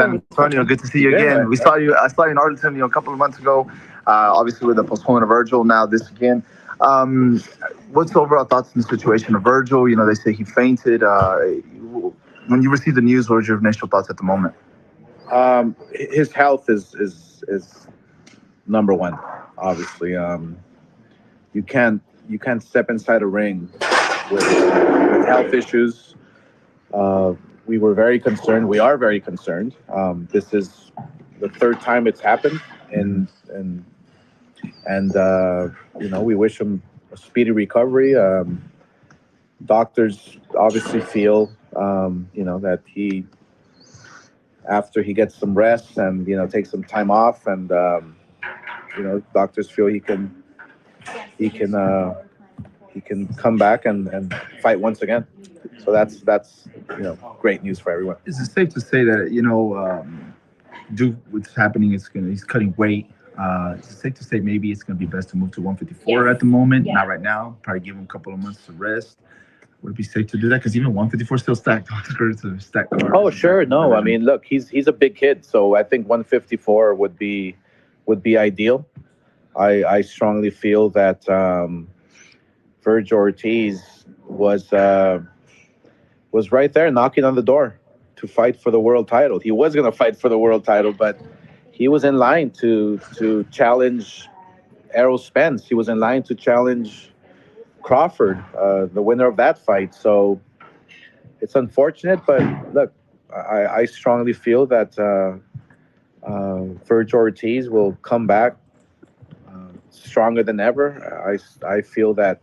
San Antonio. Good to see you again. I saw you in Arlington, a couple of months ago. Obviously, with the postponement of Virgil. Now this again. What's the overall thoughts on the situation of Virgil? They say he fainted. When you received the news, what were your initial thoughts at the moment? His health is number one. Obviously, you can't step inside a ring with health issues. We were very concerned. We are very concerned. This is the third time it's happened, and we wish him a speedy recovery. Doctors obviously feel that after he gets some rest and takes some time off, and doctors feel he can come back and fight once again. So that's great news for everyone. Is it safe to say that due what's happening, he's cutting weight? Is it safe to say maybe it's going to be best to move to 154 at the moment? Not right now. Probably give him a couple of months to rest. Would it be safe to do that? Because even 154 is still stacked. It's a stacked card. Oh, sure. No, I mean, look, he's a big kid, so I think 154 would be ideal. I strongly feel that Virgil Ortiz was right there knocking on the door to fight for the world title. He was going to fight for the world title, but he was in line to challenge Errol Spence. He was in line to challenge Crawford, the winner of that fight. So it's unfortunate, but look, I strongly feel that Virgil Ortiz will come back stronger than ever. I feel that.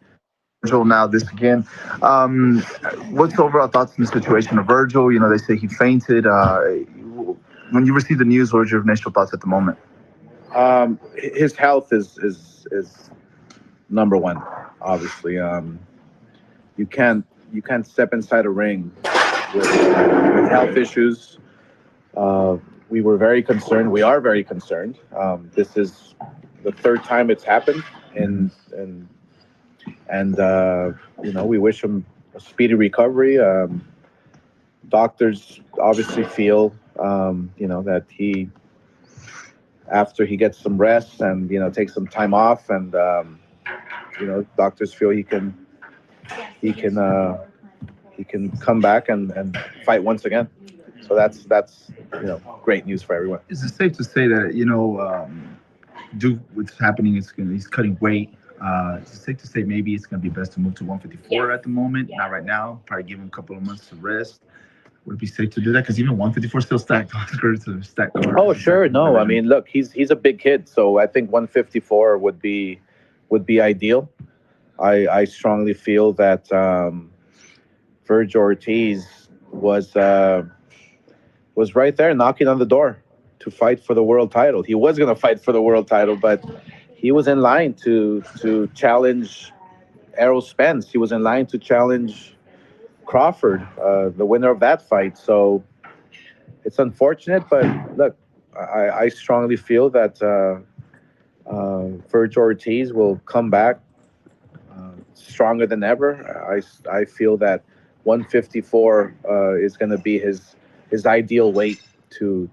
Virgil, now this again. What's the overall thoughts on the situation of Virgil? They say he fainted. When you received the news, what were your initial thoughts at the moment? His health is number one. Obviously, you can't step inside a ring with health issues. We were very concerned. We are very concerned. This is the third time it's happened, and we wish him a speedy recovery. Doctors obviously feel that after he gets some rest and takes some time off, and doctors feel he can come back and fight once again. So that's great news for everyone. Is it safe to say that due what's happening, he's cutting weight? Is it safe to say maybe it's going to be best to move to 154 at the moment? Not right now. Probably give him a couple of months to rest. Would it be safe to do that? Because even 154 is still stacked. It's a stacked card. Oh, sure. No, I mean, look, he's a big kid, so I think 154 would be ideal. I strongly feel that Virgil Ortiz was right there knocking on the door to fight for the world title. He was going to fight for the world title, but he was in line to challenge Errol Spence. He was in line to challenge Crawford, the winner of that fight. So it's unfortunate, but look, I strongly feel that Virgil Ortiz will come back stronger than ever. I feel that 154 is going to be his ideal weight to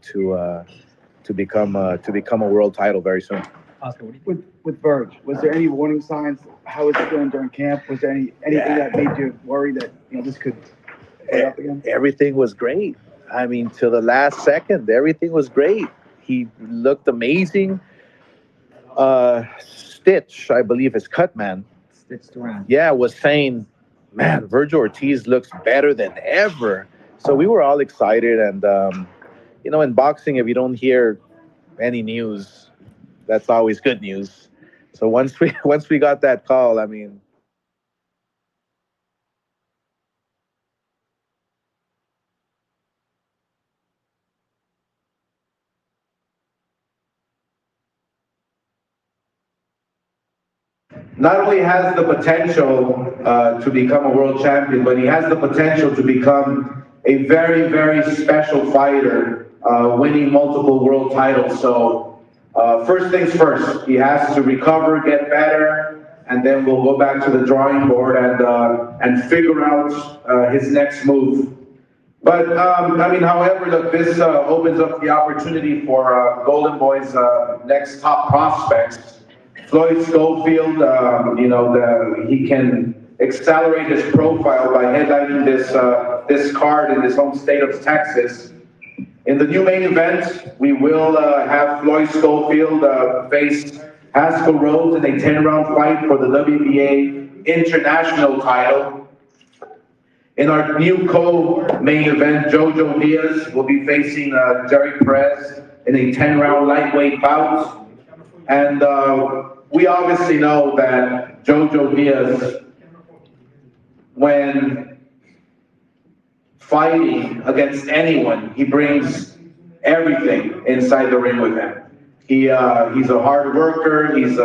become a world title very soon. Oscar, with Virg, was there any warning signs? How was it going during camp? Was there anything that made you worry that this could play up again? Everything was great. I mean, till the last second, everything was great. He looked amazing. Stitch, I believe, his cut man. Stitched around. Yeah, was saying, man, Virgil Ortiz looks better than ever. So we were all excited, and in boxing, if you don't hear any news, that's always good news. So once we got that call, I mean, not only has the potential to become a world champion, but he has the potential to become a very, very special fighter, winning multiple world titles. So first things first, he has to recover, get better, and then we'll go back to the drawing board and figure out his next move. But I mean, however, look, this opens up the opportunity for Golden Boy's next top prospects. Floyd Schofield, he can accelerate his profile by headlining this card in his home state of Texas. In the new main event, we will have Floyd Schofield face Haskell Rhodes in a 10-round fight for the WBA International title. In our new co-main event, Jojo Diaz will be facing Jerry Perez in a 10-round lightweight bout. And we obviously know that Jojo Diaz, when fighting against anyone, he brings everything inside the ring with him. He's a hard worker, he's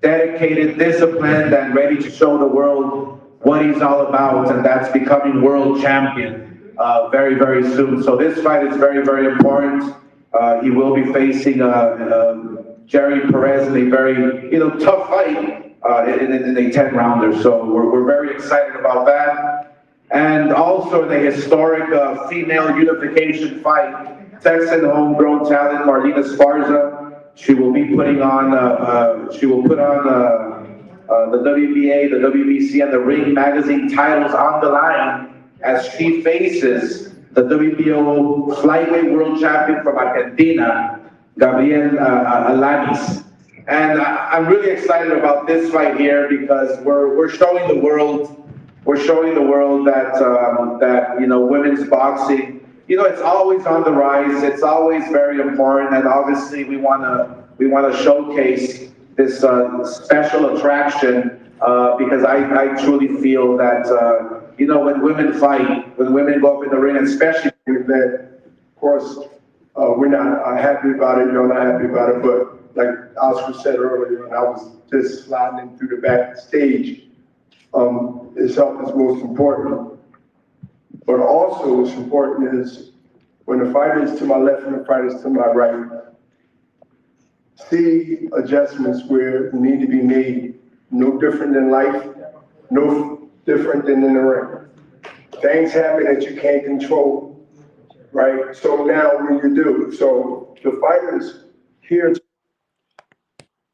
dedicated, disciplined, and ready to show the world what he's all about, and that's becoming world champion very, very soon. So this fight is very, very important. He will be facing Jerry Perez in a very, tough fight in a 10-rounder. So we're very excited about that. And also in a historic female unification fight, Texan homegrown talent Marlena Esparza. She will be putting on, the WBA, the WBC, and the Ring Magazine titles on the line as she faces the WBO flyweight world champion from Argentina, Gabriel Alanis. And I'm really excited about this fight here because we're showing the world that women's boxing, it's always on the rise. It's always very important, and obviously we want to showcase this special attraction because I truly feel that when women fight, when women go up in the ring, especially that, of course, we're not happy about it. You're not happy about it, but like Oscar said earlier, and I was just sliding through the backstage. His health is most important, but also what's important is when the fighter is to my left and the fighter is to my right. See adjustments where need to be made, no different than life, no different than in the ring. Things happen that you can't control, right? So now what do you do? So the fighters here.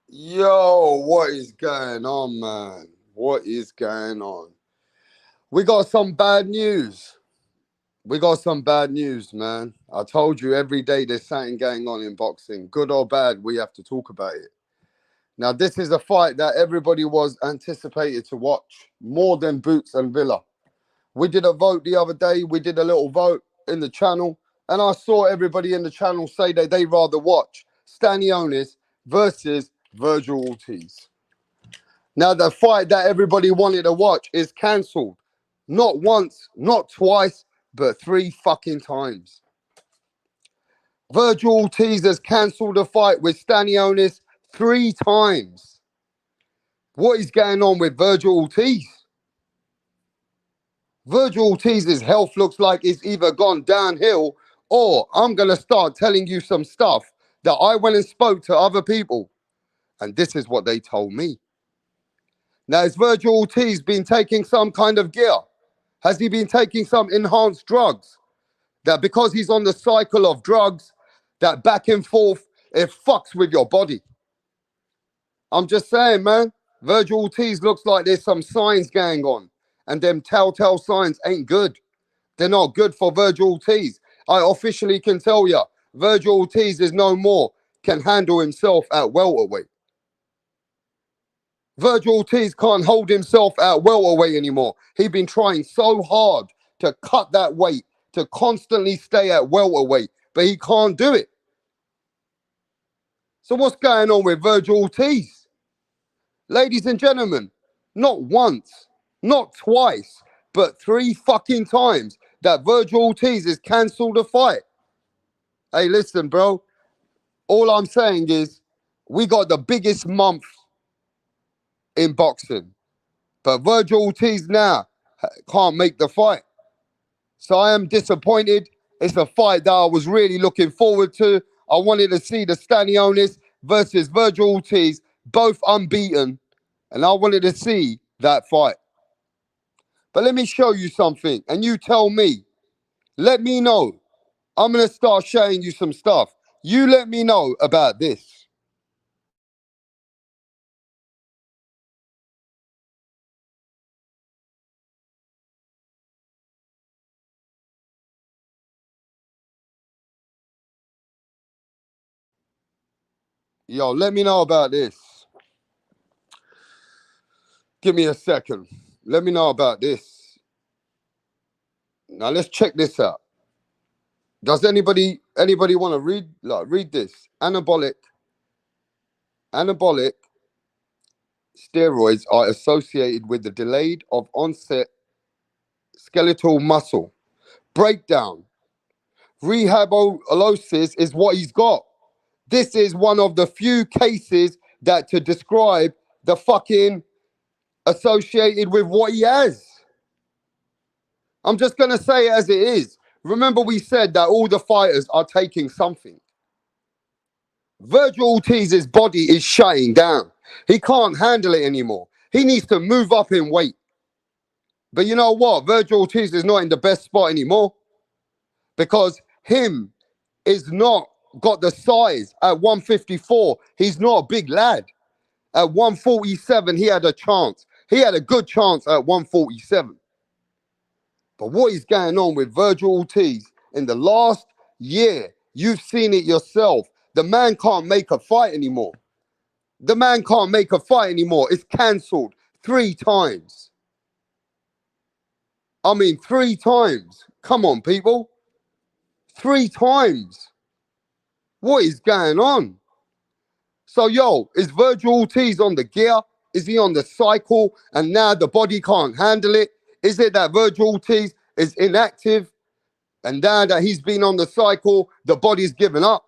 Yo, what is going on, man? What is going on? We got some bad news. Man. I told you every day there's something going on in boxing. Good or bad, we have to talk about it. Now, this is a fight that everybody was anticipated to watch, more than Boots and Villa. We did a vote the other day. We did a little vote in the channel, and I saw everybody in the channel say that they rather watch Staniolis versus Virgil Ortiz. Now, the fight that everybody wanted to watch is cancelled. Not once, not twice, but 3 fucking times. Virgil Ortiz has cancelled a fight with Staniolis 3 times. What is going on with Virgil Ortiz? Virgil Ortiz's health looks like it's either gone downhill or I'm going to start telling you some stuff that I went and spoke to other people. And this is what they told me. Now, has Virgil Ortiz been taking some kind of gear? Has he been taking some enhanced drugs? That because he's on the cycle of drugs, that back and forth, it fucks with your body. I'm just saying, man, Virgil Ortiz looks like there's some signs going on. And them telltale signs ain't good. They're not good for Virgil Ortiz. I officially can tell you, Virgil Ortiz is no more, can handle himself at welterweight. Virgil Ortiz can't hold himself at welterweight anymore. He's been trying so hard to cut that weight, to constantly stay at welterweight, but he can't do it. So what's going on with Virgil Ortiz? Ladies and gentlemen, not once, not twice, but 3 fucking times that Virgil Ortiz has cancelled a fight. Hey, listen, bro. All I'm saying is we got the biggest month in boxing. But Virgil Ortiz now can't make the fight. So I am disappointed. It's a fight that I was really looking forward to. I wanted to see the Staniolis versus Virgil Ortiz, both unbeaten. And I wanted to see that fight. But let me show you something. And you tell me. Let me know. I'm going to start showing you some stuff. You let me know about this. Yo, let me know about this. Give me a second. Let me know about this. Now let's check this out. Does anybody want to read this? Anabolic steroids are associated with the delayed of onset skeletal muscle breakdown. Rehabilitation is what he's got. This is one of the few cases that to describe the fucking associated with what he has. I'm just going to say it as it is. Remember we said that all the fighters are taking something. Virgil Ortiz's body is shutting down. He can't handle it anymore. He needs to move up in weight. But you know what? Virgil Ortiz is not in the best spot anymore because him is not got the size at 154. He's not a big lad. At 147, he had a chance. He had a good chance at 147. But what is going on with Virgil Ortiz in the last year? You've seen it yourself. The man can't make a fight anymore. The man can't make a fight anymore. It's cancelled 3 times. I mean, 3 times. Come on, people. 3 times. What is going on? So, yo, is Virgil Ortiz on the gear? Is he on the cycle and now the body can't handle it? Is it that Virgil Ortiz is inactive and now that he's been on the cycle, the body's given up?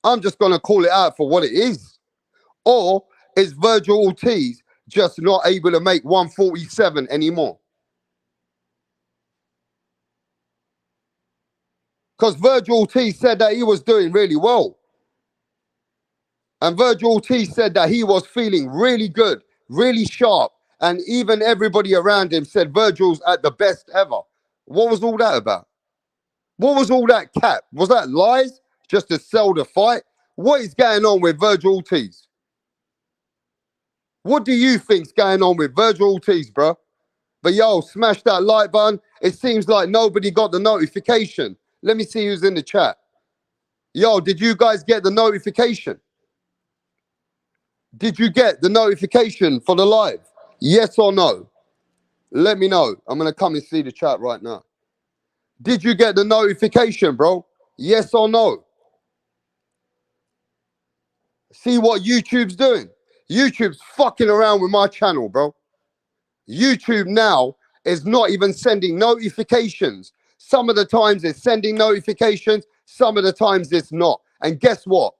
I'm just going to call it out for what it is. Or is Virgil Ortiz just not able to make 147 anymore? Because Virgil Ortiz said that he was doing really well. And Virgil Ortiz said that he was feeling really good, really sharp. And even everybody around him said Virgil's at the best ever. What was all that about? What was all that cap? Was that lies just to sell the fight? What is going on with Virgil Ortiz? What do you think's going on with Virgil Ortiz, bro? But yo, smash that like button. It seems like nobody got the notification. Let me see who's in the chat. Yo, did you guys get the notification? Did you get the notification for the live? Yes or no? Let me know. I'm going to come and see the chat right now. Did you get the notification, bro? Yes or no? See what YouTube's doing? YouTube's fucking around with my channel, bro. YouTube now is not even sending notifications. Some of the times it's sending notifications. Some of the times it's not. And guess what?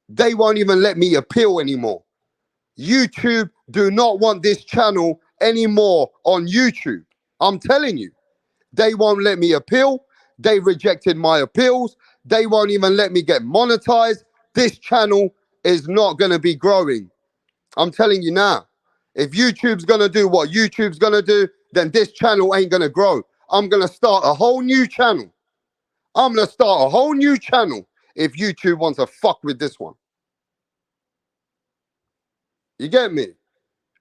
They won't even let me appeal anymore. YouTube do not want this channel anymore on YouTube. I'm telling you. They won't let me appeal. They rejected my appeals. They won't even let me get monetized. This channel is not going to be growing. I'm telling you now. If YouTube's going to do what YouTube's going to do, then this channel ain't going to grow. I'm going to start a whole new channel. I'm going to start a whole new channel if YouTube wants to fuck with this one. You get me?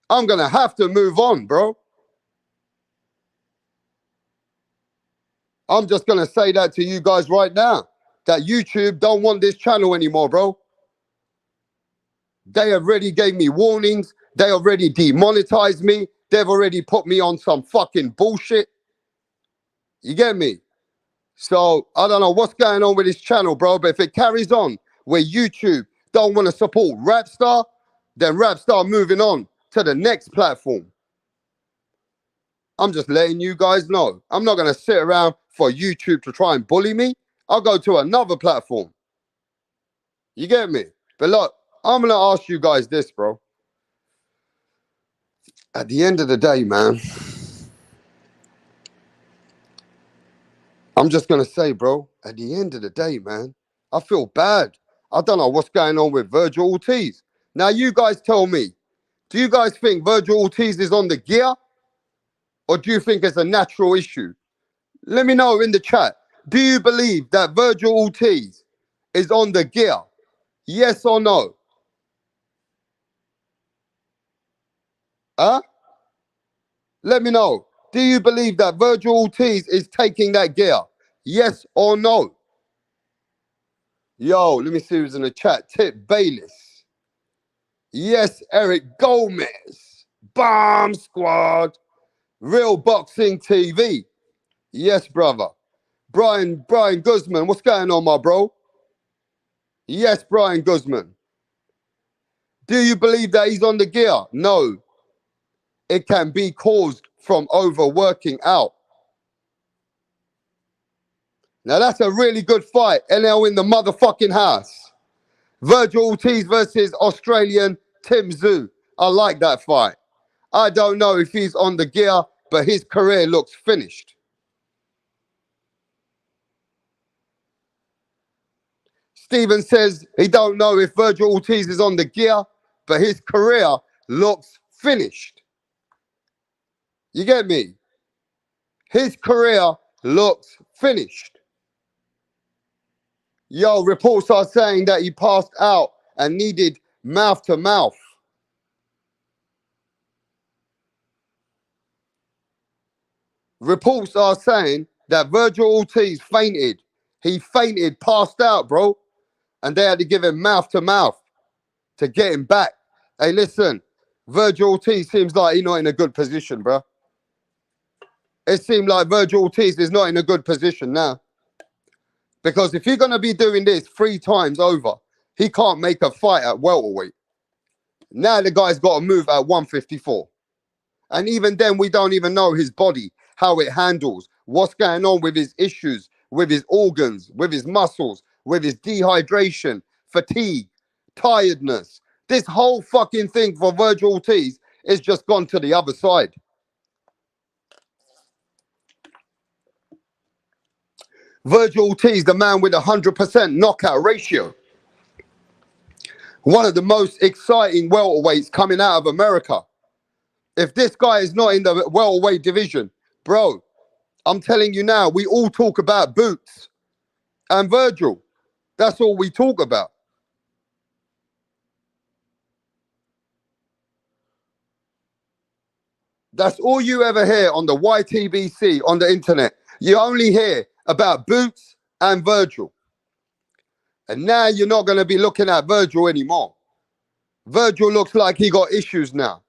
I'm going to have to move on, bro. I'm just going to say that to you guys right now, that YouTube don't want this channel anymore, bro. They already gave me warnings. They already demonetized me. They've already put me on some fucking bullshit. You get me? So I don't know what's going on with this channel, bro. But if it carries on where YouTube don't want to support Rapstar, then Rapstar moving on to the next platform. I'm just letting you guys know. I'm not going to sit around for YouTube to try and bully me. I'll go to another platform. You get me? But look, I'm going to ask you guys this, bro. At the end of the day, man, I'm just going to say, bro, at the end of the day, man, I feel bad. I don't know what's going on with Virgil Ortiz. Now, you guys tell me, do you guys think Virgil Ortiz is on the gear? Or do you think it's a natural issue? Let me know in the chat. Do you believe that Virgil Ortiz is on the gear? Yes or no? Huh? Let me know. Do you believe that Virgil Ortiz is taking that gear? Yes or no? Yo, let me see who's in the chat. Tip Bayless. Yes, Eric Gomez. Bomb Squad. Real Boxing TV. Yes, brother. Brian Guzman. What's going on, my bro? Yes, Brian Guzman. Do you believe that he's on the gear? No. It can be caused from overworking out. Now that's a really good fight. NL in the motherfucking house. Virgil Ortiz versus Australian Tim Tszyu. I like that fight. I don't know if he's on the gear, but his career looks finished. Steven says he don't know if Virgil Ortiz is on the gear, but his career looks finished. You get me? His career looks finished. Yo, reports are saying that he passed out and needed mouth to mouth. Reports are saying that Virgil Ortiz fainted. He fainted, passed out, bro. And they had to give him mouth to mouth to get him back. Hey, listen, Virgil Ortiz seems like he's not in a good position, bro. It seems like Virgil Ortiz is not in a good position now. Because if you're going to be doing this 3 times over, he can't make a fight at welterweight. Now the guy's got to move at 154. And even then, we don't even know his body, how it handles, what's going on with his issues, with his organs, with his muscles, with his dehydration, fatigue, tiredness. This whole fucking thing for Virgil Ortiz is just gone to the other side. Virgil Ortiz, the man with 100% knockout ratio. One of the most exciting welterweights coming out of America. If this guy is not in the welterweight division, bro, I'm telling you now, we all talk about Boots and Virgil. That's all we talk about. That's all you ever hear on the YTBC, on the internet. You only hear about Boots and Virgil. And now you're not going to be looking at Virgil anymore. Virgil looks like he got issues now.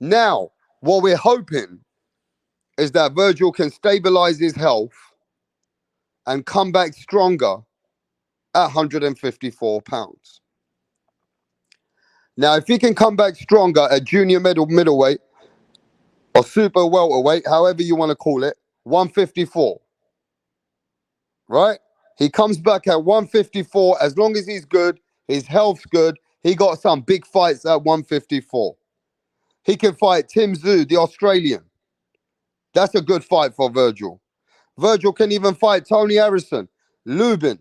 Now, what we're hoping is that Virgil can stabilize his health and come back stronger at 154 pounds. Now, if he can come back stronger at junior middleweight or super welterweight, however you want to call it, 154, right? He comes back at 154 as long as he's good, his health's good. He got some big fights at 154. He can fight Tim Tszyu, the Australian. That's a good fight for Virgil. Virgil can even fight Tony Harrison, Lubin,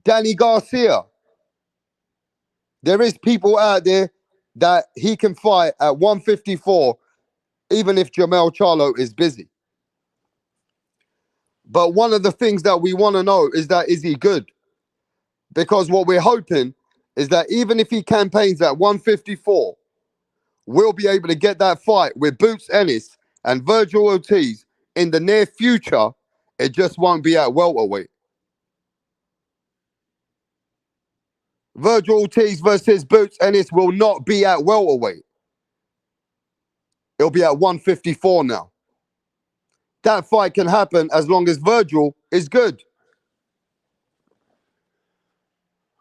Danny Garcia. There is people out there that he can fight at 154, even if Jamel Charlo is busy. But one of the things that we want to know is that, is he good? Because what we're hoping is that even if he campaigns at 154, we'll be able to get that fight with Boots Ennis and Virgil Ortiz in the near future. It just won't be at welterweight. Virgil Ortiz versus Boots Ennis will not be at welterweight. It'll be at 154 now. That fight can happen as long as Virgil is good.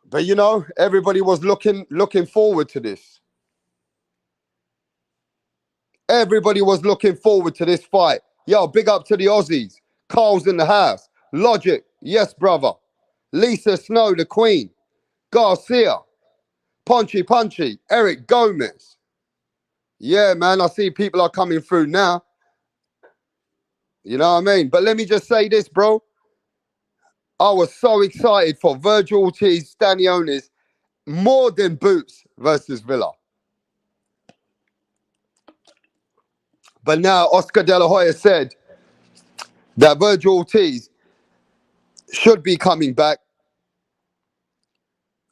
But you know, everybody was looking forward to this. Everybody was looking forward to this fight. Yo, big up to the Aussies. Carl's in the house. Logic, yes, brother. Lisa Snow, the Queen. Garcia. Punchy. Eric Gomez. Yeah, man, I see people are coming through now. You know what I mean? But let me just say this, bro. I was so excited for Virgil Ortiz, Staniolis, more than Boots versus Villa. But now Oscar De La Hoya said that Virgil Ortiz should be coming back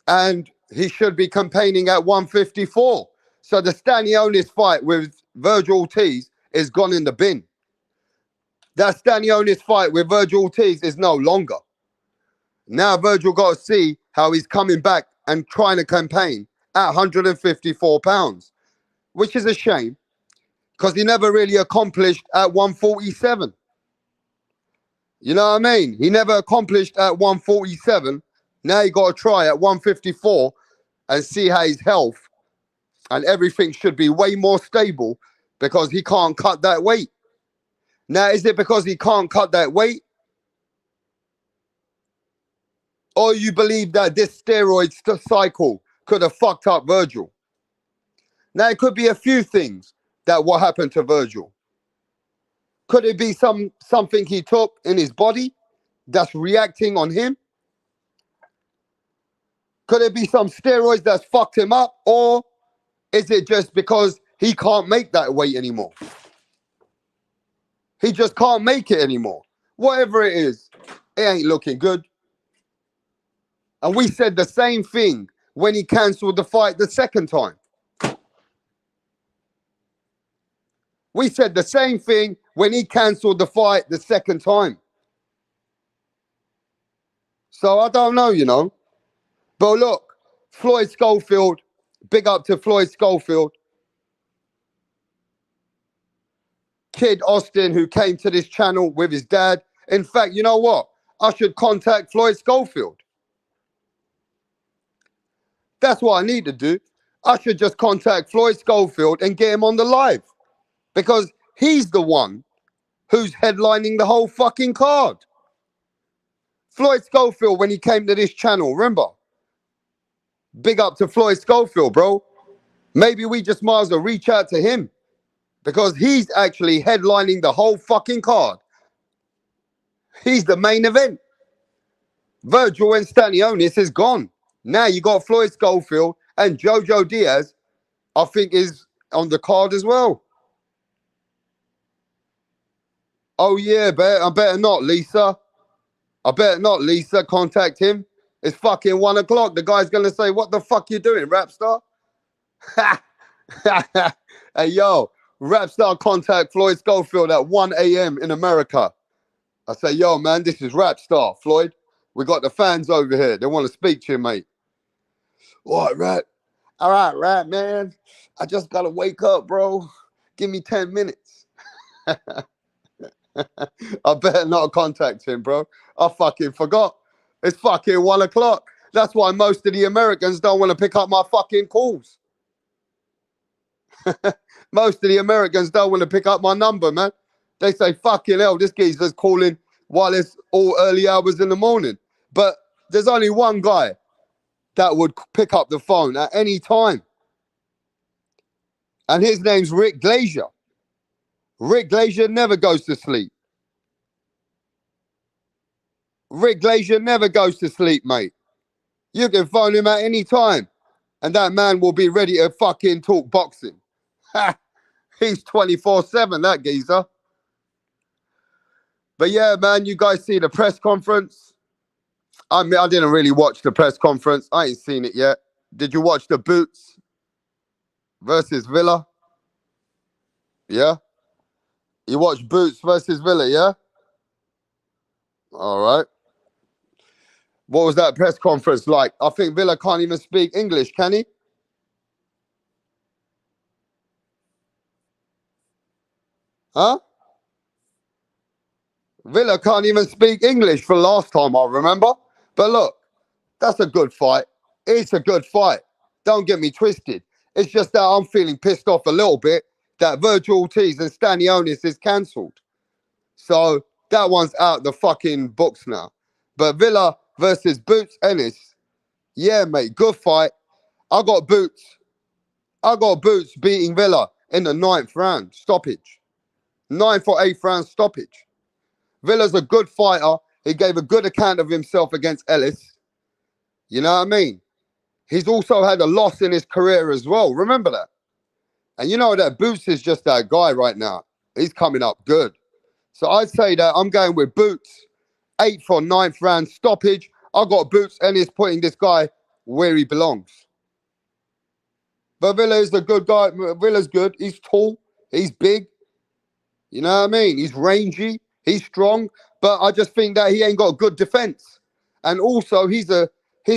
and he should be campaigning at 154. So the Staniolis fight with Virgil Ortiz is gone in the bin. That Staniolis fight with Virgil Ortiz is no longer. Now Virgil got to see how he's coming back and trying to campaign at 154 pounds, which is a shame because he never really accomplished at 147. You know what I mean? He never accomplished at 147. Now he got to try at 154 and see how his health and everything should be way more stable because he can't cut that weight. Now, is it because he can't cut that weight? Or you believe that this steroid cycle could have fucked up Virgil? Now, it could be a few things that what happened to Virgil. Could it be something he took in his body that's reacting on him? Could it be some steroids that's fucked him up? Or is it just because he can't make that weight anymore? He just can't make it anymore. Whatever it is, it ain't looking good. And we said the same thing when he cancelled the fight the second time. We said the same thing when he cancelled the fight the second time. So I don't know, you know. But look, Floyd Schofield, big up to Floyd Schofield. Kid Austin, who came to this channel with his dad. In fact, you know what? I should contact Floyd Schofield. That's what I need to do. I should just contact Floyd Schofield and get him on the live. Because he's the one who's headlining the whole fucking card. Floyd Schofield, when he came to this channel, remember? Big up to Floyd Schofield, bro. Maybe we just might as well reach out to him. Because he's actually headlining the whole fucking card. He's the main event. Virgil and Staniolis is gone. Now you got Floyd Schofield and Jojo Diaz, I think, is on the card as well. Oh yeah, I better not, Lisa. I better not, Lisa. Contact him. It's fucking 1 o'clock. The guy's gonna say, "What the fuck you doing, Rapstar?" Hey yo. Rapstar contact Floyd Schofield at 1 a.m. in America. I say, yo, man, this is Rapstar, Floyd. We got the fans over here. They want to speak to you, mate. All right, Rat. All right, Rat, man. I just got to wake up, bro. Give me 10 minutes. I better not contact him, bro. I fucking forgot. It's fucking 1 o'clock. That's why most of the Americans don't want to pick up my fucking calls. Most of the Americans don't want to pick up my number, man. They say, fucking hell, this geezer's calling while it's all early hours in the morning. But there's only one guy that would pick up the phone at any time. And his name's Rick Glazier. Rick Glazier never goes to sleep. Rick Glazier never goes to sleep, mate. You can phone him at any time. And that man will be ready to fucking talk boxing. He's 24/7, that geezer. But yeah, man, you guys see the press conference? I mean, I didn't really watch the press conference. I ain't seen it yet. Did you watch the Boots versus Villa? Yeah? You watched Boots versus Villa, yeah? All right. What was that press conference like? I think Villa can't even speak English, can he? Huh? Villa can't even speak English for last time, I remember. But look, that's a good fight. It's a good fight. Don't get me twisted. It's just that I'm feeling pissed off a little bit that Virgil Ortiz and Staniolis is cancelled. So that one's out the fucking books now. But Villa versus Boots Ennis, yeah, mate, good fight. I got Boots beating Villa in the 9th round, stoppage. 9th or 8th round stoppage. Villa's a good fighter. He gave a good account of himself against Ellis. You know what I mean? He's also had a loss in his career as well. Remember that. And you know that Boots is just that guy right now. He's coming up good. So I'd say that I'm going with Boots. 8th or 9th round stoppage. I got Boots and he's putting this guy where he belongs. But Villa is a good guy. Villa's good. He's tall. He's big. You know what I mean? He's rangy. He's strong. But I just think that he ain't got good defense. And also, his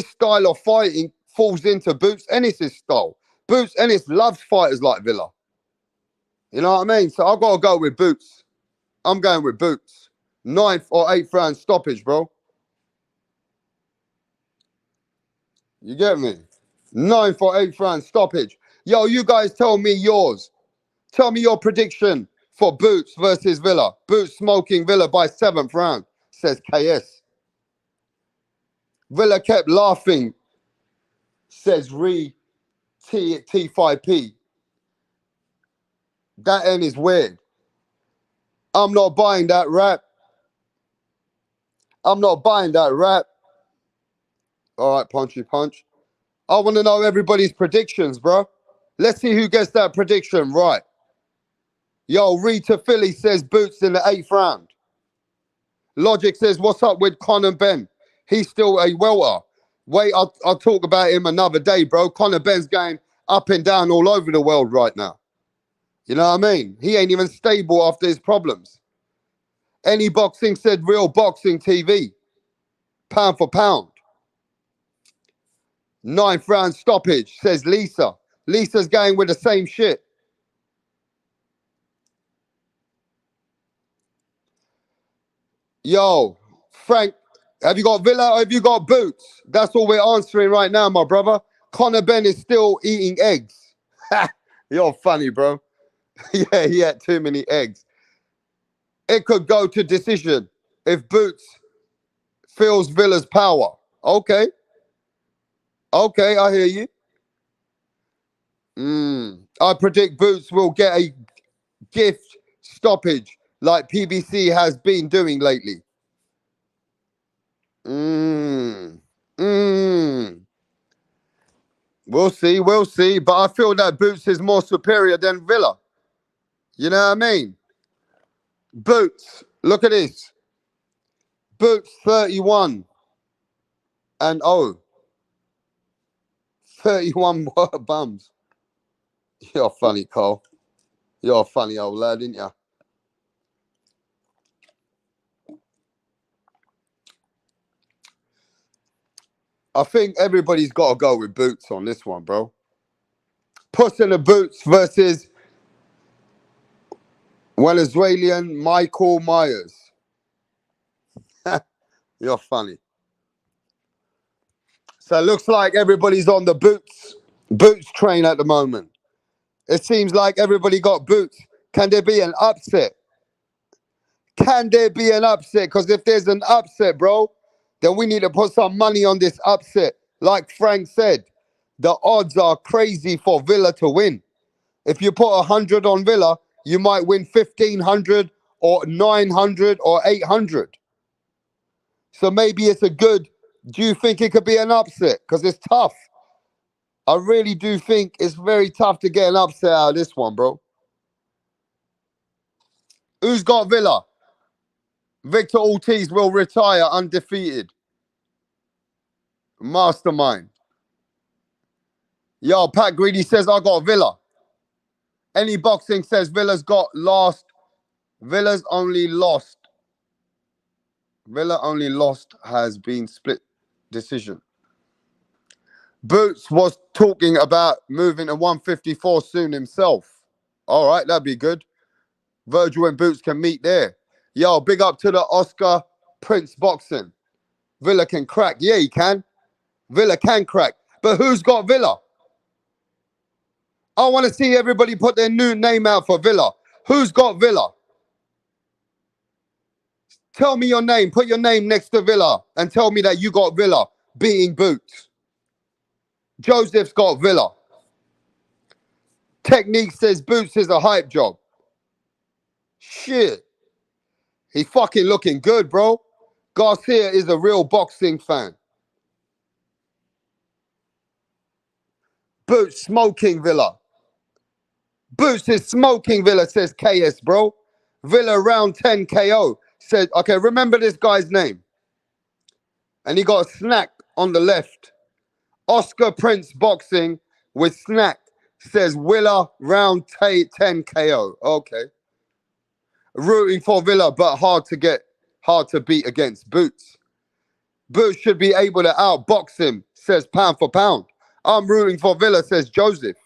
style of fighting falls into Boots Ennis' style. Boots Ennis loves fighters like Villa. You know what I mean? So I've got to go with Boots. I'm going with Boots. 9th or 8th round stoppage, bro. You get me? 9th or 8th round stoppage. Yo, you guys tell me yours. Tell me your prediction for Boots versus Villa. Boots smoking Villa by 7th round, says KS. Villa kept laughing, says T5P. That end is weird. I'm not buying that rap. I'm not buying that rap. All right, Punchy Punch. I want to know everybody's predictions, bro. Let's see who gets that prediction right. Yo, Rita Philly says Boots in the 8th round. Logic says, what's up with Conor Ben? He's still a welter. Wait, I'll talk about him another day, bro. Conor Ben's going up and down all over the world right now. You know what I mean? He ain't even stable after his problems. Any Boxing said Real Boxing TV. Pound for pound. 9th round stoppage, says Lisa. Lisa's going with the same shit. Yo, Frank, have you got Villa or have you got Boots? That's all we're answering right now, my brother. Conor Ben is still eating eggs. You're funny, bro. Yeah, he had too many eggs. It could go to decision if Boots feels Villa's power. Okay. Okay, I hear you. I predict Boots will get a gift stoppage like PBC has been doing lately. We'll see. But I feel that Boots is more superior than Villa. You know what I mean? Boots, look at this. Boots 31 and 0. 31 bums. You're funny, Cole. You're a funny old lad, ain't you? I think everybody's got to go with Boots on this one, bro. Puss in the Boots versus Venezuelan Michael Myers. You're funny. So it looks like everybody's on the Boots train at the moment. It seems like everybody got Boots. Can there be an upset? Can there be an upset? Because if there's an upset, bro, then we need to put some money on this upset. Like Frank said, the odds are crazy for Villa to win. If you put 100 on Villa, you might win 1,500 or 900 or 800. So maybe it's a good... Do you think it could be an upset? Because it's tough. I really do think it's very tough to get an upset out of this one, bro. Who's got Villa? Victor Ortiz will retire undefeated. Mastermind. Yo, Pat Greedy says I got Villa. Any Boxing says Villa's got lost. Villa's only lost. Villa only lost has been split decision. Boots was talking about moving to 154 soon himself. All right, that'd be good. Virgil and Boots can meet there. Yo, big up to the Oscar Prince Boxing. Villa can crack. Yeah, he can. Villa can crack. But who's got Villa? I want to see everybody put their new name out for Villa. Who's got Villa? Tell me your name. Put your name next to Villa and tell me that you got Villa beating Boots. Joseph's got Villa. Technique says Boots is a hype job. Shit. He's fucking looking good, bro. Garcia is a real boxing fan. Boots smoking Villa. Boots is smoking Villa, says KS, bro. Villa round 10 KO. Said, okay, remember this guy's name. And he got a snack on the left. Oscar Prince Boxing with snack says Villa round 10 KO. Okay. Rooting for Villa, but hard to beat against Boots. Boots should be able to outbox him, says pound for pound. I'm rooting for Villa, says Joseph.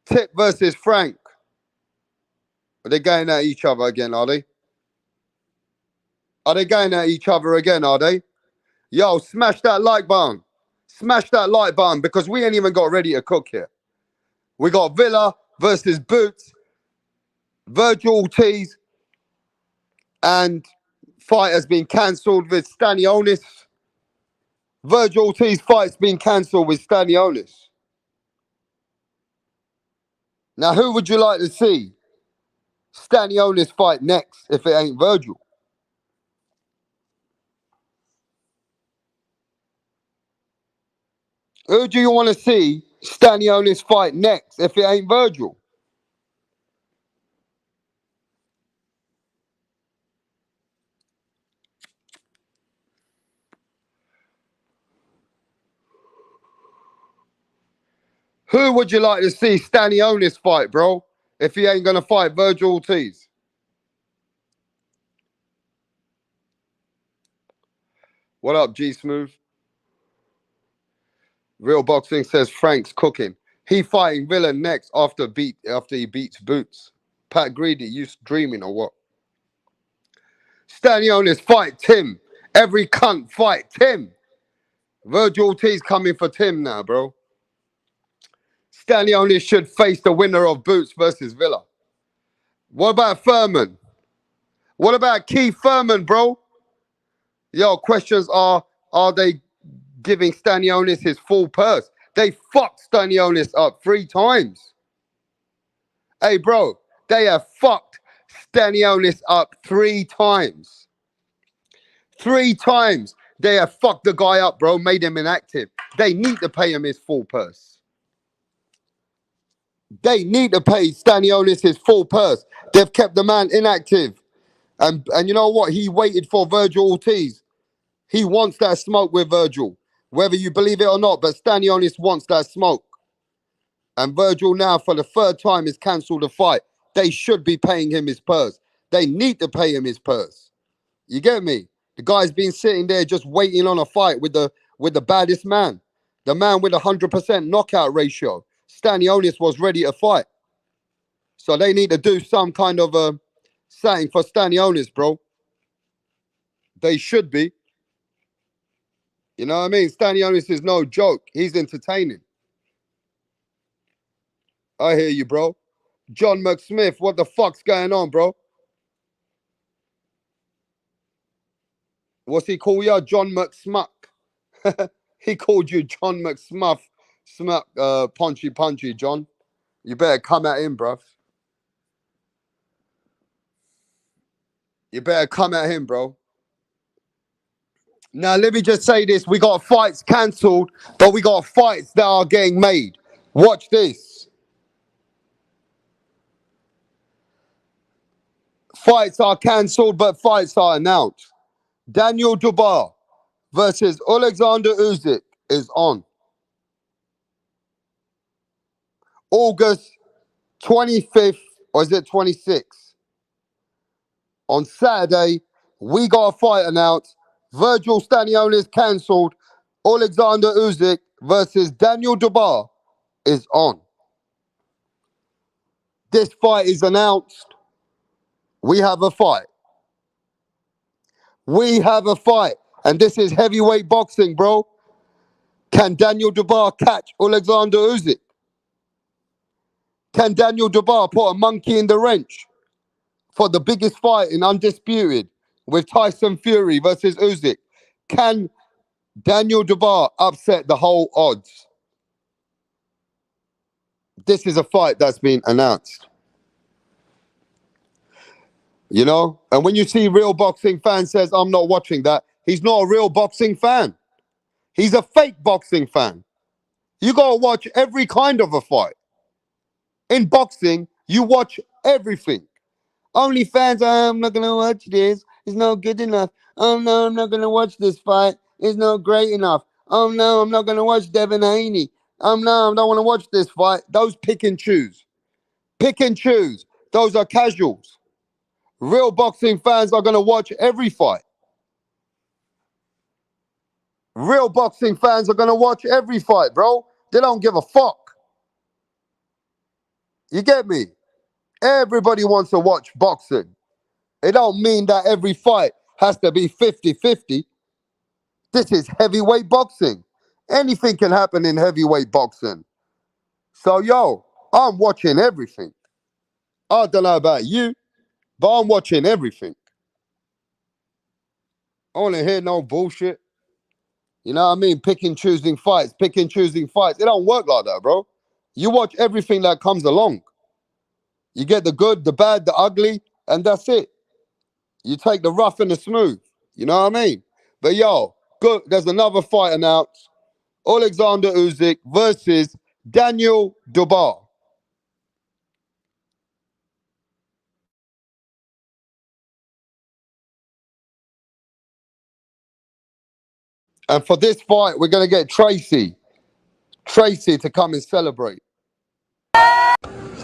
Tip versus Frank. Are they going at each other again, are they? Are they going at each other again, are they? Yo, smash that like button. Smash that like button because we ain't even got ready to cook here. We got Villa versus Boots, Virgil Ortiz, and fight has been cancelled with Staniolis. Virgil Ortiz fight's been cancelled with Staniolis. Now, who would you like to see Staniolis fight next if it ain't Virgil? Who do you want to see Staniolis fight next if it ain't Virgil? Who would you like to see Staniolis fight, bro, if he ain't going to fight Virgil Ortiz? What up, G Smooth? Real Boxing says Frank's cooking. He fighting Villa next after he beats Boots. Pat Greedy, you dreaming or what? Staniolis fight Tim. Every cunt fight Tim. Virgil Ortiz coming for Tim now, bro. Staniolis should face the winner of Boots versus Villa. What about Furman? What about Keith Furman, bro? Yo, questions are they giving Staniolis his full purse? They fucked Staniolis up 3 times. Hey, bro, they have fucked Staniolis up 3 times. 3 times they have fucked the guy up, bro, made him inactive. They need to pay him his full purse. They need to pay Staniolis his full purse. They've kept the man inactive. And you know what? He waited for Virgil Ortiz. He wants that smoke with Virgil. Whether you believe it or not, but Staniolis wants that smoke. And Virgil now, for the 3rd time, has cancelled the fight. They should be paying him his purse. They need to pay him his purse. You get me? The guy's been sitting there just waiting on a fight with the baddest man. The man with a 100% knockout ratio. Staniolis was ready to fight. So they need to do some kind of something for Staniolis, bro. They should be. You know what I mean? Staniolis is no joke. He's entertaining. I hear you, bro. John McSmith, what the fuck's going on, bro? What's he call you? John McSmuck. He called you John McSmuff. Smuck, punchy, John. You better come at him, bruv. You better come at him, bro. Now, let me just say this. We got fights cancelled, but we got fights that are getting made. Watch this. Fights are cancelled, but fights are announced. Daniel Dubois versus Alexander Usyk is on. August 25th, or is it 26th? On Saturday, we got a fight announced. Virgil Staniolis cancelled. Alexander Usyk versus Daniel Dubois is on. This fight is announced. We have a fight. We have a fight. And this is heavyweight boxing, bro. Can Daniel Dubois catch Alexander Usyk? Can Daniel Dubois put a monkey in the wrench for the biggest fight in Undisputed with Tyson Fury versus Usyk? Can Daniel Dubois upset the whole odds? This is a fight that's been announced. You know? And when you see real boxing fan says, I'm not watching that, he's not a real boxing fan. He's a fake boxing fan. You got to watch every kind of a fight. In boxing, You watch everything. OnlyFans, I'm not gonna watch this. It's not good enough. Oh no, I'm not gonna watch this fight. It's not great enough. Oh no, I'm not gonna watch Devin Haney. Oh no, I don't want to watch this fight. Those pick and choose. Pick and choose. Those are casuals. Real boxing fans are gonna watch every fight. Real boxing fans are gonna watch every fight, bro. They don't give a fuck. You get me? Everybody wants to watch boxing. It don't mean that every fight has to be 50-50. This is heavyweight boxing. Anything can happen in heavyweight boxing. So, yo, I'm watching everything. I don't know about you, but I'm watching everything. I want to hear no bullshit. You know what I mean? Pick and choosing fights. It don't work like that, bro. You watch everything that comes along. You get the good, the bad, the ugly, and that's it. You take the rough and the smooth. You know what I mean? But yo, good. There's another fight announced. Alexander Usyk versus Daniel Dubois. And for this fight, we're going to get Tracy to come and celebrate.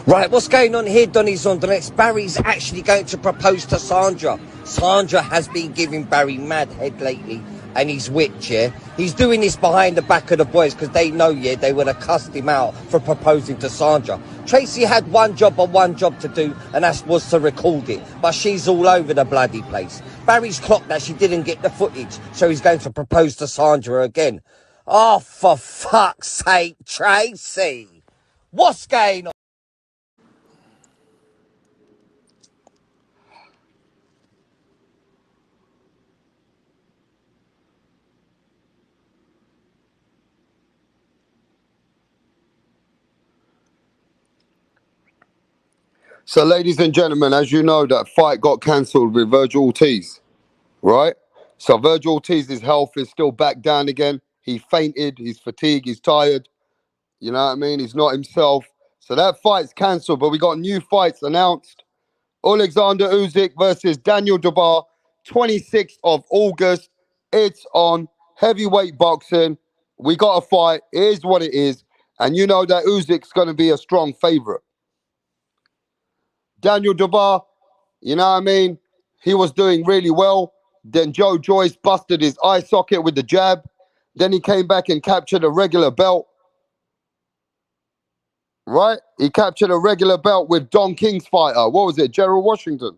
Right, what's going on here, Donny Zondernex? Barry's actually going to propose to Sandra. Sandra has been giving Barry mad head lately, and he's whipped, yeah? He's doing this behind the back of the boys because they know, yeah, they would have cussed him out for proposing to Sandra. Tracy had one job to do, and that was to record it. But she's all over the bloody place. Barry's clocked that she didn't get the footage, so he's going to propose to Sandra again. Oh, for fuck's sake, Tracy! What's going on? So, ladies and gentlemen, as you know, that fight got cancelled with Virgil Ortiz, right? So Virgil Ortiz's health is still back down again. He fainted, he's fatigued, he's tired. You know what I mean? He's not himself. So that fight's cancelled, but we got new fights announced. Alexander Usyk versus Daniel Dubois, 26th of August. It's on heavyweight boxing. We got a fight. It is what it is. And you know that Usyk's going to be a strong favorite. Daniel Dubois, you know what I mean? He was doing really well. Then Joe Joyce busted his eye socket with the jab. Then he came back and captured a regular belt. Right? He captured a regular belt with Don King's fighter. What was it? Gerald Washington.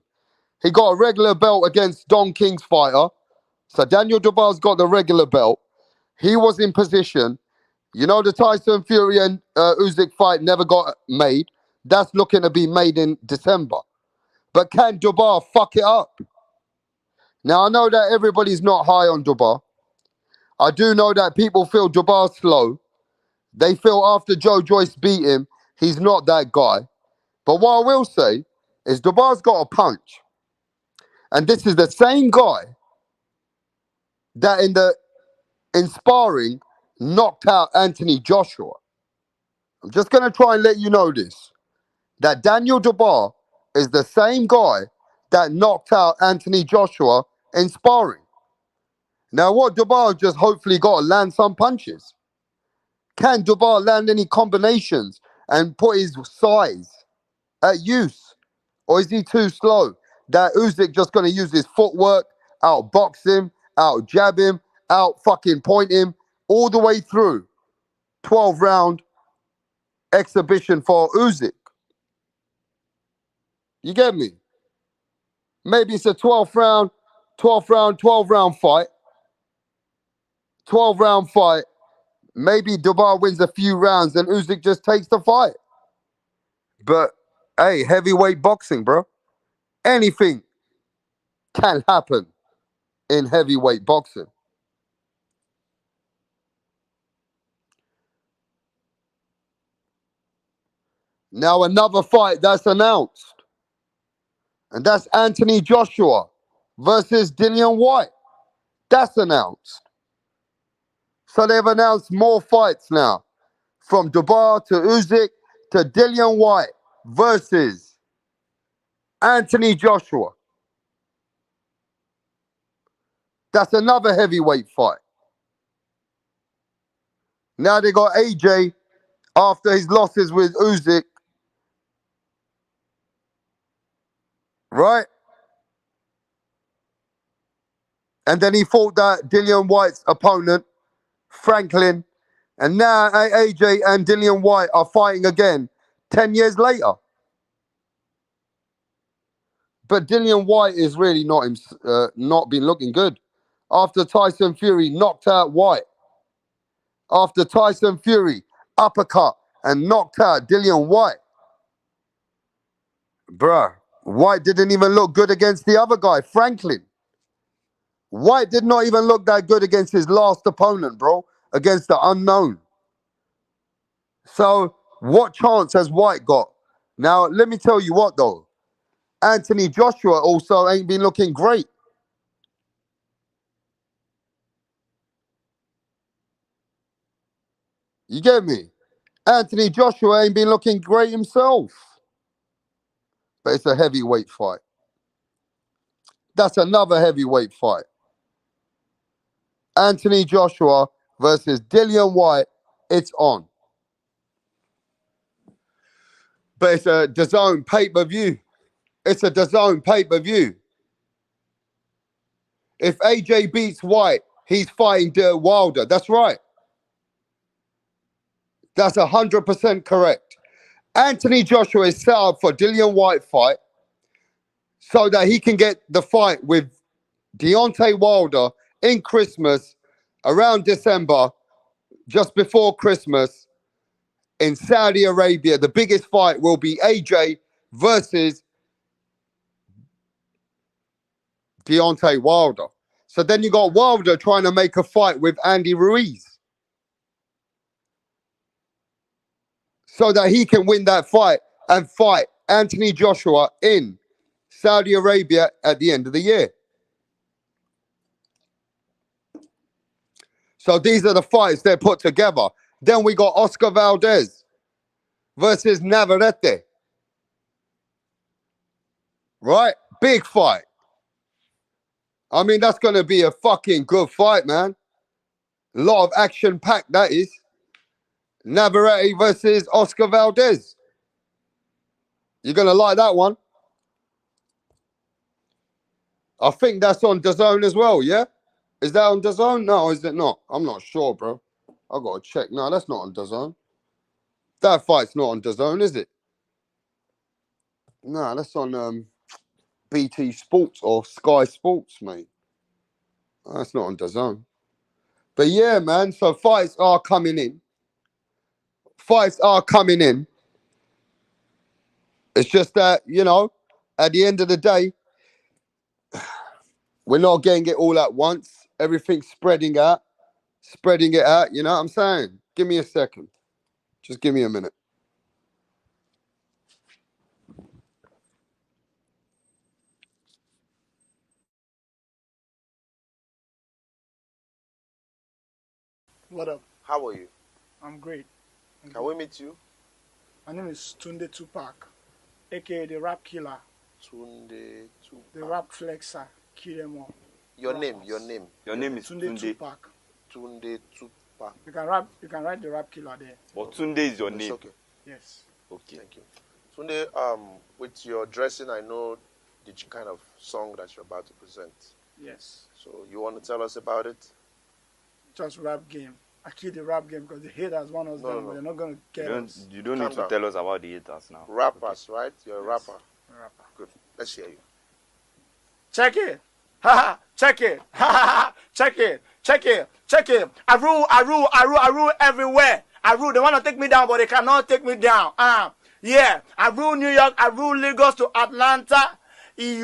He got a regular belt against Don King's fighter. So Daniel Dubois got the regular belt. He was in position. You know, the Tyson Fury and Usyk fight never got made. That's looking to be made in December. But can Dubois fuck it up? Now, I know that everybody's not high on Dubois. I do know that people feel Dubois slow. They feel after Joe Joyce beat him, he's not that guy. But what I will say is Dubois got a punch. And this is the same guy that in sparring knocked out Anthony Joshua. I'm just going to try and let you know this. That Daniel Dubois is the same guy that knocked out Anthony Joshua in sparring. Now, what Dubois just hopefully got to land some punches. Can Dubois land any combinations and put his size at use? Or is he too slow? That Usyk just going to use his footwork, outbox him, out jab him, out fucking point him, all the way through. 12-round exhibition for Usyk. You get me? Maybe it's a 12-round fight. 12-round fight. Maybe Dubois wins a few rounds and Usyk just takes the fight. But, hey, heavyweight boxing, bro. Anything can happen in heavyweight boxing. Now another fight that's announced. And that's Anthony Joshua versus Dillian White. That's announced. So they've announced more fights now. From Dubois to Usyk to Dillian White versus Anthony Joshua. That's another heavyweight fight. Now they got AJ after his losses with Usyk, right? And then he fought that Dillian White's opponent, Franklin. And now AJ and Dillian White are fighting again 10 years later. But Dillian White is really not been looking good. After Tyson Fury knocked out White. After Tyson Fury uppercut and knocked out Dillian White. Bruh, White didn't even look good against the other guy, Franklin. White did not even look that good against his last opponent, bro, against the unknown. So what chance has White got? Now, let me tell you what, though. Anthony Joshua also ain't been looking great. You get me? Anthony Joshua ain't been looking great himself. But it's a heavyweight fight. That's another heavyweight fight. Anthony Joshua versus Dillian White. It's on. But it's a DAZN pay-per-view. It's a DAZN pay-per-view. If AJ beats White, he's fighting Wilder. That's right. That's 100% correct. Anthony Joshua is set up for Dillian White fight so that he can get the fight with Deontay Wilder in Christmas, around December, just before Christmas, in Saudi Arabia. The biggest fight will be AJ versus Deontay Wilder. So then you got Wilder trying to make a fight with Andy Ruiz so that he can win that fight and fight Anthony Joshua in Saudi Arabia at the end of the year. So these are the fights they're put together. Then we got Oscar Valdez versus Navarrete. Right? Big fight. I mean, that's going to be a fucking good fight, man. A lot of action-packed, that is. Navarrete versus Oscar Valdez. You're going to like that one. I think that's on DAZN as well, yeah? Is that on DAZN? No, is it not? I'm not sure, bro. I got to check. No, that's not on DAZN. That fight's not on DAZN, is it? No, that's on BT Sports or Sky Sports, mate. That's not on DAZN. But yeah, man, so fights are coming in. Fights are coming in. It's just that, you know, at the end of the day, we're not getting it all at once. Everything's spreading it out, you know what I'm saying? Give me a second. Just give me a minute. What up? How are you? I'm great. Can we meet you? My name is Tunde Tupac, aka the Rap Killer, Tunde Tupac. the Rap Flexer, kill them all. Your name. Your name is Tunde Tunde. Tupac. Tunde Tupac. You can write the Rap Killer there. But Tunde is your It's name. okay. Yes. Okay. Thank you. Tunde, with your dressing, I know the kind of song that you're about to present. Yes. So you want to tell us about it? Just rap game. I kill the rap game because the haters want us down, but they're not gonna get us. You don't need Calm to down. tell us about the haters now. Rappers, right? You're a Yes. rapper. Rapper. Good. Let's hear you. Check it. Ha ha. Check it. Ha ha ha. Check it. Check it. Check it. I rule everywhere. I rule. They want to take me down, but they cannot take me down. Yeah. I rule New York. I rule Lagos to Atlanta. We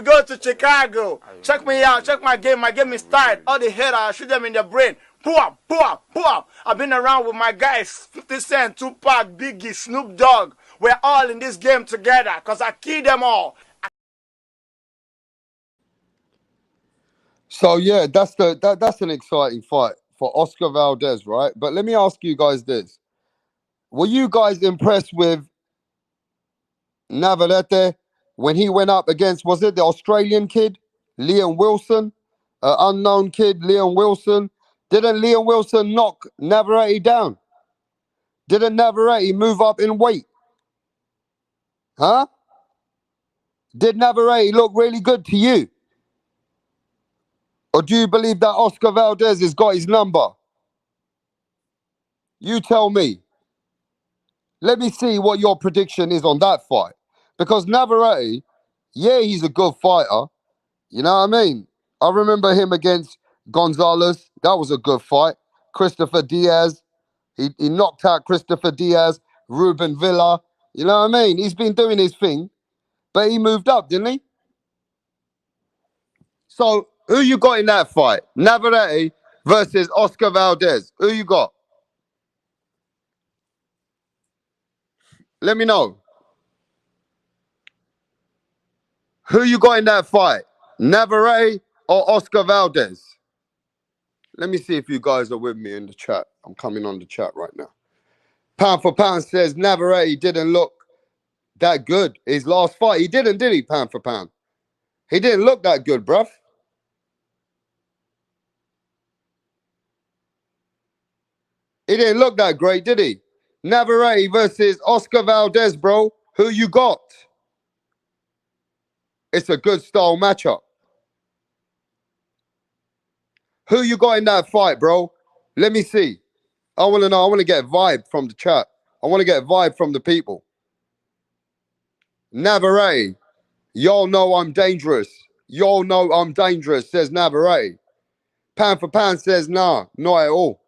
go to Chicago. Check me out. Check my game. My game is tight. All the haters, I shoot them in the brain. Boom, boom, boom. I've been around with my guys, 50 Cent, Tupac, Biggie, Snoop Dogg. We're all in this game together because I kill them all. So yeah, that's an exciting fight for Oscar Valdez, right? But let me ask you guys this. were you guys impressed with Navarrete when he went up against, was it the Australian kid, Liam Wilson? Unknown kid, Liam Wilson. Didn't Liam Wilson knock Navarrete down? Didn't Navarrete move up in weight? Huh? Did Navarrete look really good to you? Or do you believe that Oscar Valdez has got his number? You tell me. Let me see what your prediction is on that fight. Because Navarrete, yeah, he's a good fighter. You know what I mean? I remember him against Gonzalez. That was a good fight. Christopher Diaz. He knocked out Christopher Diaz, Ruben Villa. You know what I mean? He's been doing his thing. But he moved up, didn't he? So, who you got in that fight? Navarrete versus Oscar Valdez. Who you got? Let me know. Who you got in that fight? Navarrete or Oscar Valdez? Let me see if you guys are with me in the chat. I'm coming on the chat right now. Pound for pound says Navarrete didn't look that good. His last fight, he didn't, did he? Pound for pound. He didn't look that good, bruv. He didn't look that great, did he? Navarrete versus Oscar Valdez, bro. Who you got? It's a good style matchup. Who you got in that fight, bro? Let me see. I want to know. I want to get a vibe from the chat. I want to get a vibe from the people. Navarrete. Y'all know I'm dangerous. Y'all know I'm dangerous, says Navarrete. Pound for pound says, nah, not at all.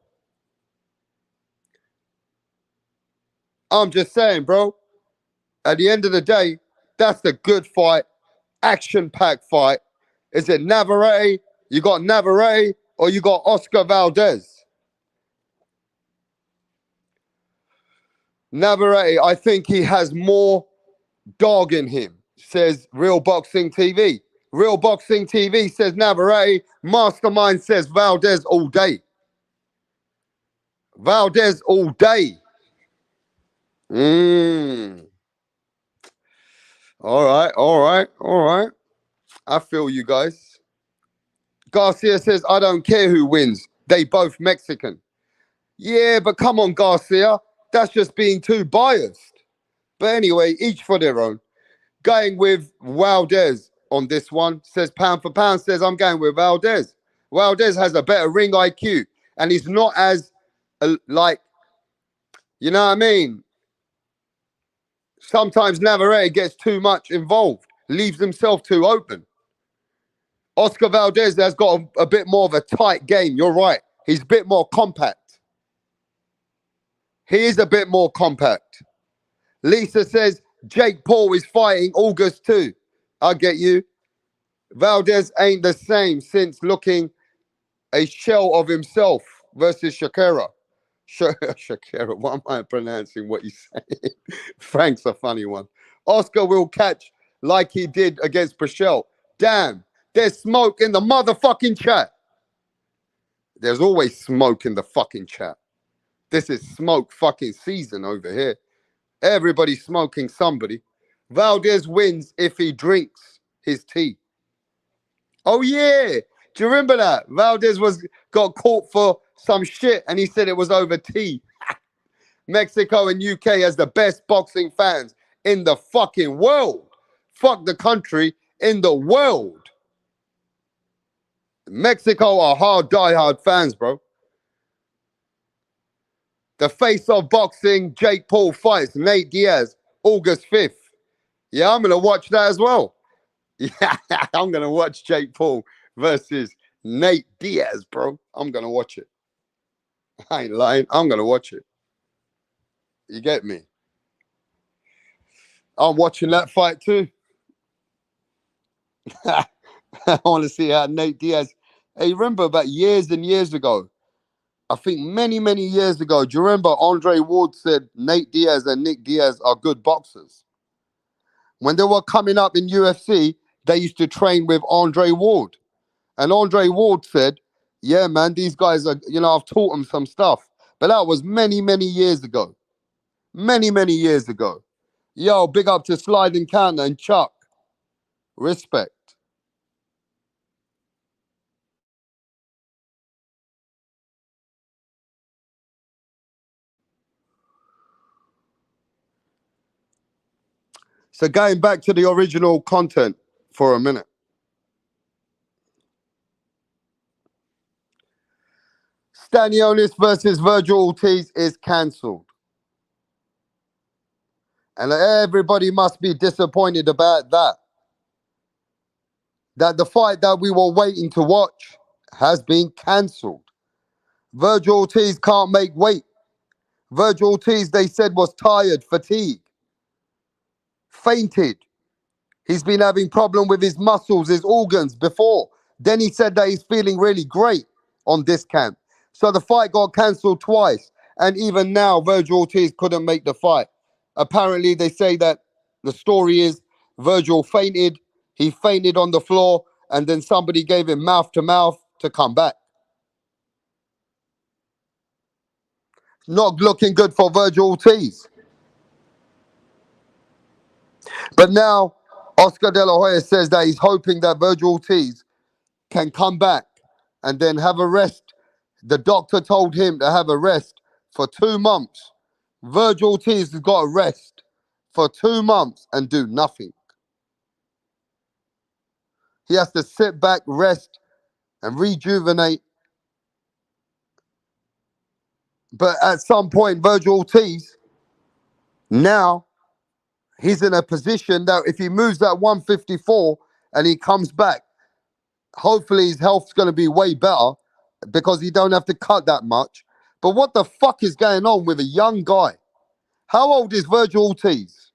I'm just saying, bro. At the end of the day, that's a good fight. Action-packed fight. Is it Navarrete? You got Navarrete or you got Oscar Valdez? Navarrete, I think he has more dog in him, says Real Boxing TV. Real Boxing TV says Navarrete. Mastermind says Valdez all day. Valdez all day. All right. I feel you guys. Garcia says, I don't care who wins. They both Mexican. Yeah, but come on, Garcia. That's just being too biased. But anyway, each for their own. Going with Valdez on this one. Says pound for pound. Says I'm going with Valdez. Valdez has a better ring IQ. And he's not as, like, you know what I mean? Sometimes Navarrete gets too much involved. Leaves himself too open. Oscar Valdez has got a bit more of a tight game. You're right. He's a bit more compact. He is a bit more compact. Lisa says Jake Paul is fighting August 2. I get you. Valdez ain't the same since looking a shell of himself versus Shakira. Shakira, why am I pronouncing what you say? Frank's a funny one. Oscar will catch like he did against Pichel. Damn, there's smoke in the motherfucking chat. There's always smoke in the fucking chat. This is smoke fucking season over here. Everybody's smoking somebody. Valdez wins if he drinks his tea. Oh yeah, do you remember that? Valdez got caught for some shit and he said it was over tea. Mexico and UK has the best boxing fans in the fucking world. Fuck the country, in the world. Mexico are die-hard fans, bro. The face of boxing, Jake Paul fights Nate Diaz, August 5th. Yeah, I'm going to watch that as well. Yeah, I'm going to watch Jake Paul versus Nate Diaz, bro. I'm going to watch it. I ain't lying. I'm going to watch it. You get me? I'm watching that fight too. I want to see how Nate Diaz... Hey, remember about years and years ago, I think many, many years ago, do you remember Andre Ward said Nate Diaz and Nick Diaz are good boxers? When they were coming up in UFC, they used to train with Andre Ward. And Andre Ward said, yeah, man, these guys are, I've taught them some stuff. But that was many, many years ago. many, many years ago. Yo, big up to Slide Encounter and Chuck. Respect. So going back to the original content for a minute. Staniolis versus Virgil Ortiz is cancelled. And everybody must be disappointed about that. That the fight that we were waiting to watch has been cancelled. Virgil Ortiz can't make weight. Virgil Ortiz, they said, was tired, fatigued, fainted. He's been having problem with his muscles, his organs before. Then he said that he's feeling really great on this camp. So the fight got cancelled twice. And even now, Virgil Ortiz couldn't make the fight. Apparently, they say that the story is Virgil fainted. He fainted on the floor, and then somebody gave him mouth to mouth to come back. Not looking good for Virgil Ortiz. But now, Oscar De La Hoya says that he's hoping that Virgil Ortiz can come back and then have a rest. The doctor told him to have a rest for 2 months. Virgil Ortiz has got a rest for 2 months and do nothing. He has to sit back, rest, and rejuvenate. But at some point, Virgil Ortiz, now, he's in a position that if he moves that 154 and he comes back, hopefully his health's going to be way better because he don't have to cut that much. But what the fuck is going on with a young guy? How old is Virgil Ortiz?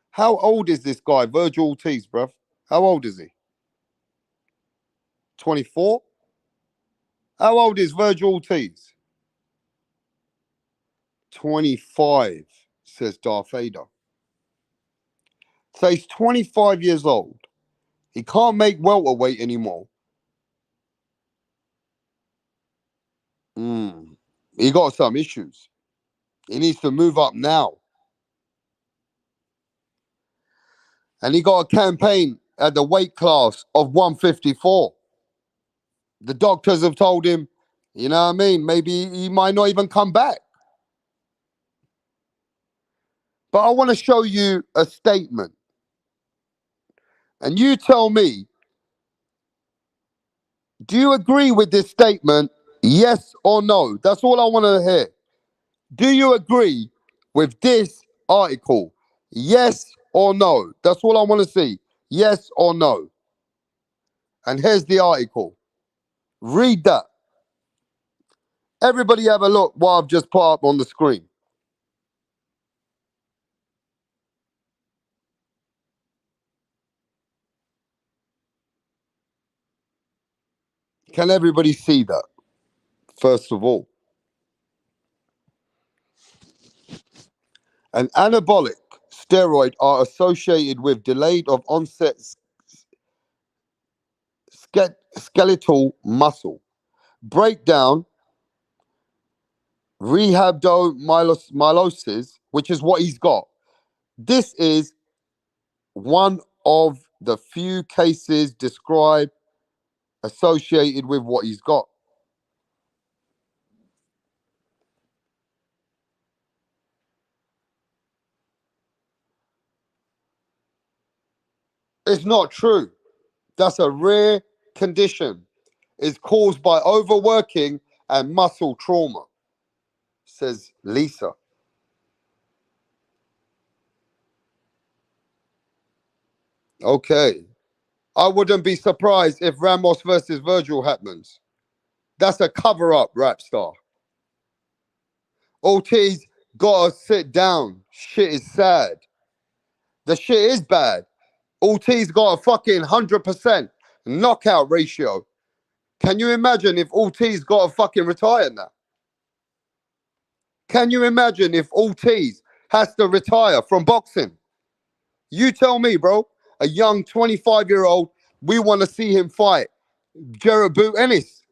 How old is this guy, Virgil Ortiz, bruv? How old is he? 24? How old is Virgil Ortiz? 25, says Darth Vader. So he's 25 years old. He can't make welterweight anymore. He got some issues. He needs to move up now. And he got a campaign at the weight class of 154. The doctors have told him, you know what I mean, maybe he might not even come back. But I want to show you a statement. And you tell me, do you agree with this statement? Yes or no? That's all I want to hear. Do you agree with this article? Yes or no? That's all I want to see. Yes or no? And here's the article. Read that. Everybody have a look what I've just put up on the screen. Can everybody see that? First of all. An anabolic steroid are associated with delayed of onset skeletal muscle breakdown, rhabdomyolysis, which is what he's got. This is one of the few cases described associated with what he's got. It's not true. That's a rare condition. It's caused by overworking and muscle trauma, says Lisa. Okay. I wouldn't be surprised if Ramos versus Virgil happens. That's a cover-up, rap star. Ortiz gotta sit down. Shit is sad. The shit is bad. Ortiz got a fucking 100% knockout ratio. Can you imagine if Ortiz got a fucking retire now? Can you imagine if Ortiz has to retire from boxing? You tell me, bro. A young 25-year-old, we want to see him fight Jarrett Boot Ennis.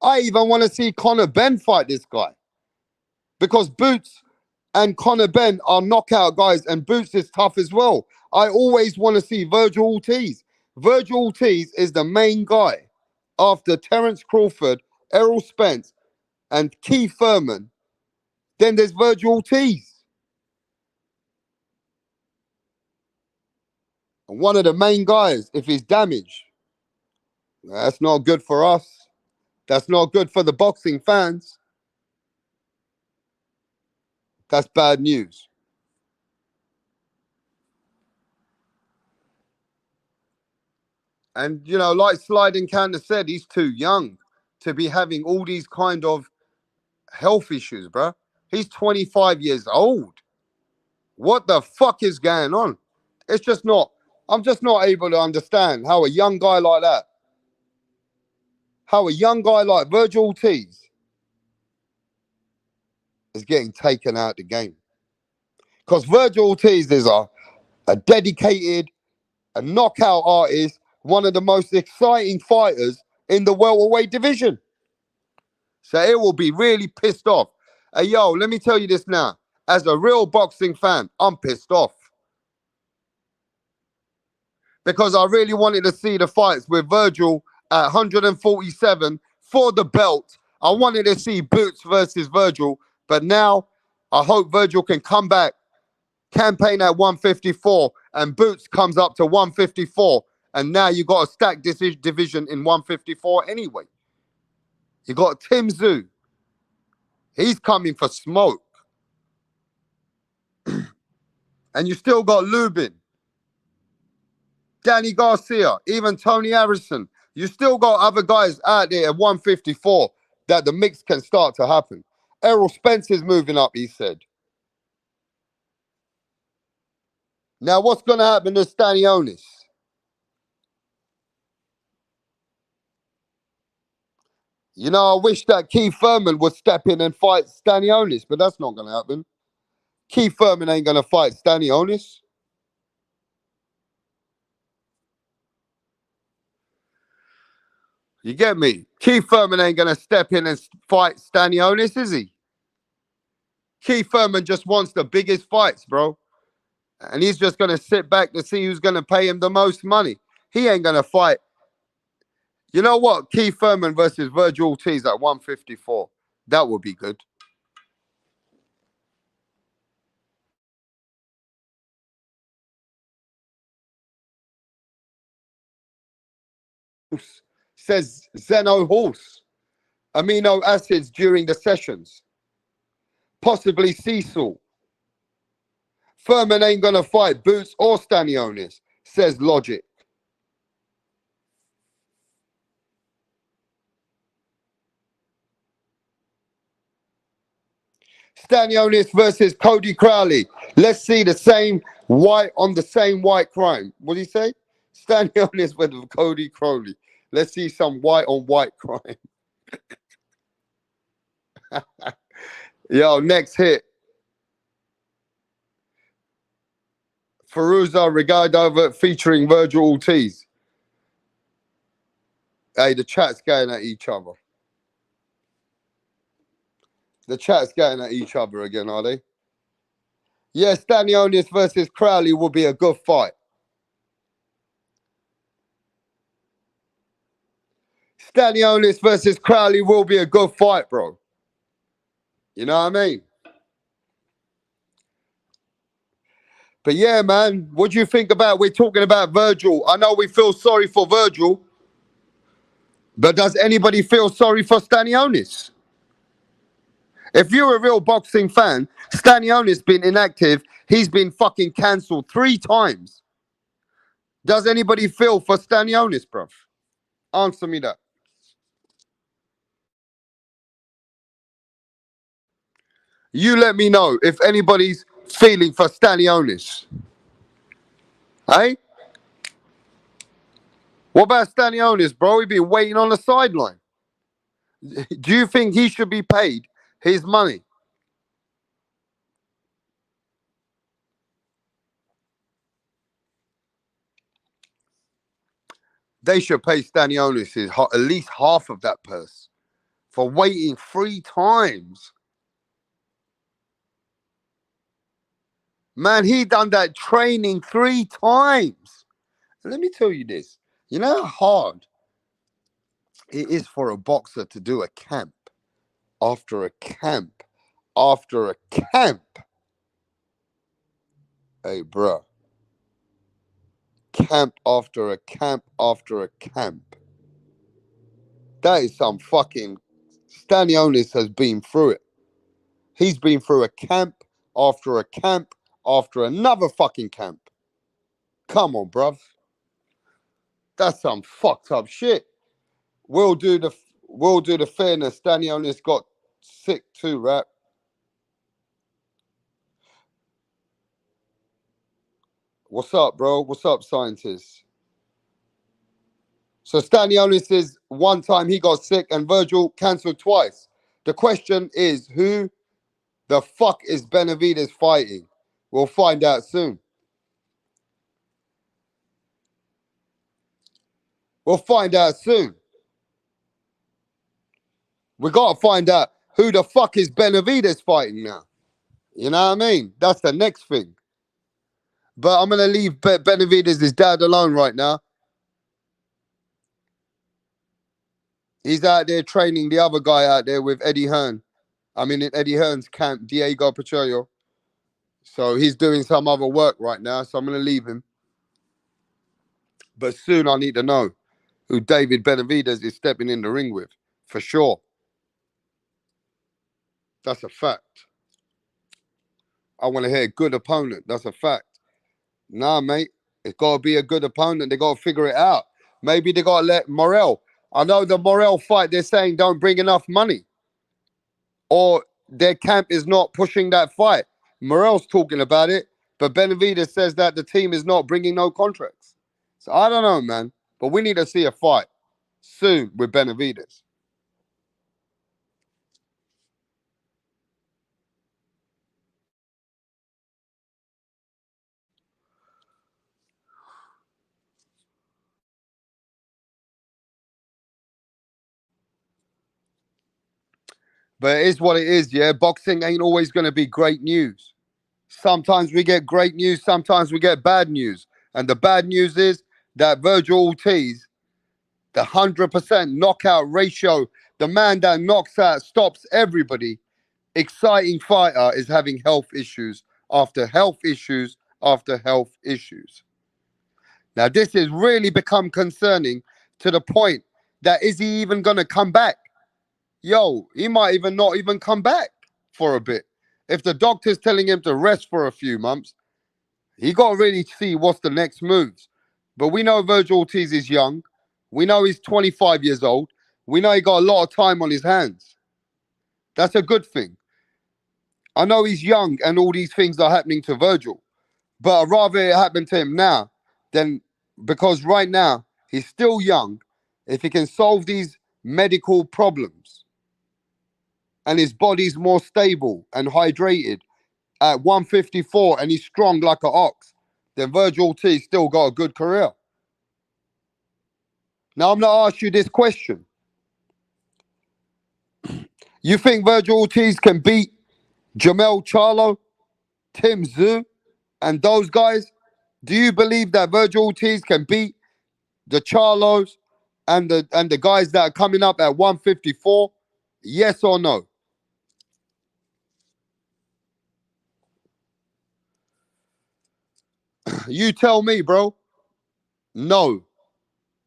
I even want to see Conor Benn fight this guy because Boots and Conor Benn are knockout guys, and Boots is tough as well. I always want to see Virgil Ortiz. Virgil Ortiz is the main guy after Terence Crawford, Errol Spence, and Keith Thurman. Then there's Virgil Ortiz. And one of the main guys, if he's damaged, that's not good for us. That's not good for the boxing fans. That's bad news. And, you know, like Sliding Counter said, he's too young to be having all these kind of health issues, bro. He's 25 years old. What the fuck is going on? It's just not, I'm just not able to understand how a young guy like that, how a young guy like Virgil Ortiz is getting taken out the game. Because Virgil Ortiz is a dedicated, a knockout artist, one of the most exciting fighters in the welterweight division. So it will be really pissed off. Hey, yo, let me tell you this now. As a real boxing fan, I'm pissed off. Because I really wanted to see the fights with Virgil at 147 for the belt. I wanted to see Boots versus Virgil. But now I hope Virgil can come back, campaign at 154, and Boots comes up to 154. And now you got a stacked division in 154 anyway. You got Tim Tszyu. He's coming for smoke. And you still got Lubin, Danny Garcia, even Tony Harrison. You still got other guys out there at 154 that the mix can start to happen. Errol Spence is moving up, he said. Now, what's going to happen to Staniolis? You know, I wish that Keith Thurman would step in and fight Staniolis, but that's not going to happen. Keith Thurman ain't going to fight Staniolis. You get me? Keith Thurman ain't going to step in and fight Staniolis, is he? Keith Thurman just wants the biggest fights, bro. And he's just going to sit back to see who's going to pay him the most money. He ain't going to fight. You know what? Keith Thurman versus Virgil Ortiz at 154. That would be good. Says Zeno Horse. Amino acids during the sessions. Possibly Cecil. Thurman ain't going to fight Boots or Stanionis, says Logic. Stanionis versus Cody Crowley. Let's see the same white on the same white crime. What did he say? Stanionis versus Cody Crowley. Let's see some white on white crime. Yo, next hit. Firuza Regaidova featuring Virgil Ortiz. Hey, the chat's going at each other. The chat's going at each other again, are they? Yes, Stanionis versus Crowley will be a good fight. Stanionis versus Crowley will be a good fight, bro. You know what I mean? But yeah, man, what do you think about, we're talking about Virgil. I know we feel sorry for Virgil, but does anybody feel sorry for Stanionis? If you're a real boxing fan, Stanionis been inactive. He's been fucking cancelled 3 times. Does anybody feel for Stanionis, bruv? Answer me that. You let me know if anybody's feeling for Stanionis. Hey? What about Stanionis, bro? He's been waiting on the sideline. Do you think he should be paid his money? They should pay Stanionis at least half of that purse. for waiting 3 times. Man, he done that training 3 times. And let me tell you this. You know how hard it is for a boxer to do a camp after a camp after a camp? Hey, bro. Camp after a camp after a camp. That is some fucking... Staniolis has been through it. He's been through a camp after another fucking camp. Come on, bruv. That's some fucked up shit. We'll do the fairness. Staniolis got sick too, right? What's up, bro? What's up, scientists? So Staniolis is one time he got sick and Virgil cancelled twice. The question is, who the fuck is Benavidez fighting? We'll find out soon. We'll find out soon. We got to find out who the fuck is Benavidez fighting now. You know what I mean? That's the next thing. But I'm going to leave Benavidez' dad alone right now. He's out there training the other guy out there with Eddie Hearn. I mean, in Eddie Hearn's camp, Diego Pacheco. So he's doing some other work right now, so I'm going to leave him. But soon I need to know who David Benavidez is stepping in the ring with, for sure. That's a fact. I want to hear a good opponent. That's a fact. Nah, mate. It's got to be a good opponent. They got to figure it out. Maybe they got to let Morrell. I know the Morrell fight, they're saying don't bring enough money. Or their camp is not pushing that fight. Morrell's talking about it, but Benavidez says that the team is not bringing no contracts. So I don't know, man. But we need to see a fight soon with Benavidez. But it is what it is, yeah? Boxing ain't always going to be great news. Sometimes we get great news, sometimes we get bad news. And the bad news is that Virgil Ortiz, the 100% knockout ratio, the man that knocks out, stops everybody, exciting fighter, is having health issues after health issues after health issues. Now, this has really become concerning to the point that is he even going to come back? Yo, he might even not even come back for a bit. If the doctor's telling him to rest for a few months, he got to really see what's the next moves. But we know Virgil Ortiz is young. We know he's 25 years old. We know he got a lot of time on his hands. That's a good thing. I know he's young and all these things are happening to Virgil, but I'd rather it happen to him now than, because right now he's still young. If he can solve these medical problems and his body's more stable and hydrated at 154 and he's strong like an ox, then Virgil Ortiz still got a good career. Now I'm going to ask you this question. You think Virgil Ortiz can beat Jamel Charlo, Tim Tszyu, and those guys? Do you believe that Virgil Ortiz can beat the Charlos and the guys that are coming up at 154? Yes or no? You tell me, bro. No.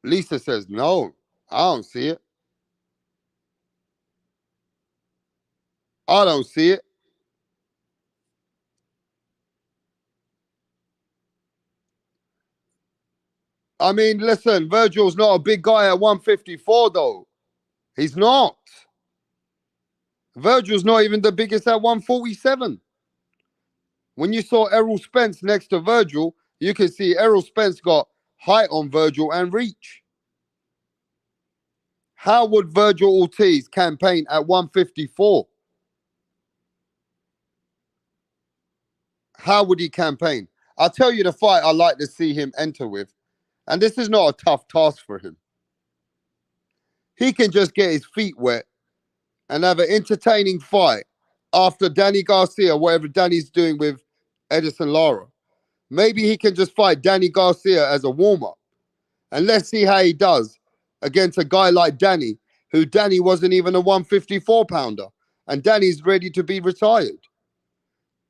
Lisa says no. I don't see it. I don't see it. I mean, listen, Virgil's not a big guy at 154, though. He's not. Virgil's not even the biggest at 147. When you saw Errol Spence next to Virgil, you can see Errol Spence got height on Virgil and reach. How would Virgil Ortiz campaign at 154? How would he campaign? I'll tell you the fight I'd like to see him enter with. And this is not a tough task for him. He can just get his feet wet and have an entertaining fight after Danny Garcia, whatever Danny's doing with Edison Lara. Maybe he can just fight Danny Garcia as a warm-up. And let's see how he does against a guy like Danny, who Danny wasn't even a 154-pounder. And Danny's ready to be retired.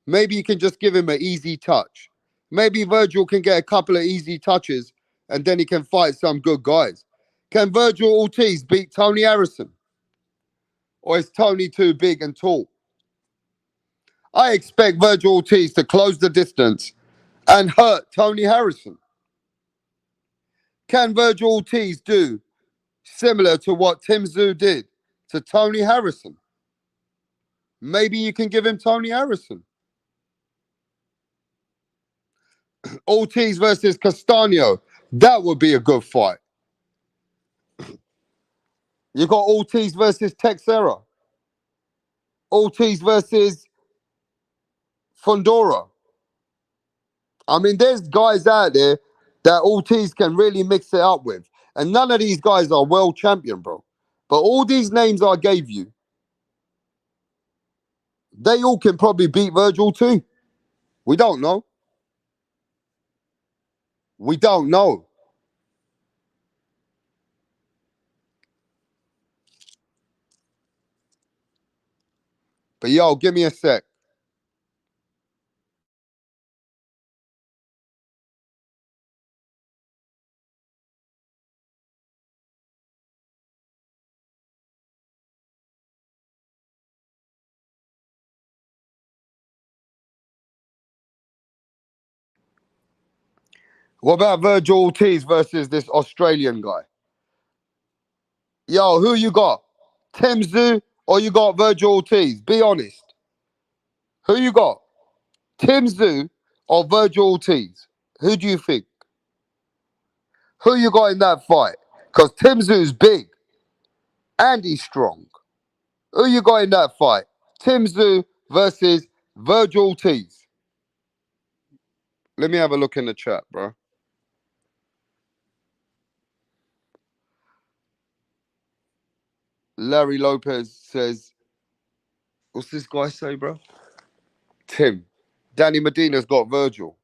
Maybe you can just give him an easy touch. Maybe Virgil can get a couple of easy touches and then he can fight some good guys. Can Virgil Ortiz beat Tony Harrison? Or is Tony too big and tall? I expect Virgil Ortiz to close the distance and hurt Tony Harrison. Can Virgil Ortiz do similar to what Tim Tszyu did to Tony Harrison? Maybe you can give him Tony Harrison. Ortiz versus Castaño. That would be a good fight. You got Ortiz versus Texera. Ortiz versus Fundora. I mean, there's guys out there that Ortiz can really mix it up with. And none of these guys are world champion, bro. But all these names I gave you, they all can probably beat Virgil too. We don't know. We don't know. But yo, give me a sec. What about Virgil Ortiz versus this Australian guy? Yo, who you got? Tim Tszyu or you got Virgil Ortiz? Be honest. Who you got? Tim Tszyu or Virgil Ortiz? Who do you think? Who you got in that fight? Because Tim Tsz유's big and he's strong. Who you got in that fight? Tim Tszyu versus Virgil Ortiz. Let me have a look in the chat, bro. Larry Lopez says, what's this guy say, bro? Tim. Danny Medina's got Virgil.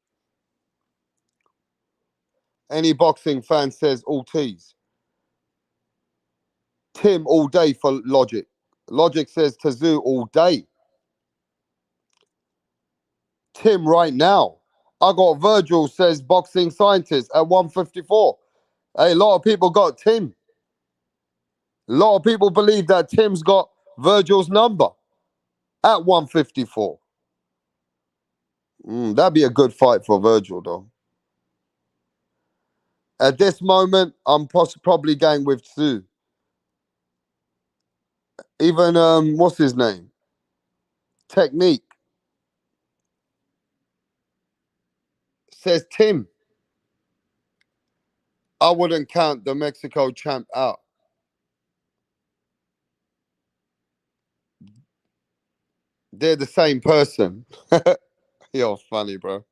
Any boxing fan says Ortiz. Tim all day for Logic. Logic says Tszyu all day. Tim right now. I got Virgil, says boxing scientist at 154. Hey, a lot of people got Tim. A lot of people believe that Tim's got Virgil's number at 154. That'd be a good fight for Virgil, though. At this moment, I'm probably going with Tszyu. Even, what's his name? Technique. Says Tim. I wouldn't count the Mexico champ out. They're the same person. You're funny, bro.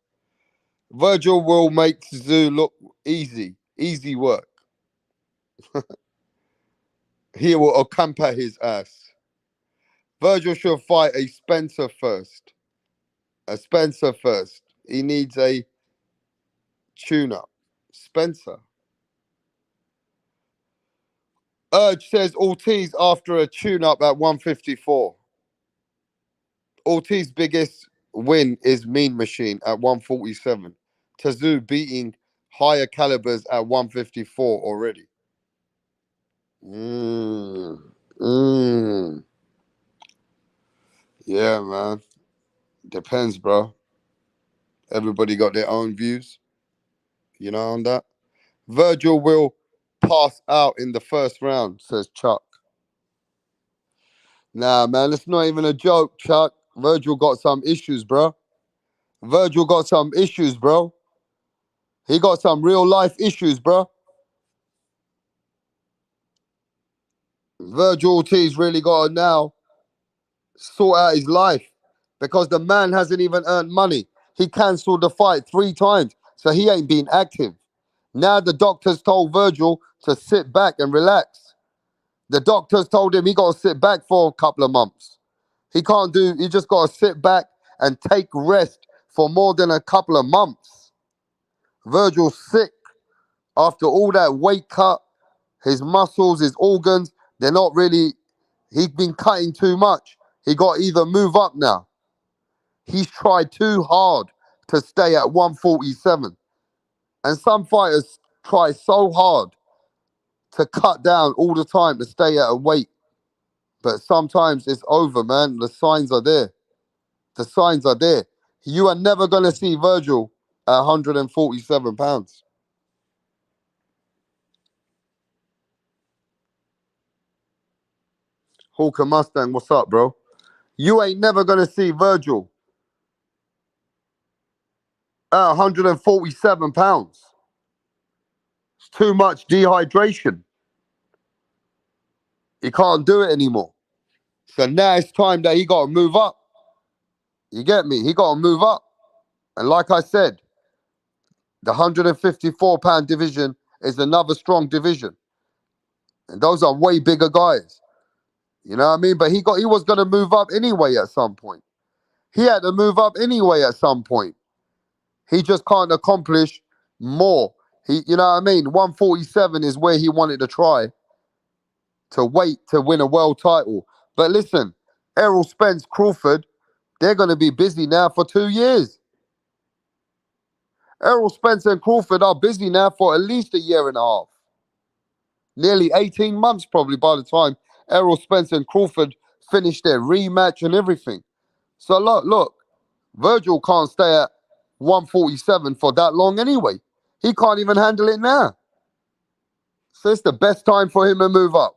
Virgil will make Tszyu look easy. Easy work. He will accompany his ass. Virgil should fight a Spencer first. A Spencer first. He needs a tune-up. Spencer. Urge says Ortiz after a tune-up at 154. Ortiz's biggest win is Mean Machine at 147. Tszyu beating higher calibers at 154 already. Yeah, man. Depends, bro. Everybody got their own views. You know on that? Virgil will pass out in the first round, says Chuck. Nah, man, it's not even a joke, Chuck. Virgil got some issues, bro. Virgil got some issues, bro. He got some real life issues, bro. Virgil Ortiz really got to now sort out his life because the man hasn't even earned money. He cancelled the fight 3 times, so he ain't been active. Now the doctors told Virgil to sit back and relax. The doctors told him he got to sit back for a couple of months. He can't do, he just got to sit back and take rest for more than a couple of months. Virgil's sick after all that weight cut. His muscles, his organs, they're not really, he's been cutting too much. He got to either move up now. He's tried too hard to stay at 147. And some fighters try so hard to cut down all the time to stay at a weight. But sometimes it's over, man. The signs are there. The signs are there. You are never going to see Virgil at 147 pounds. Hawker Mustang, what's up, bro? You ain't never going to see Virgil at 147 pounds. It's too much dehydration. He can't do it anymore. So now it's time that he got to move up. You get me? He got to move up. And like I said, the 154-pound division is another strong division. And those are way bigger guys. You know what I mean? But he was going to move up anyway at some point. He had to move up anyway at some point. He just can't accomplish more. You know what I mean? 147 is where he wanted to try to wait to win a world title. But listen, Errol Spence, Crawford, they're going to be busy now for 2 years. Errol Spence and Crawford are busy now for at least a year and a half. Nearly 18 months probably by the time Errol Spence and Crawford finish their rematch and everything. So look, Virgil can't stay at 147 for that long anyway. He can't even handle it now. So it's the best time for him to move up.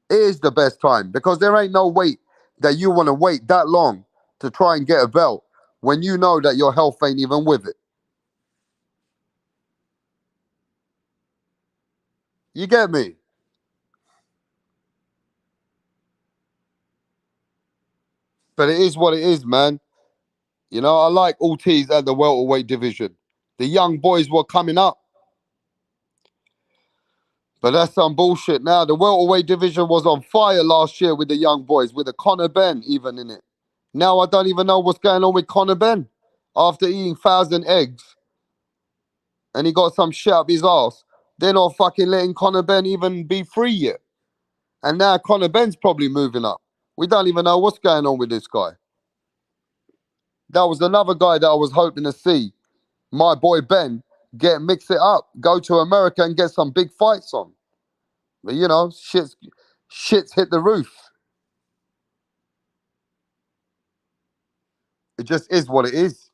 It is the best time because there ain't no weight that you want to wait that long to try and get a belt when you know that your health ain't even with it. You get me? But it is what it is, man. You know, I like Ortiz at the welterweight division. The young boys were coming up. But that's some bullshit now. The welterweight division was on fire last year with the young boys, with the Conor Benn even in it. Now I don't even know what's going on with Conor Benn. After eating 1,000 eggs and he got some shit up his ass, they're not fucking letting Conor Benn even be free yet. And now Conor Benn's probably moving up. We don't even know what's going on with this guy. That was another guy that I was hoping to see. My boy Ben mix it up, go to America and get some big fights on. But you know, shit's hit the roof. It just is what it is.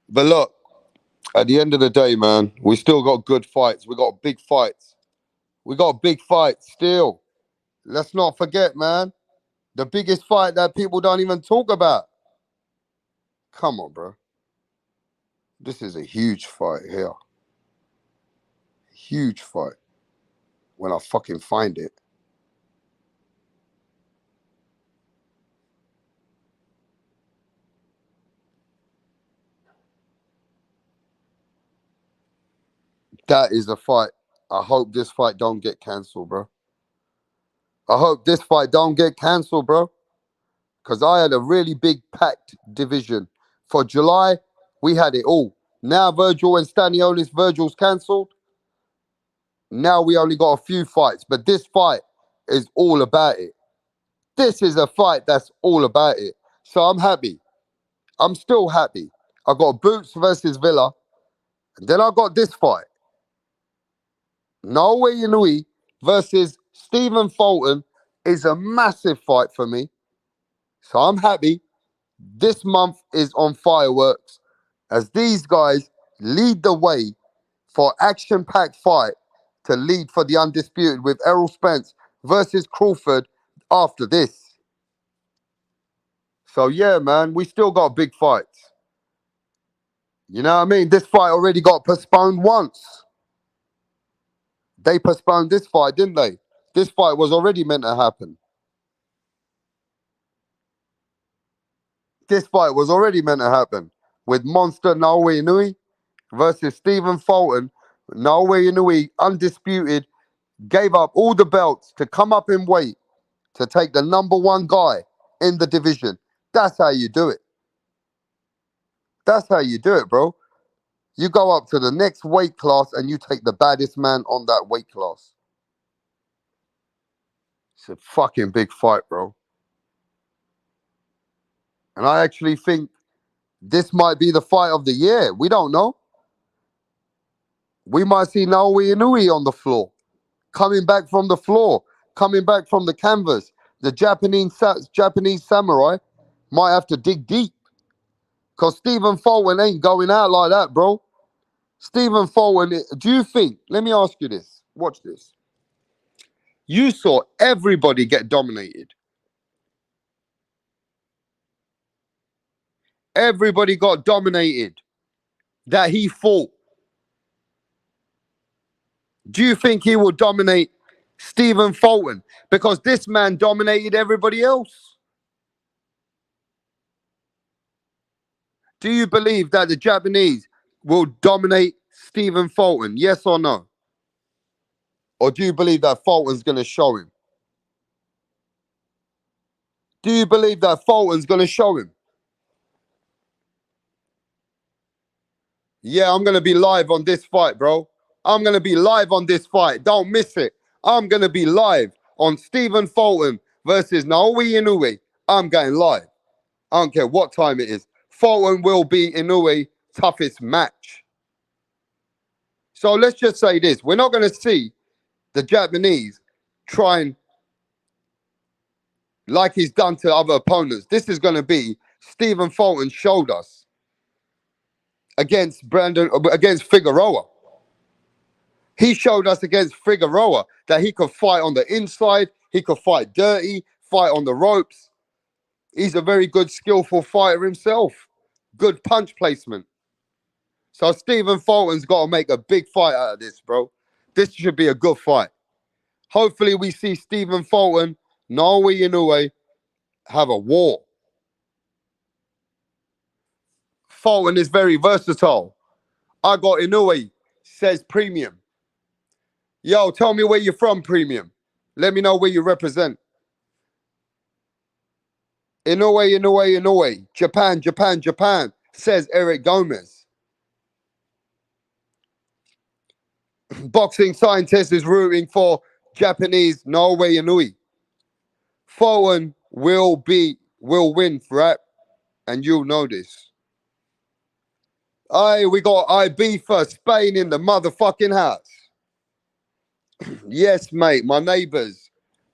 But look, at the end of the day, man, we still got good fights. We got big fights. We got big fights still. Let's not forget, man. The biggest fight that people don't even talk about. Come on, bro. This is a huge fight here. Huge fight. When I fucking find it. That is a fight. I hope this fight don't get cancelled, bro. I hope this fight don't get cancelled, bro. Because I had a really big packed division. For July, we had it all. Now Virgil and Staniolis, Virgil's cancelled. Now we only got a few fights. But this fight is all about it. This is a fight that's all about it. So I'm happy. I'm still happy. I got Boots versus Villa. And then I got this fight. Inoue versus Stephen Fulton is a massive fight for me. So I'm happy. This month is on fireworks as these guys lead the way for action-packed fight to lead for the undisputed with Errol Spence versus Crawford after this. So yeah, man, we still got big fights. You know what I mean? This fight already got postponed once. They postponed this fight, didn't they? This fight was already meant to happen. This fight was already meant to happen with Monster Inoue Inoue versus Stephen Fulton. Inoue Inoue, undisputed, gave up all the belts to come up in weight to take the number one guy in the division. That's how you do it. That's how you do it, bro. You go up to the next weight class and you take the baddest man on that weight class. It's a fucking big fight, bro. And I actually think this might be the fight of the year. We don't know. We might see Naoya Inoue on the floor, coming back from the floor, coming back from the canvas. The Japanese samurai might have to dig deep. Because Stephen Fulton ain't going out like that, bro. Stephen Fulton, do you think, let me ask you this, watch this. You saw everybody get dominated. Everybody got dominated that he fought. Do you think he will dominate Stephen Fulton? Because this man dominated everybody else. Do you believe that the Japanese will dominate Stephen Fulton? Yes or no? Or do you believe that Fulton's going to show him? Do you believe that Fulton's going to show him? Yeah, I'm going to be live on this fight, bro. I'm going to be live on this fight. Don't miss it. I'm going to be live on Stephen Fulton versus Naoya Inoue. I'm going live. I don't care what time it is. Fulton will be Inoue's toughest match. So let's just say this. We're not going to see the Japanese trying like he's done to other opponents. This is going to be Stephen Fulton showed us against Figueroa. He showed us against Figueroa that he could fight on the inside. He could fight dirty, fight on the ropes. He's a very good, skillful fighter himself. Good punch placement. So Stephen Fulton's got to make a big fight out of this, bro. This should be a good fight. Hopefully we see Stephen Fulton, Naoya Inoue have a war. Fulton is very versatile. I got Inoue, says Premium. Yo, tell me where you're from, Premium. Let me know where you represent. Inoue. Japan, says Eric Gomez. Boxing scientist is rooting for Japanese Naoya Inoue. Fulton will win, right? And you'll know this. Aye, we got IB for Spain in the motherfucking house. Yes, mate, my neighbors.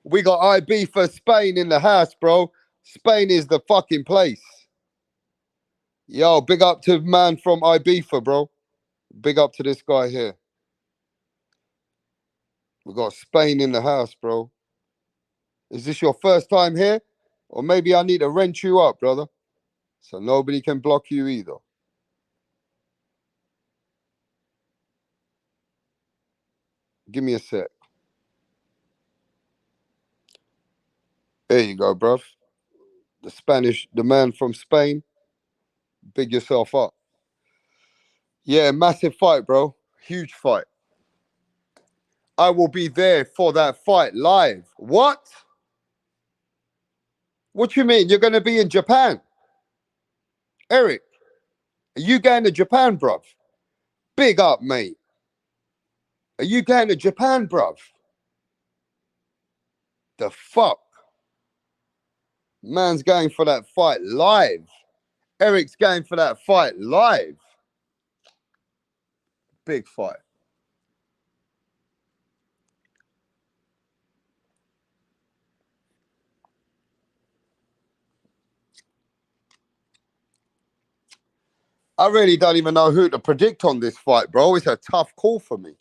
We got IB for Spain in the house, bro. Spain is the fucking place. Yo, big up to man from Ibiza, bro. Big up to this guy here. We got Spain in the house, bro. Is this your first time here? Or maybe I need to rent you up, brother. So nobody can block you either. Give me a sec. There you go, bruv. The man from Spain. Big yourself up. Yeah, massive fight, bro. Huge fight. I will be there for that fight live. What? What you mean? You're going to be in Japan? Eric, are you going to Japan, bruv? Big up, mate. Are you going to Japan, bruv? The fuck? Man's going for that fight live. Eric's going for that fight live. Big fight. I really don't even know who to predict on this fight, bro. It's a tough call for me.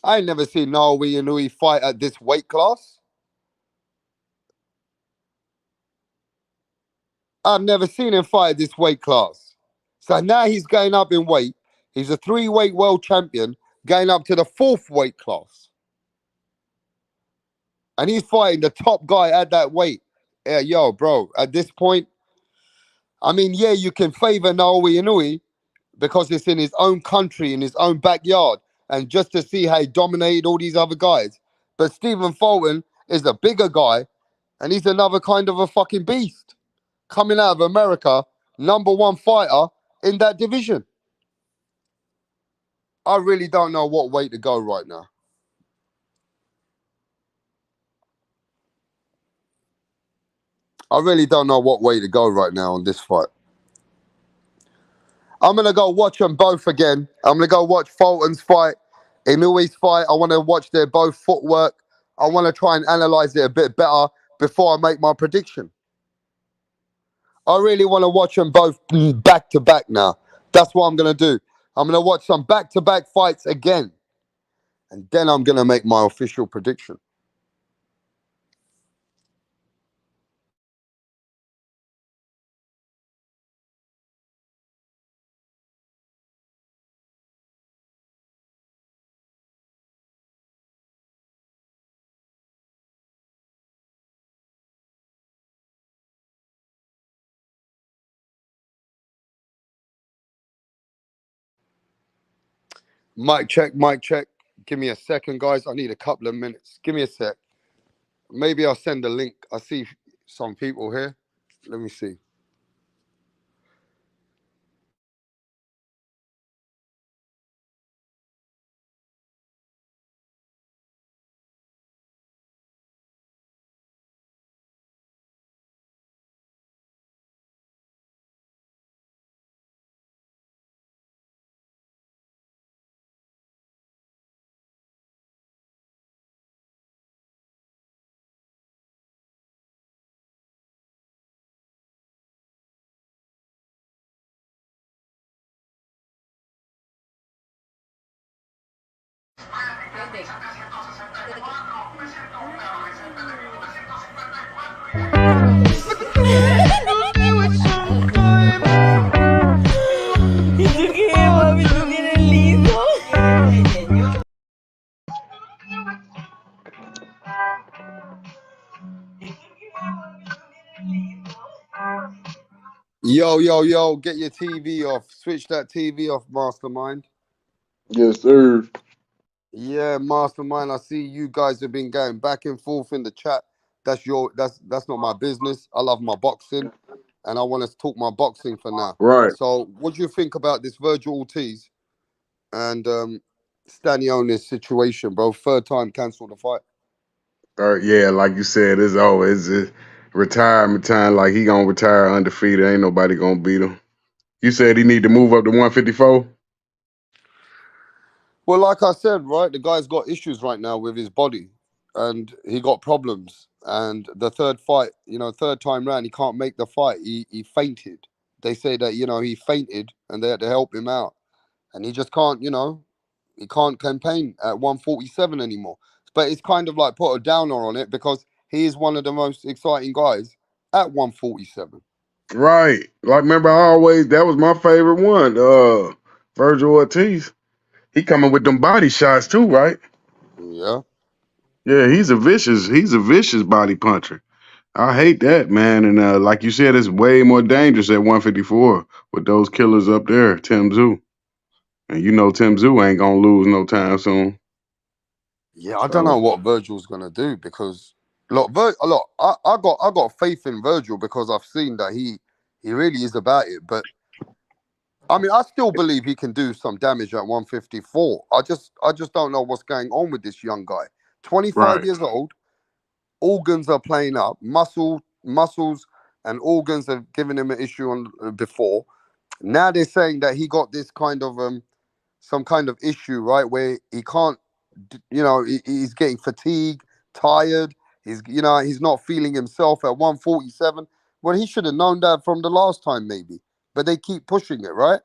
I ain't never seen Naoya Inoue fight at this weight class. I've never seen him fight at this weight class. So now he's going up in weight. He's a 3-weight world champion. going up to the 4th weight class. And he's fighting the top guy at that weight. Yeah, yo, bro, at this point, I mean, yeah, you can favor Inoue because it's in his own country, in his own backyard, and just to see how he dominated all these other guys. But Stephen Fulton is a bigger guy, and he's another kind of a fucking beast. Coming out of America, #1 fighter in that division. I really don't know what way to go right now. I really don't know what way to go right now on this fight. I'm going to go watch them both again. I'm going to go watch Fulton's fight, Inoue's fight. I want to watch their both footwork. I want to try and analyze it a bit better before I make my prediction. I really want to watch them both back to back now. That's what I'm going to do. I'm going to watch some back-to-back fights again. And then I'm going to make my official prediction. Mic check, mic check. Give me a second, guys. I need a couple of minutes. Give me a sec. Maybe I'll send a link. I see some people here. Let me see. Yo, get your TV off. Switch that TV off, Mastermind. Yes, sir. Yeah, Mastermind. I see you guys have been going back and forth in the chat. That's not my business. I love my boxing, and I want to talk my boxing for now. Right. So, what do you think about this Virgil Ortiz and Staniolis situation, bro? 3rd time cancel the fight. Yeah, like you said, it's always retirement time. Like he gonna retire undefeated. Ain't nobody gonna beat him. You said he need to move up to 154. Well, like I said, right, the guy's got issues right now with his body, and he got problems. And the 3rd fight, 3rd time round, he can't make the fight. He fainted. They say that he fainted, and they had to help him out, and he just can't, he can't campaign at 147 anymore. But it's kind of like put a downer on it because he is one of the most exciting guys at 147. Right. Like remember, that was my favorite one. Virgil Ortiz. He coming with them body shots too, right? Yeah. Yeah, he's a vicious body puncher. I hate that, man. And like you said, it's way more dangerous at 154 with those killers up there, Tim Tszyu. And Tim Tszyu ain't gonna lose no time soon. Yeah, I don't know what Virgil's gonna do because look, I got faith in Virgil because I've seen that he really is about it. But I mean, I still believe he can do some damage at 154. I just don't know what's going on with this young guy. 25 years old, organs are playing up, muscles and organs have given him an issue on before. Now they're saying that he got this kind of some kind of issue, right, where he can't, he's getting fatigued, tired. He's not feeling himself at 147. Well, he should have known that from the last time, maybe. But they keep pushing it, right?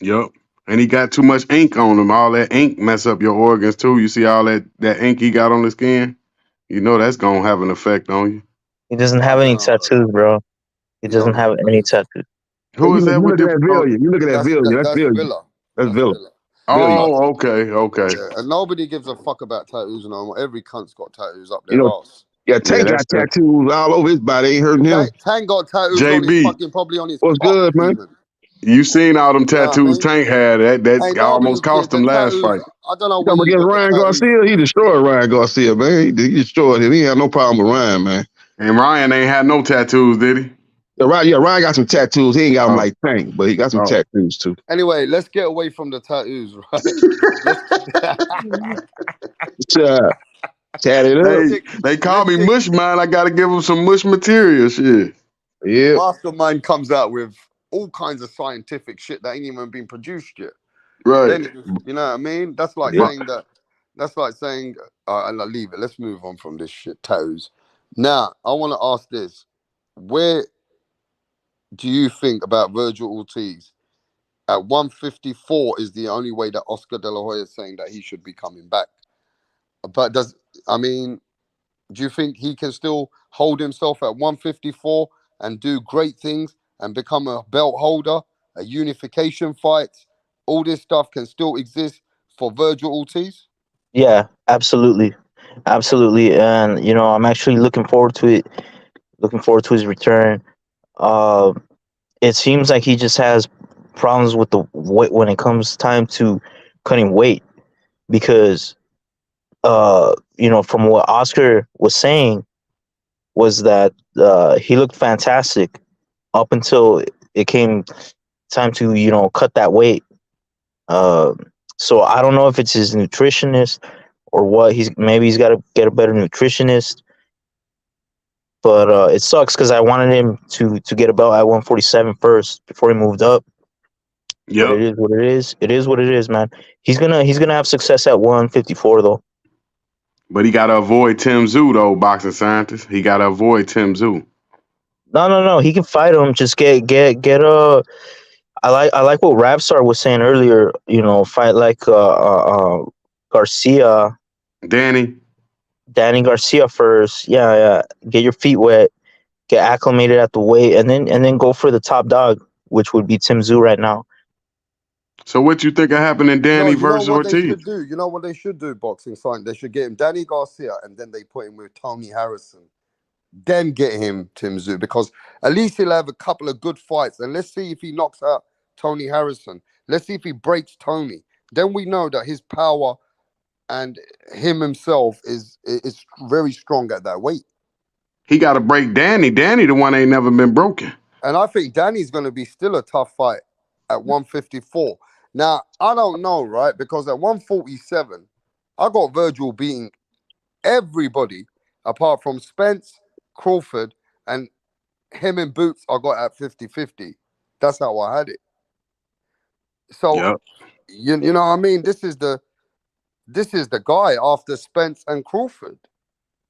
Yep. And he got too much ink on him. All that ink mess up your organs too. You see all that ink he got on the skin? That's gonna have an effect on you. He doesn't have any tattoos, bro. He doesn't have any tattoos. Who is that with that Villian? You look at that Villian. That's Villian. Villa. That's Villa. Really. Oh, okay. Yeah, and nobody gives a fuck about tattoos no more. Every cunt's got tattoos up You their know, ass. yeah, Yeah, Tank got that's the tattoos all over his body. Ain't hurting him. Tang got tattoos on his JB. fucking, probably on his What's cock good, man? even. You seen all them You know what I tattoos mean? Tank had? That Ain't nobody almost cost the him last tattoos. fight. I don't know You where talking you against got the Ryan tattoos. Garcia? He destroyed Ryan Garcia, man. He destroyed him. He ain't had no problem with Ryan, man. And Ryan ain't had no tattoos, did he? Yeah, Ryan got some tattoos. He ain't got them Oh, like Tank, but he got some oh. tattoos too. Anyway, let's get away from the tattoos, right? let's Tat it up. They call let's me stick. Mush Man. I gotta give him some mush material, shit. Yeah. Mastermind comes out with all kinds of scientific shit that ain't even been produced yet. Right. Then you know what I mean? That's like Yeah. saying that. That's like saying, I'll leave it. Let's move on from this shit. Tattoos. Now, I want to ask this: where do you think about Virgil Ortiz? At 154 is the only way that Oscar De La Hoya is saying that he should be coming back. But do you think he can still hold himself at 154 and do great things and become a belt holder, a unification fight? All this stuff can still exist for Virgil Ortiz? Yeah, absolutely, absolutely, and I'm actually looking forward to it. Looking forward to his return. Uh, it seems like he just has problems with the weight when it comes time to cutting weight because from what Oscar was saying was that he looked fantastic up until it came time to cut that weight. Uh, so I don't know if it's his nutritionist or what. He's got to get a better nutritionist. But it sucks because I wanted him to get a belt at 147 first before he moved up. But it Yep. is what it is. It is what it is, man. He's gonna have success at 154 though. But he gotta avoid Tim Zoo though, boxing scientist. He gotta avoid Tim Zoo. No. He can fight him. Just get a. I like what Rapstar was saying earlier. Fight like Garcia, Danny Garcia first. Yeah. Get your feet wet. Get acclimated at the weight, and then go for the top dog, which would be Tim Zoo right now. So what you think of happening, No, Danny you know versus what they Ortiz? should do? You know what they should do, boxing science? They should get him Danny Garcia and then they put him with Tony Harrison. Then get him Tim Zoo because at least he'll have a couple of good fights. And let's see if he knocks out Tony Harrison. Let's see if he breaks Tony. Then we know that his power and him himself is very strong at that weight. He gotta break Danny. Danny the one ain't never been broken. And I think Danny's going to be still a tough fight at 154. Now, I don't know, right? Because at 147, I got Virgil beating everybody apart from Spence, Crawford, and him and Boots I got at 50-50. That's how I had it. So, Yep. you know what I mean? This is the guy after Spence and Crawford.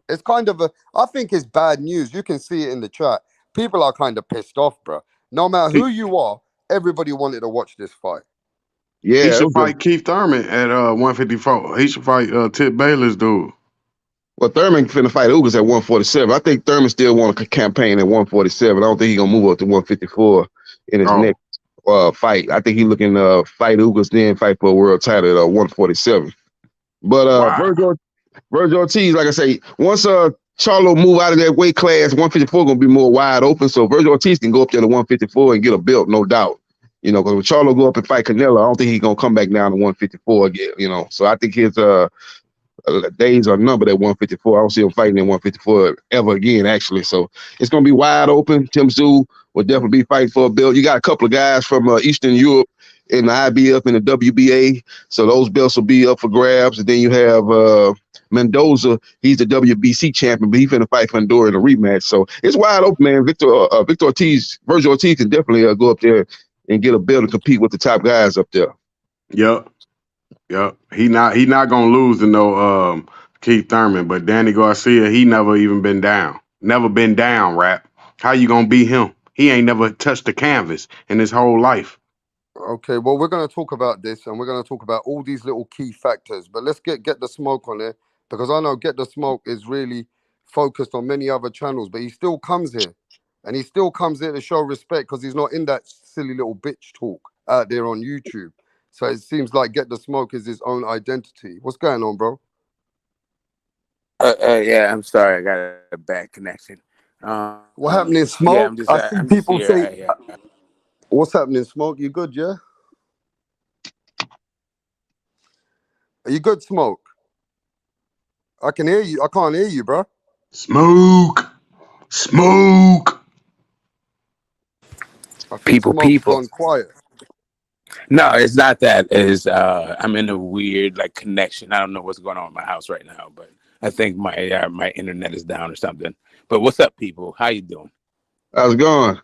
It's kind of I think it's bad news. You can see it in the chat. People are kind of pissed off, bro. No matter who you are, everybody wanted to watch this fight. Yeah. He should fight Keith Thurman at 154. He should fight Tip Baylor's dude. Well, Thurman finna fight Ugas at 147. I think Thurman still want to campaign at 147. I don't think he's gonna move up to 154 in his next fight. I think he's looking to fight Ugas, then fight for a world title at 147. But wow. Virgil Ortiz, like I say, once Charlo move out of that weight class, 154 gonna be more wide open. So Virgil Ortiz can go up there to 154 and get a belt, no doubt. Because when Charlo go up and fight Canelo, I don't think he's gonna come back down to 154 again. So I think his days are numbered at 154. I don't see him fighting at 154 ever again, actually. So it's gonna be wide open. Tim Zoo will definitely be fighting for a belt. You got a couple of guys from Eastern Europe in the IBF and the WBA, so those belts will be up for grabs. And then you have Mendoza. He's the WBC champion, but he's finna fight Fundora in a rematch. So it's wide open, man. Virgil Ortiz can definitely go up there and get a belt and compete with the top guys up there. Yep. He not gonna lose to no Keith Thurman, but Danny Garcia, he never even been down. Never been down, Rap. How you gonna beat him? He ain't never touched the canvas in his whole life. Okay, well, we're going to talk about this and we're going to talk about all these little key factors, but let's get the smoke on it because I know Get the Smoke is really focused on many other channels, but he still comes here and he still comes here to show respect because he's not in that silly little bitch talk out there on YouTube. So it seems like Get the Smoke is his own identity. What's going on, bro? Yeah, I'm sorry, I got a bad connection. What happening, Yeah, Smoke? I see I'm just people here. say, what's happening, Smoke? You good, yeah? Are you good, Smoke? I can hear you. I can't hear you, bro. Smoke. I think Smoke's gone quiet. No, it's not that. It's I'm in a weird like connection. I don't know what's going on in my house right now, but I think my internet is down or something. But what's up, people? How you doing? How's it going?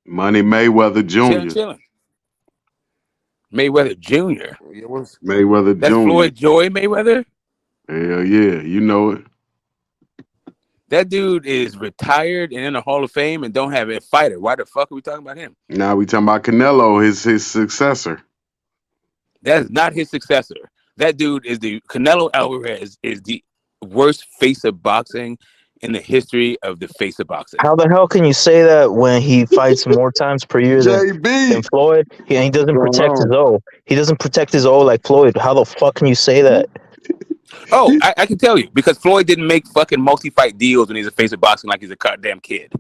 Money Mayweather Jr. Chilling. Mayweather Jr. Mayweather That's Jr. Floyd Joy Mayweather. Hell yeah, you know it. That dude is retired and in the Hall of Fame and don't have a fighter. Why the fuck are we talking about him? Now we talking about Canelo, his successor. That is not his successor. That dude is Canelo Alvarez is the worst face of boxing in the history of the face of boxing. How the hell can you say that when he fights more times per year than Floyd? He doesn't protect his O. He doesn't protect his O like Floyd. How the fuck can you say that? Oh, I can tell you because Floyd didn't make fucking multi-fight deals when he's a face of boxing like he's a goddamn kid.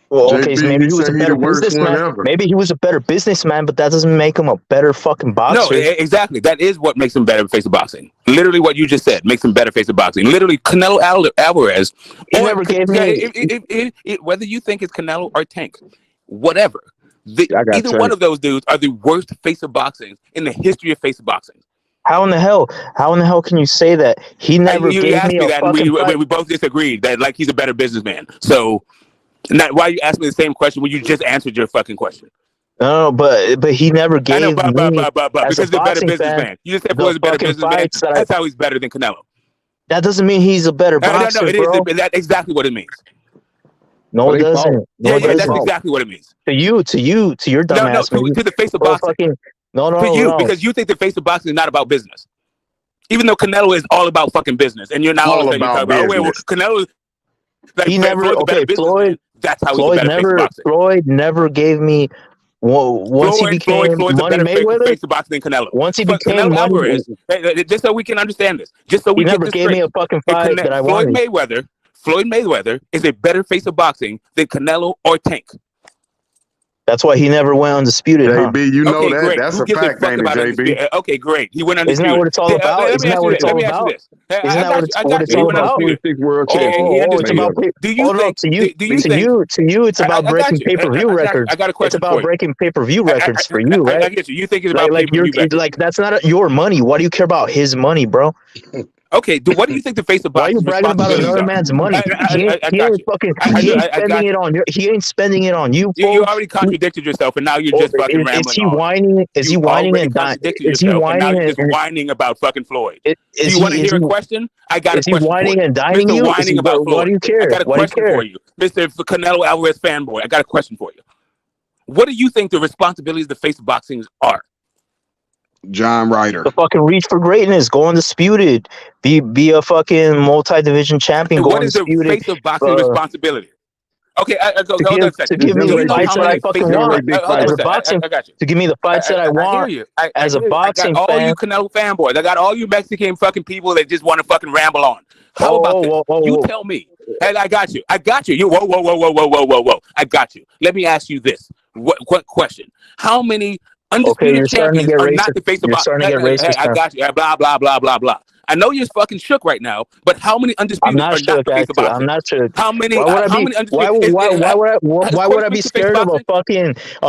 Well, okay, so maybe he was a better businessman. Maybe he was a better businessman, but that doesn't make him a better fucking boxer. No, exactly. That is what makes him better face of boxing. Literally, what you just said makes him better face of boxing. Literally, Canelo Alvarez. He never gave me. Whether you think it's Canelo or Tank, whatever. Either one of those dudes are the worst face of boxing in the history of face of boxing. How in the hell can you say that? He never gave me a fucking fight. We both disagreed that like he's a better businessman. So. Why you ask me the same question when you just answered your fucking question? No, but he never gave me because he's a better businessman. You just said Floyd's a better businessman. That's how he's better than Canelo. That doesn't mean he's a better boxer, no, it bro. is. That's exactly what it means. No, it doesn't. Yeah, that's exactly what it means. To your dumb ass. To the face of boxing. No. Because you think the face of boxing is not about business. Even though Canelo is all about fucking business, and you're not all about business. Canelo. Like, he never. Okay, Floyd. That's how Floyd never. Floyd never gave me. Once he became Floyd's Money a better Mayweather, face of boxing than Canelo. Once he became Canelo Money Alvarez, just so we can understand this, just so we he never gave me a fucking fight that I wanted. Floyd Mayweather is a better face of boxing than Canelo or Tank. That's why he never went undisputed, JB, you know that. Great. That's Who a gives fact, ain't it, JB? Okay, great. He went undisputed. Isn't that what it's all about? Isn't that what it's all about? Isn't that what it's all about? It's about. To you, it's about breaking pay-per-view records. I got a question. It's about breaking pay-per-view records for you, right? I get you. You think it's about pay-per-view records? Like that's not your money. Why do you care about his money, bro? Okay, what do you think the face of boxing? Why are you bragging about another man's money? He ain't spending it on you. You already contradicted yourself, and now you're just fucking rambling. Is he whining? Is he whining and dying? Is he whining and just whining about fucking Floyd? Do you want to hear a question? I got a question. Is he whining and dying? Mr. Whining about Floyd. Why do you care? I got a question for you, Mr. Canelo Alvarez fanboy. I got a question for you. What do you think the responsibilities of the face of boxing are? John Ryder. The fucking reach for greatness, go undisputed. Be a fucking multi-division champion. And go what is undisputed. The face of boxing responsibility? Okay, hold on a second. To give me the fights that I fucking want. As a boxing, I got you. To give me the fights that I want. I hear you. As a boxing fan. I got all fan. you Canelo fanboys. I got all you Mexican fucking people that just want to fucking ramble on. How about this? You tell me. Hey, I got you. You whoa. I got you. Let me ask you this. What question? How many undisputed champions are not the face of boxing? I got you. Blah blah blah blah blah. I know you're fucking shook right now, but how many undisputed are not the face of boxing? I'm not shook. How many? Why would I be scared of a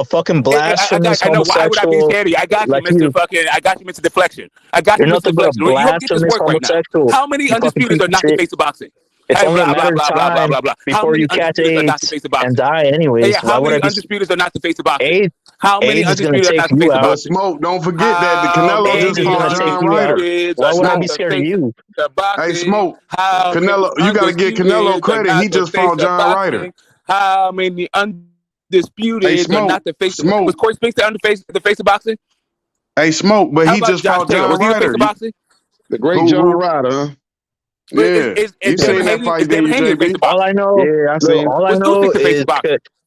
fucking blasphemous homosexual? Why would I be scared of you? I got you, Mr. Fucking. I got you, Mr. Deflection. I got you, Mr. Deflection. You don't get this work right now. How many undisputed are not the face of boxing? It's only a matter of time before you catch AIDS and die anyways. How many undisputed are not the face of boxing? How many undisputed are not the face of boxing? Smoke, don't forget that the Canelo just fought John Ryder. Why would I be scared of you? Hey, Smoke, Canelo, you got to give Canelo credit. He just fought John Ryder. How many undisputed are not the face of boxing? Was Corey Spinks the face of boxing? Hey, Smoke, but he just fought John Ryder. The great John Ryder. Yeah, you seen that fight, all I know, yeah, I seen. All I know is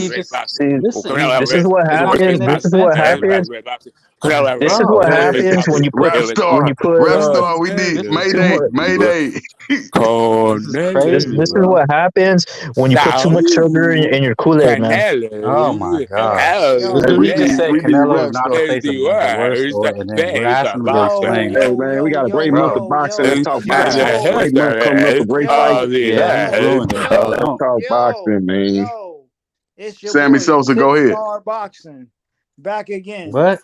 he just listen. This is what He's not happens. making any This is what sense right now. happens. This is Bro, what happens when you put Ref star, we need too Mayday, much. Mayday. This is crazy, This is bro. what happens when you put too much sugar in your Kool-Aid, man. Oh my god! Hey, Dude, we he just need said we need Canelo is ref not star. the face of the worst, and then we're asking him to explain. Hey man, we got a great month of boxing. Let's talk boxing. We got a great month coming up for great fights. Yeah, he's ruined it, bro. Let's talk boxing, man. It's your Sammy boy, Sosa, go ahead. Star Boxing, back again. What?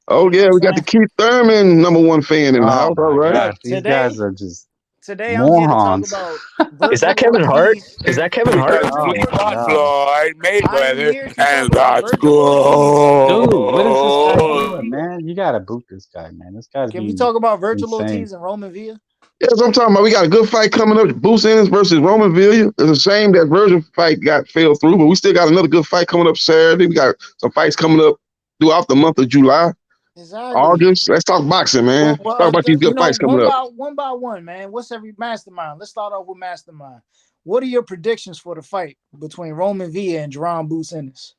Oh yeah, we got the Keith Thurman #1 fan in the house. All right. Gosh, these guys are just today morons. I'm here to talk about Is that Kevin Hart? Is that Kevin Hart? We fought Floyd Mayweather to and talk that's about good. Dude, what is this guy doing, man? You gotta boot this guy, man. This guy's Can we being talk about Virgil insane. Ortiz and Roman Villa? Yeah, that's what I'm talking about. We got a good fight coming up. Boots Ennis versus Roman Villa. It's a shame that Virgil fight fell through, but we still got another good fight coming up Saturday. We got some fights coming up throughout the month of July. Exactly. August. Let's talk boxing, man. Well, talk about these good fights coming up. One by one, man. What's every mastermind? Let's start off with mastermind. What are your predictions for the fight between Roman Villa and Jerome Boots Ennis?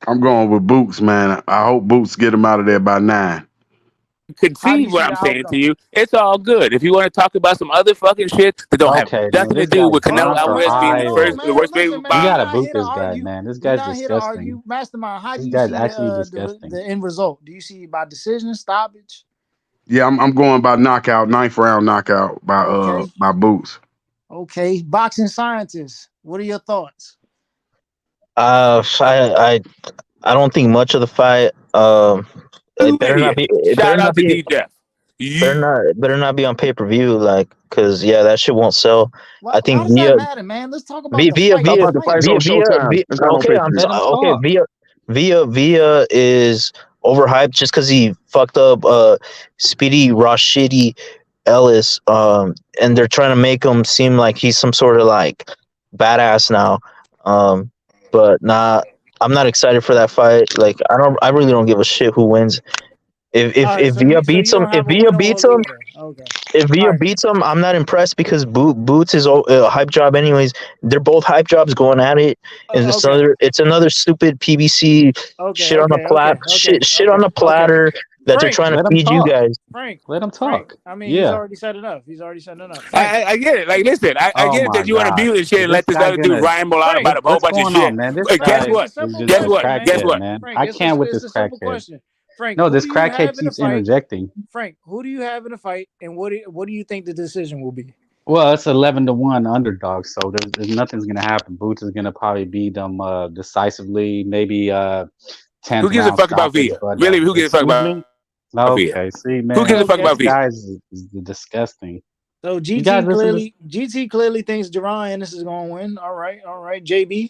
I'm going with Boots, man. I hope Boots get him out of there by 9. Concede what I'm saying to you. It's all good. If you want to talk about some other fucking shit that don't have nothing to do with Canelo Alvarez being the worst baby. You gotta boot this guy, man. This guy's disgusting. Mastermind, how do This you guy's see actually disgusting. the end result? Do you see by decision, stoppage? Yeah, I'm going by knockout, 9th round knockout by Boots. Okay, boxing scientists. What are your thoughts? I don't think much of the fight. It better not be. It better not be. Better not be on pay-per-view, like, cause that shit won't sell. I think why does that matter, man? Let's talk about Via is overhyped just because he fucked up Speedy Rashidi Ellis, and they're trying to make him seem like he's some sort of like badass now. But I'm not excited for that fight. Like, I really don't give a shit who wins. If Villa beats him, I'm not impressed because Boots is a hype job anyways. They're both hype jobs going at it, and it's another stupid PBC shit on the platter that they're trying to feed you guys. Frank, let him talk. I mean, he's already said enough. I get it. Like, listen, I get it that you want to mute and shit and let this other dude ramble on about a whole bunch of shit. Man? Guess what? Guess what? Man? I can't with this crackhead. Frank, no, this crackhead keeps interjecting. Frank, who do you have in the fight, and what do you think the decision will be? Well, it's 11-1 underdog, so there's nothing's gonna happen. Boots is gonna probably beat them decisively, maybe 10. Who gives a fuck about Villa? Really, who gives a fuck about? Okay, see, man. Who gives a fuck about Villa? Guys is disgusting. So GT clearly thinks Jerron Ennis is gonna win. All right, JB.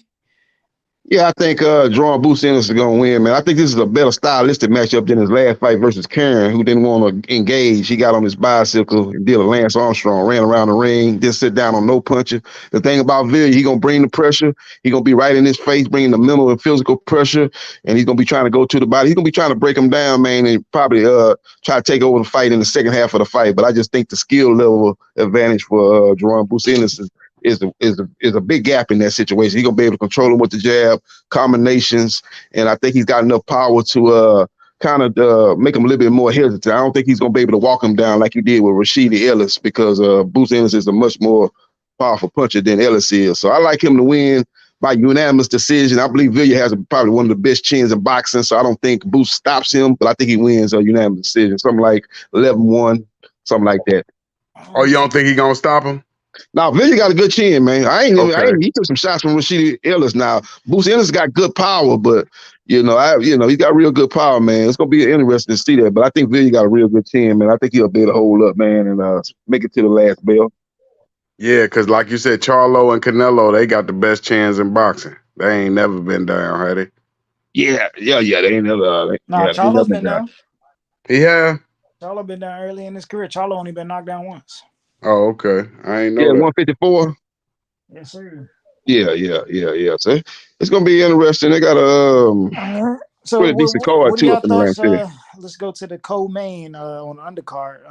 Yeah, I think Jerome Boots Ennis is going to win, man. I think this is a better stylistic matchup than his last fight versus Karen, who didn't want to engage. He got on his bicycle and did a Lance Armstrong, ran around the ring, didn't sit down on no punches. The thing about Villa, he going to bring the pressure. He going to be right in his face, bringing the mental and physical pressure, and he's going to be trying to go to the body. He's going to be trying to break him down, man, and probably try to take over the fight in the second half of the fight. But I just think the skill level advantage for Jerome Boots Ennis is a big gap in that situation. He's gonna be able to control him with the jab, combinations, and I think he's got enough power to kind of make him a little bit more hesitant. I don't think he's gonna be able to walk him down like he did with Rashidi Ellis because Boots Ennis is a much more powerful puncher than Ellis is. So I like him to win by unanimous decision. I believe Villa has probably one of the best chins in boxing, so I don't think Boots stops him, but I think he wins a unanimous decision, something like 11-1, something like that. Oh, you don't think he's gonna stop him? Now, Villa got a good chin, man. He took some shots from Rashidi Ellis. Now, Boots Ennis got good power, but he's got real good power, man. It's gonna be interesting to see that. But I think Villa got a real good chin, man. I think he'll be able to hold up, man, and make it to the last bell. Yeah, because like you said, Charlo and Canelo, they got the best chins in boxing. They ain't never been down, had they? Yeah. They ain't never. Charlo's been down. He have. Charlo been down early in his career. Charlo only been knocked down once. Oh, okay. I ain't know. Yeah, 154. Yes, sir. Yeah. So it's gonna be interesting. They got a pretty decent card too up in the Atlantic. Let's go to the co-main on the undercard.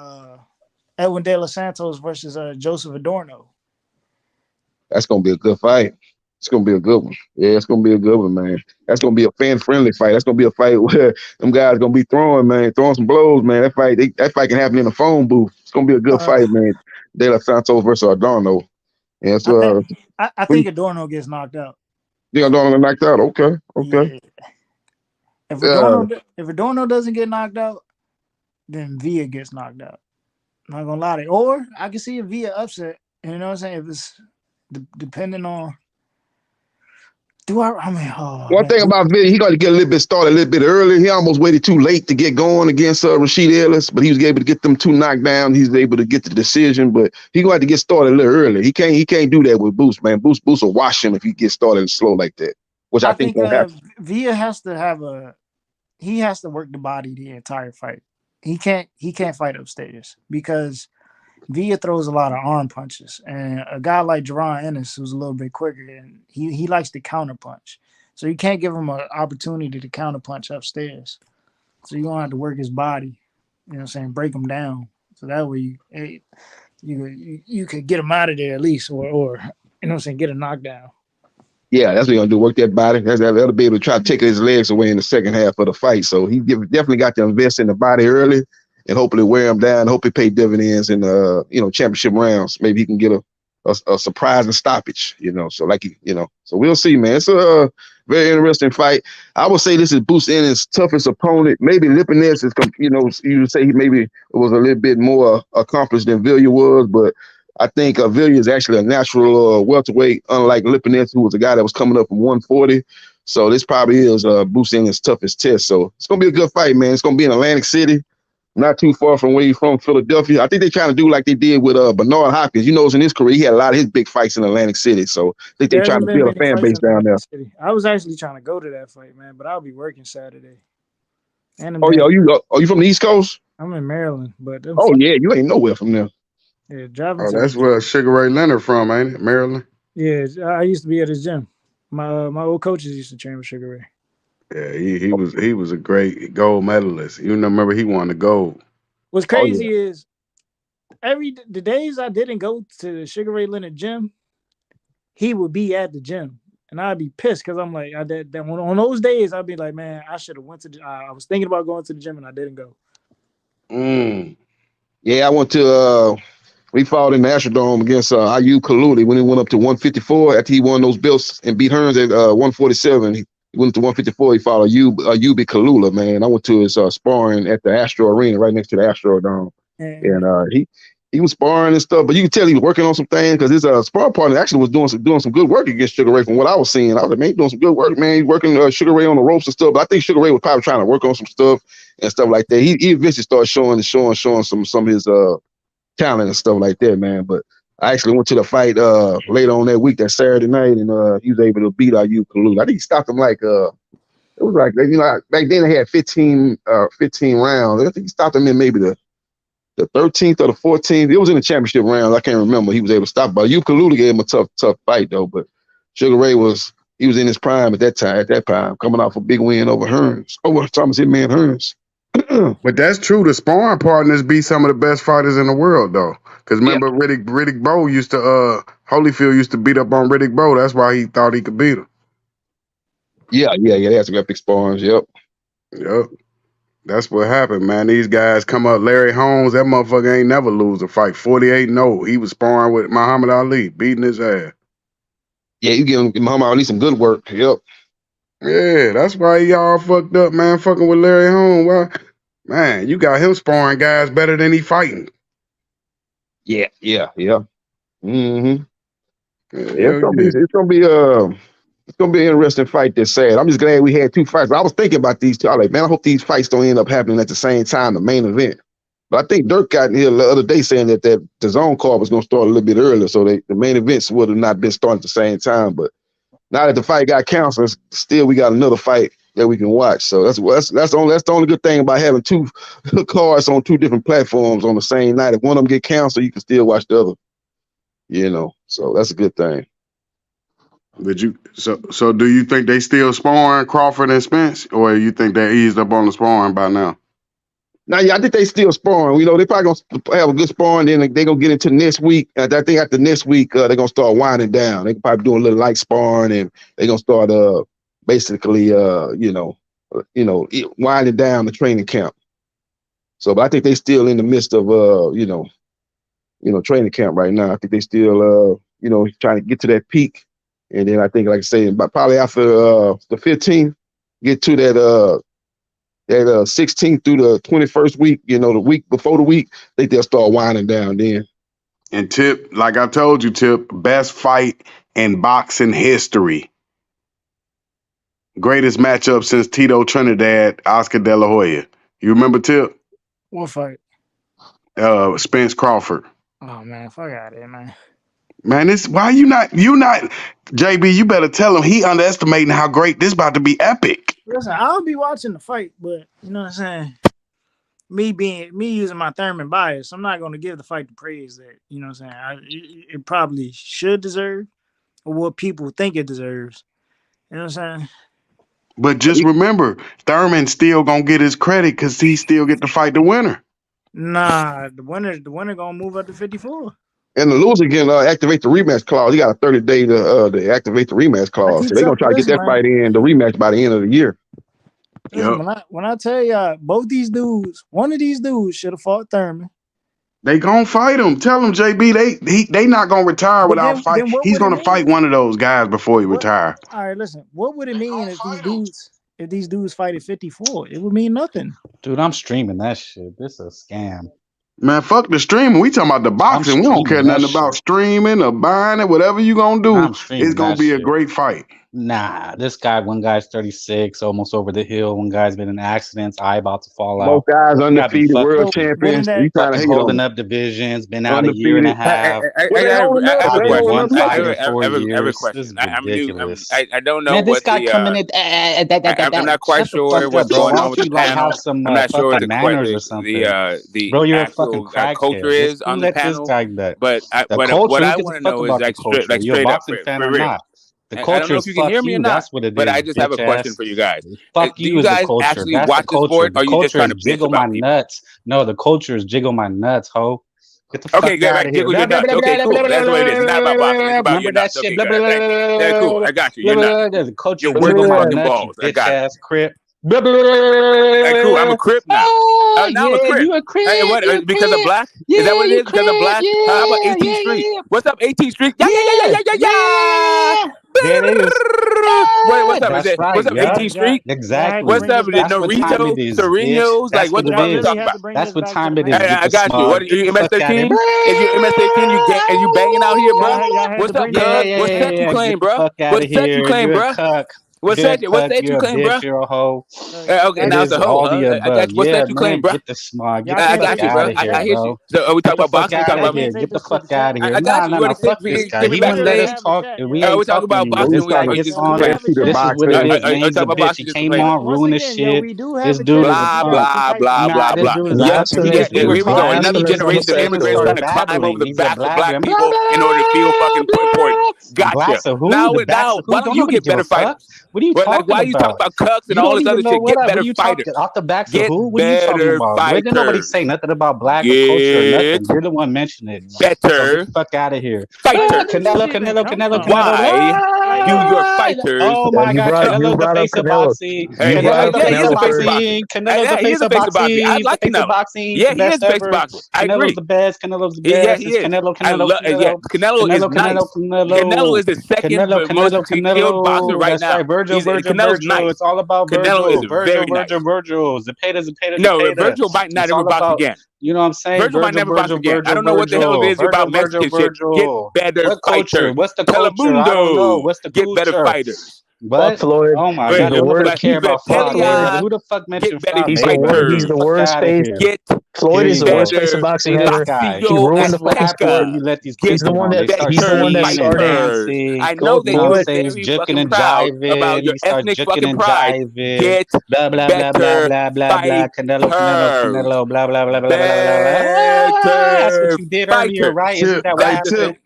Edwin De Los Santos versus Joseph Adorno. That's gonna be a good fight. It's gonna be a good one. Yeah, it's gonna be a good one, man. That's gonna be a fan-friendly fight. That's gonna be a fight where them guys gonna be throwing some blows, man. That fight can happen in a phone booth. It's gonna be a good fight, man. De Los Santos versus Adorno. Yeah, so I think Adorno gets knocked out. You think Adorno got knocked out? Okay. Yeah. If Adorno doesn't get knocked out, then Villa gets knocked out. I'm not gonna lie to you. Or I can see a Villa upset. You know what I'm saying? If it's depending on. One thing about Vinny, he got to get a little bit started a little bit early. He almost waited too late to get going against Rashid Ellis, but he was able to get them 2 knocked down. He was able to get the decision, but he going to have to get started a little early. He can't do that with Boost, man. Boost will wash him if he gets started slow like that, which I think won't happen. Villa has to he has to work the body the entire fight. He can't fight upstairs because Villa throws a lot of arm punches, and a guy like Jerron Ennis, who's a little bit quicker, and he likes to counter punch. So you can't give him an opportunity to counter punch upstairs. So you're gonna have to work his body, you know what I'm saying, break him down. So that way you could get him out of there at least, or you know what I'm saying, get a knockdown. Yeah, that's what he's gonna do. Work that body. That'll be able to try to take his legs away in the second half of the fight. So he definitely got to invest in the body early and hopefully wear him down. Hope he pay dividends in championship rounds. Maybe he can get a surprising stoppage. So so we'll see, man. It's a very interesting fight. I would say this is Boost Ennis' toughest opponent. Maybe Lipinets is, you would say he maybe was a little bit more accomplished than Villa was, but I think Villa is actually a natural welterweight, unlike Lipinets, who was a guy that was coming up from 140. So this probably is Boost Ennis' toughest test. So it's going to be a good fight, man. It's going to be in Atlantic City, not too far from where you're from, Philadelphia. I think they're trying to do like they did with Bernard Hopkins. In his career, he had a lot of his big fights in Atlantic City. So I think they're trying to build a fan base down there. I was actually trying to go to that fight, man, but I'll be working Saturday. Yeah, are you from the East Coast? I'm in Maryland, but yeah, you ain't nowhere from there. Yeah, driving. That's where Sugar Ray Leonard from, ain't it? Maryland. Yeah, I used to be at his gym. My old coaches used to train with Sugar Ray. Yeah, he was a great gold medalist. You remember he won the gold. What's crazy is the days I didn't go to the Sugar Ray Leonard gym, he would be at the gym, and I'd be pissed because I'm like, on those days I'd be like, man, I should have went to. I was thinking about going to the gym and I didn't go. Yeah, I went to. We fought in the Astrodome against Ayub Kaluli when he went up to 154 after he won those belts and beat Hearns at 147. He went to 154. He fought Ayubi Kalula, man. I went to his sparring at the Astro Arena right next to the Astrodome. And he was sparring and stuff, but you can tell he was working on some things because his sparring partner actually was doing some good work against Sugar Ray from what I was seeing. I was like, man, he's doing some good work, man. He's working Sugar Ray on the ropes and stuff, but I think Sugar Ray was probably trying to work on some stuff and stuff like that. He eventually started showing some of his talent and stuff like that, man. But I actually went to the fight later on that week, that Saturday night, and he was able to beat Ayub Kalula. I think he stopped him like it was like back then they had 15 rounds. I think he stopped him in maybe the 13th or the 14th. It was in the championship round. I can't remember. He was able to stop. But Ayub Kalula gave him a tough fight though. But Sugar Ray was in his prime at that time, coming off a big win over Hearns, over Thomas Hitman Hearns. But that's true. The sparring partners be some of the best fighters in the world, though. Because remember, Riddick Bowe used to, Holyfield used to beat up on Riddick Bowe. That's why he thought he could beat him. Yeah. They had some epic sparrings. Yep. That's what happened, man. These guys come up. Larry Holmes, that motherfucker ain't never lose a fight. 48-0. He was sparring with Muhammad Ali, beating his ass. Yeah, you give Muhammad Ali some good work. Yep. Yeah, that's why he all fucked up, man, fucking with Larry Holmes. Why? Man, you got him sparring guys better than he fighting. Yeah. Mm-hmm. It's gonna be an interesting fight this Saturday. I'm just glad we had two fights. I was thinking about these two. I was like, man, I hope these fights don't end up happening at the same time, the main event. But I think Dirk got in here the other day saying that the zone card was gonna start a little bit earlier, so the main events would have not been starting at the same time. But now that the fight got canceled, still we got another fight that we can watch. So that's the only good thing about having two cards on two different platforms on the same night. If one of them get canceled, you can still watch the other. So that's a good thing. So do you think they still sparring Crawford and Spence, or you think they eased up on the sparring by now? Now, yeah, I think they still sparring. They probably gonna have a good sparring. Then they gonna get into next week. I think after next week, they're gonna start winding down. They can probably do a little light sparring, and they're gonna start basically winding down the training camp. So, but I think they still in the midst of training camp right now. I think they still trying to get to that peak, and then I think, like I say, probably after the 15th, get to that that 16th through the 21st week, the week before the week, I think they'll start winding down then. And Tip, like I told you, Tip, best fight in boxing history. Greatest matchup since Tito Trinidad, Oscar De La Hoya. You remember, Tip? What fight? Spence Crawford. Oh man, fuck out of here, man. Man, why you not JB, you better tell him he underestimating how great this about to be epic. Listen, I'll be watching the fight, but you know what I'm saying? Me using my Thurman bias, I'm not gonna give the fight the praise that, you know what I'm saying, it probably should deserve, or what people think it deserves. You know what I'm saying? But just remember, Thurman still gonna get his credit because he still get to fight the winner. Nah, the winner gonna move up to 54. And the loser can activate the rematch clause. He got a 30-day to activate the rematch clause. So they're gonna try to get that fight in, the rematch, by the end of the year. Listen, when I tell y'all, both these dudes, one of these dudes should have fought Thurman. They gonna fight him. Tell him, JB, they not gonna retire without fighting. He's gonna fight one of those guys before he retire. All right, listen. What would it mean if these dudes fight at 54? It would mean nothing. Dude, I'm streaming that shit. This is a scam. Man, fuck the streaming. We talking about the boxing. We don't care nothing about streaming or buying it. Whatever you gonna do, it's gonna be a great fight. Nah, one guy's 36, almost over the hill. One guy's been in accidents, eye about to fall out. Both guys undefeated world champions. You trying to hate holding on up divisions, been out a year and a half. I have a question. I don't know. Man, this guy coming in. I'm not quite sure what's going on with the panel. I'm not sure what the bro, you're actual a fucking culture is on the panel. But what I want to know is like straight up, for real. The I culture don't know if you can hear me or not, that's what it but is, I just have a question for you guys. Fuck Do you, you guys the culture. actually That's watch the sport, or are you just trying to bitch jiggle about my people? nuts? No, the culture is jiggle my nuts, ho. Get the fuck Okay, out of here. jiggle your nuts. Okay, cool. That's what it is. It's not about boxing. It's about your nuts. Okay, good. Thank you. Yeah, cool. I got you. Your nuts. The culture Your wiggle my fucking nuts, balls. I bitch got it. ass crip. Hey, cool. I'm a crip now. Now I'm a crip. You a crip. Hey, what? Because of black? Is that what it is? Because of black? How about 18th Street? What's up, 18th Street? Yeah. There it is. What's up? What's up, 18th Street? Exactly. What's up? Norito, Serenos? Like, what you talking about? That's what time it is. I got you. What are you, MS-13? Is you MS-13? And you banging out here, bro? What's up, cuz? What set you claim, bro? What set you claim, bro? What set you claim, bro? You're a hoe. Okay, now it's a hoe. I got you. What set you claim, bro? Get the smog. I got you, bro. I hear you. So are we talking about boxing? Get the fuck out of here. I got you. Nah, fuck this guy. He wouldn't let us talk. We ain't talking about boxing. This guy gets on. This is what it is. Name's a bitch. He came on, ruined his shit. This dude is blah, blah, blah, blah, blah. Yeah, here we go. Another generation of immigrants trying to climb over the backs of black people in order to feel fucking important. Gotcha. Now, why don't you get better fighters? What are you talking about? Why are you talking about cucks and all this other shit? Get better fighters. Off the backs of who? What are you talking about? Didn't nobody say nothing about black culture or nothing. You're the one mentioning it. Better. Fuck out of here. Fighters. Canelo. Why do your fighters? Oh my God, Canelo's the face of boxing. Canelo's the face of boxing. I like Canelo. Yeah, he is the face of boxing. I agree. Canelo's the best. Canelo Yeah, he is. Canelo is nice. Canelo is the second most skilled boxer right now. Canelo's nice. It's all about Virgil. Virgil. Virgil. Zapata. No, Virgil might not ever box again. You know what I'm saying? Virgil might never box again. I don't know what the hell it is about Mexican shit. Get better fighters. What's the culture? I don't know. What's the culture? Get better fighters. But Floyd, oh my God, nobody care about Floyd. Who the fuck mentioned Floyd? He's the worst face. Floyd is the worst face of boxing ever. He ruined the fight. He's the one that started. I know that you're very fucking proud about your ethnic fucking pride. Get blah blah blah blah blah blah. Canelo, blah blah blah blah blah. That's what you did earlier, right? Tip,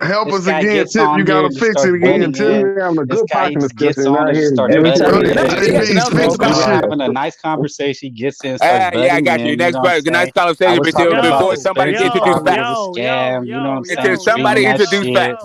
help us again, Tip. You gotta fix it again, Tip. We're having a good boxing discussion. Having a nice conversation, gets in. Yeah, I got you. Next nice conversation before somebody introduce facts. You know what I'm saying? Until somebody introduce facts.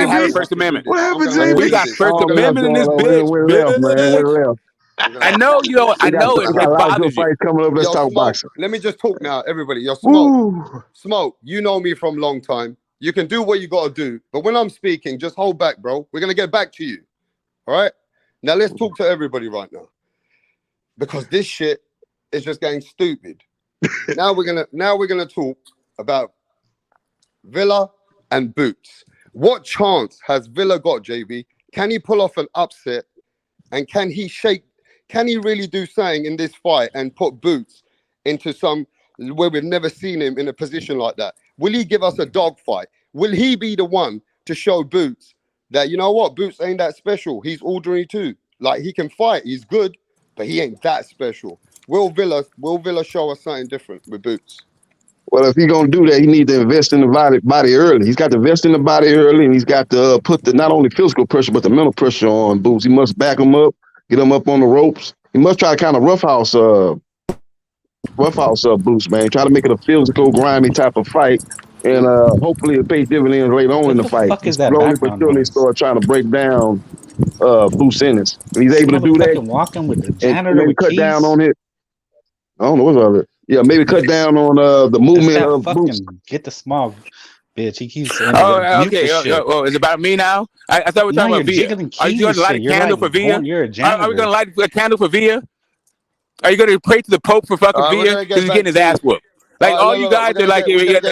actually have a happened? First Amendment. What happened, We JB? got First Oh, man, Amendment in this we left, man. We bitch. left. I know you don't. I know We got it a lot of good bothers you. fights coming up. Let's Yo, talk Smoke, boxing. let me just talk now, everybody. Yo, Smoke. Smoke, you know me from a long time. You can do what you got to do. But when I'm speaking, just hold back, bro. We're going to get back to you. All right? Now, let's talk to everybody right now. Because this shit is just getting stupid. now we're gonna talk about Villa and Boots. What chance has Villa got, JB, Can he pull off an upset? And can he really do something in this fight and put Boots into some where we've never seen him in a position like that? Will he give us a dogfight? Will he be the one to show Boots that, you know what, Boots ain't that special? He's ordinary too. Like, he can fight, he's good, but he ain't that special. Will Villa show us something different with Boots? Well, if he's gonna do that, he needs to invest in the body early. He's got to invest in the body early, and he's got to put the not only physical pressure but the mental pressure on Boots. He must back him up, get him up on the ropes. He must try to kind of roughhouse Boots, man. Try to make it a physical, grimy type of fight, and hopefully it pays dividends later on in the fight. Fuck is that Slowly but background surely noise? start trying to break down Boots' Ennis. When he's able to do that, Walking with the and janitor maybe with cut keys. down on it. I don't know what's all that. Yeah, maybe cut down on the movement of Boots. Get the small bitch. He keeps saying, Oh, mute this okay. shit. Oh, is it about me now? I thought we were talking about Via. Are you going to light a candle for Via? You're a janitor. Are we going to light a candle for Via? Are you going to pray to the Pope for fucking Via? Because he's getting his ass whooped. Like, all you guys are like,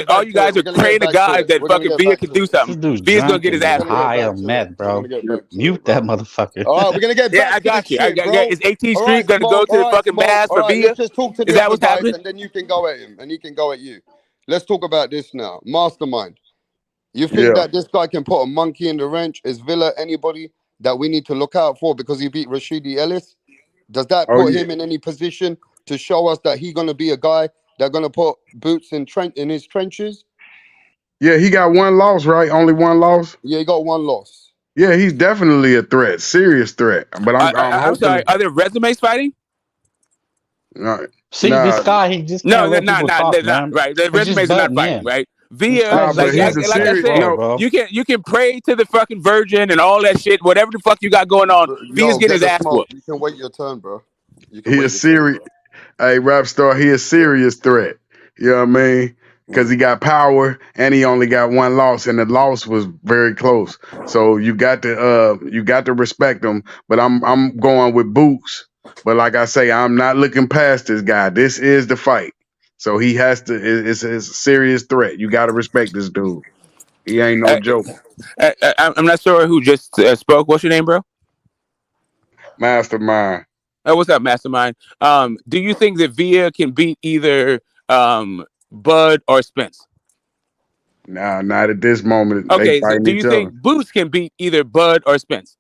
all you guys are praying to God that fucking Via can do something. Via's going to get his ass whooped. High of med, bro. Mute that motherfucker. All right, we're gonna get back I got to you. this shit, bro. Is 18th Street going to go to the fucking mass for Via? Let's just talk to the other guys, and then you can go at him, and he can go at you. Let's talk about this now. Mastermind. You think that this guy can put a monkey in the wrench? Is Villa anybody that we need to look out for because he beat Rashidi Ellis? Does that put him in any position to show us that he's gonna be a guy that's gonna put Boots in his trenches? Yeah, he got one loss, right? Only one loss? Yeah, he got one loss. Yeah, he's definitely a threat, serious threat. But I'm sorry, are there resumes fighting? See, this guy, he just can't let people talk, man. Right. The resumes are not fighting, right? Via, but he's a serious, you can pray to the fucking Virgin and all that shit, whatever the fuck you got going on. Via's getting his ass whooped. You can wait your turn, bro. He is serious. Hey, rap star, he a serious threat. You know what I mean? Because he got power and he only got one loss, and the loss was very close. So you got to respect him. But I'm going with Boots. But like I say, I'm not looking past this guy. This is the fight. So he has to. It's a serious threat. You got to respect this dude. He ain't no joke. I'm not sure who just spoke. What's your name, bro? Mastermind. Oh, what's up, Mastermind? Do you think that Via can beat either Bud or Spence? Nah, not at this moment. Okay, so do you think Boots can beat either Bud or Spence?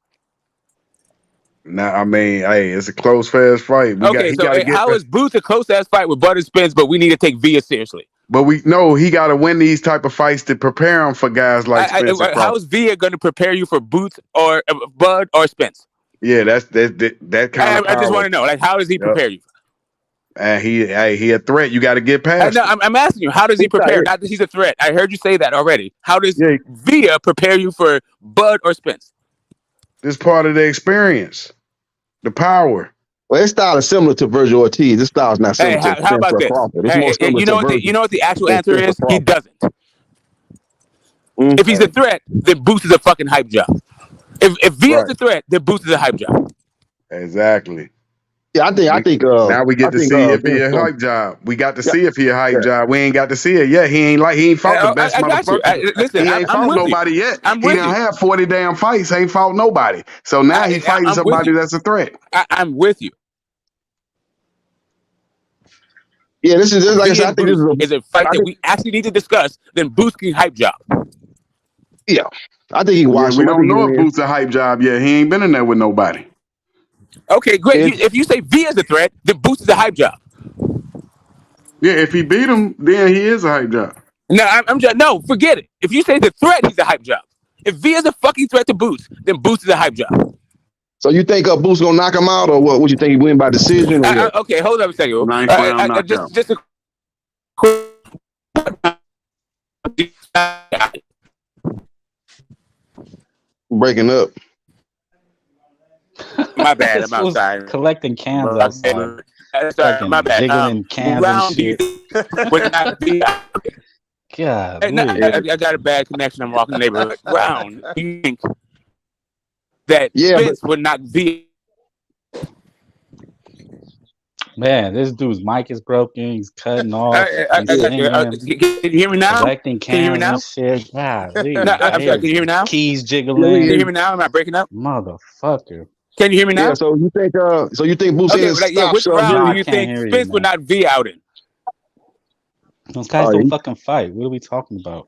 Nah, I mean, hey, it's a close, fast fight. How is Boots a close-ass fight with Bud and Spence, but we need to take Via seriously? But we know he got to win these type of fights to prepare him for guys like Spence. How is Via going to prepare you for Boots or Bud or Spence? Yeah, that kind of. I just want to know, like, how does he prepare you? And he a threat. You got to get past. No, I'm asking you, how does he prepare? Not that he's a threat. I heard you say that already. How does Via prepare you for Bud or Spence? This part of the experience, the power. Well, his style is similar to Virgil Ortiz. This style is not similar to how about this? You know what the actual answer is? He doesn't. If he's a threat, then Boots is a fucking hype job. If Via's a threat, then Boots is a hype job. Exactly. Yeah, I think. Now we get to see if he a hype job. We got to see if he a hype job. We ain't got to see it yet. He ain't fought the best motherfucker. Listen, he ain't fought nobody yet. He done have 40 damn fights. Ain't fought nobody. So now he fighting somebody that's a threat. I'm with you. Yeah, this is like I said. I think this is a fight that we actually need to discuss. Then Boots can hype job. Yeah, I think he watched. We don't know if Boots a hype job yet. He ain't been in there with nobody. Okay, great. If you say Via's a threat, then Boots is a hype job. Yeah, if he beat him, then he is a hype job. No, I'm just forget it. If you say the threat, he's a hype job. If Via's a fucking threat to Boots, then Boots is a hype job. So you think Boots gonna knock him out, or what? Would you think he win by decision? Okay, hold up a second. Just a quick. Breaking up. My bad. I'm outside collecting cans outside. Sorry, my bad. Jiggling cans and shit. God, I got a bad connection. I'm walking the neighborhood. Round. You think that Spence would not be? Man, this dude's mic is broken. He's cutting off. He's singing. Can you hear me now? Collecting Can you hear me now? cans and shit. Golly, No, I'm sorry. Can you hear me now? Keys Can jiggling. you hear me now? Am I breaking up? Motherfucker. Can you hear me now? Yeah. So you think Boots Okay, Ennis yeah. Which stops? round do you think Spence would not V out in? Those guys don't fucking fight. What are we talking about?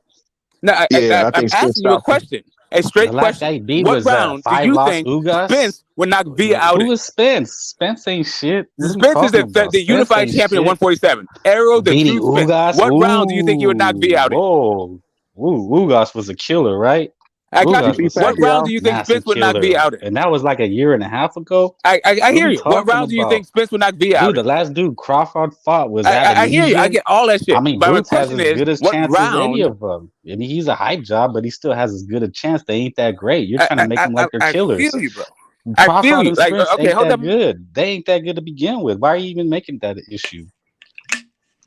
No, I'm asking you a question. A straight question. What round do you think Spence would knock V out in? Who is Spence? Spence ain't shit. Spence is the unified champion at 147. Arrow, the true Spence. What round do you think he would knock V out in? Whoa. Ugas was a killer, right? I got you. What round do you think Spence would knock V out in? And that was like a year and a half ago. I hear you. What round do you think Spence would knock V out? Dude, the last dude Crawford fought was I hear you. I get all that shit. I mean, but Boots my has question as good is, a what chance as any round? of them. I mean, he's a hype job, but he still has as good a chance. They ain't that great. You're trying to make them like they're killers. I feel you, bro. I feel you. Like, okay, hold that up. good. They ain't that good to begin with. Why are you even making that an issue?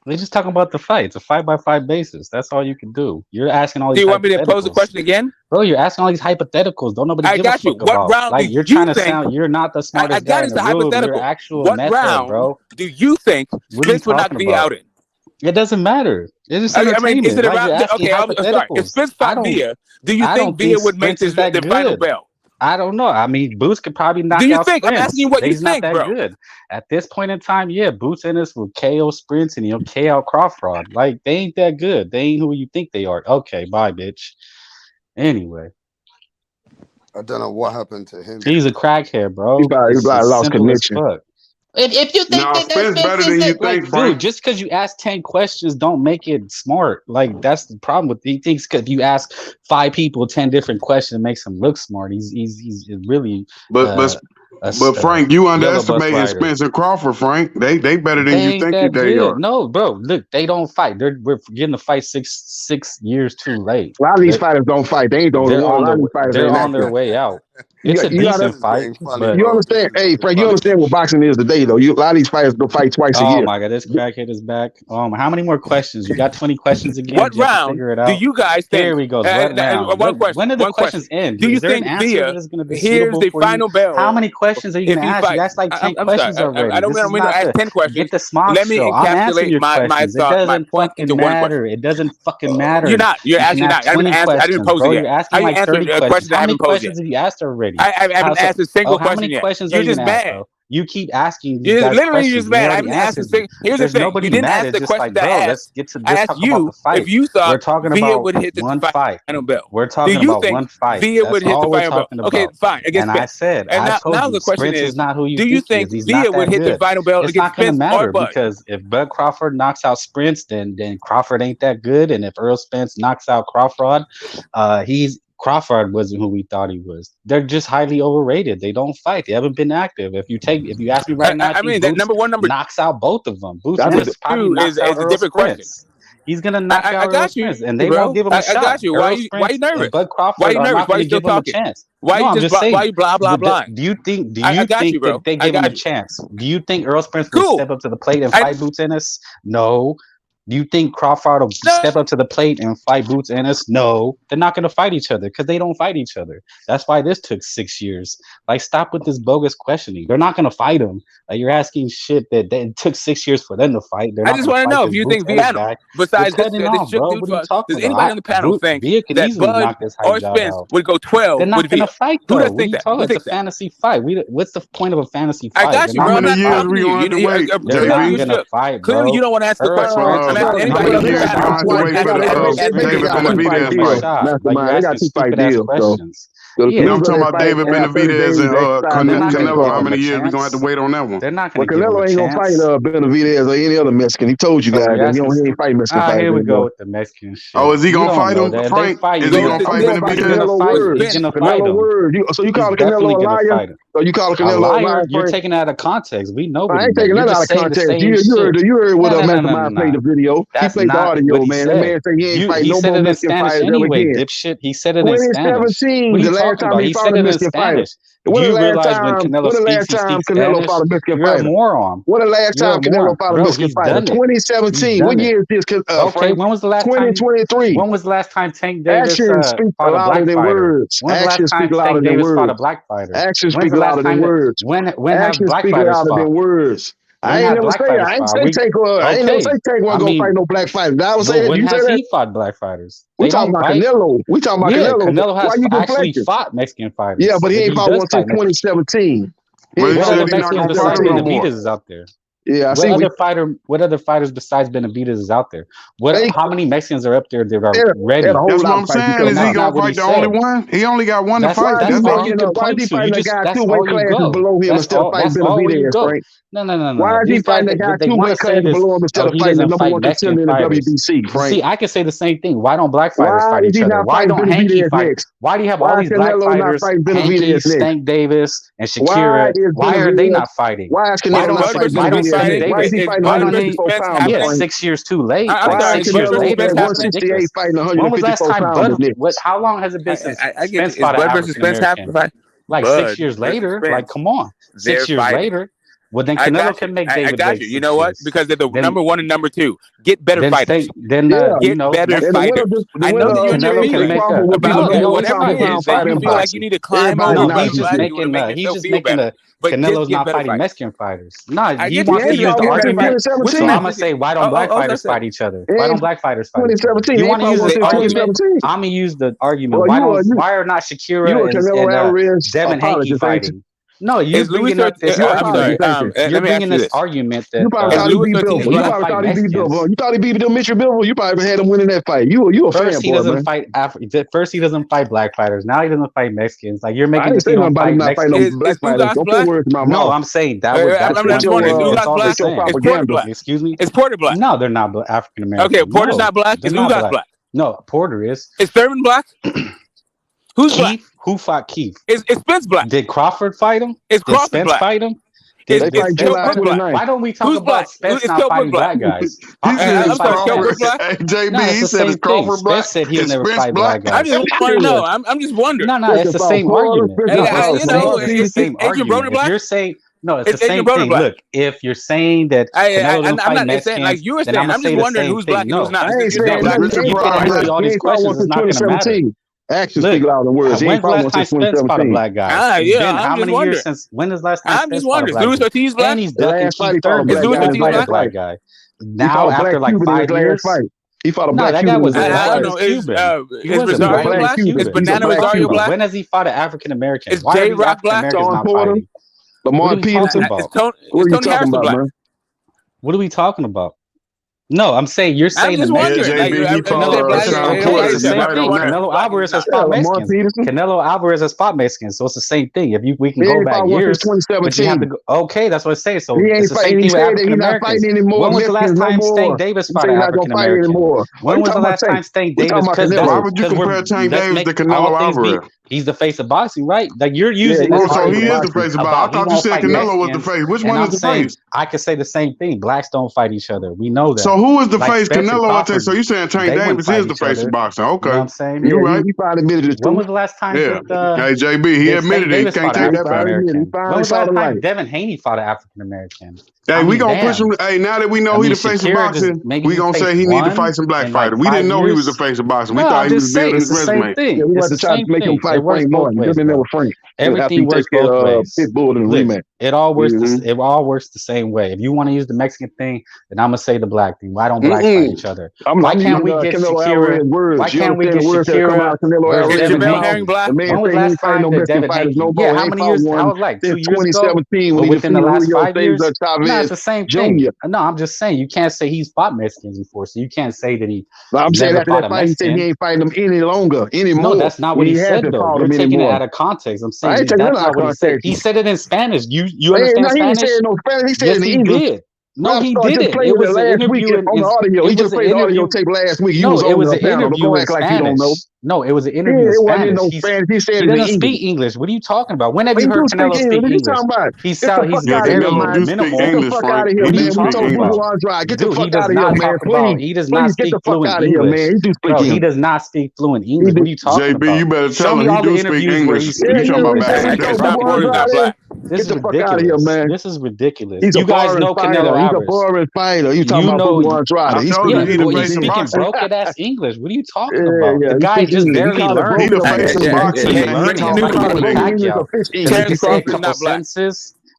They're just talking about the fight. It's a 5-by-5 basis. That's all you can do. You're asking all these. Do you want me to pose the question again? Bro, you're asking all these hypotheticals. Don't nobody give a fuck about. What round like do you're you trying to think, sound. You're not the smartest guy in the room. Hypothetical. You're actual What method, round bro. do you think Spence would knock V out in? It doesn't matter. It's just entertainment. I mean, is it around? Okay, I'm sorry. If hypotheticals. Spence fought Villa, do you think Villa would make this the final bell? I don't know. I mean, Boots could probably knock out Do you think? Spence. I'm asking you what He's you think, not that bro. good. At this point in time, yeah, Boots Ennis will KO Spence and he'll KO Crawford. Like, they ain't that good. They ain't who you think they are. Okay, bye, bitch. Anyway. I don't know what happened to him. He's a crackhead, bro. He probably lost connection. If you think that Spence better than you think, Frank. Dude, just because you ask 10 questions don't make it smart. Like, that's the problem with he thinks because you ask 5 people 10 different questions, it makes him look smart. He's really But Frank, you underestimated Spence and Crawford, Frank. They better than you think they are. No, bro. Look, they don't fight. We're getting to fight six years too late. A lot of these fighters don't fight. They ain't the only one. They're on their way out. It's a decent fight. But You understand? Hey, Frank, you understand what boxing is today, though. A lot of these fighters don't fight twice a year. Oh my God, this crackhead is back. How many more questions? You got 20 questions again. What round do you guys think? Here we go. One question. When do the questions end? Do you think Villa here's the final bell? How many questions are you going to ask? You asked like 10 questions already. I don't mean to ask 10 questions. Get the smart Let me encapsulate my thought. It doesn't fucking matter. It doesn't fucking matter. You're not. You're actually not. I didn't pose it yet. You're asking like 30 questions. How many questions have you asked already? I haven't asked a single how question many yet. questions You're are you just mad. You keep asking. These You're guys literally questions. just mad. I haven't asked a single. Here's the thing. You didn't ask the question that I asked. I asked you if you thought Villa would hit the final bell. We're talking about one fight. Villa would hit the final bell. Okay, fine. And I said, now the question is, not who you do you think Villa would hit the final bell against Spence or Bud? Because if Bud Crawford knocks out Spence, then Crawford ain't that good. And if Earl Spence knocks out Crawford, Crawford wasn't who we thought he was. They're just highly overrated. They don't fight. They haven't been active. If you ask me right now, I mean, that number knocks out both of them. Boots is a different question. He's gonna knock out Earl Spence, and they bro. won't give him a shot. I got you. Why you nervous? Bud Crawford why you nervous? Why you still talking? Why you blah blah blah? Do you think that they give him a chance? Do you think Earl Spence will step up to the plate and fight Boots Ennis? No. Do you think Crawford will step up to the plate and fight Boots Ennis? No, they're not going to fight each other because they don't fight each other. That's why this took 6 years. Like, stop with this bogus questioning. They're not going to fight him. Like, you're asking shit that it took 6 years for them to fight. I just want to know if you think Viano, besides this does anybody on the panel think that Bud or Spence would go 12? They're not going to fight, though. Who does think that? It's a fantasy fight. What's the point of a fantasy fight? I got you, bro. How many years we going to wait? They're not going to fight, bro. Clearly, you don't want to answer the question. How many years we going to wait for the David Benavidez fight? They got 2 fight deals, so. I'm talking about David Benavidez and Canelo. How many years we gonna have to wait on that one? They're not gonna. Canelo ain't gonna fight Benavidez or any other Mexican. He told you guys that he ain't fighting Mexican fighters. Here we go with the Mexican shit. Oh, is he gonna fight him, Frank? Is he gonna fight Benavidez? He's gonna fight him. So you call Canelo a liar? Or you call Canelo a liar? You're taking that out of context. We know. I ain't taking that out of context. You heard what Mastermind played the video. He played the audio, man. That man said he ain't fighting no more Mexican fighters ever again. Dipshit. He said it in Spanish. 2017, the last time he fought a Mexican fighter. When the last time Canelo fought a Mexican fighter? You're a moron. When the last time Canelo fought a Mexican fighter? 2017. What year is this? Okay, when was the last time? 2023. When was the last time Tank Davis Actions speak louder than words. Actions speak louder than words. Fought a black fighter. Actions speak louder than words. When actions speak louder than words. I ain't never say. I ain't say Tank. I ain't never say Tank wasn't gonna fight no black fighters. I was saying. When You say has that? he fought black fighters? We talking about Canelo. We talking about Canelo. Canelo has Why you actually deflecting? fought Mexican fighters. Yeah, but he ain't fought one since 2017. What other Mexicans besides Benavidez is out there? Yeah, what other fighters besides Benavidez is out there? How many Mexicans are up there that are ready? That's what I'm saying. Is he gonna fight the only one? He only got one to fight. That's all you can point to. You just that's all you go. Below him instead of fighting Benavidez, Frank. No. Why is he fighting the guy 2 weight classes below him instead of fighting the number 1 contender in the WBC, Frank? See, I can say the same thing. Why don't black fighters fight each other? Why don't Hanky fight? Why do you have all these black fighters, Hanky, Stank Davis, and Shakira? Why are they not fighting? Why is Canelo not fighting Benavidez? Why is he fighting 154 pounds? Yeah, 6 years too late. Why is Canelo at 168 fighting 154 pounds? How long has it been since Spence fought an African American? Like 6 years later. Like, come on, 6 years later. Well, then Canelo can make David. I got you. You know what? Because they're the number 1 and number 2. Get better fighters. Get better fighters. I know that you're Canelo can make whatever it is that you feel like you need to climb over. He's just making a Canelo's not fighting Mexican fighters. No, he wants to use the argument. So I'm gonna say, why don't black fighters fight each other? Why don't black fighters fight each other? You want to use the argument? I'm gonna use the argument. Why are not Shakira and Devin Haney fighting? No, you're bringing up this argument. You're bringing this argument that you probably thought he beat Dimitri Bivol. You probably had him winning that fight. You a fan, First he doesn't fight black fighters. Now he doesn't fight Mexicans. Like you're making this don't fight Mexicans. Black fighters. Don't put words in my mouth. No, I'm saying that was. I'm just wondering. It's Porter black. Excuse me. It's Porter black. No, they're not African American. Okay, Porter's not black. It's Ugas black. No, Porter is. Is Thurman black? Who's black? Who fought Keith? Is Spence black? Did Crawford fight him? Is Crawford Spence black? Fight him? Why don't we talk about Spence not fighting black guys? I'm sorry, Crawford black? JB, he said it's Crawford black. Spence said he'll never fight black guys. I just want to know. I'm just wondering. No, it's the same argument. It's Adrian Broner black? You're saying no, it's the same thing. Look, if you're saying that I'm not saying like you were saying. I'm just wondering who's black and who's not. I ain't saying nothing. All these questions is not going to matter. Actions speak louder than words. When's the last time Spence fought a black guy? How many years since? When is the last time? I'm just wondering. Luis Ortiz black? And he's ducking Keith Thurman. Is Luis Ortiz black guy? Now after like 5 years, he fought a black that guy was I don't know. Is Rosario black? Is Banana Rosario black? When has he fought an African American? Is J Rock black? Lamar Peterson. What are we talking about? No, I'm saying you're saying I'm just wondering. Canelo Alvarez has fought Mexicans. Canelo Alvarez has fought Mexicans, so it's the same thing. If we can go back years, 2017. Okay, that's what I say. So it's the same thing with African Americans. When was the last time Stank Davis fought an African American? When was the last time Stank Davis? Why would you compare Tank Davis to Canelo Alvarez? He's the face of boxing, right? Like you're using. So he is the face of boxing. I thought you said Canelo was the face. Which one is the face? I could say the same thing. Blacks don't fight each other. We know that. So who is the face? Canelo. So you saying Tank Davis is the face of boxing? Okay, I'm saying you're right. He probably admitted it. When was the last time? Yeah. Hey JB, he admitted it. He can't take that back. When was the last time Devin Haney fought an African American? Hey, we gonna push him. Hey, now that we know he the face of boxing, we gonna say he need to fight some black fighters. We didn't know he was the face of boxing. We thought he was building his resume. We had to try to make him fight Frank Martin. Everything works both ways. Pitbull and rematch. It all works. It all works the same way. If you want to use the Mexican thing, then I'm gonna say the black thing. Why don't blacks fight each other? Why can't we get Shakira? Why can't we get Shakira? Is Jamel Herring black? When was the last time that Devin Haney? Yeah, how many years? I was like 2 years ago. Within the last 5 years. No, it's the same thing. No, I'm just saying you can't say he's fought Mexicans before, so you can't say that he. I'm saying after that fight, he said he ain't fighting them any longer, anymore. No, that's not what he said though. You're taking it out of context. I'm saying that's not what he said. He said it in Spanish. You understand Spanish? He said no Spanish. He said it in English. Did. No, he didn't. It was an interview on the audio. He just played the audio tape last week. No, it was an interview in Spanish. No, it was an interview in Spanish. He said he doesn't speak English. What are you talking about? When have you heard Canelo speak English? He's very minimal. Get the fuck out of here, man. Get the fuck out of here, man. Please. He does not speak fluent English. He does not speak fluent English. What are you talking about? JB, you better tell him he do speak English. You talking about back. This is ridiculous. This is ridiculous. You guys know Canelo Alvarez. He's a foreign fighter. You talking about Andrade? He's speaking broken ass English. What are you talking about? The guy just barely learned. He the face of boxing.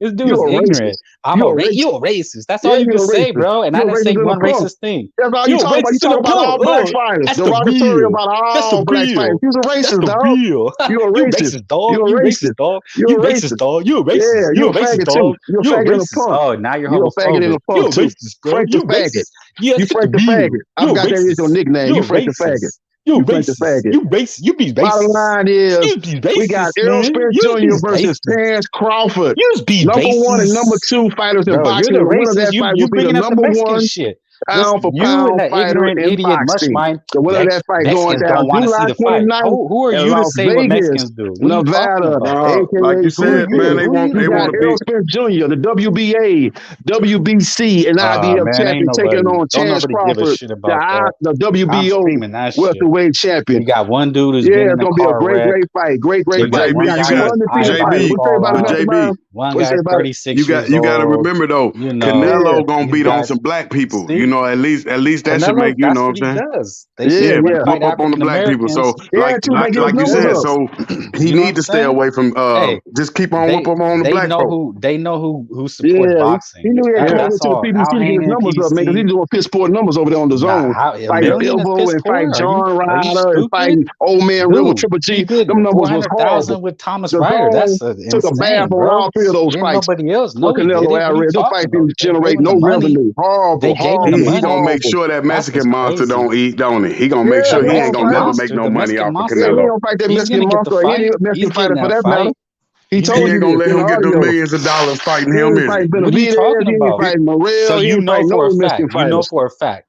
This dude You is a ignorant. racist. You a racist. That's Yeah, all you you can a say, racist. bro. And You I a didn't racist say in the one punk. racist thing. That's all you You a talk about. You racist in talk the about all punk. black Oh, fighters. that's the Derogatory real. about That's the all black fighters. real. You's a That's racist, the dog. real. You a You racist. racist, dog. You a You racist. racist, dog. You You a racist, racist. dog. You a racist. Yeah, You you a a racist, faggot too. dog. You a You a faggot in the racist. punk. Oh, now you're You a faggot in homophobic. the You punk a too. racist, bro. Frank the You faggot. racist. Yeah, You spit the Frank the real. faggot. I You a forgot that is your racist. nickname. You You a Frank the faggot. racist. You You Frank the racist. faggot. You racist. You be Bottom racist. line is, You be we got racist, Errol man. Spence You be Jr. versus racist. Terrence Crawford. You be Number one and number racist. two fighters in Bro, you're boxing. the The winner of racist. that fight You will be the bringing up the number Mexican one shit. pound for You and pound that fighter ignorant in idiot boxing. mushmine The winner of that fight going Mexicans down don't want to see July the fight. 29th Who are in you to Las say what Vegas, Mexicans do? What are you talking Nevada, about? Like aka you Who are said, man, Fulton. you? they Who are you want to You they got want be? to Errol be. Spence Jr., the WBA, WBC, and IBF Man, ain't champion taking nobody. on Don't Terrence nobody give a Crawford, shit about that. the I'm WBO screaming that shit. welterweight champion. You got one dude who's Yeah, getting it's in a gonna be a car great, wreck. great fight. Great, But great You got fight. You one JB, got you guy two got with undefeated iron bars fighters. JB, What you say fall about it, but on Mr. him. JB, Brown? One What you say guy about it? 36 years you got to old. remember though, You know, Canelo gonna you beat on got some black people. You see. know, at least that should Canelo, make that's what what I'm he saying. does. They say Yeah, Yeah, he want to yeah. fight whoop up on the African black people. So Americans. Yeah, too, man, get his like you numbers said, up. so he You know what need I'm to stay saying? away from Hey, just keep on whoop up on the black folk. they know who support Yeah, he boxing. knew he had to come over That's to the all. PBC Al to get his Heyman, numbers up, man, because PBC. he's doing piss poor numbers over there on the Nah, zone. how a Fighting million is Bilbo piss and poor? fighting John Are you Ryder and stupid? fighting Old Man River, Dude, Triple he G. did Them numbers was 400,000 horrible. with Thomas The Ryder. zone That's took a bath insane, on bro. all three of those Ain't fights nobody else. for No, he Canelo didn't. What are you Alvarez. Them fights talking about? didn't They gave generate him the no money. revenue. They Horrible, gave him the horrible, He money. gonna make horrible. sure that That's what's Mexican monster crazy. don't eat, don't he? He gonna make Yeah, The sure he he ain't don't gonna Mexican fight. never make monster, no the money Mexican off of Yeah, monster, he Canelo. don't fight that he's Mexican gonna get the monster or any fight. Mexican He's fighter getting for that that matter. fight. He He's He told getting. you ain't gonna this let in the him get them audio. millions of dollars fighting He him, ain't is fight he? What are you Benavidez. talking He ain't about? fight Morrell. So He you ain't know fight for no a Mexican fact. You know fighters. for a fact.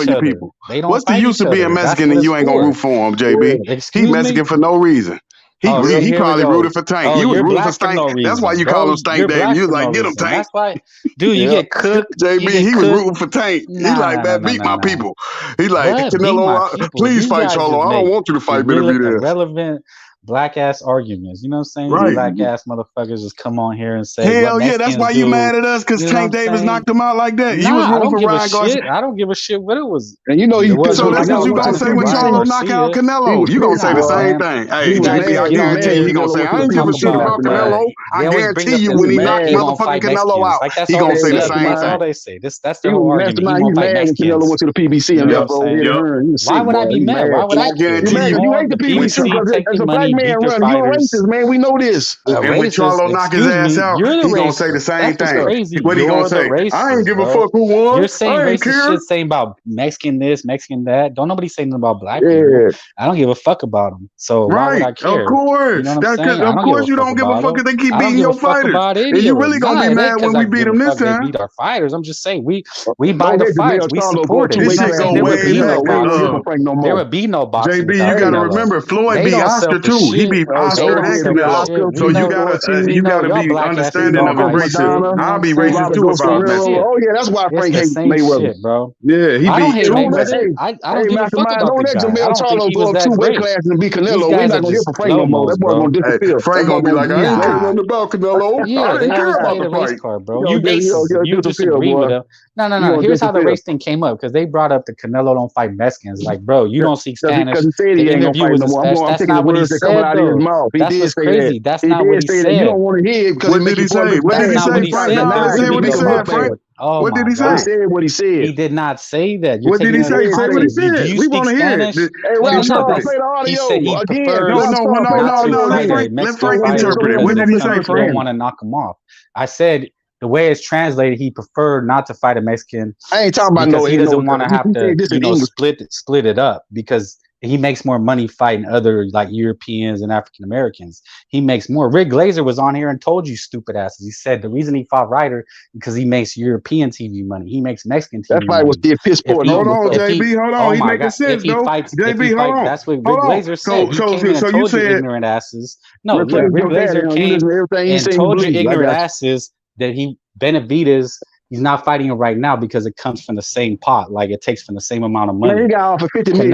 for each your other. people. They don't What's the fight use each of being other. That's Mexican what and it's you ain't gonna for. root for him, JB? He Excuse Mexican me? for no reason. Oh, see, He here we probably go. rooted for Tank. Oh, He was you're rooting for black for Stank. no reason. That's why you bro. call him Stank You're David. black You was for like, no get him, reason. Tank. That's why, dude, you Yeah. get cooked. JB, You get he was cooked. rooting for Tank. He Nah, like, nah, man, nah, beat nah, my nah. people. He like, What? Beat Canelo, my people. please You fight guys Charlo. just I don't make want you to fight me to be there. irrelevant black ass arguments. You know what I'm saying? Right. You black ass motherfuckers just come on here and say what Hell yeah, that's Mexicans why you do. mad at us, because You know what Tank I'm Davis saying? knocked him out like that. You was Nah, I rooting don't for give a Ryan Garcia. shit. I don't give a shit what it was. And you know he pissed So when that's what Canelo you went gonna to the say when PBC. Charlo knock out He Canelo. was You gonna pissed, say the Nah, bro. same man. thing. Hey, He was JB, I mad. He was guarantee mad you he when gonna Canelo say, went to I the ain't give a Talk shit PBC about about after that. Canelo. they I always bring guarantee up you this He when was he knocked mad. he gonna fight motherfucking Canelo Mexicans. out, Like that's he all gonna they say say the Yeah, after same that's all thing. they say. That's he their was whole argument. He mastermind. He gonna was fight mad when Canelo Mexicans. went to the PBC You and know what I'm left over here to saying? Hearn. You Why sick, would I boy. be He mad? mad. Why would And I I care? You guarantee You mad you, because you know, hate the the PBC PBC because take it's the a black money, man beat their run. You're a fighters. racist, man. We know this. A and when racist? Charlo knock his Excuse ass me. out, You're the he gonna say the racist. same That's what's thing. crazy. What he gonna You're the say? I ain't racist, give a bro. fuck who won. You're saying I ain't racist care. shit, saying about Mexican this, Mexican that. Don't nobody say nothing about black people. Yeah. I don't give a fuck about them. So why would Right, I of care? You know course. what I'm saying? I Of don't give a course you fuck don't give a about fuck them. if they keep I don't beating give a your fuck fighters. about And any you of really them. gonna Nah, be it ain't mad when because we I beat give a them this fuck they time. beat our fighters. I'm just saying we buy Don't the hit fights. Jamel We Charlo, bro. support Too it. You This weight know what I'm shit class. saying? go There He would went to way be no back. Canelo. We ain't gonna hear boxing. from Frank no There more. would be no boxing JB, without you gotta Hey, Canelo. remember, Floyd They beat don't Oscar sell too too. He beat Oscar and Canelo. So you gotta be understanding of a racist. I'll be racist too about Mexico. Oh yeah, that's why Frank hates Mayweather, bro. Yeah, he beat two. I don't give a fuck about the guy. I don't think he was that two weight great. classes and beat Canelo. We're not gonna hear from Frank no more. That boy gonna disappear. Frank gonna be like, I ain't caring nothing about Canelo. Yeah, they always play the race card, bro. You racist. You disagree with him. No. Here's how the race thing came up, because they brought up the Canelo don't fight Mexicans. Like, bro, you don't speak Spanish. Because he said he ain't gonna fight no more. That's not what he said, though. That's what's crazy. That's not what he said. You don't want to hear it because what did he say? What did he say, Frank? Say what he said, Frank. Oh, what did he say? He said what he said. He did not say that. What did he say? Say what he said. We want to hear it. Hey, Ralph, play the audio. He said he again. No. Let Frank interpret it. What did he say, Frank? Don't want to knock him off. I said the way it's translated, he preferred not to fight a Mexican. I ain't talking about no. He doesn't want to have to, split it up, because he makes more money fighting other like Europeans and African Americans. He makes more. Rick Glazer was on here and told you stupid asses. He said the reason he fought Ryder because he makes European TV money. He makes Mexican TV money. That fight was the piss poor. Hold on, JB. Hold on. He making sense though. JB, hold on. That's what Rick Glazer said. So you said ignorant asses. No, Rick Glazer came and told you ignorant asses that Benavidez. He's not fighting it right now because it comes from the same pot. Like, it takes from the same amount of money. Man, he got off for $50 million.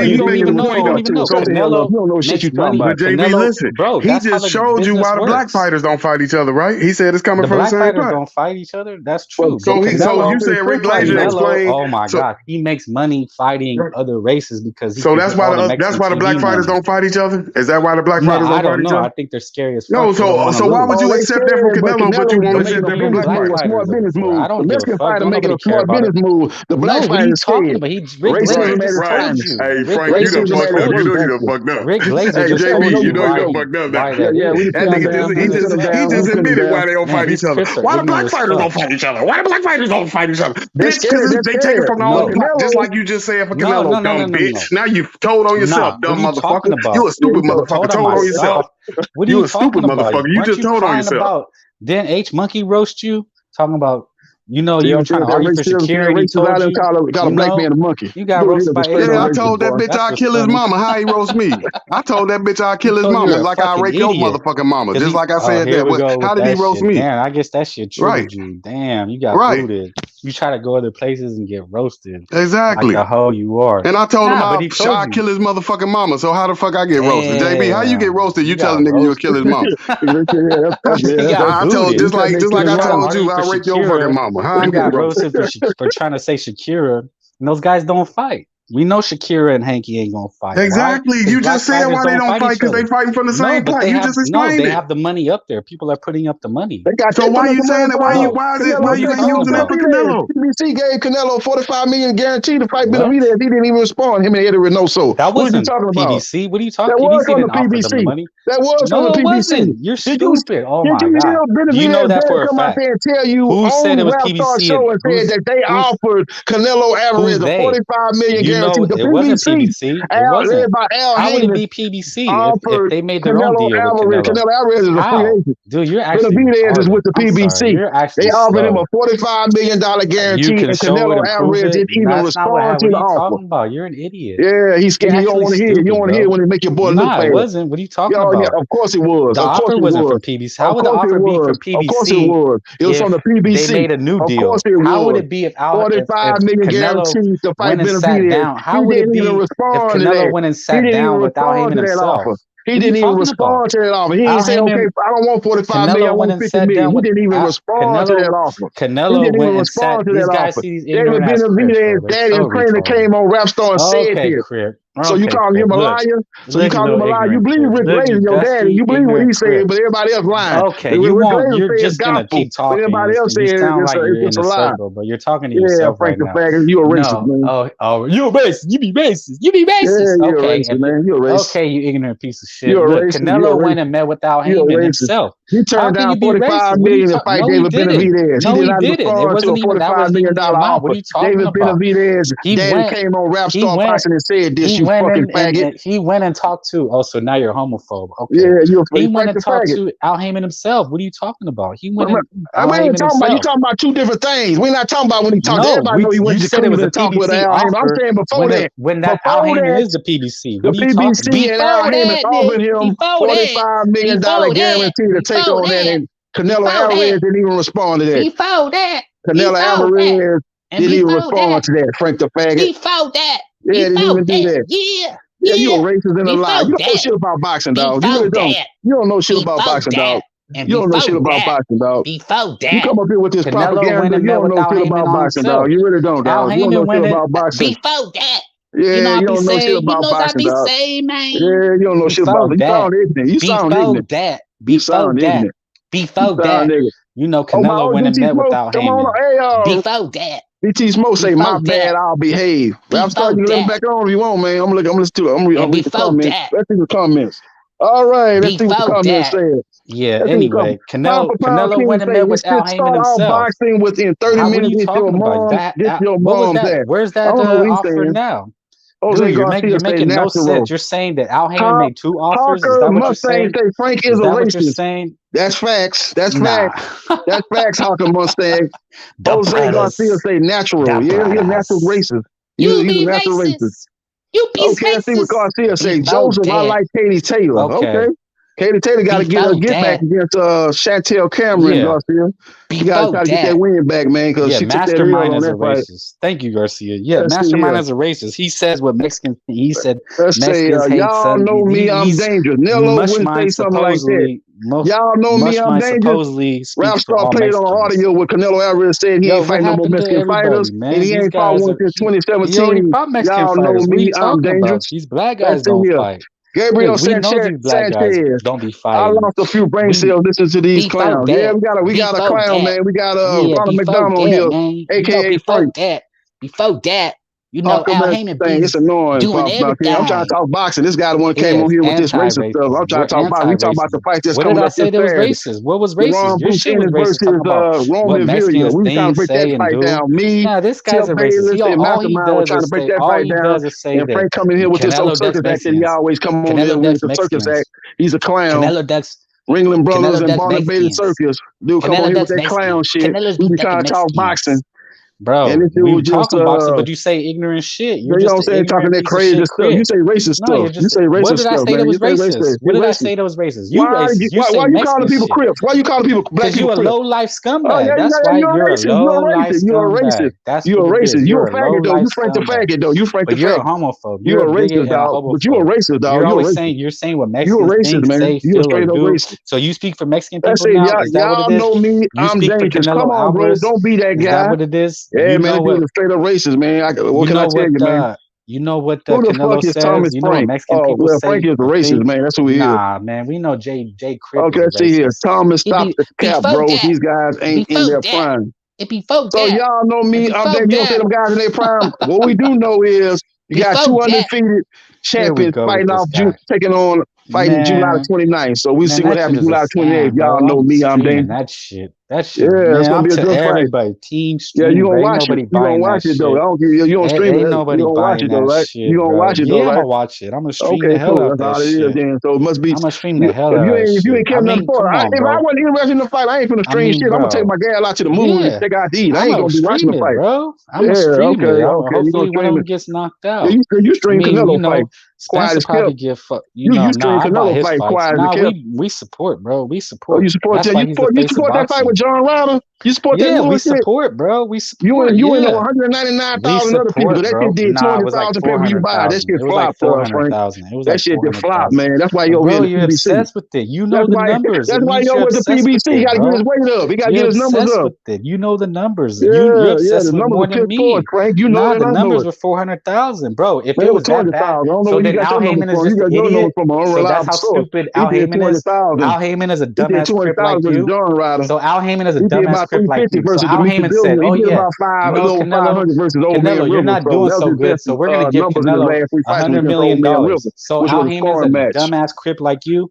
You don't even know. Canelo, you don't know shit you talking about. JB, listen, bro, he just showed you why the black fighters don't fight each other, right? He said it's coming from the same pot. The black fighters don't fight each other? That's true. So you said Rick Glazer explained. Oh my God, he makes money fighting other races because. So that's why the black fighters don't fight each other? Is that why the black fighters don't fight each other? I think they're scary as fuck. No, so why would you accept that from Canelo, but you won't accept that from black fighters? Business move. The Mexican fighter making a smart business move. The black fighter is scared. Hey, Frank, you done fucked up. You know you done fucked up. Rick Glazer just JB, you know you done fucked up. He just admitted why they don't fight each other. Why the black fighters don't fight each other? Why the black fighters don't fight each other? Bitch, because they take it from the whole pot. Just like you just said for Canelo, dumb bitch. Now you told on yourself, dumb motherfucker. You a stupid motherfucker. Told on yourself. You a stupid motherfucker. You just told on yourself. Then H Monkey roast you talking about. You know, you were trying to argue for security. Got a black man a monkey. You got roasted by I told that bitch I'd kill his mama. How he roast me? I told that bitch I'd kill his mama like I rape your motherfucking mama. Just like I said that. How did he roast me? Damn, I guess that shit triggered you. Damn, you got booted. You try to go other places and get roasted. Exactly. Like the hoe you are. And I told him I'd kill his motherfucking mama. So how the fuck I get roasted? JB, how you get roasted? You tell a nigga you'll kill his mama. I told just like I told you, I rape your fucking mama. How I get roasted? For trying to say Shakira, and those guys don't fight. We know Shakira and Hanky ain't gonna fight. Exactly. Right? You just said why they don't fight because they fighting from the same pot. You just explained it. They have the money up there. People are putting up the money. So why are you saying that? Why you ain't using that for Canelo? PBC gave Canelo $45 million guaranteed to fight Benavidez. He didn't even respond. Him and Eddie Reynoso. That wasn't PBC. What are you talking about? That was on the PBC. That was on the PBC. You're stupid. Oh my God. You know that for a fact. Who said it was PBC? And said that they offered Canelo Alvarez a $45 million. It wasn't PBC. How would it be PBC if they made their own deal with Canelo Alvarez is a free agent. Dude, you're actually Benavidez is with the PBC. They offered him a $45 million guarantee, and Canelo Alvarez didn't even respond to the offer. You're an idiot. Yeah, he's scared. You don't want to hear. You don't want to hear when they make your boy look bad. It wasn't. What are you talking about? Yeah, of course it was. The offer wasn't from PBC. How would the offer be from PBC? Of course it was. It was from the PBC. They made a new deal. Of course it was. How would it be if $45 million guaranteed to fight Benavidez? How would it be if Canelo went and sat down without him himself? He didn't even respond to that offer. He didn't say, okay, I don't want $45 million, I want $50 million. He didn't even respond to that offer. Canelo went and sat. These guys see these David Benavidez, daddy and trainer came on Rap Star and said this. So you call him a liar? So you call him a liar? You believe Rick Glazer, your daddy. You believe what he said, but everybody else lying. Okay, you're just going to keep talking. Everybody else said it's a lie. But you're talking to yourself right now. Yeah, Frank the faggot, you a racist, man. Oh, you a racist. You be racist. You be racist. Yeah, you're a racist, man. You're a racist. Okay, you ignorant piece of shit. Look, Canelo went and met without him himself. He turned can down you be racist? $45 What are you million to talking? fight No, he David didn't. Benavidez. No, he did he not didn't. It respond to a wasn't even that. $45 Wasn't million even the amount. What offer. are you talking David about? Benavidez, He daddy went. came on Rap He Star went. Boxing and said this, He you went fucking in faggot. and he went and talked to. Oh, so now you're homophobe. Okay. Yeah, you're He went and the talked faggot. to Al Heyman himself. What are you talking about? He went and I Al ain't Heyman talking about. You himself. talking about two different things. We're not talking about when he talked. No, Everybody know he went you to said it was Cleveland a and talked with PBC Al Heyman. I'm offer. saying before that. When that Al Heyman is the PBC. The What are you talking? PBC and Al Heyman offering him $45 million guarantee to take on that, and Canelo Alvarez didn't even respond to that. Before that. Canelo Alvarez didn't even respond to that. Frank the faggot. Before that. Yeah, didn't even do that. Yeah. Yeah, you a racist and a lie. You don't know shit about boxing, dog. You really don't. You don't know shit about boxing, dog. You don't know shit about boxing, dog. Before that. You come up here with this propaganda. You don't know shit about boxing, dog. You really don't, dog. You don't know shit about boxing. Before that. Yeah, you don't know shit about boxing, dog. Man. Yeah, you don't know shit about it. You sound ignorant. You sound ignorant. You sound ignorant. Before that. You know Canelo went and met with Al Heyman. Before that. BT Smoke say, my bad, I'll behave. I'm starting to look back on if you want, man. I'm listening to it. I'm reading the comments. Let's see the comments. All right, let's see what the comments say. Yeah, anyway, Canelo went and met with Al Heyman himself. Boxing within 30 minutes. What are you talking about? What was that? Where's that offer now? Dude, you're making no sense. You're saying that Al Heyman made two offers. Is that what you're saying? Frank is a racist. That's facts. That's facts. That's facts, Hawker Mustang. Jose Garcia say natural. Yeah, he's a natural racist. He's a natural racist. You be okay, let's see what Garcia say. Joseph, I like Katie Taylor. Okay. Katie Taylor got to get back against Chantel Cameron, Garcia. You got to try to get that win back, man, because she took that L on that fight. Thank you, Garcia. Yeah, Mastermind is a racist. He says what Mexicans. He said Mexicans hate y'all know me, I'm dangerous. Nello wouldn't say something like that. Y'all know me, I'm dangerous. Rap Star played on audio with Canelo Alvarez said he ain't fighting no more Mexican fighters, and he ain't fought one since 2017. Y'all know me, I'm dangerous. These black guys don't fight. Gabriel Sanchez don't be fighting. I lost a few brain cells listening to these clowns. Yeah, we got a clown, man. We got Ronald McDonald here, aka Frank. Before that, you know, Al Heyman it's annoying. doing everything. I'm trying to talk boxing. This guy the one came on here with this racist stuff. I'm trying to talk boxing. We talking about the fight that's coming up. What did I say that was racist? What was racist? Your shit was racist. Versus Roman Villa. We trying to break that fight down. Me, this guy's a racist. All he does is say and Frank coming here with this old circus act that he always come on here with the circus act. He's a clown. Ringling Brothers and Barnabas Circus. Dude, come on here with that clown shit. We be trying to talk boxing. Bro, we were talking boxing, but you say ignorant shit. You know what I'm saying? Talking that crazy stuff. You say racist stuff. You say racist stuff. What did I say that was racist? What did I say that was racist? Why you calling people Crips? Why you calling people black people Crips? Because you a low life scumbag. That's why you're a low life scumbag. You're a racist. You're a racist. You're a faggot though. You Frank the faggot though. You Frank the faggot. You're a homophobe. You're a racist dog. But you're a racist dog. You're always saying what Mexicans think, say, feel, or do. So you speak for Mexican people now? Is that what it is? Y'all know me. I'm dangerous. Come on, bro. Don't be that guy. Is that what it is? Yeah, man. Straight up racist, man. What can I tell you, man? You know what Who the Canelo fuck is says? Thomas You know what Frank? Mexican people say? Frank is a racist, man. That's who he is. Nah, man. We know Jay Cripp. Okay, let's see here. Thomas, stop the cap, bro. These guys ain't in their prime. So y'all know me. I'm there. You don't say them guys in their prime. What we do know is you got two undefeated champions fighting off, taking on fighting July 29th. So we see what happens July 28th. Y'all know me. I'm dangerous. That shit. Yeah, it's gonna be a good everybody. fight. Team stream. Yeah, you gonna watch it. You gonna watch it though. I don't give you. You don't stream it. You gonna watch it though, right? You gonna watch it though, right? I'm gonna watch it. I'm gonna stream the hell out of that shit. Then so it must be. I'm gonna stream the hell out of that shit. If you ain't kept nothing for it, if I wasn't interested in the fight, I ain't finna stream shit. I'm gonna take my gal out to the movie and check out to eat. I ain't gonna be watching the fight, bro. I'm gonna stream it. Hopefully one of them gets knocked out. You stream Canelo fight. Quiet as probably get fucked. You stream Canelo fight. Quiet as kept. We support, bro. We support. You support that fight with John Ryder. You support that we support, bro. We support. You and 199,000 other people. That shit did 200,000 people you buy. That shit flop for us, Frank. That shit did flop, man. That's why you over here at the PBC. You're obsessed with it. You know the numbers. That's why you're with the PBC. He got to get his weight up. He got to get his numbers up. You know the numbers. Yeah, you're obsessed the with more numbers than me. Frank. You know the numbers were 400,000, bro. If it was that bad, so then Al Heyman is just an idiot. So that's how stupid Al Heyman is. Al Heyman is a dumbass crip like you. So Al Heyman is a dumbass crip like you. So Al Heyman said, "Oh yeah, Canelo, you're not doing so good. So we're gonna give Canelo $100 million." So Al Heyman is a dumbass crip like you.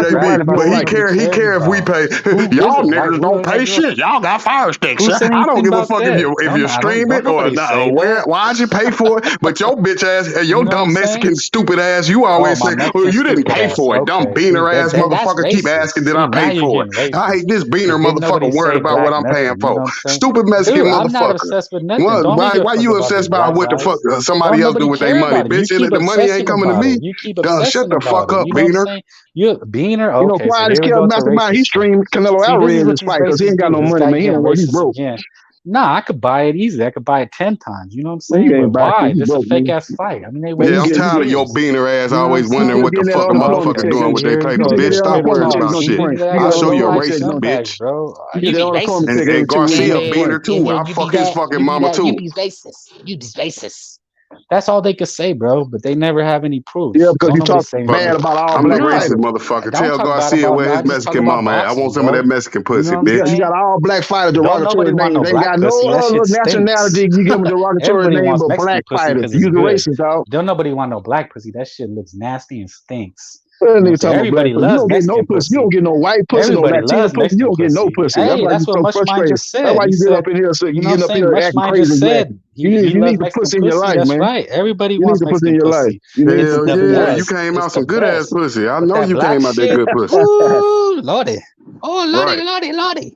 JB, but he care if we pay. Y'all niggas don't pay shit. Y'all got fire sticks. I don't give a fuck if you stream it or not. Why'd you pay for it? But your bitch ass, your dumb Mexican stupid ass, you always say, well, you didn't pay for it. Dumb beaner ass motherfucker keep asking, did I pay for it? I hate this beaner motherfucker worried about what I'm paying for. Stupid Mexican motherfucker. I'm not obsessed with nothing. Why you obsessed about what the fuck somebody else do with their money? Bitch, the money ain't coming to me. You keep shut the fuck up, Beaner. You Beaner, okay. You know, Quiet as Kev Mastermind, he streamed Canelo Alvarez in this fight because he ain't got no money, man. He ain't worth, he's broke. Nah, I could buy it easily. I could buy it 10 times. You know what I'm saying? Why? This is a fake ass fight. I mean, they I'm tired of your beaner ass always wondering what the fuck a motherfucker doing with their paper. Bitch, stop worrying about shit. I'll show you a racist bitch. And Garcia beaner too. I'll fuck his fucking mama too. You be racist. That's all they could say, bro. But they never have any proof. Yeah, because you talk bad about all I'm a racist motherfucker. Tell Garcia where his Mexican mama at. I want some of that Mexican pussy, bitch. You got all black fighters derogatory names. They ain't got no other nationality. You give them a derogatory name, but black fighters. You the racist, dog. Don't nobody want no black pussy. That shit looks nasty and stinks. Everybody loves. You don't get no pussy. You don't get no white pussy, no Latino pussy. You don't get no pussy. Hey, that's what Much Mind just said. That's why you get up in here, so you get up here acting crazy. You need the pussy in your life, man. That's right. Everybody wants pussy in your life. Hell yeah, you came out some good ass pussy. I know you came out that good pussy. Ooh, lordy. Oh, lordy.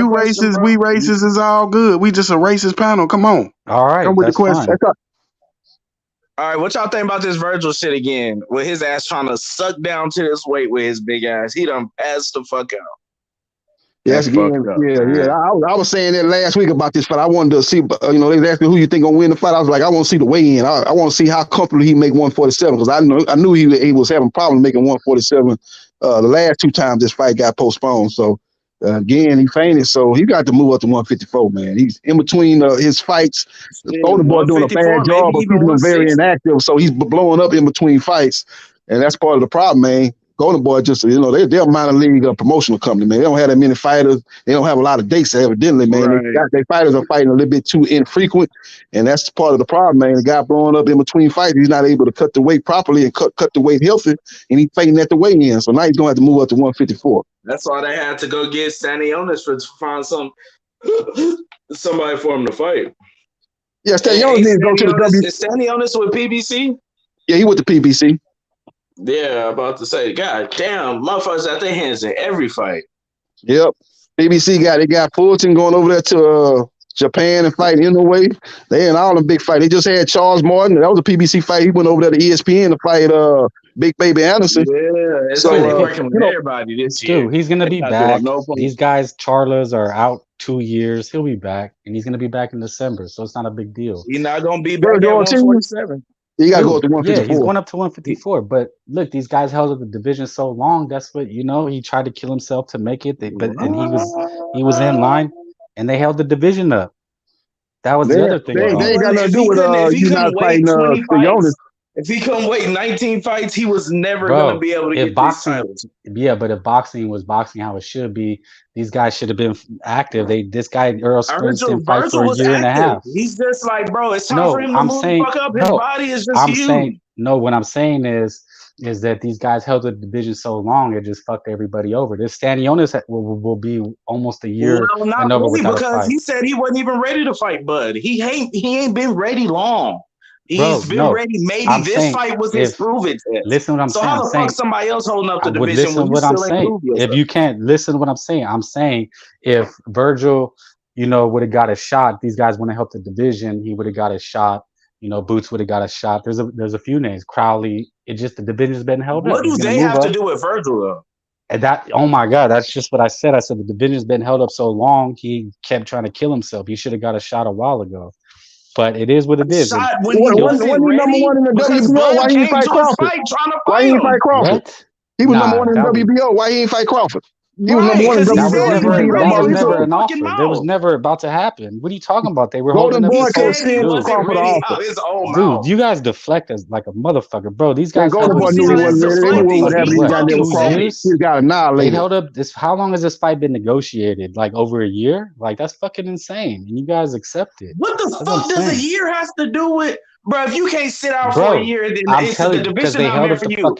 You question, racist, bro? we racist, is all good. We just a racist panel. Come on. All right, Come with the that's question. fine. All right, what y'all think about this Virgil shit again? With his ass trying to suck down to this weight with his big ass. He done passed the fuck out. Yes, again, yeah. I was saying that last week about this fight. I wanted to see, they was asking who you think gonna win the fight. I was like, I want to see the weigh-in. I want to see how comfortable he make 147 because I knew he was having problems making 147 the last two times this fight got postponed. So again, he fainted, so he got to move up to 154. Man, he's in between his fights. The older boy doing a bad job of keeping him very inactive, so he's blowing up in between fights, and that's part of the problem, man. Golden Boy just, they're a minor league promotional company, man. They don't have that many fighters. They don't have a lot of dates, evidently, man. Right. Their fighters are fighting a little bit too infrequent, and that's part of the problem, man. The guy blowing up in between fights, he's not able to cut the weight properly and cut the weight healthy, and he's fighting at the weigh-in. So now he's going to have to move up to 154. That's why they had to go get Staniolis to find somebody for him to fight. Yeah, Staniolis needs to go to the Is Staniolis with PBC? Yeah, he with the PBC. Yeah, about to say, God damn, motherfuckers got their hands in every fight. Yep. BBC got Fulton going over there to Japan and fighting Inoue. They in all them big fights. They just had Charles Martin. That was a PBC fight. He went over there to ESPN to fight Big Baby Anderson. Yeah, it's So, really working with everybody this year. Dude, he's gonna be Not back. doing no point. These guys, Charlos, are out 2 years. He'll be back, and he's gonna be back in December, so it's not a big deal. He's not gonna be back at Virgil Ortiz, 147. he got to go up to 154. Yeah, he's going up to 154. But look, these guys held up the division so long. That's what he tried to kill himself to make it. And he was in line, and they held the division up. That was the other thing. They ain't got nothing to do with you not fighting Staniolis. If he couldn't wait 19 fights, he was never going to be able to get these titles. Yeah, but if boxing was boxing how it should be, these guys should have been active. This guy Earl Spence didn't fight for a year and a half. He's just like, bro, it's time for him to move the fuck up. His body is just huge. What I'm saying is that these guys held the division so long, it just fucked everybody over. This Staniolis will be almost a year. Well, not really, because he said he wasn't even ready to fight Bud. He ain't been ready long. He's been ready. Maybe this fight was his prove-it test. Listen what I'm saying. So how the fuck somebody else holding up the division when you what I'm still ain't saying. prove yourself? If you can't listen to what I'm saying if Virgil, would have got a shot, these guys wouldn't have helped the division. He would have got a shot. Boots would have got a shot. There's a few names. Crowley. The division's been held up. What do they have to do with Virgil though? And oh my God, that's just what I said. I said the division's been held up so long, he kept trying to kill himself. He should have got a shot a while ago. But it is what it is. When he wasn't number one in the WBO, why he didn't fight Crawford? Why he didn't fight Crawford? What? He was number one in the WBO. Why he didn't fight Crawford? He was number one in the WBO. There was never about to happen. What are you talking about? They were holding up. Dude, you guys deflect us like a motherfucker, bro. These guys Golden Boy knew he got annihilated. They held up this. How long has this fight been negotiated? Like over a year? Like that's fucking insane. And you guys accept it. What the fuck does a year have to do with? Bro, if you can't sit out for a year, then it's the division out there for you. I've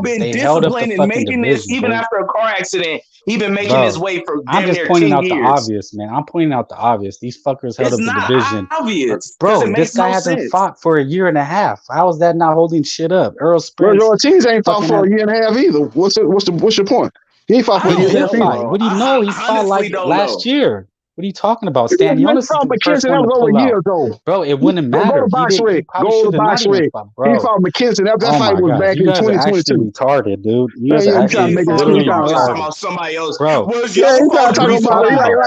been disciplined in making this, even after a car accident. He's been making his way for damn near 10 years. I'm just pointing out the obvious, man. I'm pointing out the obvious. These fuckers held up the division. Obvious. Bro, this guy hasn't fought for a year and a half. How is that not holding shit up? Earl Spence. Virgil Ortiz ain't fought for a year and a half either. What's your point? He ain't fought for a year and a half either. What do you know? He fought like last year. What are you talking about? Staniolis is the first one to pull out. Bro, it wouldn't matter. Go to Box Rig. Go to Box Rig. He fought McKenzie. That fight was back in 2022. Retarded, dude. You guys are actually talking about somebody else. Bro, yeah, he's talking about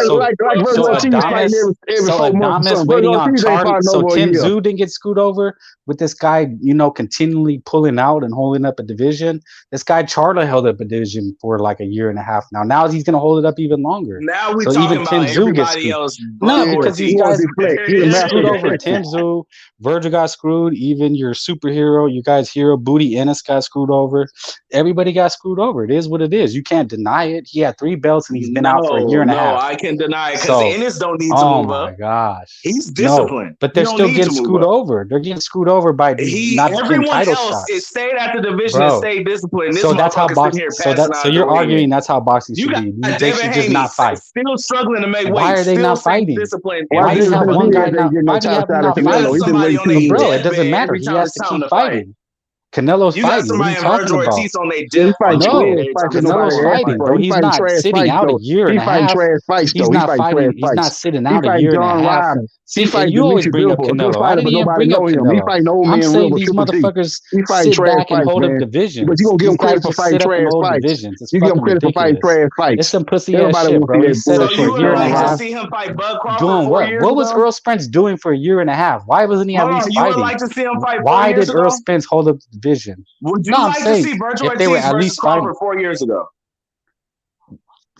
like Virgil Ortiz fighting every 4 months. Waiting on Charlo. So Tim Tszyu didn't get screwed over with this guy, continually pulling out and holding up a division. This guy Charlo held up a division for like a year and a half now. Now he's gonna hold it up even longer. Now we're talking about everybody else. No, because these guys screwed over. Tim Tszyu, Virgil got screwed. Even your superhero, you guys, Hero Booty Ennis got screwed over. Everybody got screwed over. It is what it is. You can't deny it. He had 3 belts and he's been out for a year and a half. No, I can deny it because Ennis don't need to move up. Oh my gosh, he's disciplined. But they're still getting screwed over. They're getting screwed over by not getting title shots. It stayed at the division and stayed disciplined. So that's how boxing. So you're arguing that's how boxing should be. They should just not fight. Still struggling to make weight. Why are they not fighting? Why do you have one guy not fighting? Bro, it doesn't matter. He has to keep fighting. Canelo's fighting. What are you talking about? Canelo's fighting, bro. He's not sitting out a year and a half. He's not fighting. He's not sitting out a year and a half. See, you always bring up Canelo. Why did he bring up Canelo? I'm saying these motherfuckers sit back and hold up divisions. But you gonna give him credit for fighting trash fights. You give him credit for fighting trash fights. It's some pussy ass shit, bro. He said it for a year and a half. Doing what? What was Earl Spence doing for a year and a half? Why wasn't he at least fighting? Why did Earl Spence hold up the division? Would you like to see Virgil Ortiz versus Crawford 4 years ago?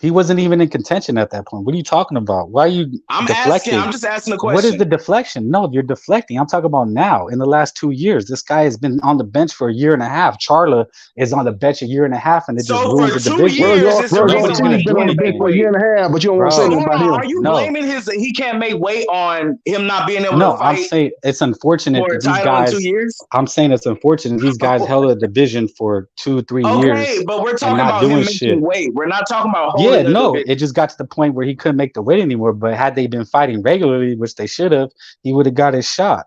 He wasn't even in contention at that point. What are you talking about? Why are you deflecting? I'm just asking a question. What is the deflection? No, you're deflecting. I'm talking about now. In the last 2 years, this guy has been on the bench for a year and a half. Charlo is on the bench a year and a half, and it just ruins the division. Nobody's going to do anything for a year and a half, but you don't want to say anything about him. Are you blaming he can't make weight on him not being able to fight? No, I'm saying it's unfortunate that these guys. 2 years? I'm saying it's unfortunate these guys held a division for 2-3 years. Okay, but we're talking about him making weight. We're not talking about holding the division. It just got to the point where he couldn't make the weight anymore. But had they been fighting regularly, which they should have, he would have got his shot.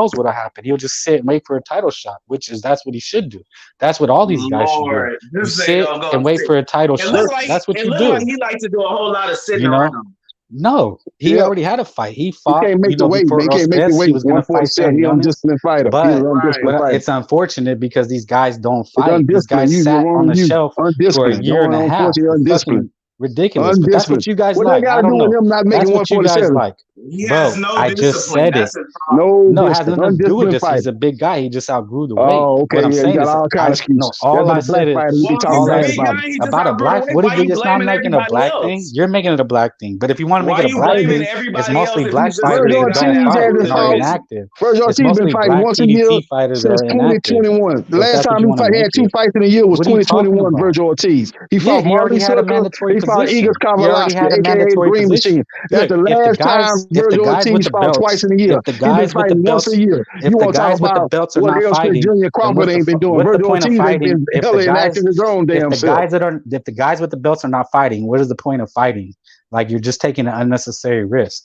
knows what'll happen. He'll just sit and wait for a title shot, that's what he should do. That's what all these guys should do. You sit and wait for a title shot. That's what you do. Like he likes to do a whole lot of sitting around. No, he already had a fight. He fought. He can't make the weight. He can't make the weight. He was going to fight He's an undisciplined fighter. But it's unfortunate because these guys don't fight. These guys sat on the shelf for a year and a half. Ridiculous. But that's what you guys like. I don't know. That's what you guys like. Bro, I just said it. No, it has nothing to do with this. He's a big guy. He just outgrew the weight. Oh, okay. What I'm saying is, all I said is about a black. What is it? It's not making a black thing. You're making it a black thing. But if you want to make it a black thing, it's mostly black fighters that are inactive. Virgil Ortiz been fighting once a year since 2021. The last time he had 2 fights in a year was 2021. Virgil Ortiz. He fought Marty Silva. He fought Igor Kavalaski, aka Green Machine. That's the last time Virgil Ortiz fought twice in a year. He's been fighting once a year. You want to talk about what else Junior Crawford ain't been doing? Virgil Ortiz ain't been hella inactive his own damn self. If the guys with the belts are not fighting, what is the point of fighting? Like, you're just taking an unnecessary risk.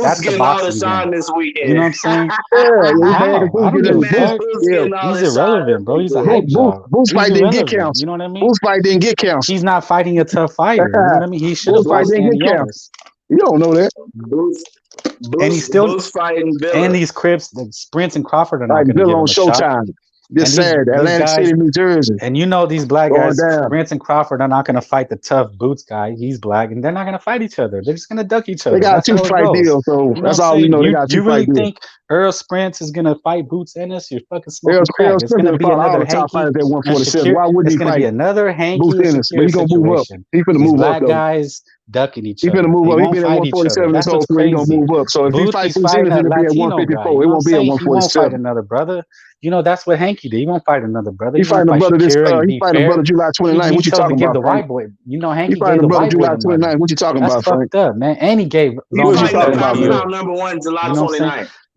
That's the boxing game. this weekend. You know what I'm saying? Yeah, I don't give a fuck. yeah. He's irrelevant, bro. He's a hype job. Boost fight didn't get You counts. know what I mean? Boost fight didn't get counts. He's not fighting a tough fighter. You know what I mean? He should have fought Staniolis. You don't know that. And he's still fighting Bill. And these Crips, the Sprints and Crawford are not Like going to give Bill him on a shot. Showtime. This Saturday, Atlantic City, New Jersey. And you know these black Going guys, down. Sprints and Crawford, are not going to fight the tough Boots guy. He's black, and they're not going to fight each other. They're just going to duck each other. They got That's a how it two-fight goes. deal, so You know that's what I'm all we saying? know. They got a You really two-fight deal. think Earl Sprints is going to fight Boots Ennis? You're fucking smoking Earl crack. It's going to be fought all another the top Hanky fighters at and 147. Shakir. Why wouldn't It's he going to be fight another Hanky Boots and Ennis? But Shakir he gonna move up. situation. He finna These move up black though. guys ducking each He other. finna move They up. He won't been at fight each other. 147 this That's whole what's career. He gonna crazy. move up. So if he Boots fights keeps Boots fighting Ennis, that it'll be at Latino guy. 154. You It know what I'm won't be at saying? He won't fight 147. another brother. You know, that's what Hanky did. He won't fight another brother. He He won't fighting a fight brother this. Shakira and He be fighting a brother fair. July 29th. What you chose to talking give about, the Frank? white boy. You know, He Hanky fighting gave a the brother white boy July the money. 29th. What you talking That's about, Frank? fucked up, man. And he gave He What you fighting talking the about, Compound man? #1 July You know what I'm saying? 29th.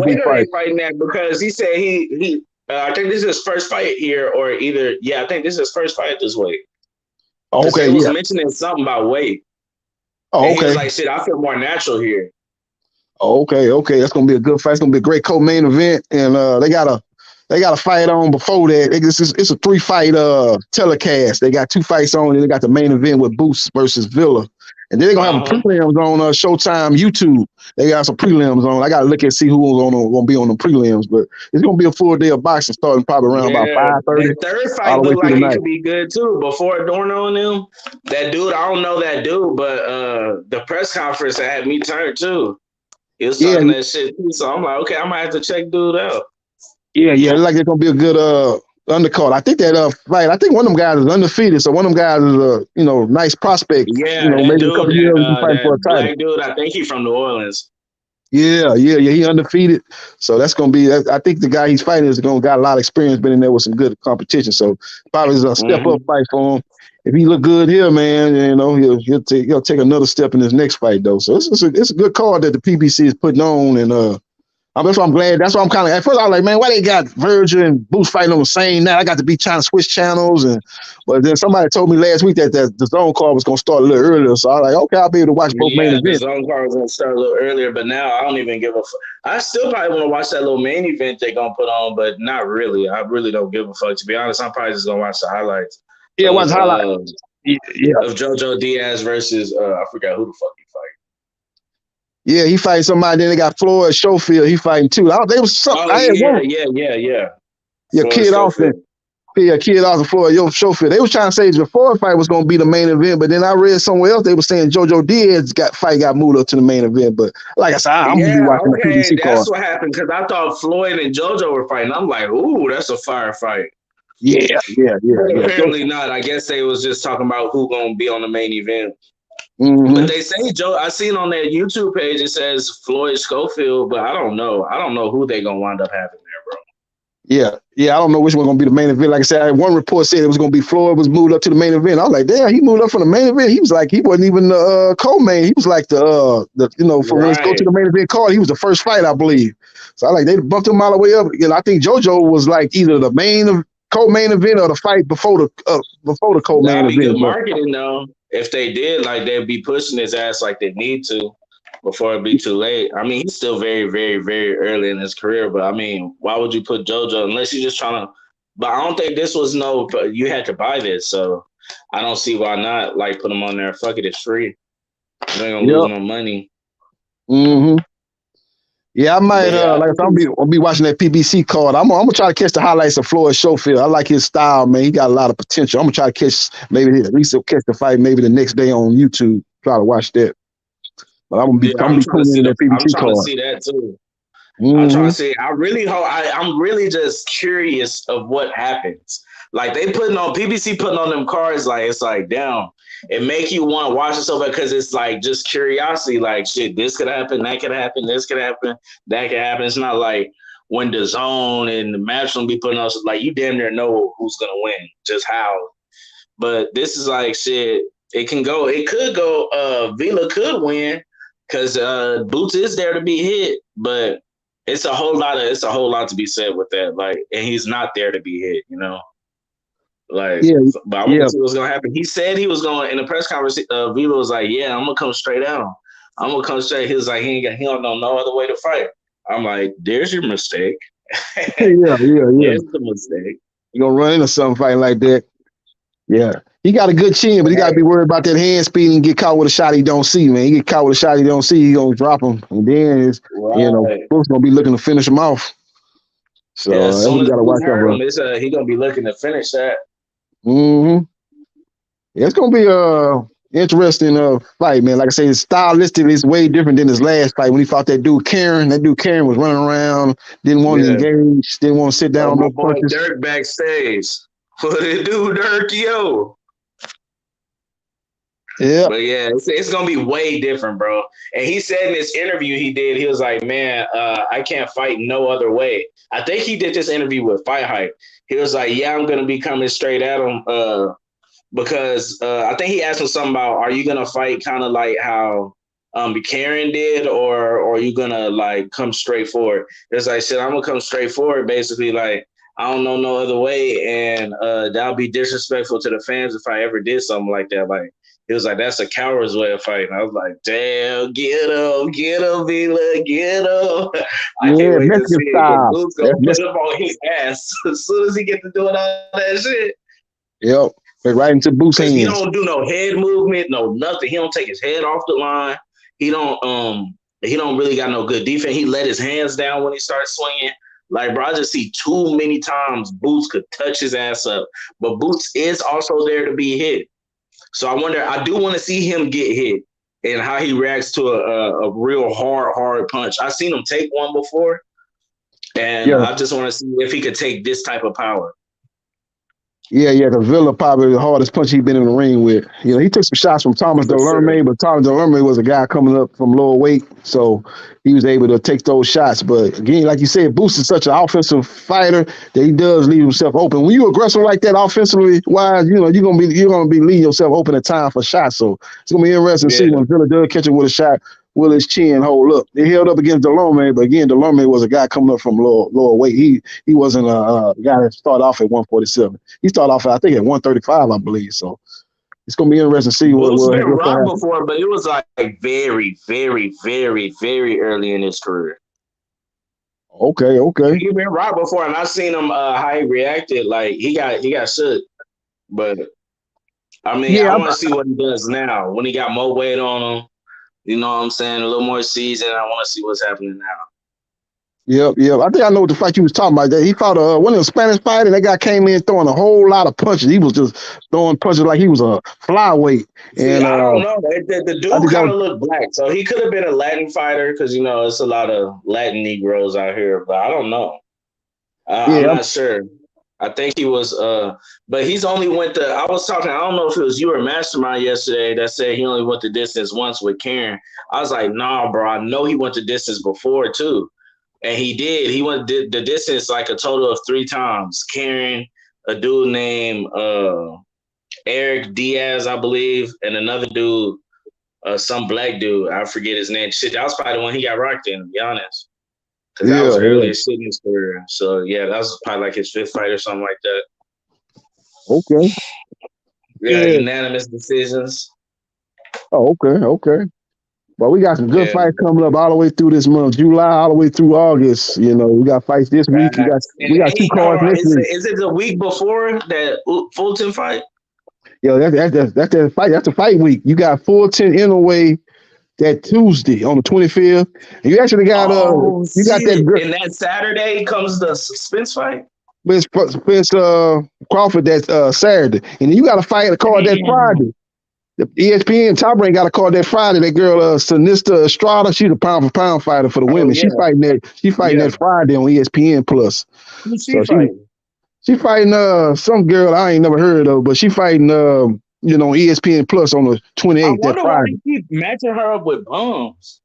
those big where are they fights. fighting at? Because he said he I think this is his first fight here, or either I think this is his first fight this weight. Oh, okay, they was yeah. mentioning something about weight. Oh, and he was okay. like, shit, I feel more natural here. Oh, okay. That's gonna be a good fight. It's gonna be a great co-main event, and they got a fight on before that. It's a 3-fight telecast. They got 2 fights on, and they got the main event with Boost versus Villa. And then they're gonna have a prelims on Showtime YouTube. They got some prelims on. I gotta look and see who's gonna be on the prelims, but it's gonna be a full day of boxing starting probably around about 5:30. That third all fight the way looked through like the it night. could be good too. Before Adorno and them, that dude, I don't know that dude, but the press conference had me turned too. He was talking that shit too, so I'm like, okay, I might have to check dude out. Yeah, like it's gonna be a good undercard. I think that fight. I think one of them guys is undefeated, so one of them guys is a nice prospect. Yeah, that maybe dude, a couple years he fighting for a that title. black dude, I think he's from New Orleans. Yeah. He undefeated, so that's gonna be. I think the guy he's fighting is got a lot of experience, been in there with some good competition. So probably is a step up fight for him. If he look good here, man, he'll take another step in his next fight though. So it's a good card that the PBC is putting on, and that's why I'm glad. That's why I'm kind of. At first, I was like, man, why they got Virgil and Boots fighting on the same night? I got to be trying to switch channels, but then somebody told me last week that the zone card was gonna start a little earlier. So I was like, okay, I'll be able to watch both main events. The zone card was gonna start a little earlier, but now I don't even give a fuck. I still probably want to watch that little main event they're gonna put on, but not really. I really don't give a fuck. To be honest, I'm probably just gonna watch the highlights. Yeah, watch highlights. Of JoJo Diaz versus I forgot who the fuck he fight. Yeah, he fighting somebody. Then they got Floyd Schofield. He fighting too. They was something. Yeah. Kid Austin. Yeah, Kid Austin, Floyd Schofield. They was trying to say the Floyd fight was going to be the main event, but then I read somewhere else they were saying JoJo Diaz got moved up to the main event. But like I said, I'm gonna be watching the PBC card. That's what happened because I thought Floyd and JoJo were fighting. I'm like, ooh, that's a fire fight. Yeah. Apparently not. I guess they was just talking about who gonna be on the main event. Mm-hmm. But they say I seen on their YouTube page it says Floyd Schofield, but I don't know. I don't know who they gonna wind up having there, bro. Yeah. I don't know which one gonna be the main event. Like I said, one report said it was gonna be Floyd was moved up to the main event. I was like, damn, he moved up from the main event. He was like, he wasn't even the co-main. He was like the when it's go to the main event card, he was the first fight, I believe. So I like they bumped him all the way up. I think JoJo was like either the co-main event or the fight before the co-main That'd be event. Good marketing though. If they did, like they'd be pushing his ass like they need to before it be too late. I mean, he's still very, very, very early in his career, but I mean, why would you put JoJo unless you're just trying to? But I don't think this was you had to buy this, so I don't see why not. Like put him on there. Fuck it, it's free. You ain't gonna lose no money. Mm-hmm. Yeah, I might I'll be watching that PBC card. I'm gonna try to catch the highlights of Floyd Schofield. I like his style, man. He got a lot of potential. I'm gonna try to catch the fight maybe the next day on YouTube. Try to watch that. But I'm gonna be putting in that PBC card. I'm trying to see that too. Mm-hmm. I'm trying to see. I really hope. I'm really just curious of what happens. Like they PBC putting on them cards. Like it's like damn. It make you want to watch it so bad because it's like just curiosity. Like shit, this could happen, that could happen, this could happen, that could happen. It's not like when the zone and the match don't be putting us like you damn near know who's gonna win, just how. But this is like shit. It could go. Vila could win because Boots is there to be hit, but it's a whole lot to be said with that. Like, and he's not there to be hit, Like, but I want to see what's gonna happen. He said he was going in the press conference. Vila was like, "Yeah, I'm gonna come straight out. I'm gonna come straight." He was like, "He don't know no other way to fight." I'm like, "There's your mistake." Yeah. There's the mistake. You gonna run into something fighting like that? Yeah, he got a good chin, but he got to be worried about that hand speed and get caught with a shot he don't see. Man, he get caught with a shot he don't see, he gonna drop him, and then Brooks gonna be looking to finish him off. So as soon we as gotta watch him, he gonna be looking to finish that. Mm-hmm. Yeah, it's gonna be interesting fight, man. Like I say, stylistically, it's way different than his last fight when he fought that dude Karen. That dude Karen was running around, didn't want to engage, didn't want to sit down. My boy Dirk backstage. What it do, Dirk? Yo. Yeah. But yeah, it's gonna be way different, bro. And he said in this interview he did, he was like, "Man, I can't fight no other way." I think he did this interview with Fight Hype. He was like, "Yeah, I'm gonna be coming straight at him." Because I think he asked him something about, "Are you gonna fight kind of like how Karen did, or are you gonna like come straight forward?" It's like, "Shit, I'm gonna come straight forward." Basically, like I don't know no other way, and that'll be disrespectful to the fans if I ever did something like that. Like. He was like, "That's a coward's way of fighting." I was like, "Damn, get him, Vila, get him!" I can't wait to see it. Boots gonna put him on his ass as soon as he gets to doing all that shit. Yep. right into Boots' Because he hands. don't do no head movement, no nothing. He don't take his head off the line. He don't really got no good defense. He let his hands down when he starts swinging. Like, bro, I just see too many times Boots could touch his ass up. But Boots is also there to be hit. So I do want to see him get hit and how he reacts to a real hard punch. I've seen him take one before, and I just want to see if he could take this type of power. Yeah, because Villa probably the hardest punch he's been in the ring with. You know, he took some shots from Thomas Delerme, but Thomas Delerme was a guy coming up from lower weight, so he was able to take those shots. But again, like you said, Boots is such an offensive fighter that he does leave himself open. When you aggressive like that offensively wise, you know, you're gonna be leaving yourself open at time for shots. So it's gonna be interesting to see when Villa does catch it with a shot. Will his chin hold up? They held up against Delerme, but again, Delerme was a guy coming up from lower weight. He wasn't a guy that started off at 147. He started off, I think, at 135, I believe. So it's gonna be interesting to see Boots been robbed before, but it was like very, very, very, very early in his career. Okay. He been robbed before, and I seen him how he reacted. Like he got shook, but I mean, I want to see what he does now when he got more weight on him. You know what I'm saying? A little more seasoned. I want to see what's happening now. Yep. I think I know what the fight you was talking about. That he fought one of the Spanish fighters. That guy came in throwing a whole lot of punches. He was just throwing punches like he was a flyweight. And I don't know. The dude kind of looked black, so he could have been a Latin fighter because you know it's a lot of Latin Negroes out here. But I don't know. I'm not sure. I think he was, but he's only went the. I was talking. I don't know if it was you or Mastermind yesterday that said he only went the distance once with Karen. I was like, nah, bro. I know he went the distance before too, and he did. He went the distance like a total of 3 times. Karen, a dude named Eric Diaz, I believe, and another dude, some black dude. I forget his name. Shit, that was probably the one he got rocked in. To be honest. Because that was earlier shit in his career. So, yeah, that was probably like his 5th fight or something like that. Okay. Yeah, unanimous decisions. Oh, okay. Well, we got some good fights coming up all the way through this month, July, all the way through August. You know, we got fights this week. We got 2 cards next week. Is it the week before that Fulton fight? Yo, that's the fight. That's the fight week. You got Fulton Inoue that Tuesday on the 25th. And you actually got you got that girl. And that Saturday comes the Spence fight. Spence Crawford that's Saturday. And then you got to fight a card that Friday. The ESPN Top Rank got a card that Friday. That girl Sinista Estrada, she's a pound for pound fighter for the women. She's fighting that Friday on ESPN Plus. Who's she fighting? She fighting some girl I ain't never heard of, but she fighting you know, ESPN Plus on the 28th. I wonder why they keep matching her up with bums.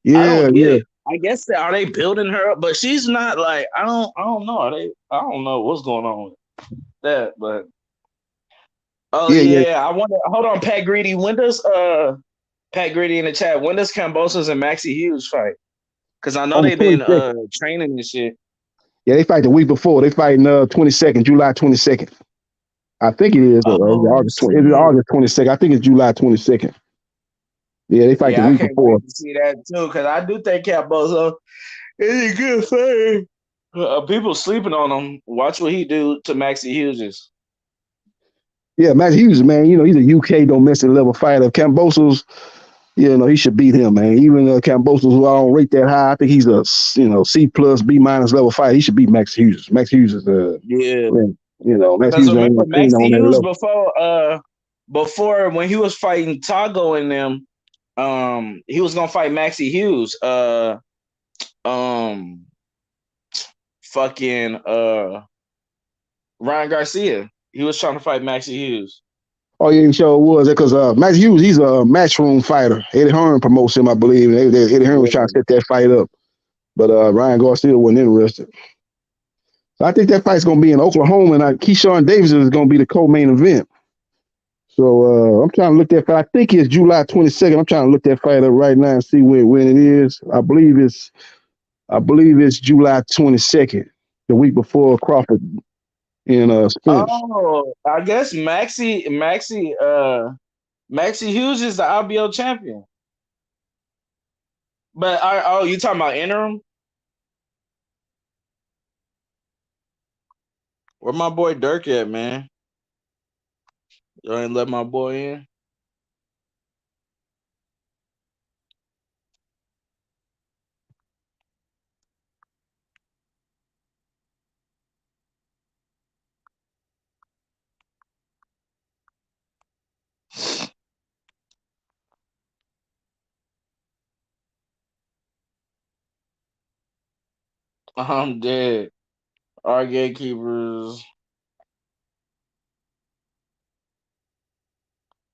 Yeah, I don't get it. I guess are they building her up? But she's not like I don't know. I don't know what's going on with that, but I wonder. Hold on, Pat Greedy. When does Pat Greedy in the chat? When does Kambosos and Maxie Hughes fight? Because I know they've been training and shit. Yeah, they fight the week before. They fighting 22nd, July 22nd. I think it is August 22nd. I think it's July 22nd. Yeah, they fight the week before. Wait to see that too, because I do think Kambosos is a good fighter. People sleeping on him. Watch what he do to Maxie Hughes. Yeah, Maxie Hughes, man. You know he's a UK domestic level fighter. Kambosos, you know he should beat him, man. Even Kambosos, who I don't rate that high, I think he's a C plus B minus level fighter. He should beat Maxie Hughes. Maxie Hughes is man, you know, Maxie Hughes before when he was fighting Tago and them, he was gonna fight Maxie Hughes. Ryan Garcia. He was trying to fight Maxie Hughes. Oh yeah, he sure was. Because Maxie Hughes, he's a matchroom fighter. Eddie Hearn promotes him, I believe. Eddie Hearn was trying to set that fight up, but Ryan Garcia wasn't interested. So I think that fight's going to be in Oklahoma, and Keyshawn Davis is going to be the co-main event. So I'm trying to look that fight. I think it's July 22nd. I'm trying to look that fight up right now and see when it is. I believe it's July 22nd, the week before Crawford and Spence. Oh, I guess Maxie Hughes is the IBO champion. But you talking about interim? Where my boy Dirk at, man? You ain't let my boy in? I'm dead. Our gatekeepers.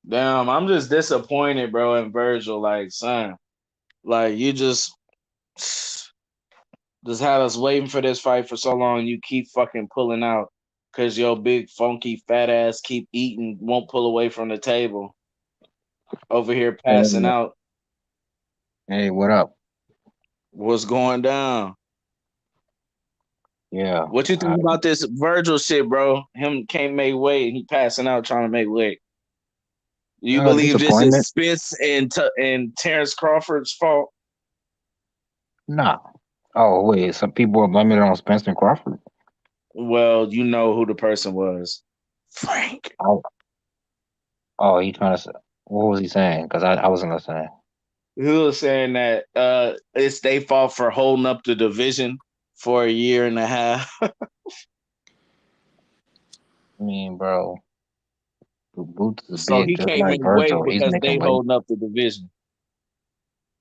Damn, I'm just disappointed, bro, in Virgil. Like, son, like you just had us waiting for this fight for so long. You keep fucking pulling out because your big funky fat ass keep eating, won't pull away from the table. Over here passing out. Hey, what up? What's going down? Yeah. What you think about this Virgil shit, bro? Him can't make weight and he passing out trying to make weight. You believe this is Spence and Terrence Crawford's fault? Nah. Oh wait, some people are blaming it on Spence and Crawford. Well, you know who the person was. Frank. Oh, he trying to say. What was he saying? Because I wasn't listening. He was saying that it's their fault for holding up the division for a year and a half. I mean, bro, Boots is so big, he just can't like make weight Virgil. He's because they making weight. holding up the division.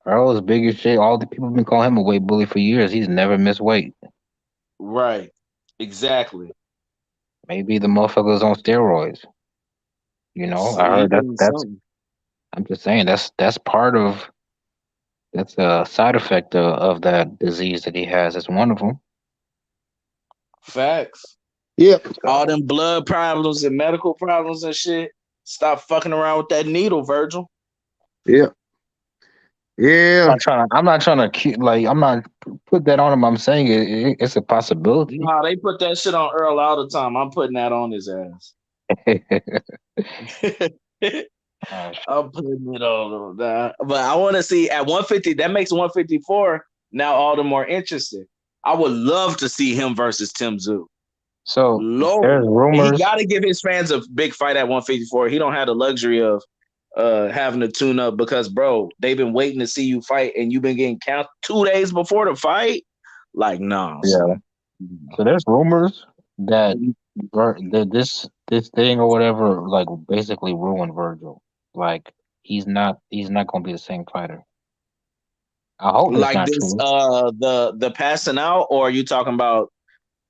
Bro is big as shit. All the people have been calling him a weight bully for years. He's never missed weight. Right. Exactly. Maybe the motherfucker's on steroids. You know, So I heard that's. something. I'm just saying that's part of. That's a side effect of that disease that he has. It's one of them. Facts. Yep. All them blood problems and medical problems and shit. Stop fucking around with that needle, Virgil. Yeah. Yeah. I'm not trying to I'm not put that on him. I'm saying it's a possibility. Nah, they put that shit on Earl all the time. I'm putting that on his ass. I'm putting it on that. But I want to see at 150. That makes 154 now all the more interesting. I would love to see him versus Tim Tszyu. So Lord, there's rumors. He got to give his fans a big fight at 154. He don't have the luxury of having to tune up because, bro, they've been waiting to see you fight and you've been getting count 2 days before the fight. Like, no. Yeah. So there's rumors that this thing or whatever, like, basically ruined Virgil. Like, he's not gonna be the same fighter. I hope like it's not this, true. the passing out, or are you talking about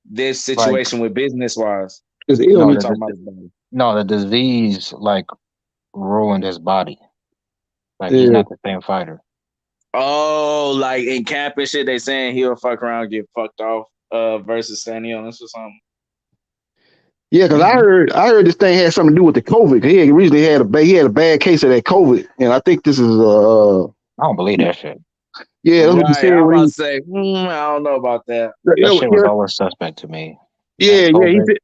this situation with business wise? No, the disease like ruined his body. Like he's not the same fighter. Oh, like in camp and shit, they saying he'll fuck around and get fucked off versus Staniolis or something. Yeah, because I heard this thing had something to do with the COVID. He originally had a bad case of that COVID, and I think this is I don't believe that shit. Yeah, that's what he said. I was about to say, I don't know about that. That shit was always suspect to me. Yeah, he said.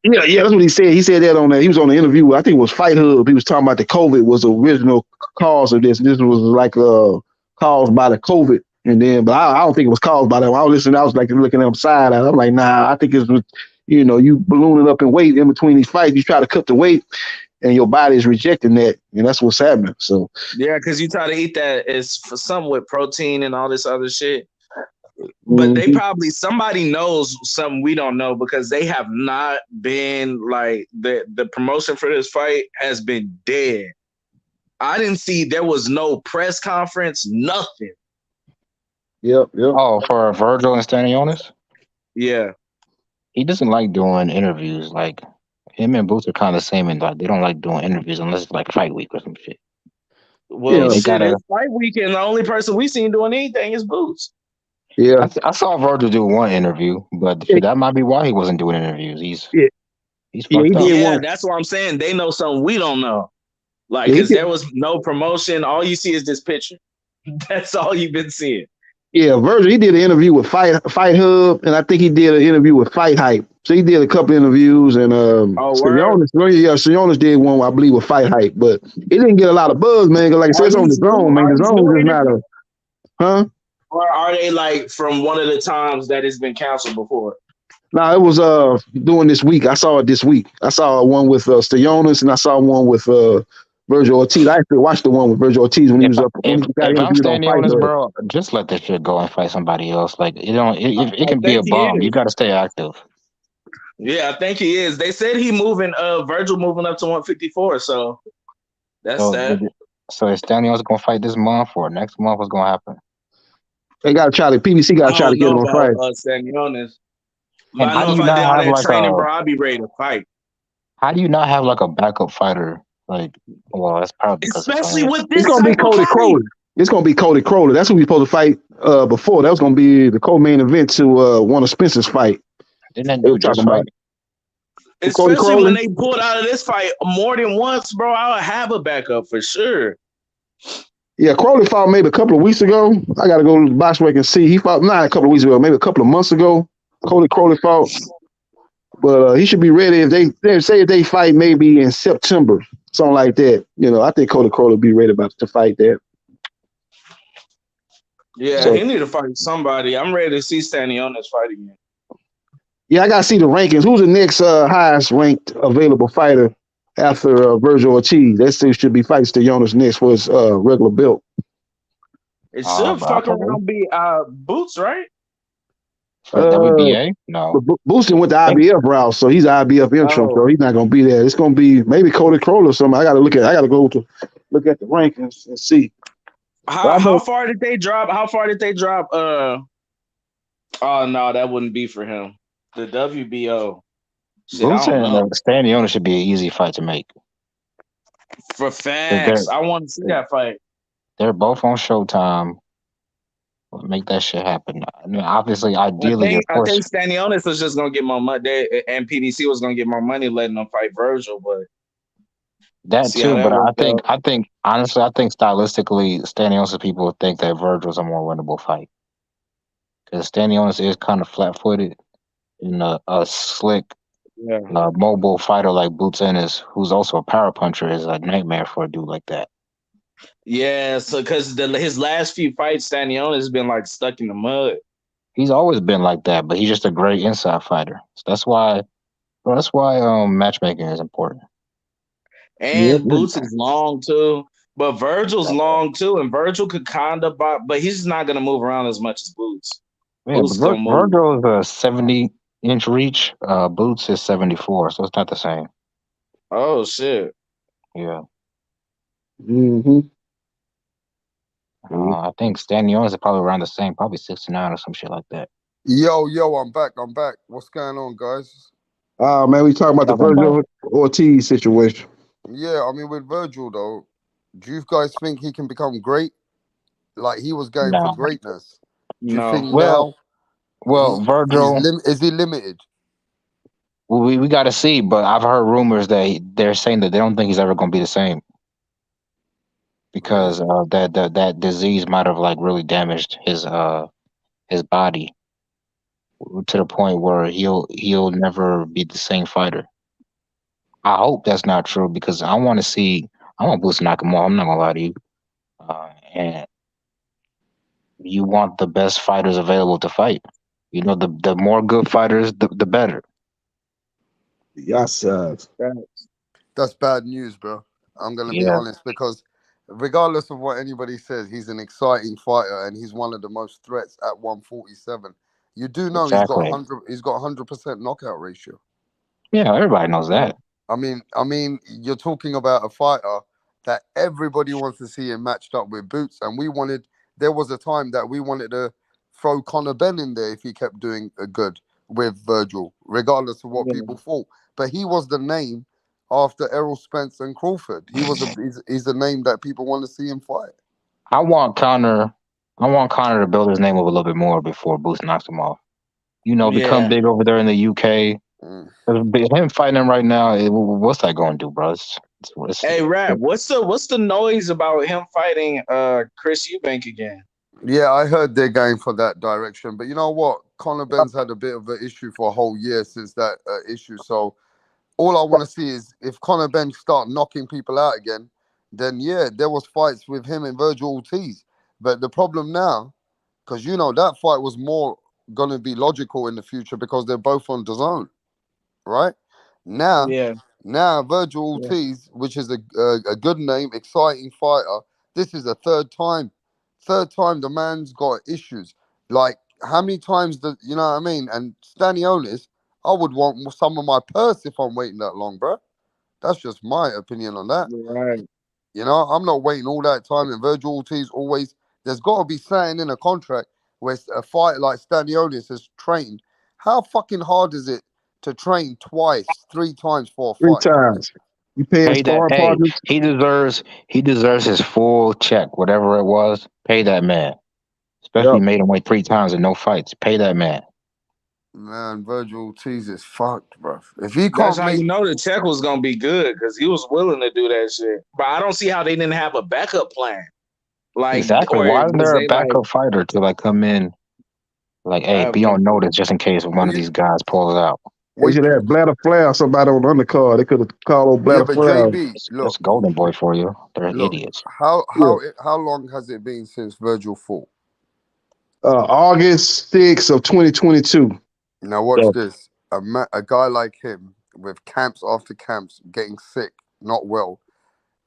Yeah, that's what he said. He said that on that. He was on the interview. I think it was Fight Hub. He was talking about the COVID was the original cause of this. This was like caused by the COVID, and then, but I don't think it was caused by that. When I was listening, I was like looking at him side. I'm like, nah, I think it was, you ballooning up in weight in between these fights. You try to cut the weight, and your body is rejecting that, and that's what's happening. So yeah, because you try to eat that is for some with protein and all this other shit. But they probably, somebody knows something we don't know because they have not been like the promotion for this fight has been dead. I didn't see, there was no press conference, nothing. Yep. Oh, for Virgil and Staniolis? Yeah. He doesn't like doing interviews. Like him and Boots are kind of the same, and like they don't like doing interviews unless it's like fight week or some shit. Well, it's fight week, and the only person we seen doing anything is Boots. Yeah, I saw Virgil do one interview, but that might be why he wasn't doing interviews. He's fucked up. Yeah, that's what I'm saying. They know something we don't know. Like, because there was no promotion. All you see is this picture. That's all you've been seeing. Yeah, Virgil, he did an interview with Fight Hub, and I think he did an interview with Fight Hype. So he did a couple interviews, and Staniolis did one, I believe, with Fight Hype, but it didn't get a lot of buzz, man. Because like I said, it's on the zone, man. The zone is not Or are they like from one of the times that it's been canceled before? Nah, it was doing this week. I saw it this week. I saw one with Staniolis, and I saw one with Virgil Ortiz. I actually watched the one with Virgil Ortiz when he was up when he got If I'm interviewed on standing Fight on this, Hub. bro, just let this shit go and fight somebody else. Like you don't, it I can be think a he bomb. You is. got to stay active. Yeah, I think he is. They said he moving. Virgil moving up to 154. So that's So, that. so is Staniolis gonna fight this month or next month? What's gonna happen? They got to try to PBC. Got I to try to don't get know him a about fight. Stanionis. But And I how know do if you I did not all have that like training, a? bro, I'd be ready to fight. How do you not have like a backup fighter? Like, well, that's probably because of Especially Tony. with It's this gonna be type of Cody fight. Crowley. It's gonna be Cody Crowley. That's who we supposed to fight before. That was gonna be the co-main event to one of Spencer's fight. Didn't that They were dude just talking about fight? Cody Especially Crowley. when they pulled out of this fight more than once, bro. I'll have a backup for sure. Yeah, Crowley fought maybe a couple of weeks ago. I got to go to the box break and see. He fought not a couple of weeks ago, maybe a couple of months ago. Cody Crowley fought, but he should be ready if they say if they fight maybe in September, something like that. You know, I think Cody Crowley will be ready about to fight that. Yeah, So he need to fight somebody. I'm ready to see Stanionis fight again. yeah, I got to see the rankings. Who's the next highest ranked available fighter after Virgil Ortiz? That still should be fighting Stanionis next for his regular belt. It should fuck around be Boots, right? For WBA? No. But Boosting went the IBF route, so he's IBF interim, so he's not gonna be there. It's gonna be maybe Cody Crowley or something. I gotta go to look at the rankings and see. How far did they drop? How far did they drop? Oh no, that wouldn't be for him. The WBO. Shit, Boots I don't know. and Stanionis should be an easy fight to make. For facts, I want to see that fight. They're both on Showtime. Make that shit happen. I mean, obviously, ideally, of I course. think Stanionis was just gonna get more money, and PDC was gonna get more money letting them fight Virgil, but That too, but I think honestly, I think stylistically, Stanionis people think that Virgil's a more winnable fight because Stanionis is kind of flat-footed and a slick, mobile fighter like Boots Ennis, who's also a power puncher, is a nightmare for a dude like that. Yeah, so because his last few fights, Stanionis has been like stuck in the mud. He's always been like that, but he's just a great inside fighter. So that's why matchmaking is important. And Boots is long too, but Virgil's long too, and Virgil could kind of, but he's not gonna move around as much as Boots. Yeah, Boots but Virgil is a 70-inch reach. Boots is 74, so it's not the same. Oh shit! Yeah. Mm-hmm. I think Stanionis is probably around the same, probably 69 or some shit like that. Yo, I'm back. What's going on, guys? Man, we talking about the Virgil Ortiz situation. Yeah, I mean, with Virgil, though, do you guys think he can become great? Like, he was going for greatness. Do you think now? Well, Virgil... is he limited? Well, we got to see, but I've heard rumors that they're saying that they don't think he's ever going to be the same. Because that disease might have like really damaged his body to the point where he'll never be the same fighter. I hope that's not true because I want Boots to knock him off. I'm not gonna lie to you. And you want the best fighters available to fight. You know, the more good fighters, the better. Yes, that's bad news, bro. I'm gonna be honest because regardless of what anybody says, he's an exciting fighter and he's one of the most threats at 147. You do know he's got 100% knockout ratio. Yeah, everybody knows that. I mean, you're talking about a fighter that everybody wants to see him matched up with Boots, and there was a time that we wanted to throw Conor Benn in there if he kept doing good with Virgil, regardless of what people thought. But he was the name after Errol Spence and Crawford. He's the name that people want to see him fight. I want Conor to build his name up a little bit more before Boots knocks him off. You know, become big over there in the UK. Him fighting him right now, what's that going to do, bro? Hey, Rap, what's the noise about him fighting Chris Eubank again? Yeah, I heard they're going for that direction. But you know what? Conor Benn's had a bit of an issue for a whole year since that issue. So all I want to see is if Conor Benn start knocking people out again, then yeah, there was fights with him and Virgil Ortiz. But the problem now, because you know that fight was more gonna be logical in the future because they're both on DAZN, right? Now, Yeah. Virgil Ortiz, which is a good name, exciting fighter. This is the third time the man's got issues. Like, how many times you know what I mean? And Staniolis, I would want some of my purse if I'm waiting that long, bro. That's just my opinion on that. Right. You know, I'm not waiting all that time. And Virgil Ortiz always, there's got to be something in a contract where a fighter like Staniolis has trained. How fucking hard is it to train twice, 3 times for a Three fight? times. You pay his sparring partners. He deserves his full check, whatever it was. Pay that man. Especially made him wait 3 times and no fights. Pay that man. Man, Virgil Ortiz is fucked, bro. If he can't That's how you know the check was gonna be good because he was willing to do that shit. But I don't see how they didn't have a backup plan. Like exactly. Why isn't there a backup fighter to like come in, like, hey, be on notice just in case one of these guys pulls it out? They should have Bladder Flair or somebody on the undercard. They could have called old Bladder Flair. JB, look, that's Golden Boy for you. They're idiots. How long has it been since Virgil fought? August 6th of 2022. Now watch this. A guy like him with camps after camps, getting sick, not well,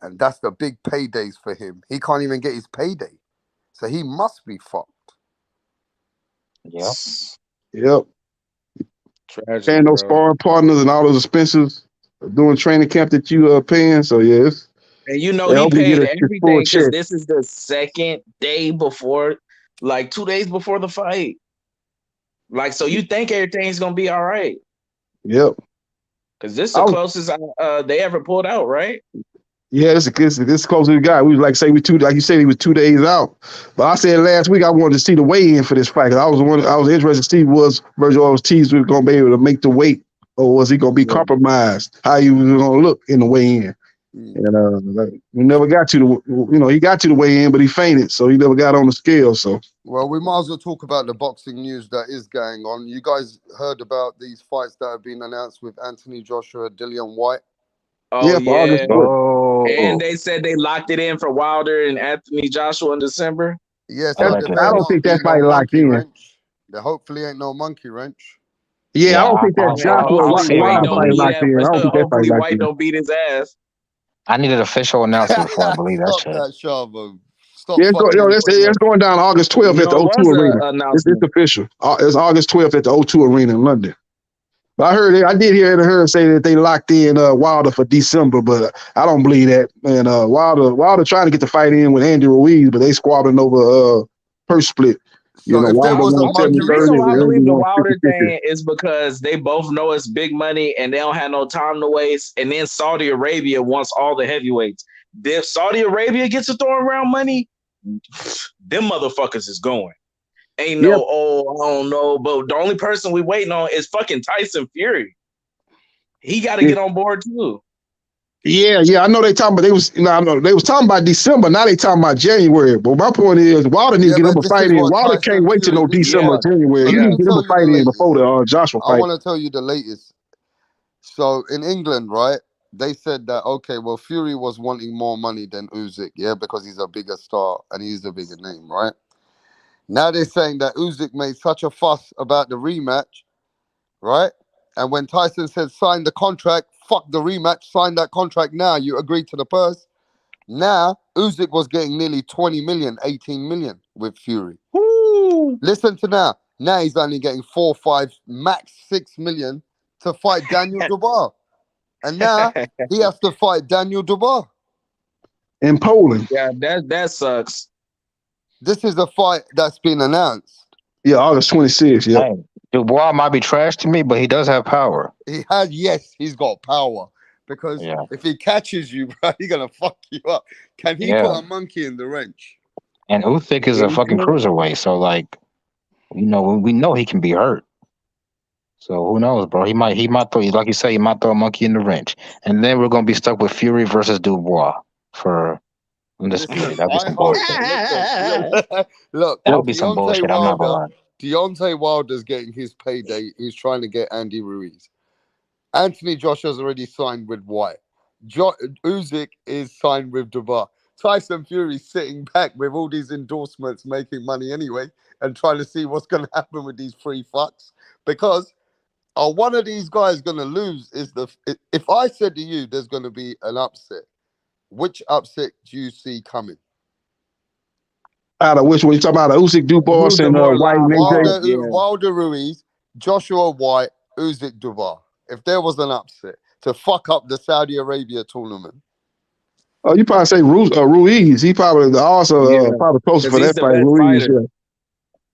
and that's the big paydays for him. He can't even get his payday, so he must be fucked. Yep. Tragic, Paying those sparring partners and all those expenses, doing training camp that you paying. So yes. And you know he paid everything because this is the second day before, like 2 days before the fight. Like, so you think everything's gonna be all right? Yep. Because this is the closest they ever pulled out, right? Yeah, this is close to the guy. We was like you said, he was 2 days out. But I said last week I wanted to see the weigh-in for this fight. I was interested to see was Virgil Ortiz was going to be able to make the weight, or was he going to be compromised? How he was going to look in the weigh-in? And we never got to he got to the weigh-in, but he fainted, so he never got on the scale. So well, we might as well talk about the boxing news that is going on. You guys heard about these fights that have been announced with Anthony Joshua, Dillian White? Oh yeah. And they said they locked it in for Wilder and Anthony Joshua in December. Yes, I don't think that fight locked in. There hopefully ain't no monkey wrench. Yeah, I don't think that Joshua Wilder fight locked in. I don't think that fight locked White in. don't beat his ass. I need an official announcement before I believe that shit. Stop it's going down August 12th at the O2 Arena. It's official. It's August 12th at the O2 Arena in London. But I did hear her say that they locked in Wilder for December, but I don't believe that. And Wilder trying to get the fight in with Andy Ruiz, but they squabbling over purse split. The reason why I believe the Wilder thing is because they both know it's big money and they don't have no time to waste. And then Saudi Arabia wants all the heavyweights. If Saudi Arabia gets to throwing around money, them motherfuckers is going. Ain't no, I don't know. But the only person we waiting on is fucking Tyson Fury. He got to get on board too. Yeah, I know they talking, but they was talking about December. Now they talking about January. But my point is, Wilder needs to get him a fight in. Wilder can't wait till no December, January. He needs to get him a fight in before the Joshua fight. I want to tell you the latest. So in England, right, they said that Fury was wanting more money than Usyk, because he's a bigger star and he's a bigger name, right? Now they're saying that Usyk made such a fuss about the rematch, right? And when Tyson said sign the contract, fuck the rematch, sign that contract now. You agreed to the purse. Now Usyk was getting nearly 20 million, 18 million with Fury. Woo! Listen to now. Now he's only getting 4, 5, max 6 million to fight Daniel Dubois. And now he has to fight Daniel Dubois. In Poland. Yeah, that sucks. This is a fight that's been announced. Yeah, August 26th, yeah. Hey, Dubois might be trash to me, but he does have power. He's got power. Because if he catches you, bro, he's going to fuck you up. Can he put a monkey in the wrench? And Usyk is a fucking cruiserweight, so we know he can be hurt. So who knows, bro? He might throw, like you say, he might throw a monkey in the wrench. And then we're going to be stuck with Fury versus Dubois for undisputed. That'd be some bullshit. Look, that would be some bullshit. I'm not gonna lie. Deontay Wilder's getting his payday. He's trying to get Andy Ruiz. Anthony Joshua's already signed with White. Usyk is signed with Dubois. Tyson Fury's sitting back with all these endorsements, making money anyway, and trying to see what's going to happen with these free fucks. Because are one of these guys going to lose? If I said to you, there's going to be an upset, which upset do you see coming? Out of which one? You talking about Usyk, Dubois, and White and AJ? Wilder Ruiz, Joshua White, Usyk Dubois. If there was an upset to fuck up the Saudi Arabia tournament. Oh, you probably say Ruiz. He probably also probably closer for that fight. Ruiz,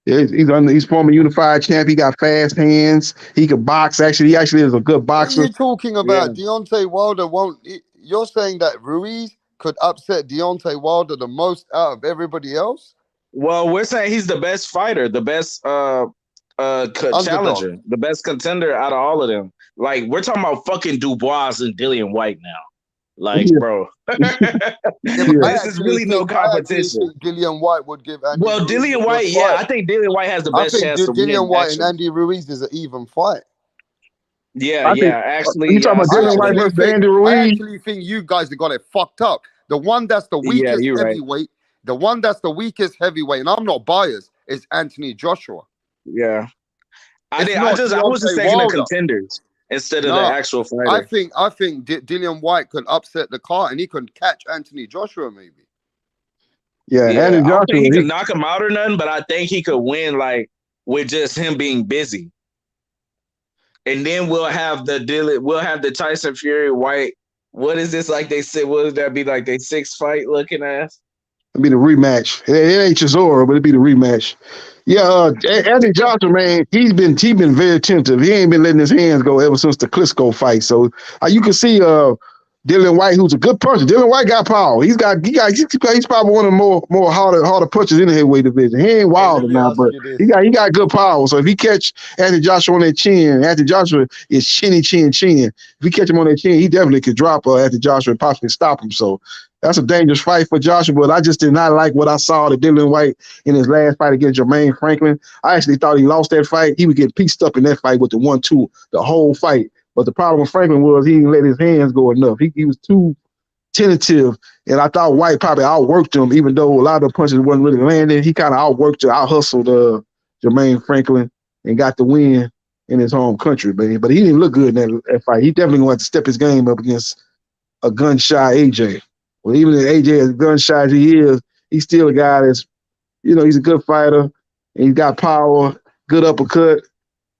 he's former unified champ. He got fast hands. He can box. Actually, he is a good boxer. What are you talking about? Yeah. Deontay Wilder won't. You're saying that Ruiz could upset Deontay Wilder the most out of everybody else? Well, we're saying he's the best fighter, the best challenger, the best contender out of all of them. Like, we're talking about fucking Dubois and Dillian White now. Like, bro, this is really no competition. Dillian White would give Andy Ruiz Dillian White, I think Dillian White has the best chance to win. Dillian White and Andy Ruiz is an even fight. Actually. You talking about Dillian White versus Andy Ruiz? I actually think you guys have got it fucked up. The one that's the weakest heavyweight, the one that's the weakest heavyweight, and I'm not biased, is Anthony Joshua. Yeah. I was just taking the contenders instead of the actual fighter. I think Dillian White could upset the car and he could catch Anthony Joshua maybe. Anthony Joshua. I don't think he could knock him out or nothing, but I think he could win like with just him being busy. And then we'll have the Tyson Fury White. What is this like they said? What would that be like? They 6 fight looking ass? It'd be the rematch. It ain't Chisora, but it'd be the rematch. Anthony Joshua, man, he's been very attentive. He ain't been letting his hands go ever since the Klitschko fight. So you can see Dillian White, who's a good puncher. Dillian White got power. He's probably one of the more harder punchers in the heavyweight division. He ain't wild now, but he got good power. So if he catch Anthony Joshua on that chin, Anthony Joshua is chin. If he catch him on that chin, he definitely could drop Anthony Joshua and possibly stop him. So that's a dangerous fight for Joshua, but I just did not like what I saw to Dillian White in his last fight against Jermaine Franklin. I actually thought he lost that fight. He would get pieced up in that fight with the 1-2 the whole fight. But the problem with Franklin was he didn't let his hands go enough. He was too tentative, and I thought White probably outworked him, even though a lot of the punches wasn't really landing. He kind of out-hustled Jermaine Franklin and got the win in his home country, man. But he didn't look good in that fight. He definitely going to have to step his game up against a gun-shy AJ. Well, even if AJ as gun-shy as he is, he's still a guy that's, he's a good fighter, and he's got power, good uppercut.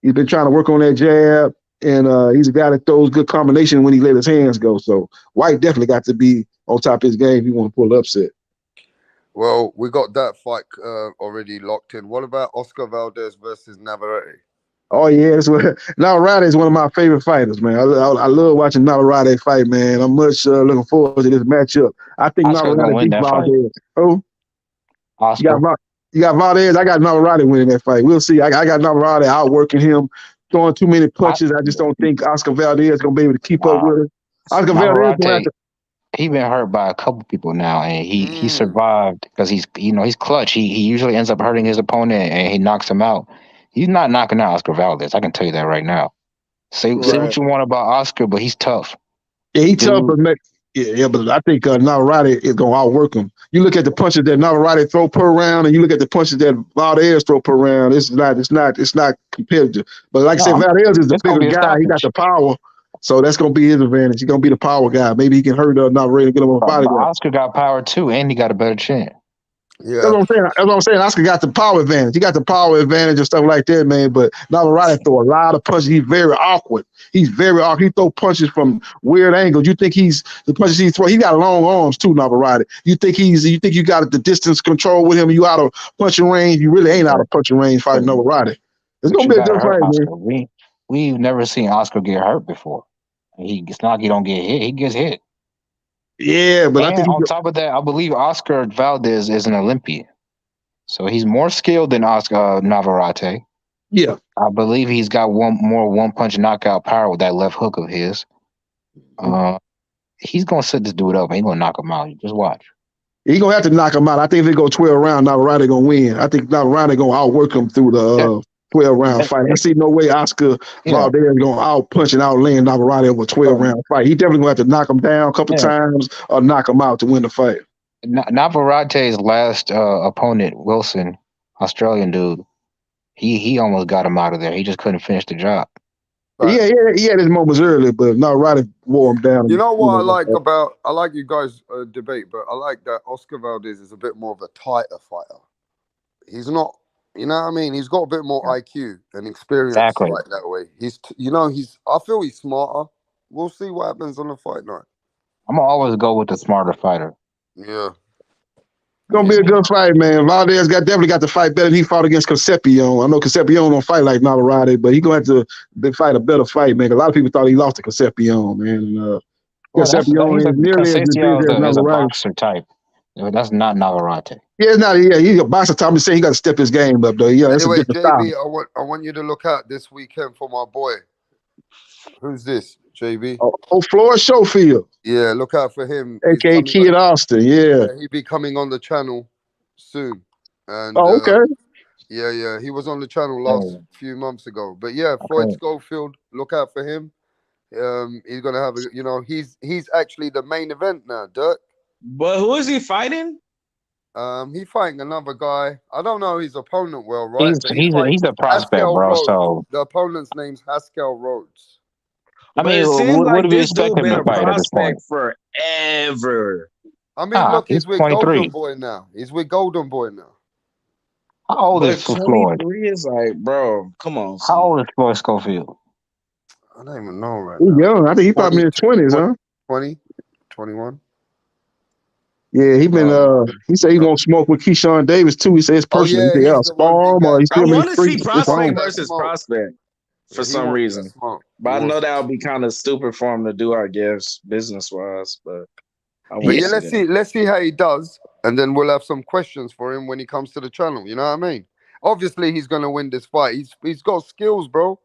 He's been trying to work on that jab, and he's a guy that throws good combination when he let his hands go. So White definitely got to be on top of his game if he want to pull the upset. Well, we got that fight already locked in. What about Oscar Valdez versus Navarrete? Oh, yeah. Navarrete is one of my favorite fighters, man. I love watching Navarrete fight, man. I'm much looking forward to this matchup. I think Navarrete beats Valdez. Oh, Oscar. You got Valdez. I got Navarrete winning that fight. We'll see. I got Navarrete outworking him, throwing too many punches. I just don't think Oscar Valdez is going to be able to keep up with him. Oscar Valdez he's been hurt by a couple people now, and he survived because he's clutch. He usually ends up hurting his opponent, and he knocks him out. He's not knocking out Oscar Valdez. I can tell you that right now. Say what you want about Oscar, but he's tough. Yeah, he's tough, but but I think Navarrete is going to outwork him. You look at the punches that Navarrete throw per round, and you look at the punches that Valdez throw per round. It's not competitive. But like I said, Valdez is the bigger guy. He got the power, so that's going to be his advantage. He's going to be the power guy. Maybe he can hurt Navarrete and get him on a body. Oscar got power too, and he got a better chin. Yeah. That's what I'm saying. Oscar got the power advantage. He got the power advantage and stuff like that, man. But Navarrete throw a lot of punches. He's very awkward. He throw punches from weird angles. You think the punches he throw? He got long arms too, Navarrete. You think you got the distance control with him? You out of punching range? You really ain't out of punching range fighting Navarrete. It's gonna be a good fight, man. We've never seen Oscar get hurt before. It's not like he don't get hit. He gets hit. Yeah, but I think on top of that, I believe Oscar Valdez is an Olympian, so he's more skilled than Oscar Navarrete. Yeah, I believe he's got one punch knockout power with that left hook of his. He's gonna set this dude up. He's gonna knock him out. You just watch. He's gonna have to knock him out. I think if they go 12 rounds, Navarrete gonna win. I think Navarrete gonna outwork him through the 12-round fight. I see no way Oscar Valdez is going to out-punch and out-land Navarrete over a 12-round fight. He definitely going to have to knock him down a couple times or knock him out to win the fight. Navarrete's last opponent, Wilson, Australian dude, he almost got him out of there. He just couldn't finish the job. Yeah, he had his moments earlier, but no, Roddy wore him down. You know what I like you guys debate, but I like that Oscar Valdez is a bit more of a tighter fighter. He's not, you know what I mean? He's got a bit more IQ and experience like that way. I feel he's smarter. We'll see what happens on the fight night. I'm gonna always go with the smarter fighter. Yeah. Gonna be a good fight, man. Valdez definitely got to fight better than he fought against Concepcion. I know Concepcion don't fight like Navarrete, but he gonna have to fight a better fight, man. A lot of people thought he lost to Concepcion, man. Concepcion is nearly as big as Navarrete. A boxer type. That's not Navarrete. Yeah, it's not. Yeah, he's a boxer type. I'm just saying he got to step his game up, though. Yeah, that's anyway, a different JB, style. I want you to look out this weekend for my boy. Who's this, JB? Oh, Floyd Schofield. Yeah, look out for him. AKA Kid Austin, yeah. He'll be coming on the channel soon. And, okay. Yeah. He was on the channel last few months ago. But yeah, Floyd Schofield, look out for him. He's gonna have he's actually the main event now, Dirk. But who is he fighting? He's fighting another guy. I don't know his opponent well, right? He's a prospect, Haskell bro. Rhodes. So the opponent's name's Haskell Rhodes. I mean, what do we expect him to fight at this point? Forever. I mean, look, he's with 23. Golden Boy now. He's with Golden Boy now. How old is Floyd? 23 is like, bro, come on. How old is Floyd Schofield? I don't even know right now. He's young. I think he probably in his 20s, huh? 20, 21. Yeah, he been. He said he won't smoke with Keyshawn Davis too. He said it's personal. Oh, yeah, Spawn or he's I want to see prospect versus prospect for some reason, but I know that would be kind of stupid for him to do, I guess, business wise. But let's see how he does, and then we'll have some questions for him when he comes to the channel. You know what I mean? Obviously, he's gonna win this fight. He's got skills, bro.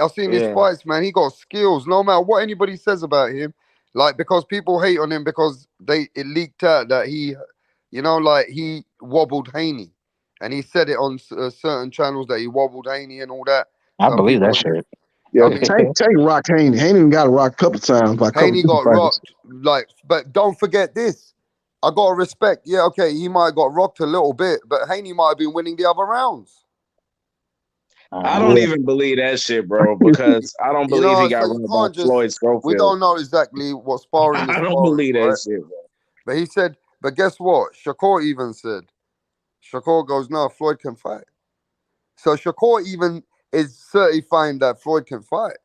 I've seen his fights, man. He got skills. No matter what anybody says about him. Like, because people hate on him because it leaked out that he wobbled Haney. And he said it on certain channels that he wobbled Haney and all that. I believe that shit. Yeah, Tank rocked Haney. Haney got rocked a couple times. Haney got rocked. But don't forget this. I got to respect. Yeah, okay, he might have got rocked a little bit, but Haney might have been winning the other rounds. I don't even believe that shit, bro, because I don't believe he got run by Floyd Schofield. We don't know exactly what sparring is. I don't believe that shit, bro. But he said, but guess what? Shakur even said, Shakur goes, no, Floyd can fight. So Shakur even is certifying that Floyd can fight.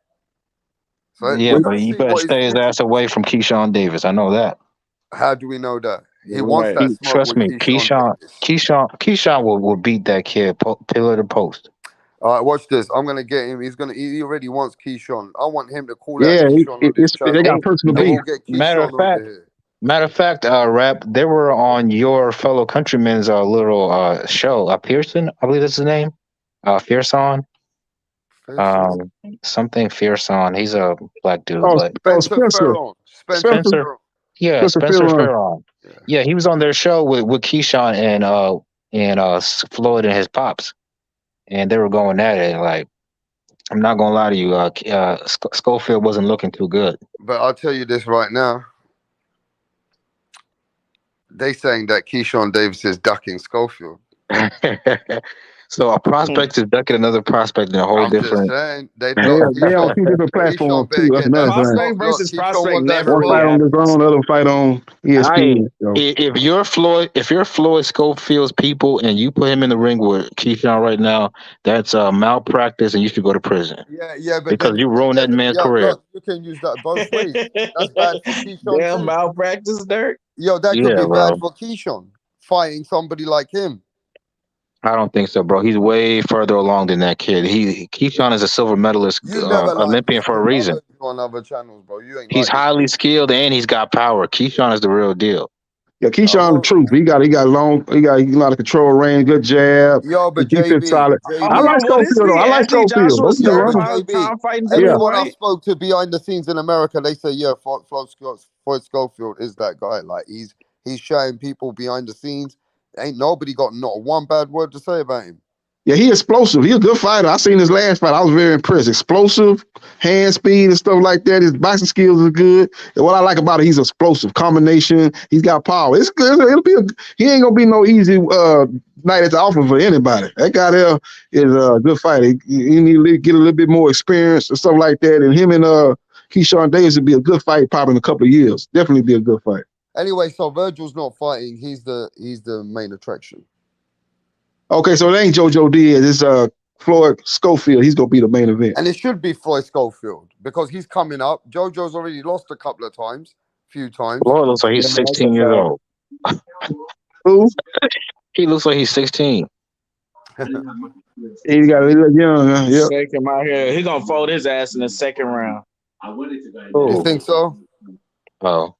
So but you better stay his ass away from Keyshawn Davis. I know that. How do we know that? He wants that smoke. Trust me, Keyshawn will beat that kid pillar to post. All right, watch this. I'm gonna get him. He already wants Keyshawn. I want him to call out Keyshawn. They got personal beef. Matter of fact, Rap, they were on your fellow countryman's little show. Pearson, I believe that's his name. Fearson. Something Fearson. He's a black dude. Spencer. Yeah, Spencer Fearon. Yeah, he was on their show with Keyshawn and Floyd and his pops. And they were going at it. Like, I'm not gonna lie to you, Schofield wasn't looking too good. But I'll tell you this right now. They saying that Keyshawn Davis is ducking Schofield. So a prospect is ducking another prospect in a whole different. They on two different platforms too. That's another thing. Prospect versus prospect never. One fight on the zone, other fight on ESPN. If you're Floyd Schofield's people and you put him in the ring with Keyshawn right now, that's malpractice and you should go to prison. Yeah, but because you ruined that man's career. Look, you can use that both ways. That's bad for Keyshawn. Damn malpractice, Dirk. Yo, that could be bad for Keyshawn fighting somebody like him. I don't think so, bro. He's way further along than that kid. Keyshawn is a silver medalist, Olympian for a reason. On other channels, bro. He's highly skilled and he's got power. Keyshawn is the real deal. Yeah, Keyshawn the truth. He got a lot of control range, good jab. Yo, but JB, solid. I like Schofield. I like Schofield. Everyone I spoke to behind the scenes in America, they say, yeah, Floyd Schofield is that guy. Like he's showing people behind the scenes. Ain't nobody got not one bad word to say about him. Yeah, he explosive. He's a good fighter. I seen his last fight. I was very impressed. Explosive, hand speed and stuff like that. His boxing skills are good. And what I like about it, he's explosive. Combination. He's got power. It's good. He ain't gonna be no easy night at the office for anybody. That guy there is a good fighter. He need to get a little bit more experience and stuff like that. And him and Keyshawn Davis would be a good fight probably in a couple of years. Definitely be a good fight. Anyway, so Virgil's not fighting. He's the main attraction. Okay, so it ain't JoJo Diaz. It's Floyd Schofield. He's gonna be the main event. And it should be Floyd Schofield because he's coming up. JoJo's already lost a couple of times, few times. Floyd looks like he's 16 years old. Who? He looks like he's 16. He got a little young. Yep. Shake him out here. He gonna fold his ass in the second round. You think so? Oh.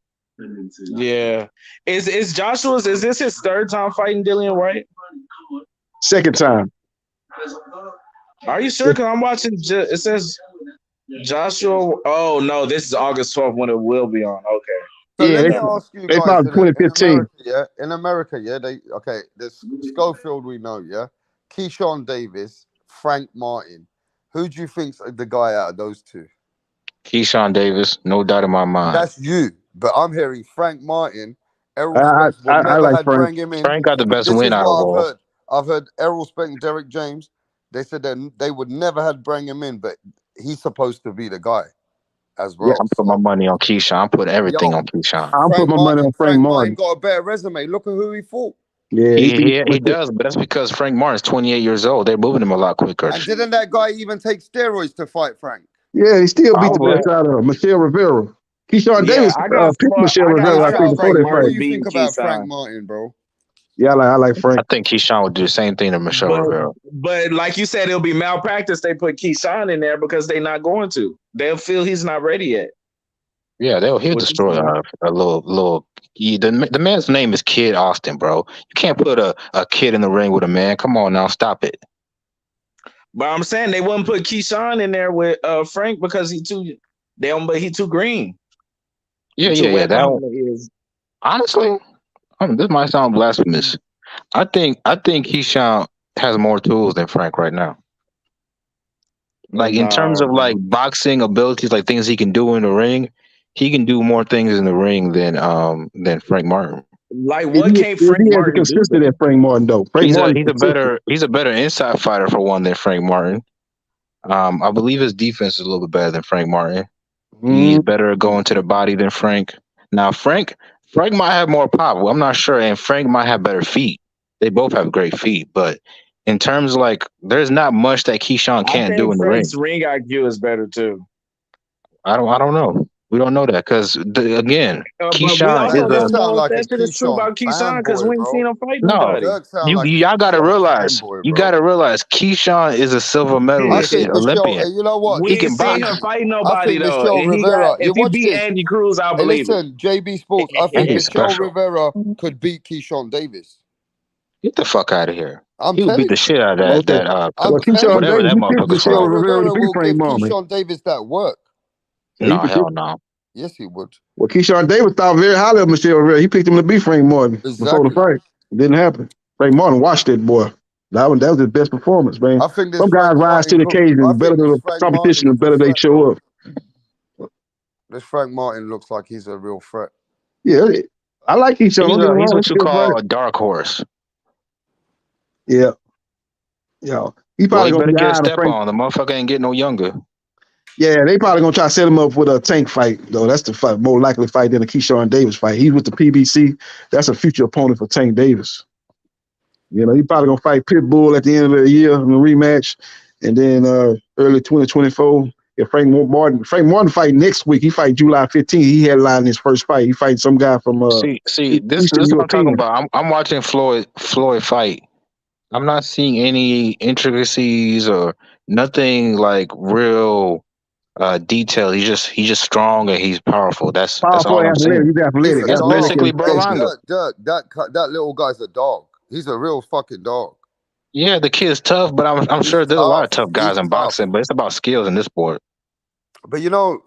Yeah. Is Joshua's? Is this his third time fighting Dillian Wright? Second time. Are you sure? Because I'm watching. It says Joshua. Oh no, this is August 12th when it will be on. Okay. So let me ask you they guys. found 2015. In America, there's Schofield. We know, yeah. Keyshawn Davis, Frank Martin. Who do you think's the guy out of those two? Keyshawn Davis, no doubt in my mind. That's you, but I'm hearing Frank Martin. Errol I Spence would never like had Frank. bring him in. Frank got the best This win is out of what all. I've heard Errol Spence and Derek James. They said that they would never had bring him in, but he's supposed to be the guy as well. Yeah, I'm putting my money on Keyshawn. I'm putting everything on Keyshawn. I'm putting my money on Frank Martin. Got a better resume. Look at who he fought. Yeah, he does, but that's because Frank Martin's 28 years old. They're moving him a lot quicker. And didn't that guy even take steroids to fight Frank? Yeah, he still beat the best out of Michelle Rivera. Keyshawn Davis picked Michelle Rivera. I think before they fight. What do you think about Frank Martin, bro? Yeah, I like Frank. I think Keyshawn would do the same thing to Michelle Rivera. But like you said, it'll be malpractice. They put Keyshawn in there because they're not going to. They'll feel he's not ready yet. Yeah, he'll destroy a little. The man's name is Kid Austin, bro. You can't put a kid in the ring with a man. Come on now, stop it. But I'm saying they wouldn't put Keyshawn in there with Frank because he too green. Yeah. Honestly, this might sound blasphemous. I think Keyshawn has more tools than Frank right now. Like in terms of like boxing abilities, like things he can do in the ring, he can do more things in the ring than Frank Martin. Like what can't Frank Martin do? Consistent than Frank Martin though. He's a better inside fighter for one than Frank Martin. I believe his defense is a little bit better than Frank Martin. He's better at going to the body than Frank. Now Frank might have more pop. Well, I'm not sure, and Frank might have better feet. They both have great feet, but in terms of like, there's not much that Keyshawn can't do in the ring. Frank's ring IQ is better too. I don't know. We don't know that because again, Keyshawn is true about Keyshawn because we ain't seen him fight nobody. Y'all gotta realize. Keyshawn is a silver medalist Olympian. You know what? We ain't seen him fight nobody though. If he beat Andy Cruz, I believe it. Listen, JB Sports. I think Michelle Rivera could beat Keyshawn Davis. Get the fuck out of here. He would telling beat the shit out of that. Keyshawn Whatever that motherfucker's Michelle Rivera will give Keyshawn Davis that work. No, hell no. Yes, he would. Well, Keyshawn Davis thought very highly of Michelle Rivera. He picked him to beat Frank Martin before the fight. It didn't happen. Frank Martin watched that boy. That was his best performance, man. I think some guys rise to the occasion. Better than the competition, the better they show up. This Frank Martin looks like he's a real threat. Yeah, I like Keyshawn. He's what you call a dark horse. Yeah. Yeah. He probably better get a step on. The motherfucker ain't getting no younger. Yeah, they probably gonna try to set him up with a Tank fight, though. That's the fight, more likely fight than a Keyshawn Davis fight. He's with the PBC. That's a future opponent for Tank Davis. You know, he probably gonna fight Pitbull at the end of the year in the rematch, and then early 2024. If Frank Martin fight next week. He fight July 15th. He headlined his first fight. He fight some guy from See, this is what I'm talking about. I'm watching Floyd fight. I'm not seeing any intricacies or nothing like real detail. He's just strong and he's powerful. That's all I'm saying. He's athletic. That's basically Berlanga. That little guy's a dog. He's a real fucking dog. Yeah, the kid's tough, but I'm sure there's a lot of tough guys in boxing, but it's about skills in this sport. But you know,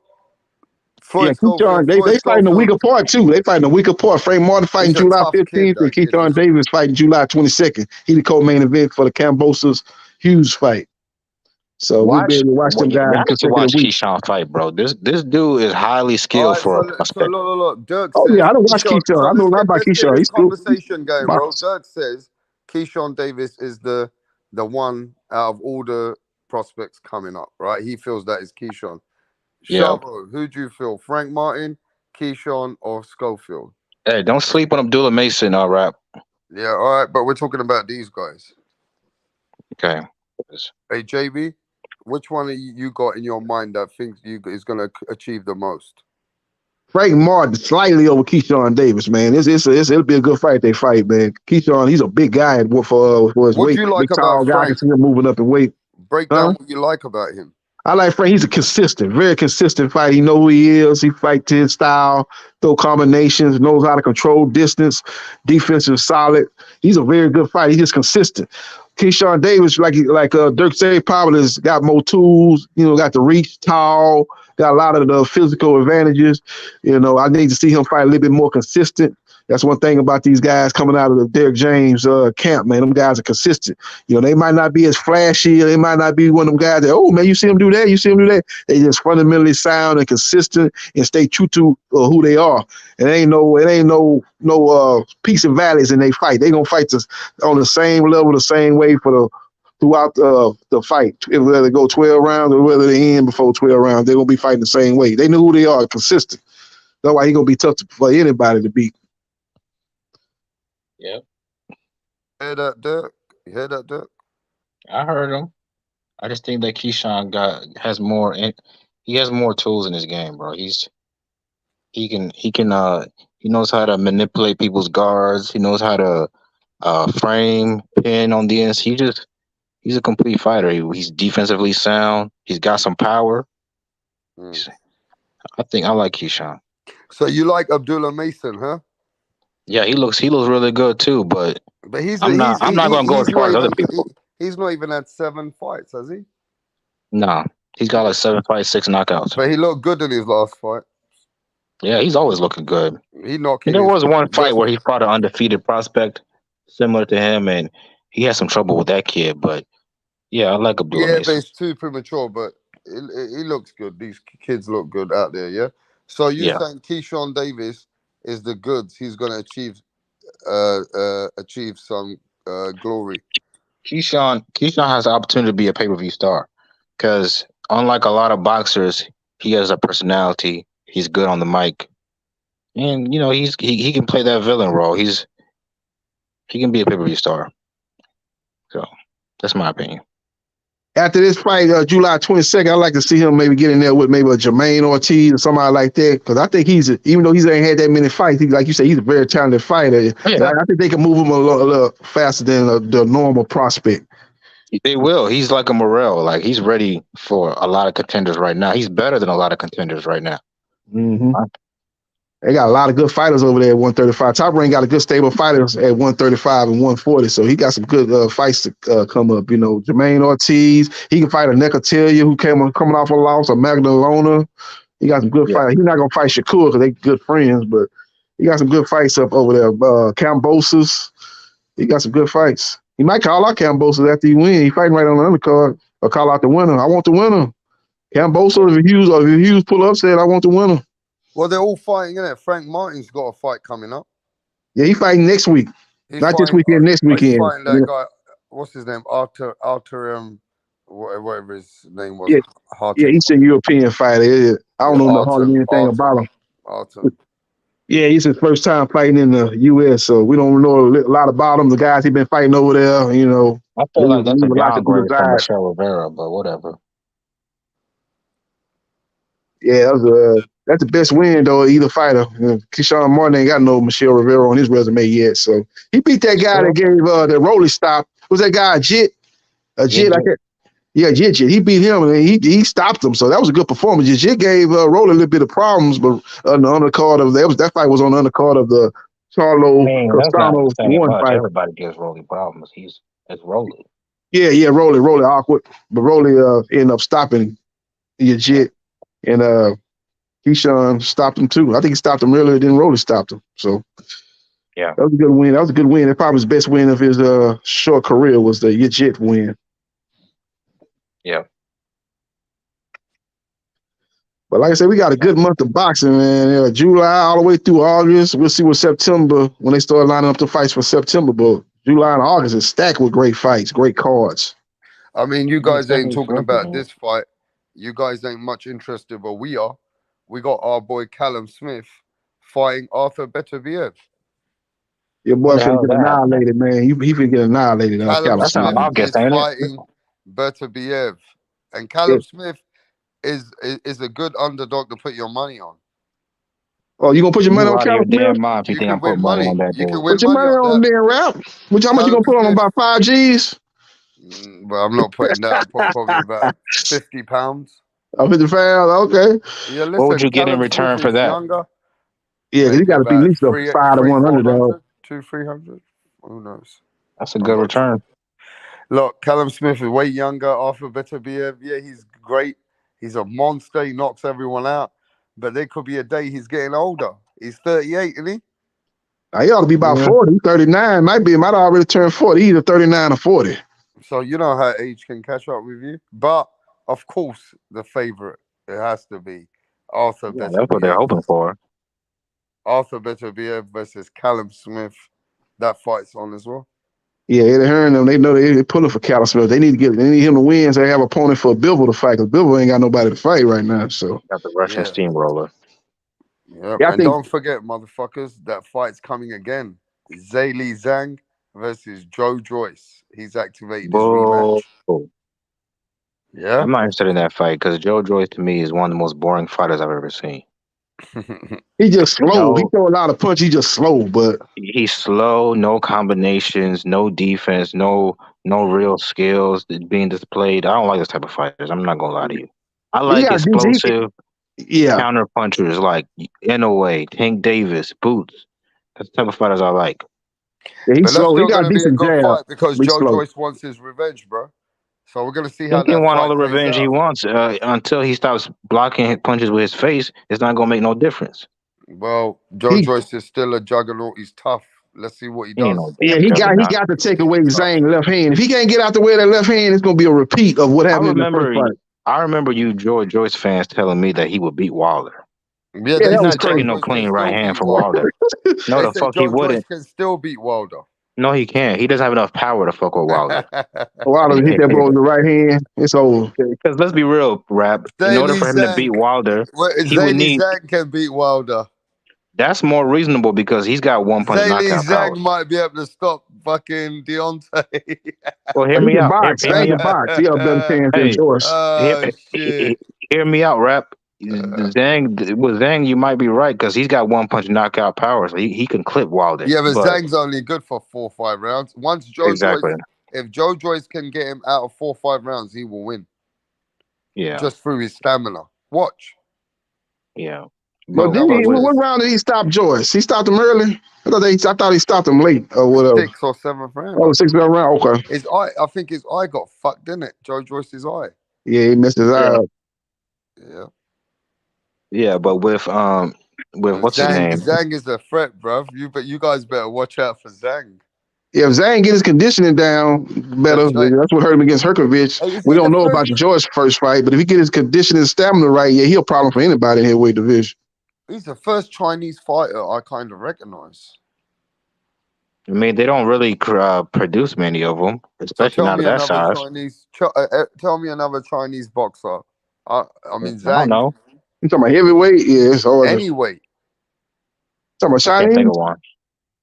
Floyd Keyshawn, Schofield. they Floyd fighting a week Schofield. apart too. They fighting a week apart. Frank Martin fighting He's a July tough kid, 15th, and that kid. Keyshawn Davis fighting July 22nd. He the co-main event for the Cambosos Hughes fight. So we'll be able to watch them guys Y'all need to consecutive watch weeks. Keyshawn fight, bro. This dude is highly All skilled right, for a so prospect. look. Dirk Oh says yeah, I don't watch Keyshawn. Keyshawn. So I know a lot about let's get Keyshawn. this He's cool. conversation going, bro. Dirk says Keyshawn Davis is the one out of all the prospects coming up, right? He feels that is Keyshawn. Yeah. Charlo, who do you feel? Frank Martin, Keyshawn, or Schofield? Hey, don't sleep on Abdullah Mason, rap. Yeah, all right, but we're talking about these guys. Okay. Hey, JB, which one of you got in your mind that thinks is going to achieve the most? Frank Martin slightly over Keyshawn Davis, man. It'll be a good fight. They fight, man. Keyshawn, he's a big guy for his weight. What do you like big, tall about guy. I can Frank? see him moving up in weight. Break down what you like about him. I like Frank. He's a very consistent fighter. He know who he is. He fight to his style, throw combinations, knows how to control distance. Defense is solid. He's a very good fighter. He's just consistent. Keyshawn Davis, like Dirk said, probably has got more tools. Got the reach, tall, got a lot of the physical advantages. I need to see him fight a little bit more consistent. That's one thing about these guys coming out of the Derrick James camp, man. Them guys are consistent. They might not be as flashy. They might not be one of them guys that, oh, man, you see them do that, you see them do that. They just fundamentally sound and consistent and stay true to who they are. It ain't no peaks and valleys in their fight. They gonna fight on the same level, the same way throughout the fight. Whether they go 12 rounds or whether they end before 12 rounds, they're gonna be fighting the same way. They know who they are, consistent. That's why he's gonna be tough for anybody to beat. Yep. Hear that, Dirk? You hear that, Dirk? I heard him. I just think that Keyshawn has more. He has more tools in his game, bro. He knows how to manipulate people's guards. He knows how to frame, pin on the ends. He's a complete fighter. He's defensively sound. He's got some power. I think I like Keyshawn. So you like Abdullah Mason, huh? Yeah, he looks really good too. But I'm not gonna go as far as other people. He's not even had 7 fights, has he? No, he's got like 7 fights, 6 knockouts. But he looked good in his last fight. Yeah, he's always looking good. There was one fight where he fought an undefeated prospect similar to him, and he had some trouble with that kid. But yeah, I like Abdullah Mason. But it's too premature. But he looks good. These kids look good out there. Yeah. So you're saying Keyshawn Davis is the goods? He's going to achieve some glory. Keyshawn has the opportunity to be a pay-per-view star because unlike a lot of boxers, he has a personality. He's good on the mic, and he can play that villain role. He can be a pay-per-view star. So that's my opinion. After this fight, July 22nd, I'd like to see him maybe get in there with maybe a Jermaine Ortiz or somebody like that. Because I think even though he ain't had that many fights, like you said, he's a very talented fighter. Yeah. I think they can move him a little faster than the normal prospect. They will. He's like a Morrell. Like he's ready for a lot of contenders right now. He's better than a lot of contenders right now. Mm-hmm. They got a lot of good fighters over there at 135. Top Rank got a good stable of fighters at 135 and 140. So he got some good fights to come up. Jermaine Ortiz, he can fight a Nekatilia who coming off a loss, or Magdalena. He got some good fighters. He's not gonna fight Shakur because they good friends, but he got some good fights up over there. Cambosos, he got some good fights. He might call out Cambosos after he win. He fighting right on the undercard, or call out the winner. I want the winner. Cambosos, if Hughes pull up, said I want the winner. Well, they're all fighting, innit? Frank Martin's got a fight coming up. Yeah, he's fighting next week. Not this weekend, next weekend. He's fighting that guy, what's his name? Arthur, whatever his name was. Yeah, he's a European fighter. I don't know hardly anything about him. Arthur. Yeah, he's his first time fighting in the U.S., so we don't know a lot about him. The guys he's been fighting over there, I feel like that's a downgrade from Michelle Rivera, but whatever. Yeah, that's the best win though. Either fighter, Keyshawn Martin ain't got no Michelle Rivera on his resume yet, so he beat that guy that gave the Rolly stop. Was that guy Jit? Jit like that? Yeah, Jit. He beat him and he stopped him, so that was a good performance. Jit gave Rolly a little bit of problems, but on the undercard of that fight was on the undercard of the Charlo Costano one fight. Everybody gives Rolly problems. It's Rolly. Yeah, Rolly awkward, but Rolly ended up stopping Jit. And Keyshawn stopped him too. I think he stopped him earlier than Rolly stopped him. So yeah, that was a good win. That was a good win. It probably his best win of his short career was the Yajit win. Yeah. But like I said, we got a good month of boxing, man. July all the way through August. We'll see what September, when they start lining up the fights for September. But July and August is stacked with great fights, great cards. I mean, you guys ain't talking about this fight. You guys ain't much interested, but we are. We got our boy Callum Smith fighting Arthur Beterbiev. Your boy finna get annihilated, man. He finna get annihilated. Callum Smith is fighting Beterbiev. And Callum Smith is a good underdog to put your money on. Oh, you gonna put your money on Callum Smith? You can win money. You can win put your money on that rap. How much you gonna put on him? About 5 G's? Well, I'm not putting that. I'll put probably about £50. Oh, £50, okay. Yeah, listen, what would you get in Callum return Smith for that? Younger, yeah, because you got to be at least a 5 to 100, dog. 200-300. Who knows? That's a good return. Look, Callum Smith is way younger. Arthur Beterbiev, yeah, he's great. He's a monster. He knocks everyone out. But there could be a day he's getting older. He's 38, isn't he? He ought to be about 40, 39. Might already turn 40, either 39 or 40. So you know how age can catch up with you. But, of course, the favorite, it has to be Arthur Beterbiev. That's what they're hoping for. Arthur Beterbiev versus Callum Smith. That fight's on as well. Yeah, Eddie Hearn them, they know they're pulling for Callum Smith. They need him to win so they have an opponent for Bivol to fight, because Bivol ain't got nobody to fight right now. So got the Russian steamroller. Yeah, and don't forget, motherfuckers, that fight's coming again. Zhilei Zhang versus Joe Joyce. He's activated his rematch. Yeah, I'm not interested in that fight because Joe Joyce to me is one of the most boring fighters I've ever seen. He just slow. He throw a lot of punch. He just slow, but he's slow. No combinations. No defense. No real skills being displayed. I don't like this type of fighters. I'm not gonna lie to you. I like explosive, counter punchers like Inoue, Tank Davis, Boots. That's the type of fighters I like. Yeah, he's slow. He got a decent good jab fight because Joe Joyce wants his revenge, bro. So we're gonna see how he can that want fight all the plays revenge he out. wants until he stops blocking his punches with his face. It's not gonna make no difference. Well, Joe Joyce is still a juggernaut. He's tough. Let's see what he does. he got to take away Zhang left hand. If he can't get out the way of that left hand, it's gonna be a repeat of what happened in the first fight. I remember you Joe Joyce fans telling me that he would beat Wilder. Yeah, he's not taking no clean right hand from Wilder. No, the fuck he wouldn't. Joyce can still beat Wilder. No, he can't. He doesn't have enough power to fuck with Wilder. Wilder hit that ball with the right hand. It's over. Because let's be real, Rap. In order for him to beat Wilder, he would need. Zhang can beat Wilder. That's more reasonable because he's got one punch knockout power. Zhang might be able to stop fucking Deontay. Well, hear me out. Hear me out, Rap. Zhang, you might be right because he's got one punch knockout power, so he can clip Wilder. Yeah, but Zhang's only good for 4 or 5 rounds. Once Joe Joyce, if Joe Joyce can get him out of 4 or 5 rounds, he will win. Yeah, just through his stamina. Watch. Yeah. But what round did he stop Joyce? He stopped him early. I thought he stopped him late or whatever. 6th or 7th round. Oh, 6th round. Okay. His eye. I think his eye got fucked, didn't it? Joe Joyce's eye. Yeah, he missed his eye. Yeah. Yeah, but with what's his name? Zhang is a threat, bruv. You guys better watch out for Zhang. Yeah, if Zhang get his conditioning down better, that's what hurt him against Herkovich. We don't know about Joyce's first fight, but if he get his conditioning and stamina right, yeah, he'll problem for anybody in heavyweight division. He's the first Chinese fighter I kind of recognize. I mean, they don't really produce many of them, especially not of that size. Tell me another Chinese boxer. I mean, Zhang. I don't know. You talking about heavyweight? Yeah, it's hard. Any weight. Talking about Chinese? I can't think of one.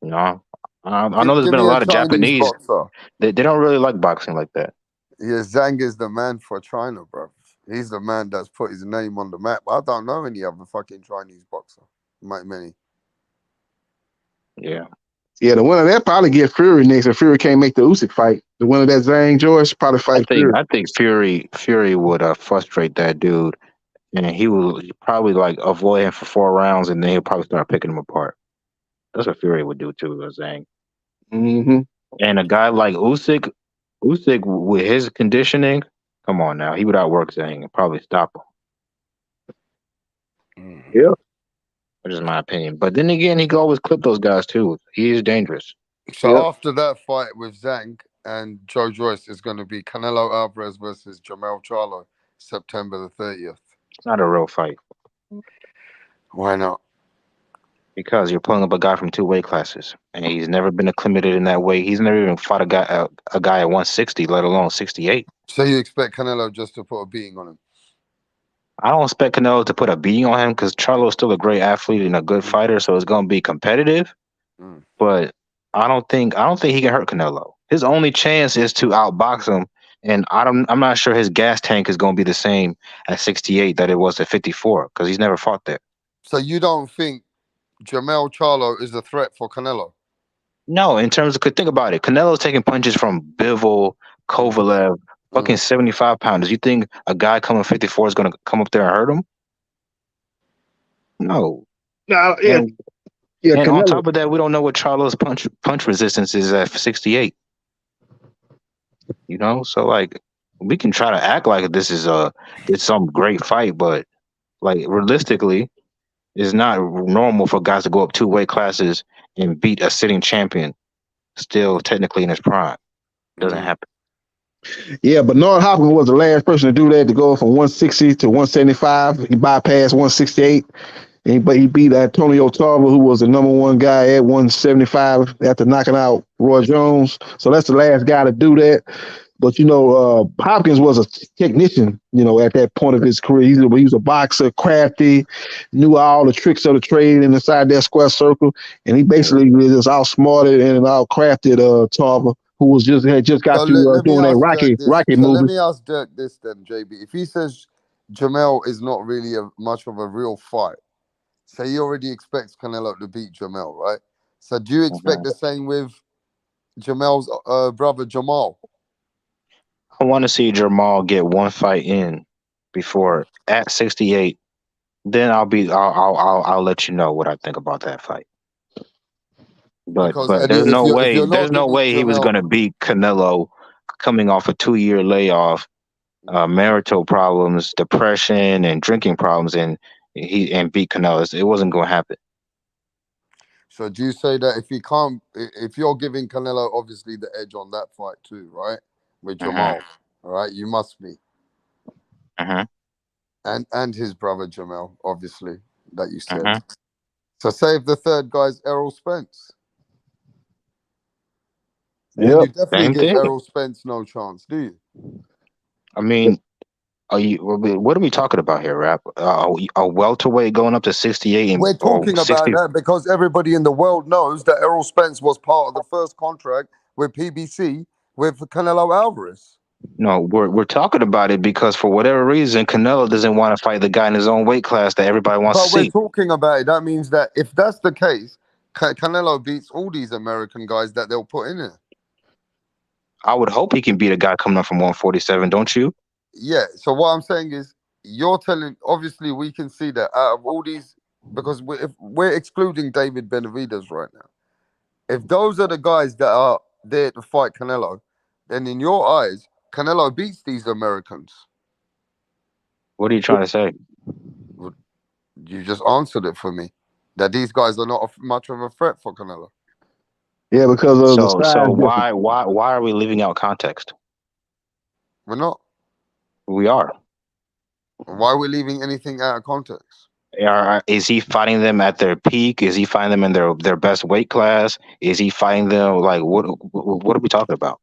No. I know there's been a lot of Japanese. They don't really like boxing like that. Yeah, Zhang is the man for China, bro. He's the man that's put his name on the map. I don't know any other fucking Chinese boxer. Many. Yeah. Yeah, the winner of that probably get Fury next. If Fury can't make the Usyk fight, the winner of that Zhang Joyce probably fight Fury. I think Fury would frustrate that dude, and he would probably like avoid him for 4 rounds, and then he'll probably start picking him apart. That's what Fury would do to Zhang. Mm-hmm. And a guy like Usyk with his conditioning, come on now, he would outwork Zhang and probably stop Yeah. Which is my opinion. But then again, he could always clip those guys too. He is dangerous. So after that fight with Zhang and Joe Joyce is going to be Canelo Alvarez versus Jamel Charlo, September the 30th. It's not a real fight. Why not? Because you're pulling up a guy from 2 weight classes, and he's never been acclimated in that weight. He's never even fought a guy at 160, let alone 68. So you expect Canelo just to put a beating on him? I don't expect Canelo to put a beating on him because Charlo's still a great athlete and a good fighter, so it's going to be competitive. But I don't think he can hurt Canelo. His only chance is to outbox him, and I'm not sure his gas tank is going to be the same at 68 that it was at 54 because he's never fought there. So you don't think Jamel Charlo is a threat for Canelo? No, in terms of, think about it. Canelo's taking punches from Bivol, Kovalev, fucking 75 pounders. You think a guy coming 54 is going to come up there and hurt him? No. No, And on Canelo. top of that, we don't know what Charlo's punch resistance is at 68. You know, so like we can try to act like this is it's some great fight, but like realistically, it's not normal for guys to go up 2 weight classes and beat a sitting champion, still technically in his prime. It doesn't happen. Yeah, Bernard Hopkins was the last person to do that, to go from 160 to 175. He bypassed 168. But he beat Antonio Tarver, who was the #1 guy at 175 after knocking out Roy Jones. So that's the last guy to do that. But, Hopkins was a technician, at that point of his career. He was a boxer, crafty, knew all the tricks of the trade inside that square circle. And he basically just outsmarted and outcrafted Tarver, who had just got to doing that Rocky movie. Let me ask Dirk this then, JB. If he says Jamel is not really much of a real fight, so he already expects Canelo to beat Jamel, right? So do you expect the same with Jamel's brother Jamal? I want to see Jamal get one fight in before at 68. Then I'll let you know what I think about that fight. But there's no way he was going to beat Canelo coming off a 2-year layoff, marital problems, depression, and drinking problems, and beat Canelo. It wasn't going to happen. So do you say that if you're giving Canelo obviously the edge on that fight too, right? With Jamal, all right, you must be. And his brother Jamel, obviously, that you said. So say if the third guy's Errol Spence. You definitely give Errol Spence no chance, do you? I mean, what are we talking about here, Rap? A welterweight going up to 68? We're talking about that because everybody in the world knows that Errol Spence was part of the first contract with PBC with Canelo Alvarez. No, we're talking about it because for whatever reason, Canelo doesn't want to fight the guy in his own weight class that everybody wants to see. But we're talking about it. That means that if that's the case, Canelo beats all these American guys that they'll put in there. I would hope he can beat a guy coming up from 147, don't you? Yeah. So what I'm saying is, you're telling. Obviously, we can see that out of all these, because if we're excluding David Benavidez right now. If those are the guys that are there to fight Canelo, then in your eyes, Canelo beats these Americans. What are you trying to say? You just answered it for me. That these guys are not much of a threat for Canelo. Yeah, because of the size. So why are we leaving out context? We're not. We are. Why are we leaving anything out of context? Is he fighting them at their peak? Is he fighting them in their best weight class? Is he fighting them like what are we talking about?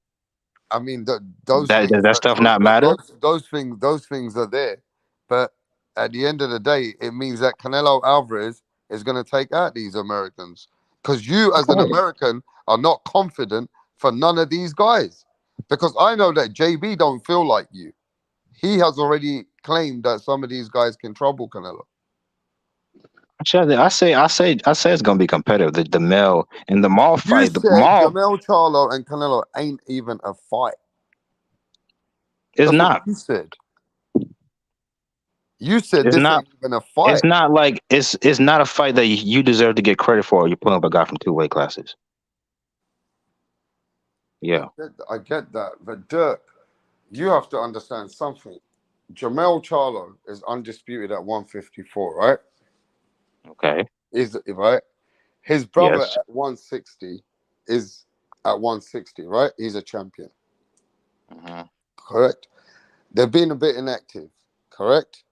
I mean, does that stuff not matter? Those things are there, but at the end of the day, it means that Canelo Alvarez is going to take out these Americans because you, as an American, are not confident for none of these guys. Because I know that JB don't feel like you. He has already claimed that some of these guys can trouble Canelo. I say it's gonna be competitive. The Mel and the Maul fight. You said Jamel Charlo and Canelo ain't even a fight. It's not. You said. You said this ain't even a fight. It's not like it's not a fight that you deserve to get credit for. You're pulling up a guy from 2 weight classes. Yeah, I get that, but Dirk, you have to understand something. Jamel Charlo is undisputed at 154, right? Okay. Is right. His brother Yes. at 160 is at 160, right? He's a champion. Correct. They've been a bit inactive, correct?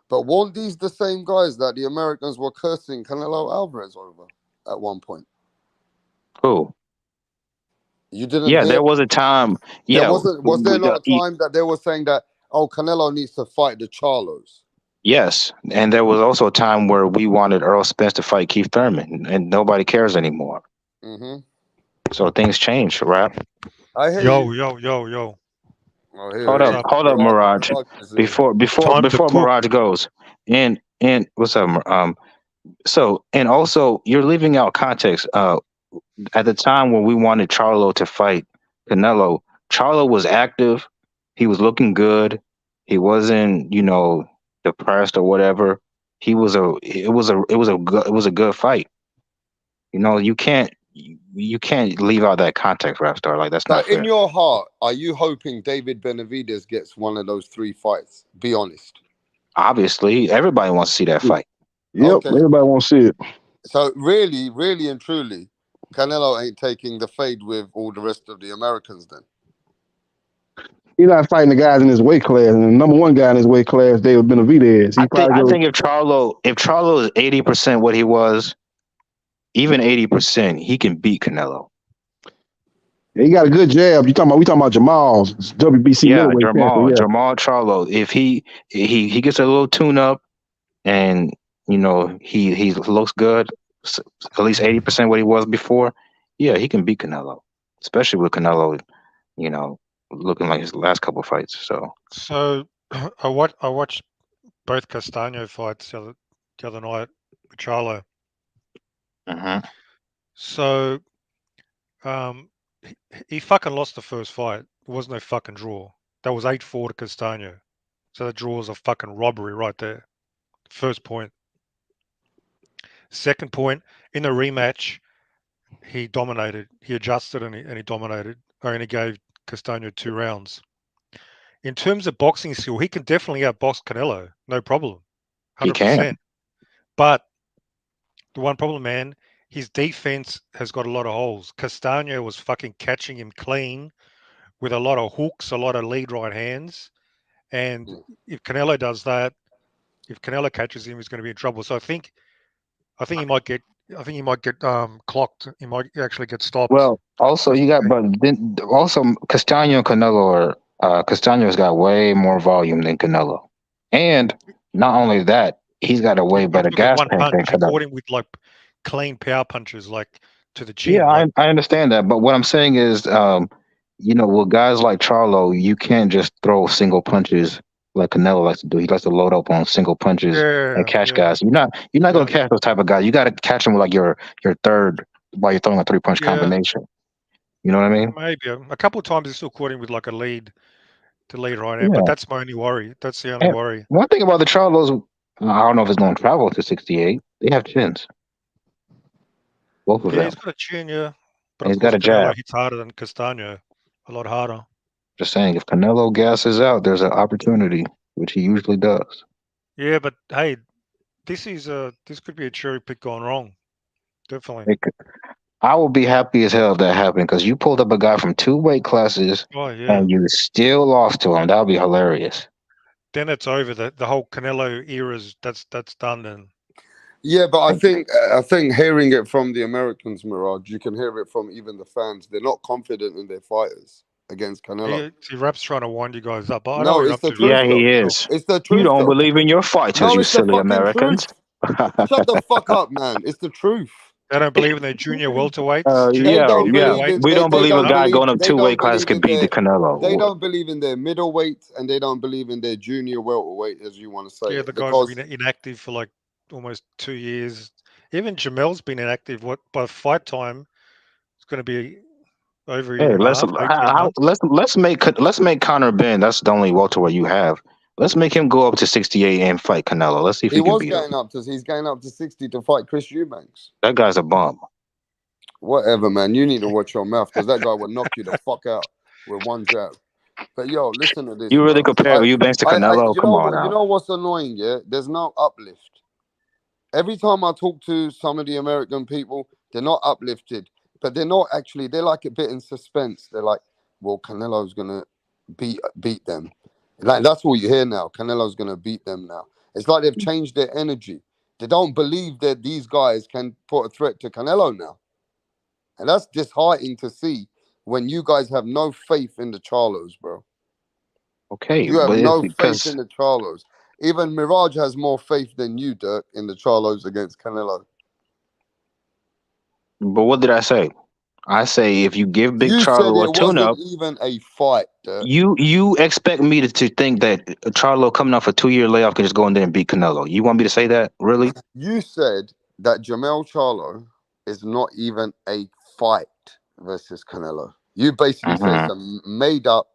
But weren't these the same guys that the Americans were cursing Canelo Alvarez over at one point? Who? You didn't Yeah, hear? there was a time. There Yeah. wasn't. Was there not a time that they were saying that, oh, Canelo needs to fight the Charlos? Yes, and there was also a time where we wanted Earl Spence to fight Keith Thurman, and nobody cares anymore. Mm-hmm. So things change, right? I hear Yo, you. yo. Hold up, Mirage. Before Mirage goes, and what's up? So and also you're leaving out context. At the time when we wanted Charlo to fight Canelo, Charlo was active. He was looking good. He wasn't, depressed or whatever. It was a good fight. You can't leave out that context, Rapstar. Like that's So not fair. in your heart, are you hoping David Benavidez gets one of those 3 fights? Be honest. Obviously, everybody wants to see that fight. Yep, Okay. everybody wants to see it. So really, really and truly, Canelo ain't taking the fade with all the rest of the Americans then. He's not fighting the guys in his weight class, and the number one guy in his weight class, David Benavidez. I think if Charlo is 80% what he was, even 80%, he can beat Canelo. He got a good jab. We talking about Jamal's WBC middleweight champion. Yeah. Jamal Charlo. If he gets a little tune up, and he looks good, at least 80% what he was before, yeah, he can beat Canelo, especially with Canelo, looking like his last couple fights. So I watched both Castano fights the other night with Charlo. So he fucking lost the first fight. There was no fucking draw. That was 8-4 to Castano. So the draw was a fucking robbery right there. First point. Second point, in the rematch, he dominated. He adjusted and he dominated. And he gave Castano 2 rounds. In terms of boxing skill, he can definitely outbox Canelo. No problem. 100%. He can. But the one problem, man, his defense has got a lot of holes. Castano was fucking catching him clean with a lot of hooks, a lot of lead right hands. And if Canelo does that, if Canelo catches him, he's going to be in trouble. So I think he might get clocked. He might actually get stopped. Well, also Castano and Canelo are Castano's got way more volume than Canelo, and not only that, he's got a way better gas tank than He Canelo. caught him with like clean power punches, like to the chin. Yeah, I understand that, but what I'm saying is, with guys like Charlo, you can't just throw single punches like Canelo likes to do. He likes to load up on single punches and catch guys. You're not going to catch those type of guys. You got to catch them with like your third while you're throwing a 3-punch combination. You know what I mean? Maybe a couple of times he still caught him with like a lead right hand, but that's my only worry. That's the only worry. One thing about the Charlos, I don't know if it's going to travel to 68. They have chins. Both of them. He's got a chin, yeah. But he's got a Canelo jab. hits harder than Castano, a lot harder. Just saying, if Canelo gasses out, there's an opportunity, which he usually does. Yeah, but hey, this could be a cherry pick gone wrong. Definitely. I will be happy as hell if that happened, because you pulled up a guy from 2 weight classes and you still lost to him. That would be hilarious. Then it's over. The whole Canelo era's that's done then. Yeah, but I think hearing it from the Americans, Mirage, you can hear it from even the fans. They're not confident in their fighters against Canelo. See, Rap's trying to wind you guys up. But No, it's the truth. Yeah, he is. It's the truth. You don't believe in your fighters, you silly Americans. Shut the fuck up, man. It's the truth. They don't believe in their junior welterweights. We don't believe a guy going up 2 weight classes can beat the Canelo. They don't believe in their middleweight, and they don't believe in their junior welterweight, as you want to say. Yeah, the guy's been inactive for like almost 2 years. Even Jamel's been inactive. By fight time, it's going to be over. Hey, let's make Conor Ben. That's the only welterweight you have. Let's make him go up to 68 and fight Canelo. Let's see if he can beat him. He's going up to 60 to fight Chris Eubanks. That guy's a bum. Whatever, man. You need to watch your mouth, because that guy would knock you the fuck out with one jab. But yo, listen to this. You really compare Eubanks to Canelo? Come on now. You know what's annoying? Yeah, there's no uplift. every time I talk to some of the American people, they're not uplifted, but they're not actually. They're like a bit in suspense. They're like, well, Canelo's gonna beat them. Like that's all you hear now. Canelo's gonna beat them now. It's like they've changed their energy. They don't believe that these guys can put a threat to Canelo now, and that's disheartening to see when you guys have no faith in the Charlos, bro. Okay, You have but it's no faith in because. the Charlos. Even Mirage has more faith than you, Dirk, in the Charlos against Canelo. But what did I say? I say if you give Big You said Charlo a it wasn't tune-up, even a fight, Dirk. you expect me to think that Charlo coming off a 2-year layoff can just go in there and beat Canelo. You want me to say that? Really? You said that Jamel Charlo is not even a fight versus Canelo. You basically said it's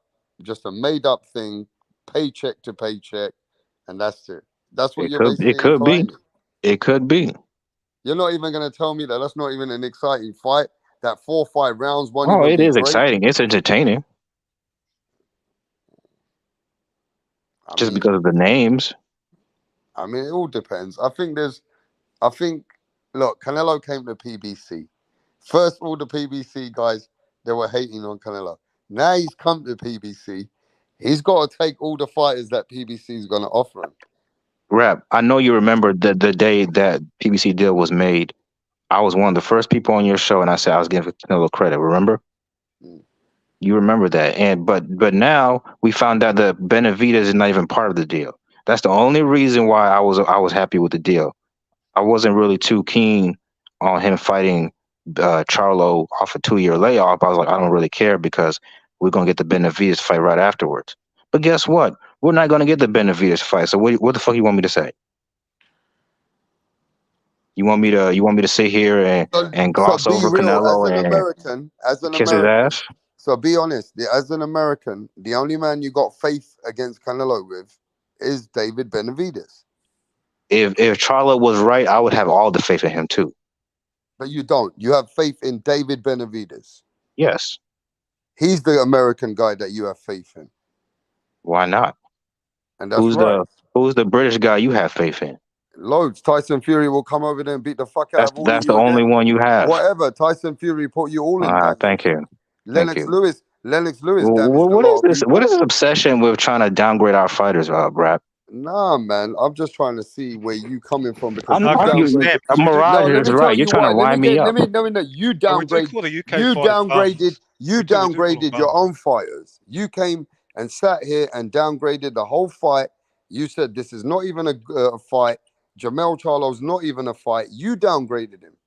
just a made up thing, paycheck to paycheck, and that's it. That's what you're basically implying. It could be. You're not even going to tell me that that's not even an exciting fight. That 4-5 rounds won't Oh, even it be is great. exciting. It's entertaining. Just because of the names. I mean, it all depends. I think, look, Canelo came to PBC. First, all the PBC guys, they were hating on Canelo. Now he's come to PBC. He's got to take all the fighters that PBC is going to offer him. Rap, I know you remember the day that PBC deal was made. I was one of the first people on your show, and I said I was giving Canelo credit. Remember? You remember that, but now we found out that Benavidez is not even part of the deal. That's the only reason why I was happy with the deal. I wasn't really too keen on him fighting Charlo off a 2-year layoff. I was like, I don't really care because we're gonna get the Benavidez fight right afterwards. But guess what? We're not gonna get the Benavidez fight. So what the fuck you want me to say? You want me to sit here and gloss over Canelo and kiss his ass? So be honest, as an American, the only man you got faith against Canelo with is David Benavidez. If Charlo was right, I would have all the faith in him too. But you don't. You have faith in David Benavidez. Yes. He's the American guy that you have faith in. Why not? And that's right. Who's the British guy you have faith in? Loads. Tyson Fury will come over there and beat the fuck out of all of you. That's the only one you have. Whatever. Tyson Fury put you all in there. Thank you. Lennox Lewis. What is this? What is this obsession with trying to downgrade our fighters, Rap? Nah, man. I'm just trying to see where you coming from because Mirage is right. You're trying to wind me up. You downgraded your own fighters. You came and sat here and downgraded the whole fight. You said this is not even a fight. Jamel Charlo's not even a fight. You downgraded him.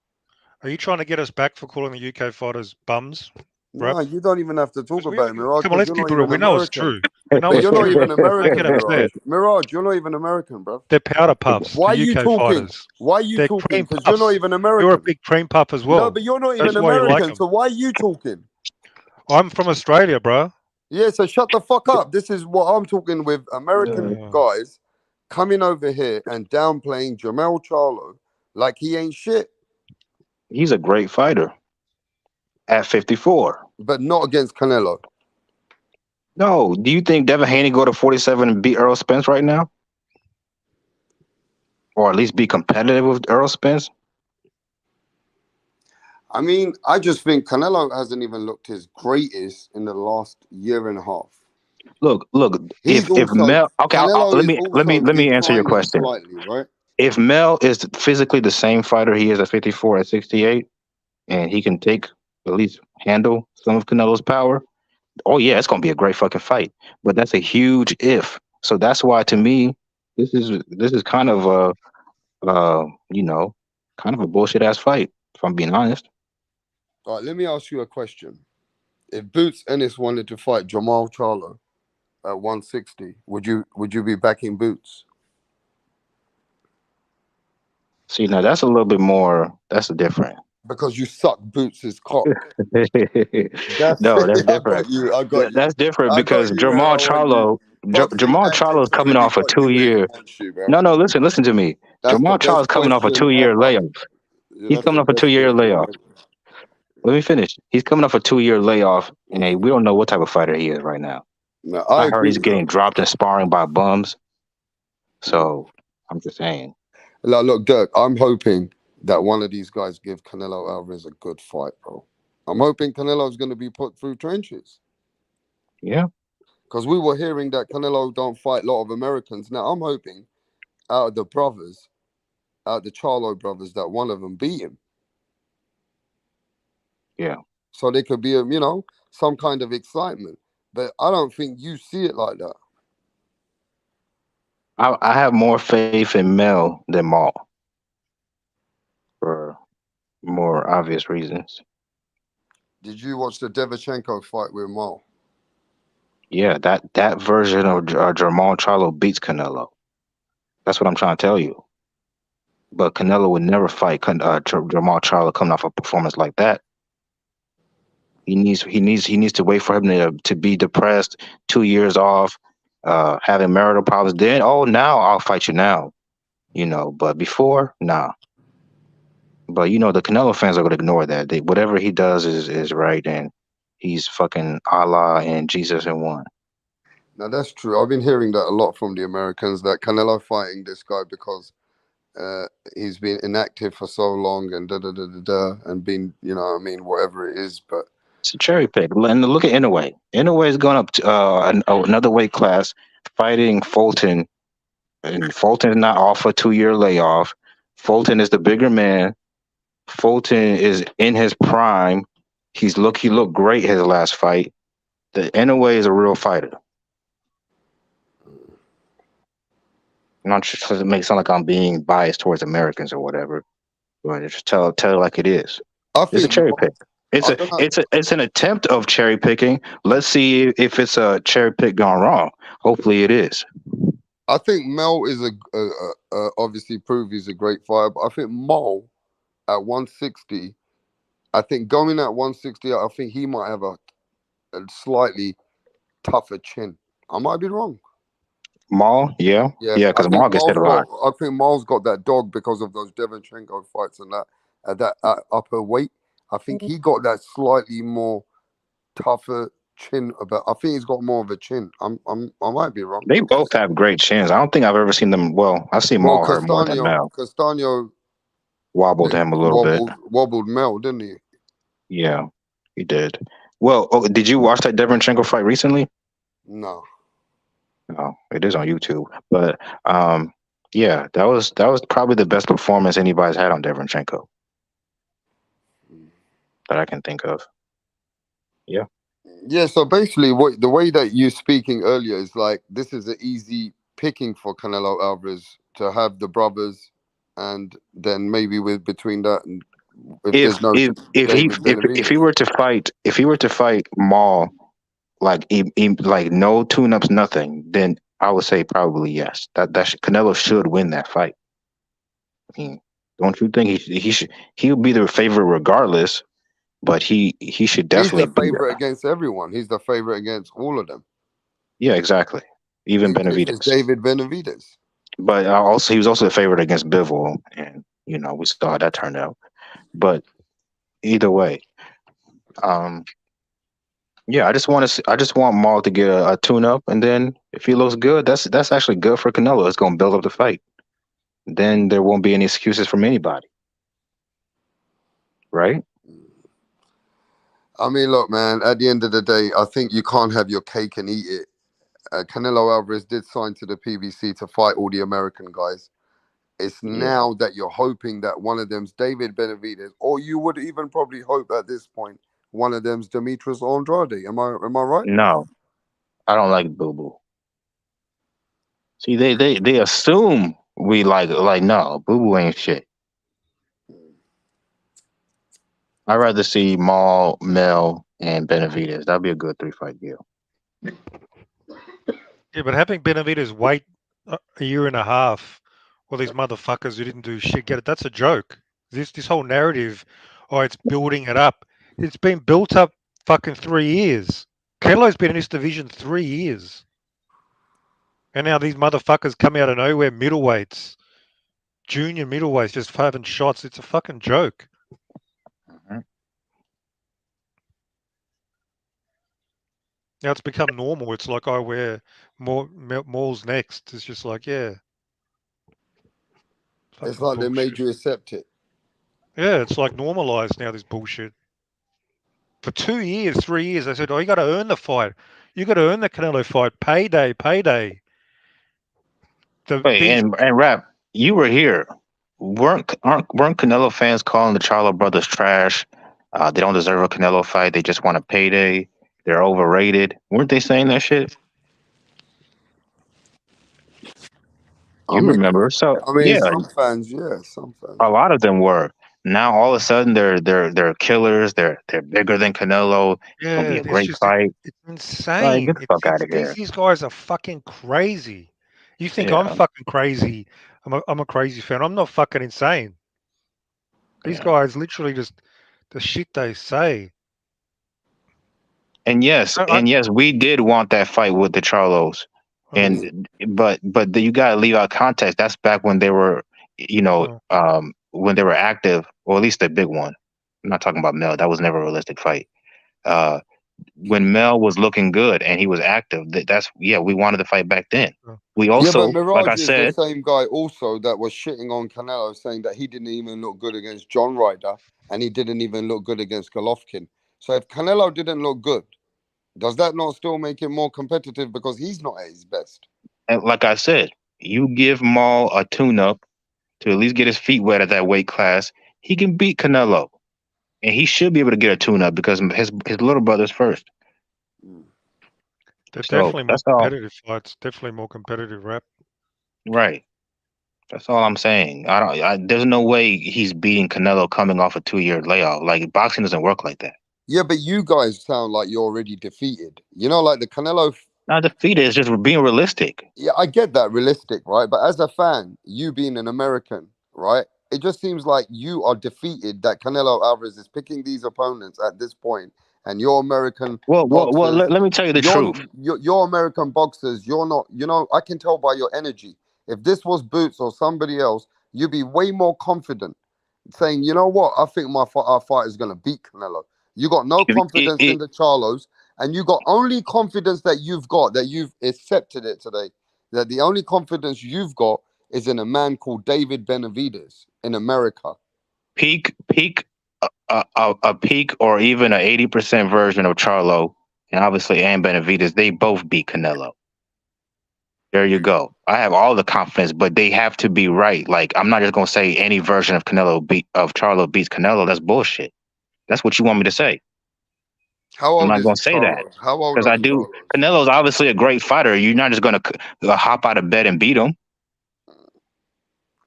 Are you trying to get us back for calling the UK fighters bums? No, you don't even have to talk about it, Mirage. Come on, let's keep it real. We know it's true. You're not even American, Mirage. You're not even American, bro. They're powder puffs. Why are you talking? Why are you talking? Because you're not even American. You're a big cream puff as well. No, but you're not even American. So why are you talking? I'm from Australia, bro. Yeah, so shut the fuck up. This is what I'm talking with American guys coming over here and downplaying Jamel Charlo like he ain't shit. He's a great fighter at 54. But not against Canelo. No. Do you think Devin Haney go to 47 and beat Errol Spence right now? Or at least be competitive with Errol Spence? I mean, I just think Canelo hasn't even looked his greatest in the last year and a half. Look. If Mel, okay, let me answer your question. Slightly, right? If Mel is physically the same fighter he is at 54 at 68, and he can at least handle some of Canelo's power, oh yeah, it's gonna be a great fucking fight. But that's a huge if. So that's why, to me, this is kind of kind of a bullshit ass fight, if I'm being honest. All right, let me ask you a question. If Boots Ennis wanted to fight Jamal Charlo at 160, would you be backing Boots? See, now that's a little bit more. That's different. Because you suck Boots' cock. No, that's different. I got you. That's different because Jamal Charlo is coming off a 2-year. No, listen to me. Jamal Charlo is coming off a 2-year layoff. He's coming off a 2-year layoff. Let me finish. He's coming off a 2-year layoff, and we don't know what type of fighter he is right now. No, I heard he's getting dropped and sparring by bums. So I'm just saying. Look, Dirk, I'm hoping that one of these guys give Canelo Alvarez a good fight, bro. I'm hoping Canelo's going to be put through trenches. Yeah. Because we were hearing that Canelo don't fight a lot of Americans. Now, I'm hoping out of the brothers, out of the Charlo brothers, that one of them beat him. Yeah. So there could be, some kind of excitement. But I don't think you see it like that. I have more faith in Mel than Maul for more obvious reasons. Did you watch the Derevchenko fight with Mo? Yeah, that version of Jamal Charlo beats Canelo. That's what I'm trying to tell you. But Canelo would never fight Jamal Charlo coming off a performance like that. He needs to wait for him to be depressed, 2 years off, having marital problems. Then now I'll fight you now, But before, nah. But the Canelo fans are gonna ignore that. Whatever he does is right, and he's fucking Allah and Jesus in one. Now that's true. I've been hearing that a lot from the Americans, that Canelo fighting this guy because he's been inactive for so long and and been, whatever it is. But it's a cherry pick. And look at Inoue. Inoue is going up to another weight class, fighting Fulton, and Fulton is not off a 2-year layoff. Fulton is the bigger man. Fulton is in his prime. He looked great his last fight. The Inoue is a real fighter. I'm not sure to make it sound like I'm being biased towards Americans or whatever, but just tell it like it is. It's a cherry pick. It's an attempt of cherry picking. Let's see if it's a cherry pick gone wrong. Hopefully it is. I think Mel is obviously prove he's a great fighter, but I think Mo at 160, I think going at 160, I think he might have a slightly tougher chin. I might be wrong. Maul, yeah, because Maul gets hit a lot. I think Maul's got that dog because of those Derevchenko fights and that at that upper weight. I think he got that slightly more tougher chin. I think he's got more of a chin. I might be wrong. They both have great chins. I don't think I've ever seen them. Well, I've seen Maul hurt more than Mel. Castaño wobbled him a little bit. Wobbled Mel, didn't he? Yeah, he did. Well, did you watch that Derevchenko fight recently? No. No, it is on YouTube. But yeah, that was probably the best performance anybody's had on Derevchenko that I can think of. Yeah. Yeah, so basically the way that you're speaking earlier is like this is an easy picking for Canelo Alvarez to have the brothers, and then maybe between that and if he were to fight Maul, like no tune-ups, nothing, then I would say probably yes. Canelo should win that fight. I mean, don't you think he'll be the favorite regardless? But he should definitely. He's the favorite against everyone. He's the favorite against all of them. Yeah, exactly. Even Benavidez. David Benavidez. But he was also the favorite against Bivol, and we saw how that turned out. But either way, yeah, I just want Maul to get a tune-up, and then if he looks good, that's actually good for Canelo. It's going to build up the fight. Then there won't be any excuses from anybody, right? I mean, look, man, at the end of the day, I think you can't have your cake and eat it. Canelo Alvarez did sign to the PBC to fight all the American guys. It's now that you're hoping that one of them's David Benavidez, or you would even probably hope at this point one of them's Demetrius Andrade. Am I right? No, I don't like Boo Boo. See, they assume we like no, Boo Boo ain't shit. I'd rather see Maul, Mel, and Benavidez. That'd be a good 3-fight deal. Yeah, but having Benavidez wait a year and a half, all these motherfuckers who didn't do shit get it. That's a joke. This whole narrative, it's building it up. It's been built up fucking 3 years. Canelo's been in this division 3 years. And now these motherfuckers come out of nowhere, middleweights, junior middleweights, just having shots. It's a fucking joke. Now it's become normal. It's like I wear Maul's next. It's just like, yeah. It's like they made you accept it. Yeah, it's like normalized now, this bullshit. For 2 years, 3 years, they said, "Oh, you got to earn the fight. You got to earn the Canelo fight. Payday, payday." Wait, and Rap, you were here. Weren't Canelo fans calling the Charlo brothers trash? They don't deserve a Canelo fight. They just want a payday. They're overrated. Weren't they saying that shit? You remember? So yeah, some fans, some fans. a lot of them were. Now all of a sudden they're killers. They're bigger than Canelo. It's gonna be a great fight. It's insane. Like, get the fuck out of here. These guys are fucking crazy. You think Yeah. I'm fucking crazy? I'm a crazy fan. I'm not fucking insane. These guys literally just the shit they say. And yes, we did want that fight with the Charlos. And but you gotta leave out context. That's back when they were, when they were active, or at least the big one. I'm not talking about Mel. That was never a realistic fight. When Mel was looking good and he was active, we wanted to fight back then. We also, but Mirage like I is said, the same guy also that was shitting on Canelo, saying that he didn't even look good against John Ryder and he didn't even look good against Golovkin. So if Canelo didn't look good, does that not still make him more competitive because he's not at his best? and like I said, you give Maul a tune-up to at least get his feet wet at that weight class, he can beat Canelo. And he should be able to get a tune-up because his little brother's first. They're So, definitely more that's all. competitive fights. Definitely more competitive, Rap. Right. That's all I'm saying. There's no way he's beating Canelo coming off a 2-year layoff. Like, boxing doesn't work like that. Yeah, but you guys sound like you're already defeated. You know, like the Canelo. Not defeated. It's just being realistic. Yeah, I get that, realistic, right? But as a fan, you being an American, right? It just seems like you are defeated that Canelo Alvarez is picking these opponents at this point, and you're American. Well, let me tell you the truth. You're American boxers. You're not. You know, I can tell by your energy. If this was Boots or somebody else, you'd be way more confident, saying, "You know what? I think our fight is going to beat Canelo." You got no confidence in the Charlos, and you got only confidence that you've accepted it today. That the only confidence you've got is in a man called David Benavidez in America. Peak, a peak or even an 80% version of Charlo, and obviously and Benavidez, they both beat Canelo. There you go. I have all the confidence, but they have to be right. Like, I'm not just gonna say any version of Charlo beats Canelo. That's bullshit. That's what you want me to say. How old I'm not is going to say that Charlo? How old because are I do. Charlos? Canelo's obviously a great fighter. You're not just going to hop out of bed and beat him.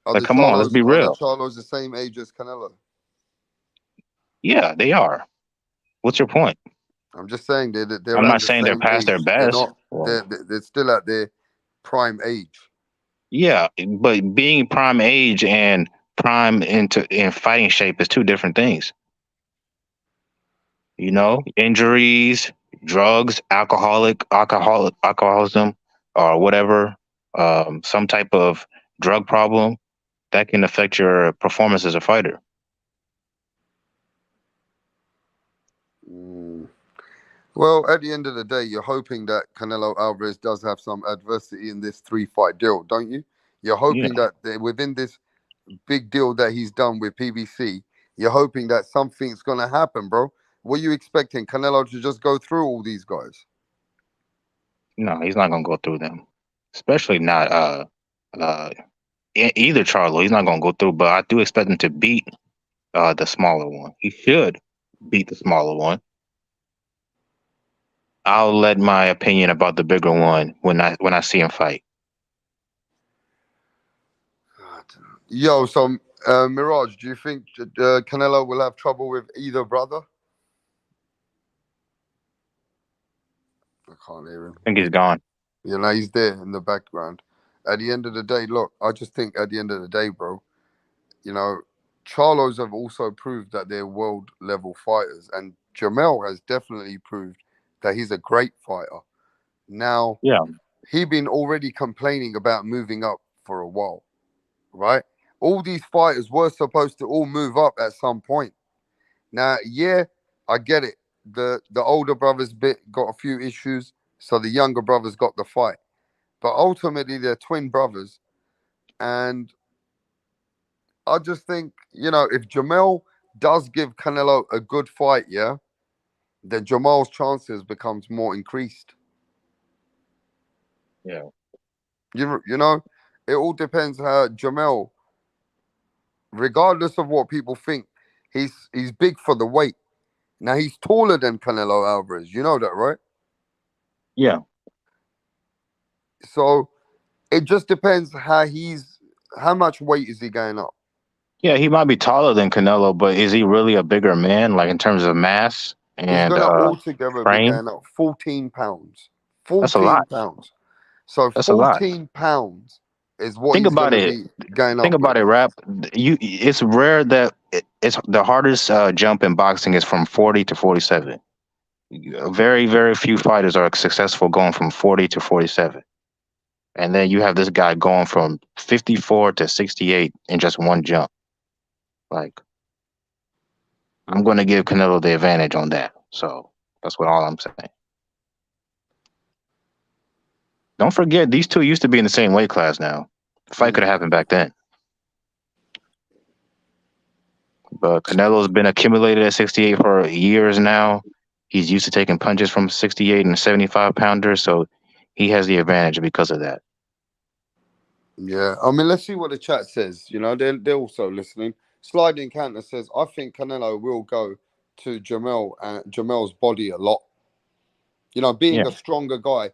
Like, come on, let's be Are real. the Charlos the same age as Canelo? Yeah, they are. What's your point? I'm just saying they're I'm not saying they're past their best. They're still at their prime age. Yeah, but being prime age and prime in fighting shape is two different things. You know, injuries, drugs, alcoholism, or whatever, some type of drug problem that can affect your performance as a fighter. Well, at the end of the day, you're hoping that Canelo Alvarez does have some adversity in this 3-fight deal, don't you? You're hoping that within this big deal that he's done with PBC, you're hoping that something's going to happen, bro. What are you expecting? Canelo to just go through all these guys? No, he's not going to go through them. Especially not either Charlo. He's not going to go through, but I do expect him to beat the smaller one. He should beat the smaller one. I'll let my opinion about the bigger one when I see him fight. Yo, so Mirage, do you think Canelo will have trouble with either brother? I can't hear him. I think he's gone. You know, he's there in the background. At the end of the day, look, I just think at the end of the day, bro, you know, Charlos have also proved that they're world level fighters, and Jamel has definitely proved that he's a great fighter. Now, he been already complaining about moving up for a while, right? All these fighters were supposed to all move up at some point. Now, yeah, I get it. The older brothers got a few issues, so the younger brothers got the fight. But ultimately, they're twin brothers, and I just think, if Jamel does give Canelo a good fight, yeah, then Jamal's chances becomes more increased. Yeah. It all depends how Jamel, regardless of what people think, he's big for the weight. Now he's taller than Canelo Alvarez. You know that, right? Yeah. So it just depends how much weight is he going up. Yeah, he might be taller than Canelo, but is he really a bigger man, like in terms of mass He's and gonna altogether be frame? going up 14 pounds. That's a 14 lot. pounds. So That's a lot. 14 pounds is what Think he's about gonna it. be going Think up about with. it, Rap. It's rare that it's the hardest jump in boxing is from 40 to 47. Very, very few fighters are successful going from 40 to 47. And then you have this guy going from 54 to 68 in just one jump. Like, I'm going to give Canelo the advantage on that. So that's all I'm saying. Don't forget, these two used to be in the same weight class now. The fight could have happened back then. But Canelo's been accumulated at 68 for years now. He's used to taking punches from 68 and 75 pounders, so he has the advantage because of that. Yeah, I mean, let's see what the chat says. They're also listening. Sliding Counter says, I think Canelo will go to Jamel's body a lot. Being a stronger guy.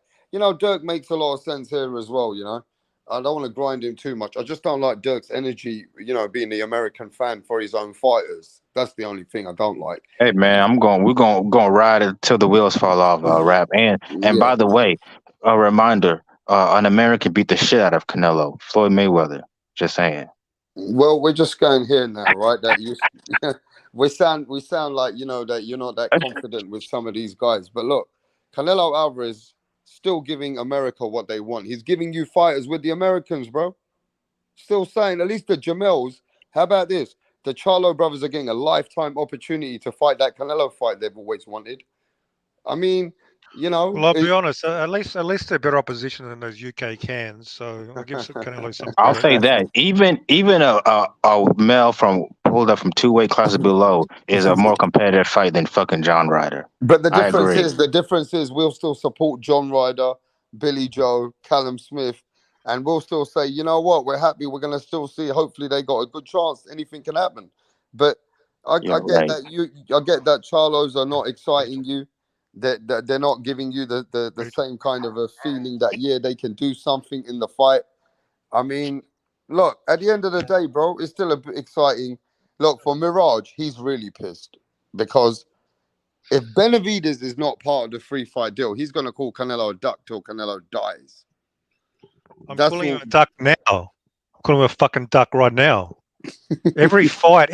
Dirk makes a lot of sense here as well. I don't want to grind him too much. I just don't like Dirk's energy. Being the American fan for his own fighters. That's the only thing I don't like. Hey man, we're gonna ride it till the wheels fall off, Rap. And by the way, a reminder: an American beat the shit out of Canelo, Floyd Mayweather. Just saying. Well, we're just going here now, right? That we sound like that you're not that confident with some of these guys. But look, Canelo Alvarez still giving America what they want. He's giving you fighters with the Americans, bro. Still saying, at least the Jamels. How about this? The Charlo brothers are getting a lifetime opportunity to fight that Canelo fight they've always wanted. I mean, Well, I'll be honest. At least they're better opposition than those UK cans. So I'll give Canelo some I'll credit. say that even a male pulled up from 2 weight classes below is a more competitive fight than fucking John Ryder. But the I agree. difference is we'll still support John Ryder, Billy Joe, Callum Smith, and we'll still say, you know what, we're happy. We're gonna still see. Hopefully, they got a good chance. Anything can happen. But I get that Charlos are not exciting you. That they're not giving you the same kind of a feeling that they can do something in the fight. I mean, look, at the end of the day, bro, it's still a bit exciting. Look, for Mirage, he's really pissed because if Benavidez is not part of the free fight deal, he's going to call Canelo a duck till Canelo dies. I'm calling him a duck now. I'm calling him a fucking duck right now. Every fight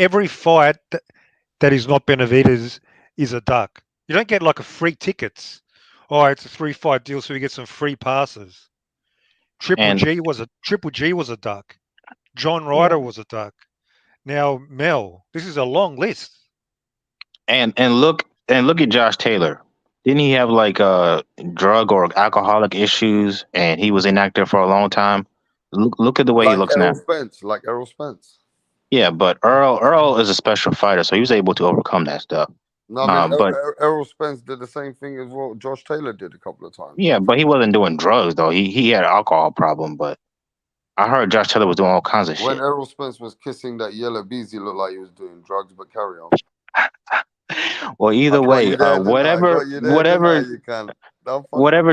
that is not Benavidez is a duck. You don't get like a free tickets. Oh, it's a 3-fight deal, so we get some free passes. Triple G was a duck. John Ryder was a duck. Now Mel, this is a long list. And look at Josh Taylor. Didn't he have like drug or alcoholic issues, and he was inactive for a long time? Look at the way he looks now. Like Errol Spence. Yeah, but Earl is a special fighter, so he was able to overcome that stuff. No, I mean, Errol Spence did the same thing as what Josh Taylor did a couple of times. Yeah, but he wasn't doing drugs though. He had an alcohol problem, but I heard Josh Taylor was doing all kinds of shit. When Errol Spence was kissing that yellow bees, he looked like he was doing drugs. But carry on. Well, either way, whatever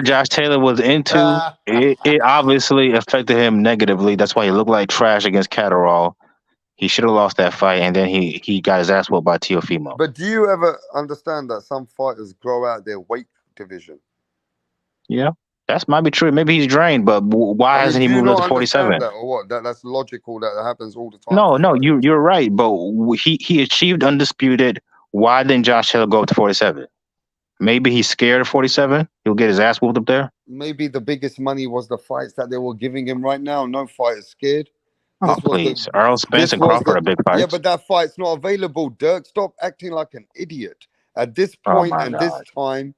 Josh Taylor was into, it obviously affected him negatively. That's why he looked like trash against Catterall. He should have lost that fight, and then he got his ass whooped by Teofimo. But do you ever understand that some fighters grow out their weight division? Yeah, that might be true. Maybe he's drained, but why hasn't he moved up to 47? That, or what? That's logical. That happens all the time. No, you're right. But he achieved undisputed. Why didn't Josh Taylor go up to 47? Maybe he's scared of 47. He'll get his ass whooped up there. Maybe the biggest money was the fights that they were giving him right now. No fight is scared. Oh, please. Earl Spence and Crawford are big fights. Yeah, but that fight's not available, Dirk. Stop acting like an idiot. At this point this time,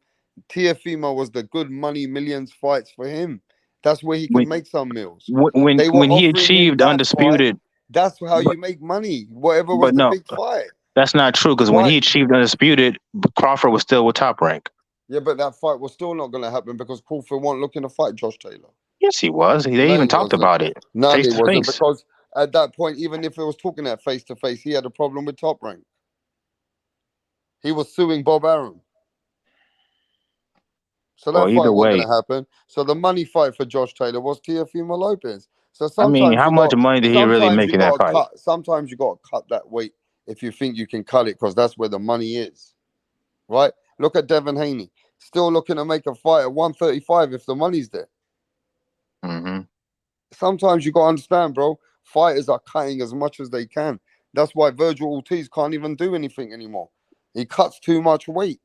Teofimo was the good money millions fights for him. That's where he could make some meals. When he achieved undisputed, That's how you make money. Whatever was But the no, big fight. that's not true because when he achieved undisputed, Crawford was still with Top Rank. Yeah, but that fight was still not going to happen because Crawford wasn't looking to fight Josh Taylor. Yes, he was. They even talked about it face to face. Because at that point, even if it was talking at face to face, he had a problem with Top Rank. He was suing Bob Arum. So that fight wasn't going to happen. So the money fight for Josh Taylor was Teofimo Lopez. So sometimes how much money did he really make in that fight? Sometimes you got to cut that weight if you think you can cut it because that's where the money is. Right? Look at Devin Haney. Still looking to make a fight at 135 if the money's there. Mm-hmm. Sometimes you got to understand, bro. Fighters are cutting as much as they can. That's why Virgil Ortiz can't even do anything anymore. He cuts too much weight.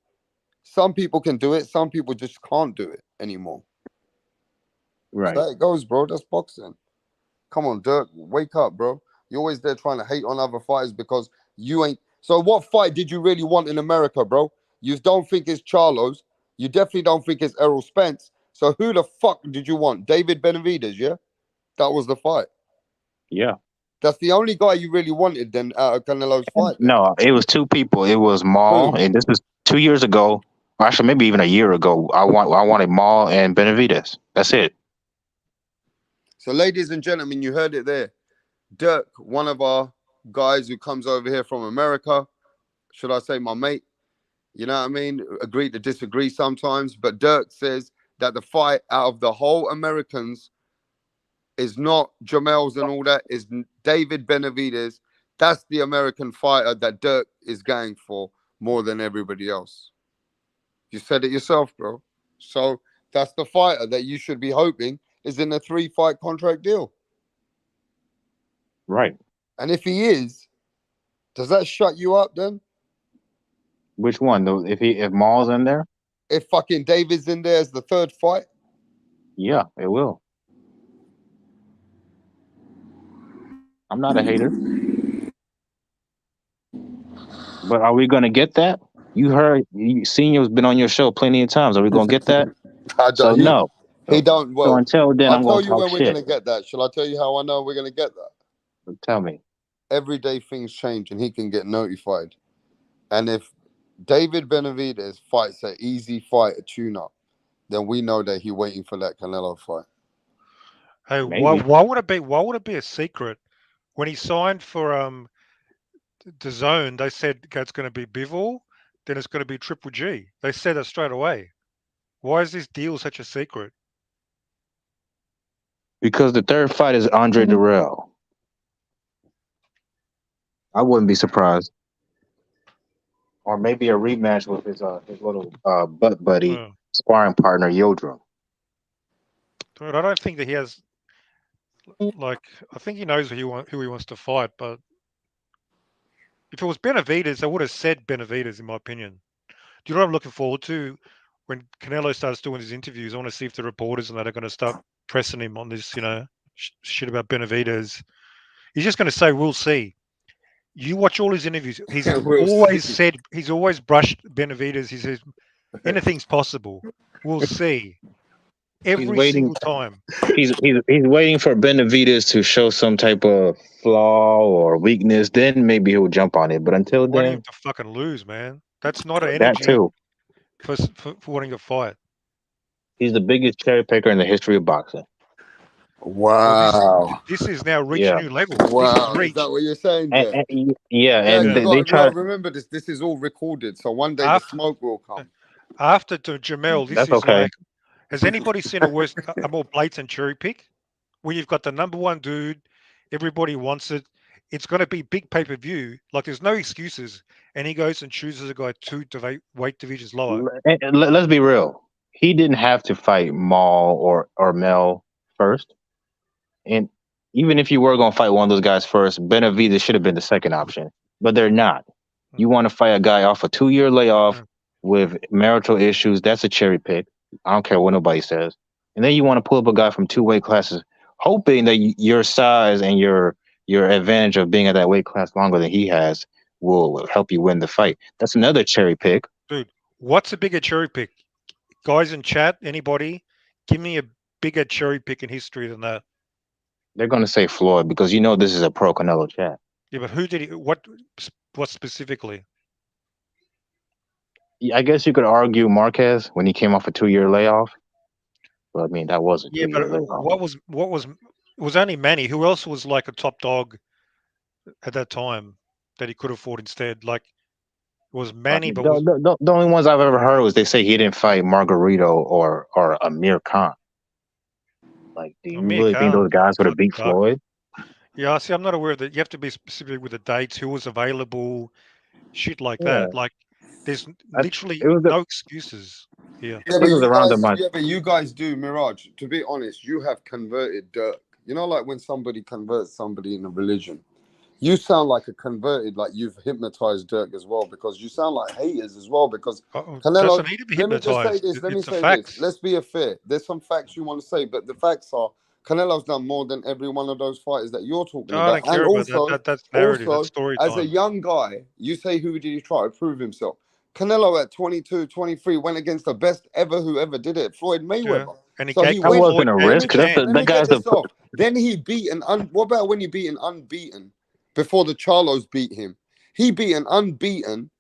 Some people can do it. Some people just can't do it anymore. Right. There it goes, bro. That's boxing. Come on, Dirk. Wake up, bro. You're always there trying to hate on other fighters because you ain't. So what fight did you really want in America, bro? You don't think it's Charlo's. You definitely don't think it's Errol Spence. So who the fuck did you want? David Benavidez, yeah? That was the fight. Yeah. That's the only guy you really wanted then out of Canelo's fight. Then. No, it was two people. It was Maul, and this was 2 years ago. Or actually, maybe even a year ago. I wanted Maul and Benavidez. That's it. So, ladies and gentlemen, you heard it there. Dirk, one of our guys who comes over here from America, should I say my mate? You know what I mean? Agree to disagree sometimes. But Dirk says that the fight out of the whole Americans is not Jamel's and all that, is David Benavidez. That's the American fighter that Dirk is going for more than everybody else. You said it yourself, bro. So that's the fighter that you should be hoping is in a 3-fight contract deal. Right. And if he is, does that shut you up then? Which one? If Maul's in there? If fucking David's in there as the 3rd fight? Yeah, it will. I'm not a hater. But are we going to get that? You heard, Senior's been on your show plenty of times. Are we going to get that? No. He don't. Well, so until then, I'm I'll tell going to you talk when shit. we're going to get that. Shall I tell you how I know we're going to get that? Tell me. Every day things change and he can get notified. And if David Benavidez fights an easy fight, a tune-up, then we know that he's waiting for that Canelo fight. Hey, why would it be a secret when he signed for the Zone? They said it's going to be Bivol, then it's going to be Triple G. They said that straight away. Why is this deal such a secret? Because the 3rd fight is Andre Durrell. I wouldn't be surprised. Or maybe a rematch with his little butt buddy, sparring partner, Yodra. Dude, I don't think that he has. I think he knows who he wants to fight, but if it was Benavidez, they would have said Benavidez, in my opinion. Do you know what I'm looking forward to when Canelo starts doing his interviews? I want to see if the reporters and that are going to start pressing him on this, shit about Benavidez. He's just going to say, "We'll see." You watch all his interviews. He's he's always brushed Benavidez. He says anything's possible. We'll see. Every single time. He's waiting for Benavidez to show some type of flaw or weakness. Then maybe he'll jump on it. But until then, wanting him to fucking lose, man. That's not an that energy too. For wanting a fight. He's the biggest cherry picker in the history of boxing. Wow. This is now reached new levels. Wow. Is that what you're saying there? They try to remember this. This is all recorded. So one day the smoke will come. After Jamel, this That's is okay. like, has anybody seen a more blatant cherry pick? When you've got the number one dude, everybody wants it. It's going to be big pay-per-view. Like, there's no excuses. And he goes and chooses a guy 2 weight divisions lower. Let's be real. He didn't have to fight Maul or Mel first. And even if you were going to fight one of those guys first, Benavidez should have been the second option. But they're not. You want to fight a guy off a 2-year layoff with marital issues, that's a cherry pick. I don't care what nobody says. And then you want to pull up a guy from 2 weight classes, hoping that your size and your advantage of being at that weight class longer than he has will help you win the fight. That's another cherry pick. Dude, what's a bigger cherry pick? Guys in chat, anybody, give me a bigger cherry pick in history than that. They're gonna say Floyd because this is a pro Canelo chat. Yeah, but who did he? What specifically? I guess you could argue Marquez when he came off a 2-year layoff. But I mean, that was a Yeah, 2-year but layoff. it was only Manny. Who else was like a top dog at that time that he could have fought instead? Like it was Manny, but The only ones I've ever heard was they say he didn't fight Margarito or Amir Khan. Like, do you really think those guys would have beat Floyd? Yeah, see, I'm not aware of that. You have to be specific with the dates, who was available, shit like that. Like, there's literally no excuses here. Yeah, but you guys do, Mirage. To be honest, you have converted Dirk. You know, like when somebody converts somebody in a religion, you sound like a converted, like you've hypnotized Dirk as well, because you sound like haters as well. Because Canelo, doesn't need to be let me just say hypnotized. this. Let me It's the say facts. this. Let's be fair. There's some facts you want to say, but the facts are Canelo's done more than every one of those fighters that you're talking I about. don't care And about also, that. That's narrative. That's story as a time. young guy, you say, who did he try to prove himself? Canelo at 22, 23 went against the best ever who ever did it, Floyd Mayweather. Yeah. And he So gave he That went. wasn't a risk. Let me guy's get this off. Then he beat what about when he beat an unbeaten before the Charlos beat him? He beat an unbeaten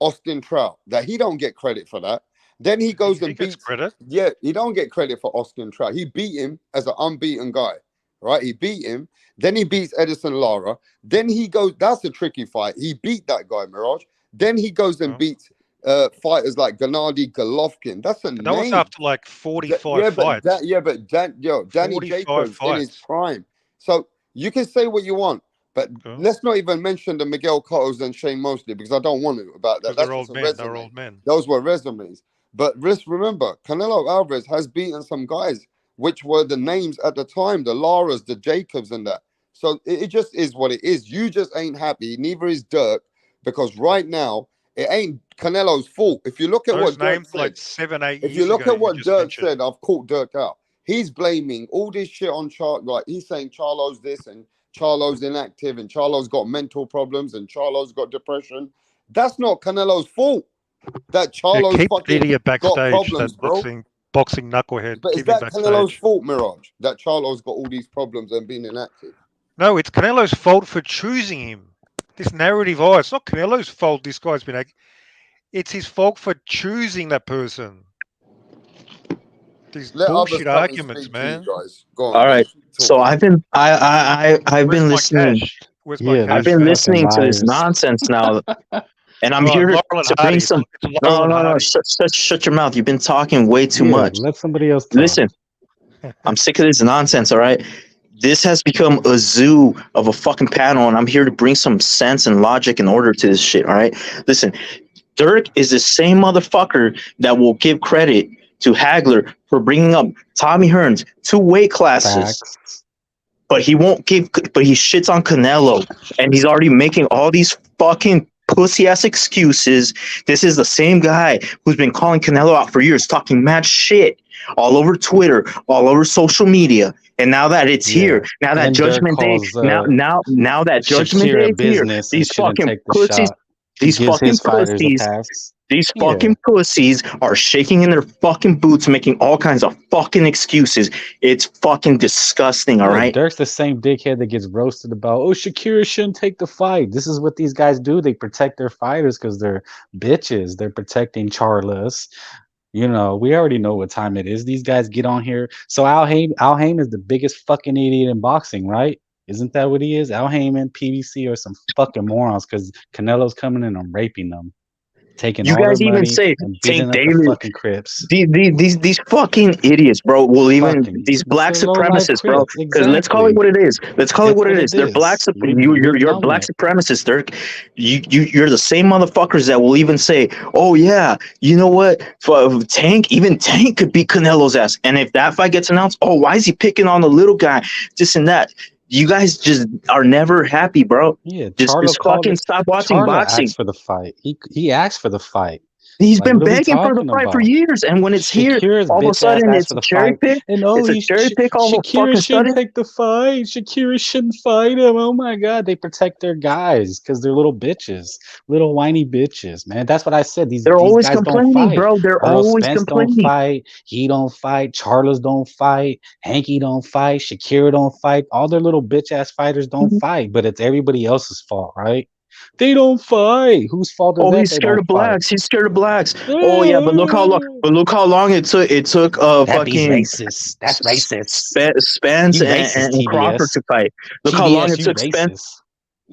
Austin Trout. That he don't get credit for that. Then he goes and beats. Credit. Yeah, he don't get credit for Austin Trout. He beat him as an unbeaten guy, right? He beat him. Then he beats Edison Lara. Then he goes. That's a tricky fight. He beat that guy, Mirage. Then he goes and beats fighters like Gennady Golovkin. That's a name. That was after like 45 fights. Danny Jacobs in his prime. So you can say what you want, but let's not even mention the Miguel Cottos and Shane Mosley, because I don't want to about that. That's just a resume. They're old men. Those were resumes. But let's remember, Canelo Alvarez has beaten some guys which were the names at the time, the Laras, the Jacobs, and that. So it just is what it is. You just ain't happy. Neither is Dirk, because right now it ain't Canelo's fault. If you look at Those what Dirk names said, like 7-8 if years you look ago, at what just Dirk mentioned. said, I've caught Dirk out. He's blaming all this shit on Charlo. Like he's saying Charlo's this and Charlo's inactive and Charlo's got mental problems and Charlo's got depression. That's not Canelo's fault. That Charlo's keep fucking idiot got backstage, problems, that bro. boxing knucklehead. But is Keep him that Canelo's backstage. fault, Mirage? That Charlo's got all these problems and being inactive? No, it's Canelo's fault for choosing him. This narrative, it's not Canelo's fault this guy's been... It's his fault for choosing that person. These bullshit arguments, man. Guys. Go on, all right. So I've been listening. I've been listening to this nonsense now, and I'm here to bring some. No. Shut your mouth. You've been talking way too much. Let somebody else talk. Listen, I'm sick of this nonsense. All right. This has become a zoo of a fucking panel, and I'm here to bring some sense and logic and order to this shit. All right. Listen, Dirk is the same motherfucker that will give credit to Hagler for bringing up Tommy Hearns 2 weight classes. Facts. But he shits on Canelo, and he's already making all these fucking pussy-ass excuses. This is the same guy who's been calling Canelo out for years, talking mad shit all over Twitter, all over social media. And now that it's here, now that Judgment Day, now that Judgment Day is here, these fucking pussies, these fucking pussies are shaking in their fucking boots, making all kinds of fucking excuses. It's fucking disgusting, all right? Dirk's the same dickhead that gets roasted about, Shakira shouldn't take the fight. This is what these guys do. They protect their fighters because they're bitches. They're protecting Charlos. We already know what time it is. These guys get on here. So Al Heyman is the biggest fucking idiot in boxing, right? Isn't that what he is? Al Heyman, PBC, or some fucking morons because Canelo's coming in and raping them. Taking you all guys their even money say and Tank beating up the Davis, fucking Crips. These fucking idiots, bro. Will even these black supremacists, bro. Because let's call it what it is. Let's call it what it is. They're black supremacists. You're black supremacists, Dirk. You're the same motherfuckers that will even say, "Oh yeah, you know what? Tank could beat Canelo's ass." And if that fight gets announced, why is he picking on the little guy? This and that. You guys just are never happy, bro. Yeah, just fucking stop watching boxing. Asked for the fight. He asked for the fight. He's Like, been what are we begging for the talking fight for about? years, and when it's here, Shakira's all of a bitch ass sudden asked it's for a the cherry fight, pick. and oh, It's a cherry pick all of a Shakira fucking shouldn't sudden. take the fight. Shakira shouldn't fight him. Oh my god, they protect their guys because they're little bitches, little whiny bitches, man. That's what I said. These They're always guys don't complaining, fight. bro. They're Earl always Spence don't complaining. fight. He don't fight. Charles don't fight. Hanky don't fight. Shakira don't fight. All their little bitch ass fighters don't fight, but it's everybody else's fault, right? They don't fight. Whose fault is Oh, that? he's They scared don't of fight. blacks. He's scared of blacks. Oh yeah, but look how long. But look how long it took. It took That be's fucking racist. That's racist. Spence You racist, and Crawford TBS. to fight. Look how long TBS, it you took Spence. racist.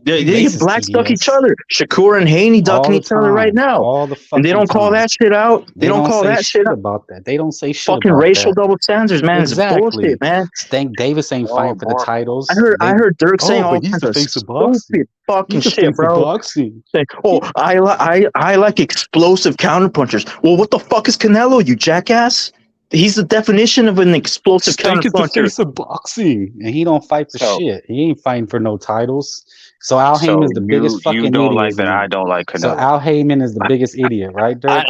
They racist, blacks duck each TBS. other. Shakur and Haney All ducking the each other right time. now, All the fucking and they don't call time. that shit out. They don't call say that shit shit out. about that. They don't say shit Fucking about racial that. double standards, man. It's bullshit, man. Stank Davis ain't fighting for the titles. I heard Dirk saying all but he's kinds the of face of boxing. stupid fucking He's the shit, face bro. of boxing. Saying, oh, I like explosive counterpunchers. Well, what the fuck is Canelo, you jackass? He's the definition of an explosive Stank is the counterpuncher. face of boxing, and he don't fight for So- shit. He ain't fighting for no titles. So Al So Heyman's the biggest fucking you don't idiot. like that. I don't like So Canelo. Al Heyman is the biggest idiot, right, Dirk?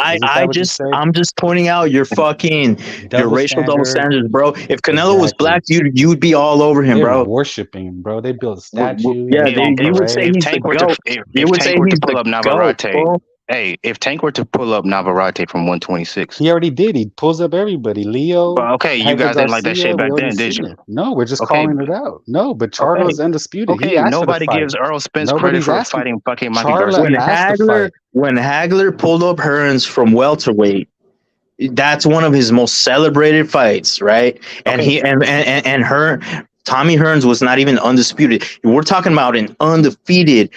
I'm just pointing out your fucking your racial double standards, bro. If Canelo was black, you'd be all over him, They're bro. worshiping him, bro. They built a statue. Yeah, they you would say if he's Tank the were goat. to You would say Tank were to he's pull the up goat, Navarrete, bro. hey, if Tank were to pull up Navarrete from 126, He already did. He pulls up everybody. Leo. but okay, you Hector guys didn't like that Garcia, shit back we already then, did seen you? it. No, we're just Okay, calling it out. No, but Charlo is undisputed. He Okay, asked for the nobody fight. gives Earl Spence Nobody's credit for asking. fighting fucking Mikey Charlo Garcia. asked to fight. When Hagler pulled up Hearns from welterweight, that's one of his most celebrated fights, right? And Okay. he and Tommy Hearns was not even undisputed. We're talking about an undisputed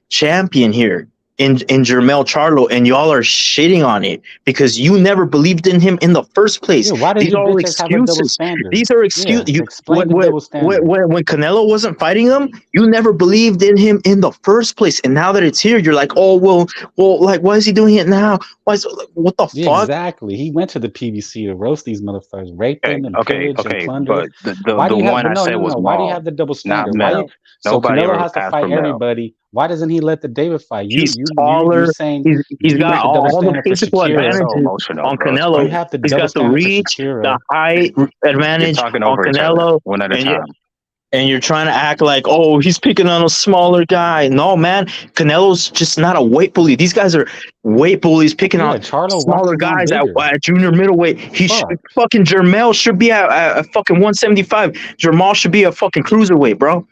champion here in Jermell Charlo, and y'all are shitting on it because you never believed in him in the first place. Yeah, why does These your are all bitch ass have a double excuses. standard? These are excuses. Yeah, explain the double standard. When Canelo wasn't fighting him, you never believed in him in the first place, and now that it's here, you're like, oh well, like why is he doing it now? What the fuck? Exactly. He went to the PBC to roast these motherfuckers, rape them, and pillage and plunder. But the Why do you have one I said was Why do you Maul, have the double not standard? Mel. So Nobody Canelo ever has to asked fight for Mel. everybody. Why doesn't he let the David fight? He's taller. You're saying He's you got have the double all the standard for physical Shakira. advantages emotional, on bro. Canelo. You have the He's double got the standard reach, for Shakira. the height advantage You're talking on over each other, Canelo. one at a time. And you're trying to act like, oh, he's picking on a smaller guy. No, man, Canelo's just not a weight bully. These guys are weight bullies picking on Charlo smaller walks around guys bigger. at junior middleweight. Fucking Jermell should be at fucking 175. Jermall should be a fucking cruiserweight, bro.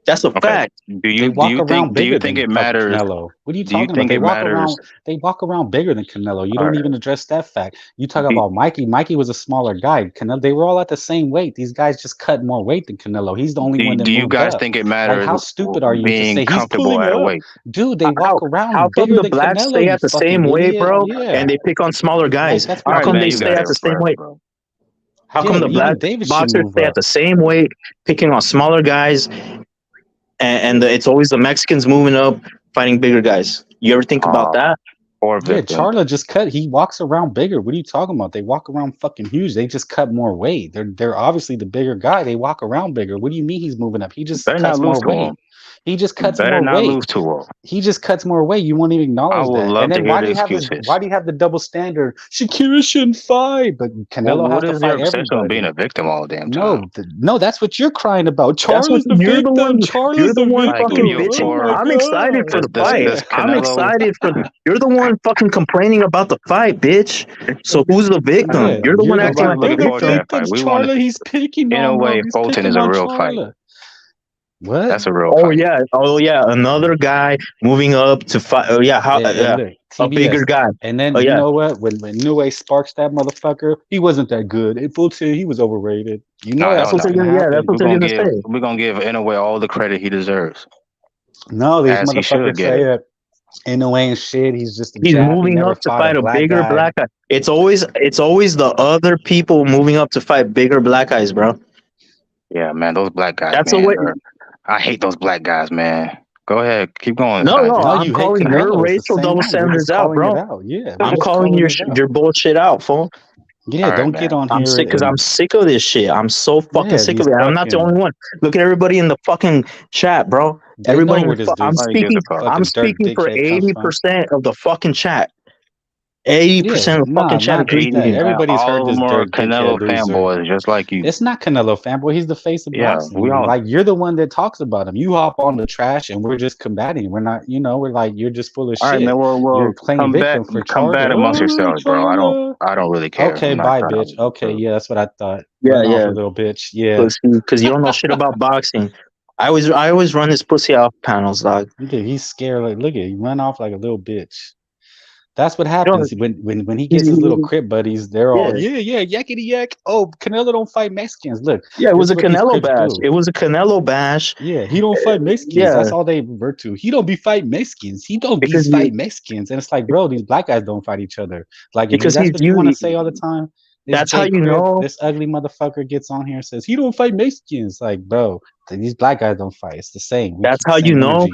That's a fact. Do you think it matters? Canelo. What are you Do you talking think about? it matters? They walk around bigger than Canelo. You All don't right. even address that fact. You talk about Mikey. Mikey was a smaller guy. Canelo. They were all at the same weight. These guys just cut more weight than Canelo. He's the only one that Do you moved guys up. think it matters? Like, how stupid are you to being say he's comfortable pulling at a up? weight? Dude, they walk around How come bigger the than blacks Canelo. stay You at the fucking same weight, idiot. bro? Yeah. And they pick on smaller guys. That's How what come I'm they saying. stay at the same weight? How Yeah, come the even black David should boxers move stay up. at the same weight, picking on smaller guys, and it's always the Mexicans moving up, fighting bigger guys? You ever think about that? Yeah, Charlo just cut. He walks around bigger. What are you talking about? They walk around fucking huge. They just cut more weight. They're obviously the bigger guy. They walk around bigger. What do you mean he's moving up? He just Better cuts not more lose to weight. him. He just cuts Better more not weight. lose to him. He just cuts more weight. You won't even acknowledge I would that. love And to then hear why the do you have excuses. why do you have the double standard? Shakira shouldn't fight, but Canelo What has is to your fight obsession on everybody. being a victim all the damn time? No, that's what you're crying about. That's what Charlo's the you're victim. the one. Charlo's You're the one Like, fucking you bitching. for- I'm excited for the fight. does I'm Canelo- excited for. You're the one fucking complaining about the fight, bitch. So who's the victim? Yeah, you're the one acting like Nobody the looking forward to that victim. fight. We want Charlo, he's picking in on a way, him. He's Fulton picking is a on real fight. Charlo. What? That's a real Oh fight. yeah, another guy moving up to fight. Oh yeah, Look, a bigger guy. And then Oh, you yeah. know what? When Inoue sparks that motherfucker, he wasn't that good. In Fulton, he was overrated. You know that's what's gonna happen. that's what they're gonna say. We're gonna give Inoue all the credit he deserves. No, these As he should motherfuckers get say it. Inoue ain't shit. He's just a He's jab. He moving never up to fought fight a black bigger guy. black guy. It's always the other people moving up to fight bigger black guys, bro. Yeah, man, those black guys. That's man, the way. I hate those black guys, man. Go ahead, keep going. No, Kaiser. I'm you hate calling Canelo. your It's the racial same double way. We're just standards out, calling bro. it out. Yeah, we're I'm just calling it out. your bullshit out, fool. Yeah, All right, don't get man. on I'm here sick because I'm and sick of this shit. I'm so fucking yeah, sick these of it. I'm not the fucking. only one. Look at everybody in the fucking chat, bro. They know Everybody in where the this I'm dude's Let me get speaking. the fuck. I'm fucking dirt speaking for dickhead comes from. 80% of the fucking chat. 80% of the fucking chat Not agrees just with that. me. Everybody's All heard of this them are dirt dickhead Canelo loser. fanboys, just like you. It's not Canelo fanboy. He's the face of Yeah, we boxing. all. Like you're the one that talks about him. You hop on the trash, and we're just combating. We're not. We're like you're just full of All right, man. shit. Well, You're playing victim for combat Charlo. amongst Oh, yourselves, bro. Charlo. I don't really care. Okay, I'm not bye, trying bitch. Okay, to. yeah, that's what I thought. Yeah, Run off yeah. a little bitch. Yeah. Because you don't know shit about boxing. I always run this pussy off panels, dog. Look at he's scared. Like look at he run off like a little bitch. That's what You know, happens when he gets his little crip buddies. They're all yeah. yeah yakety yak. Oh, Canelo don't fight Mexicans. Look, Yeah, it this was is a what these Canelo crips bash. do. It was a Canelo bash. Yeah, he don't fight Mexicans. Yeah. That's all they revert to. He don't be fighting Mexicans. He don't be Because fight Mexicans. And it's like, bro, these black guys don't fight each other. Like, Because that's he's what you want to say all the time. This That's Jay how you Crib, know. this ugly motherfucker gets on here and says he don't fight Mexicans. Like, bro, these black guys don't fight. It's the same. We That's keep how the you same know. energy.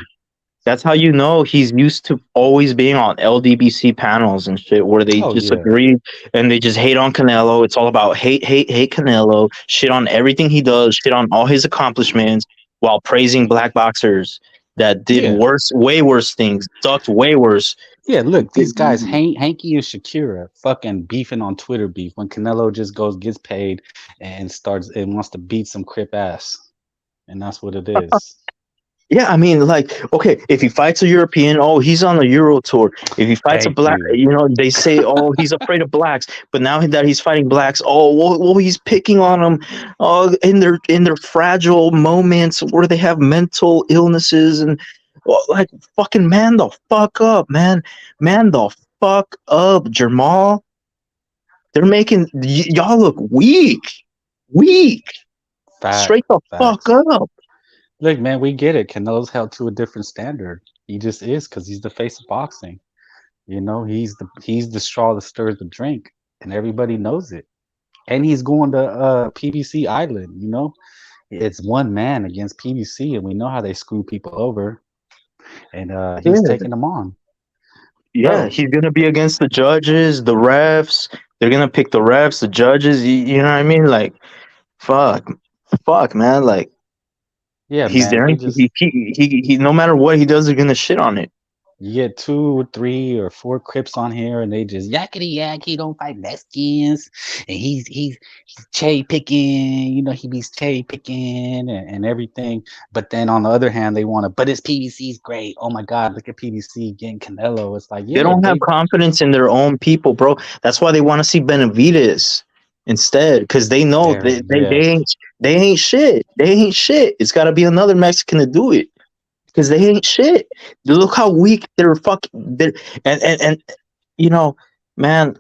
That's how you know he's used to always being on LDBC panels and shit where they just agree and they just hate on Canelo. It's all about hate Canelo, shit on everything he does, shit on all his accomplishments while praising black boxers that did way worse things, sucked way worse. Yeah, look, these guys, Hanky and Shakira, fucking beefing on Twitter beef when Canelo just gets paid and wants to beat some crip ass. And that's what it is. Yeah, I mean, like, okay, if he fights a European, oh, he's on the Euro tour. If he fights a black, they say, oh, he's afraid of blacks. But now that he's fighting blacks, oh, well, he's picking on them, in their fragile moments where they have mental illnesses and, like, fucking man the fuck up, man the fuck up, Jamal. They're making y'all look weak, straight the fuck up. Look, man, we get it. Canelo's held to a different standard. He just is because he's the face of boxing. He's the straw that stirs the drink, and everybody knows it. And he's going to PBC Island. It's one man against PBC, and we know how they screw people over. And he's taking them on. Yeah, Bro. he's gonna be against the judges, the refs. They're gonna pick the refs, the judges. You know what I mean? Like, fuck, man. Like. Yeah, he's man, there. He no matter what he does, they're gonna shit on it. You get 2 or 3 or 4 Crips on here, and they just yakety yak. He don't fight Mexicans, and he's cherry picking. He be cherry picking and everything. But then on the other hand, they want to. But his PBC's great. Oh my God, look at PBC getting Canelo. It's like they don't have confidence in their own people, bro. That's why they want to see Benavidez instead, because they know they ain't shit. They ain't shit. It's got to be another Mexican to do it, because they ain't shit. Look how weak they're fucking. And man.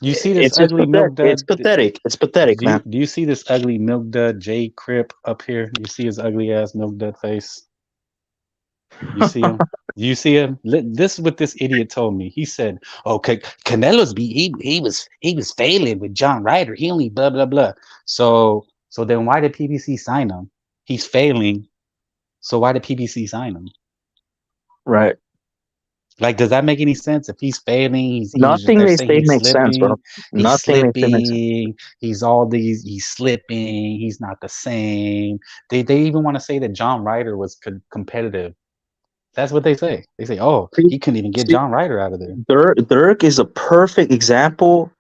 You see this ugly milk dud? It's pathetic. It's pathetic, man. Do you see this ugly milk dud Jay Crip up here? You see his ugly ass milk dud face? You see him? You see him? This is what this idiot told me. He said, "Okay, Canelo's he was failing with John Ryder. He only blah blah blah." So then why did PBC sign him? He's failing. So why did PBC sign him? Right. Like, does that make any sense? If he's failing, nothing they say makes sense, bro. Nothing they say makes sense. He's slipping. He's not the same. They even want to say that John Ryder was competitive. That's what they say. They say, oh, he couldn't even get John Ryder out of there. Dirk is a perfect example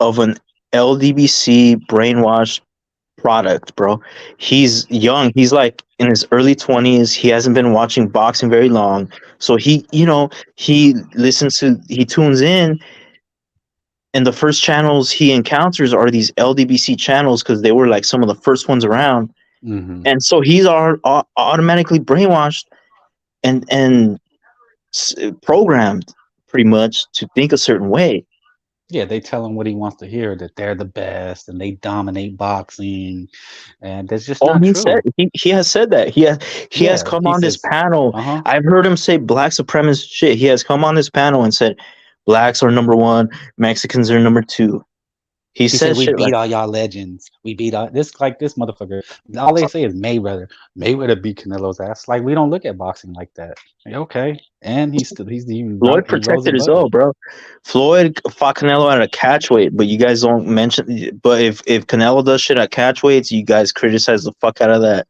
of an LDBC brainwashed product, bro. He's young. He's like in his early 20s. He hasn't been watching boxing very long. So he tunes in, and the first channels he encounters are these LDBC channels because they were like some of the first ones around. Mm-hmm. And so he's automatically brainwashed and programmed pretty much to think a certain way. Yeah, they tell him what he wants to hear, that they're the best and they dominate boxing, and that's just not true. He has said that. He has come on this panel. I've heard him say black supremacist shit. He has come on this panel and said blacks are number 1, Mexicans are number 2. He said says we shit beat like, all y'all legends. We beat all this motherfucker. All they say is Mayweather. Mayweather beat Canelo's ass. Like we don't look at boxing like that. Like, okay, and he's even Floyd he rose protected his above own, it. bro. Floyd fought Canelo at a catch weight, but you guys don't mention. But if Canelo does shit at catch weights, you guys criticize the fuck out of that.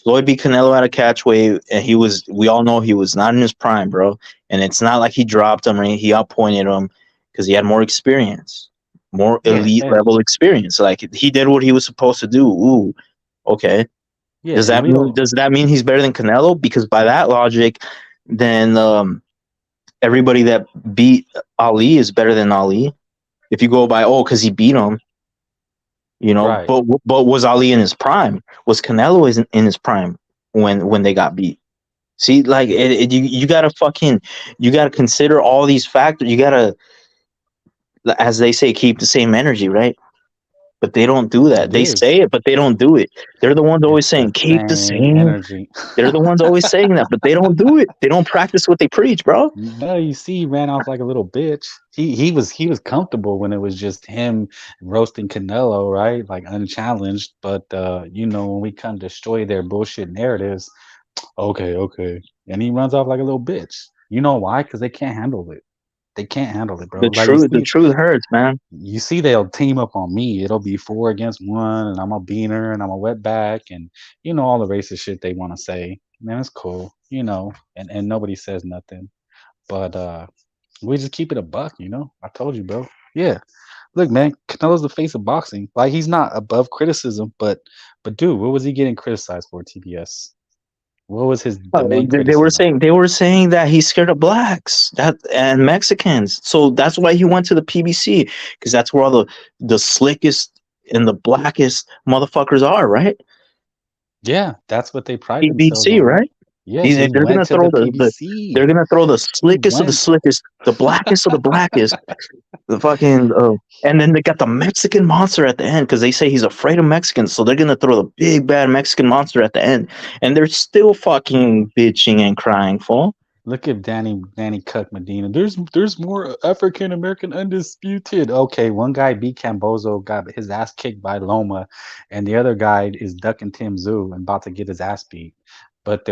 Floyd beat Canelo at a catch weight, and he was. We all know he was not in his prime, bro. And it's not like he dropped him or he outpointed him because he had more experience, more elite level experience. Like he did what he was supposed to do. Ooh, okay. Yeah, Does that mean he's better than Canelo? Because by that logic, then everybody that beat Ali is better than Ali. If you go by because he beat him, Right. But was Ali in his prime? Was Canelo in his prime when they got beat? See, like you gotta consider all these factors. You gotta, as they say, keep the same energy, right? But they don't do that. They say it, but they don't do it. They're the ones always saying keep the same energy. They're the ones always saying that, but they don't do it. They don't practice what they preach, bro. No, you see, he ran off like a little bitch. He was comfortable when it was just him roasting Canelo, right? Like unchallenged. But when we come destroy their bullshit narratives, okay. And he runs off like a little bitch. You know why? Because they can't handle it. They can't handle it, bro. The truth hurts, man. You see, they'll team up on me. It'll be 4 against 1, and I'm a beaner, and I'm a wet back, and all the racist shit they want to say. Man, it's cool, and nobody says nothing. But we just keep it a buck, I told you, bro. Yeah. Look, man, Canelo's the face of boxing. Like he's not above criticism, but dude, what was he getting criticized for, TBS? What was the main criticism? They were saying that he's scared of blacks and Mexicans. So that's why he went to the PBC, because that's where all the slickest and the blackest motherfuckers are, right? Yeah, that's what they pride themselves PBC, on. right? Yeah, they're gonna throw they're gonna throw the slickest of the slickest, the blackest of the blackest, the fucking and then they got the Mexican monster at the end because they say he's afraid of Mexicans, so they're gonna throw the big bad Mexican monster at the end, and they're still fucking bitching and crying, fool. Look at Danny Cuck Medina. There's more African American undisputed. Okay, one guy beat Cambozo, got his ass kicked by Loma, and the other guy is ducking Tim Tszyu and about to get his ass beat. But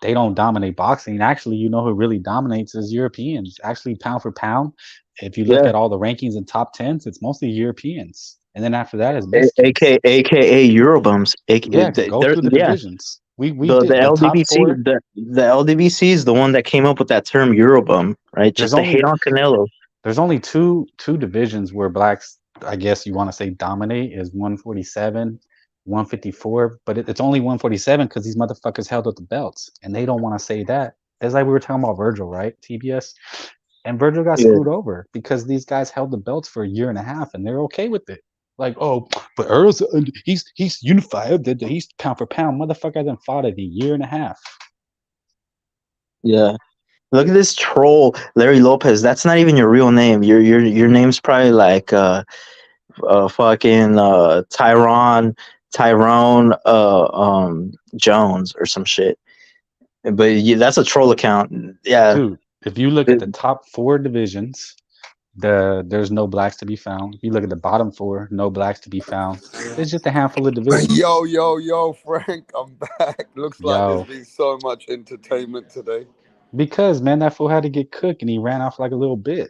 they don't dominate boxing. Actually, who really dominates is Europeans. Actually, pound for pound, if you look at all the rankings and top 10s, it's mostly Europeans. And then after that is Mexicans. AKA Eurobums. Go through the divisions. We the did LDBC. The LDBC is the one that came up with that term Eurobum, right? Just to hate on Canelo. There's only two divisions where blacks, I guess you want to say, dominate, is 147. 154, but it's only 147 because these motherfuckers held up the belts, and they don't want to say that. It's like we were talking about Virgil, right? TBS, and Virgil got screwed over because these guys held the belts for a year and a half, and they're okay with it. Like, oh, but Earl's he's unified. He's pound for pound. Motherfucker hasn't fought it a year and a half. Yeah, look at this troll, Larry Lopez. That's not even your real name. Your name's probably like fucking Tyrone Jones or some shit, but that's a troll account. Yeah, dude, if you look at the top 4 divisions, there's no blacks to be found. If you look at the bottom 4, no blacks to be found. There's just a handful of divisions. Yo, Frank, I'm back. Looks like there's been so much entertainment today. Because, man, that fool had to get cooked and he ran off like a little bitch.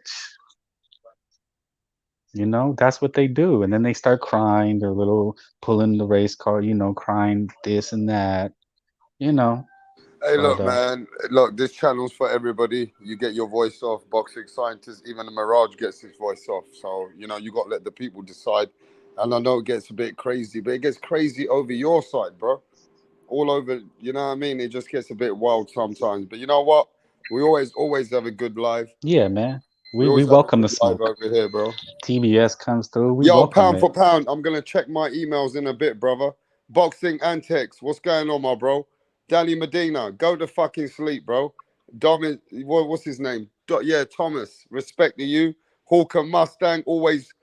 That's what they do. And then they start crying. They're pulling the race car, crying this and that, Hey, look, man. Look, this channel's for everybody. You get your voice off. Boxing scientists, even the Mirage gets his voice off. So, you got to let the people decide. And I know it gets a bit crazy, but it gets crazy over your side, bro. All over, you know what I mean? It just gets a bit wild sometimes. But you know what? We always have a good live. Yeah, man. We welcome the smoke over here, bro. TBS comes through. Yo, pound for pound. I'm gonna check my emails in a bit, brother. Boxing and text. What's going on, my bro? Danny Medina, go to fucking sleep, bro. What's his name? Thomas. Respect to you. Hawker Mustang, always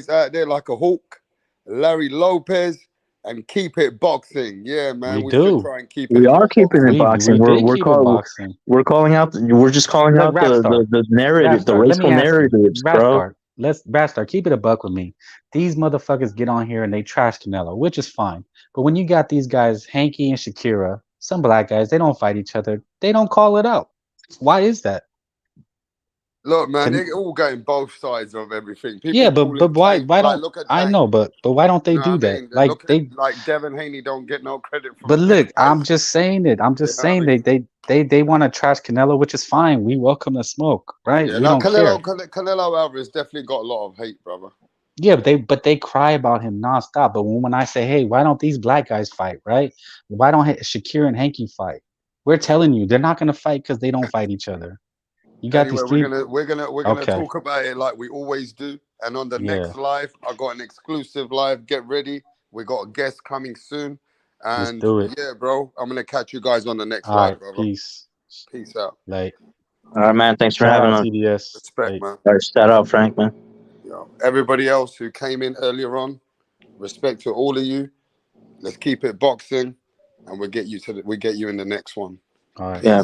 out there like a hawk. Larry Lopez, and keep it boxing. Yeah, man. We do. Try and keep it. We are keeping it boxing. We're calling out. We're just calling out the narrative, the raceful narratives, bro. let's Bastard, keep it a buck with me. These motherfuckers get on here and they trash Canelo, which is fine. But when you got these guys, Hanky and Shakira, some black guys, they don't fight each other. They don't call it out. Why is that? Look, man, they're all going both sides of everything. People Yeah, call but it why Tank. why Like, don't look at I Tank. know, but why don't they You know do what I that? mean? Like Look at like Devin Haney don't get no credit from but look, I'm criticizing. just saying it. I'm just You know what I saying mean? they want to trash Canelo, which is fine. We welcome the smoke, right? Yeah, We no, don't care. Canelo Alvarez definitely got a lot of hate, brother. Yeah, but they cry about him nonstop. But when I say, hey, why don't these black guys fight, right? Why don't Shakir and Hanky fight? We're telling you, they're not gonna fight because they don't fight each other. You got Anyway, these three. we're gonna talk about it like we always do. And on the next live, I got an exclusive live. Get ready. We got a guest coming soon. Let's And do it. yeah, bro, I'm gonna catch you guys on the next All live, right, brother. peace. Peace out. Like, all right, man. Thanks for shout having out us. TDS. Respect, Like, man. All right, shout out Frank, man. Yeah. Everybody else who came in earlier on, respect to all of you. Let's keep it boxing, and we get you in the next one. all right, Yeah,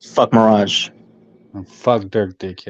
fuck Mirage. and fuck Dirk Dickhead.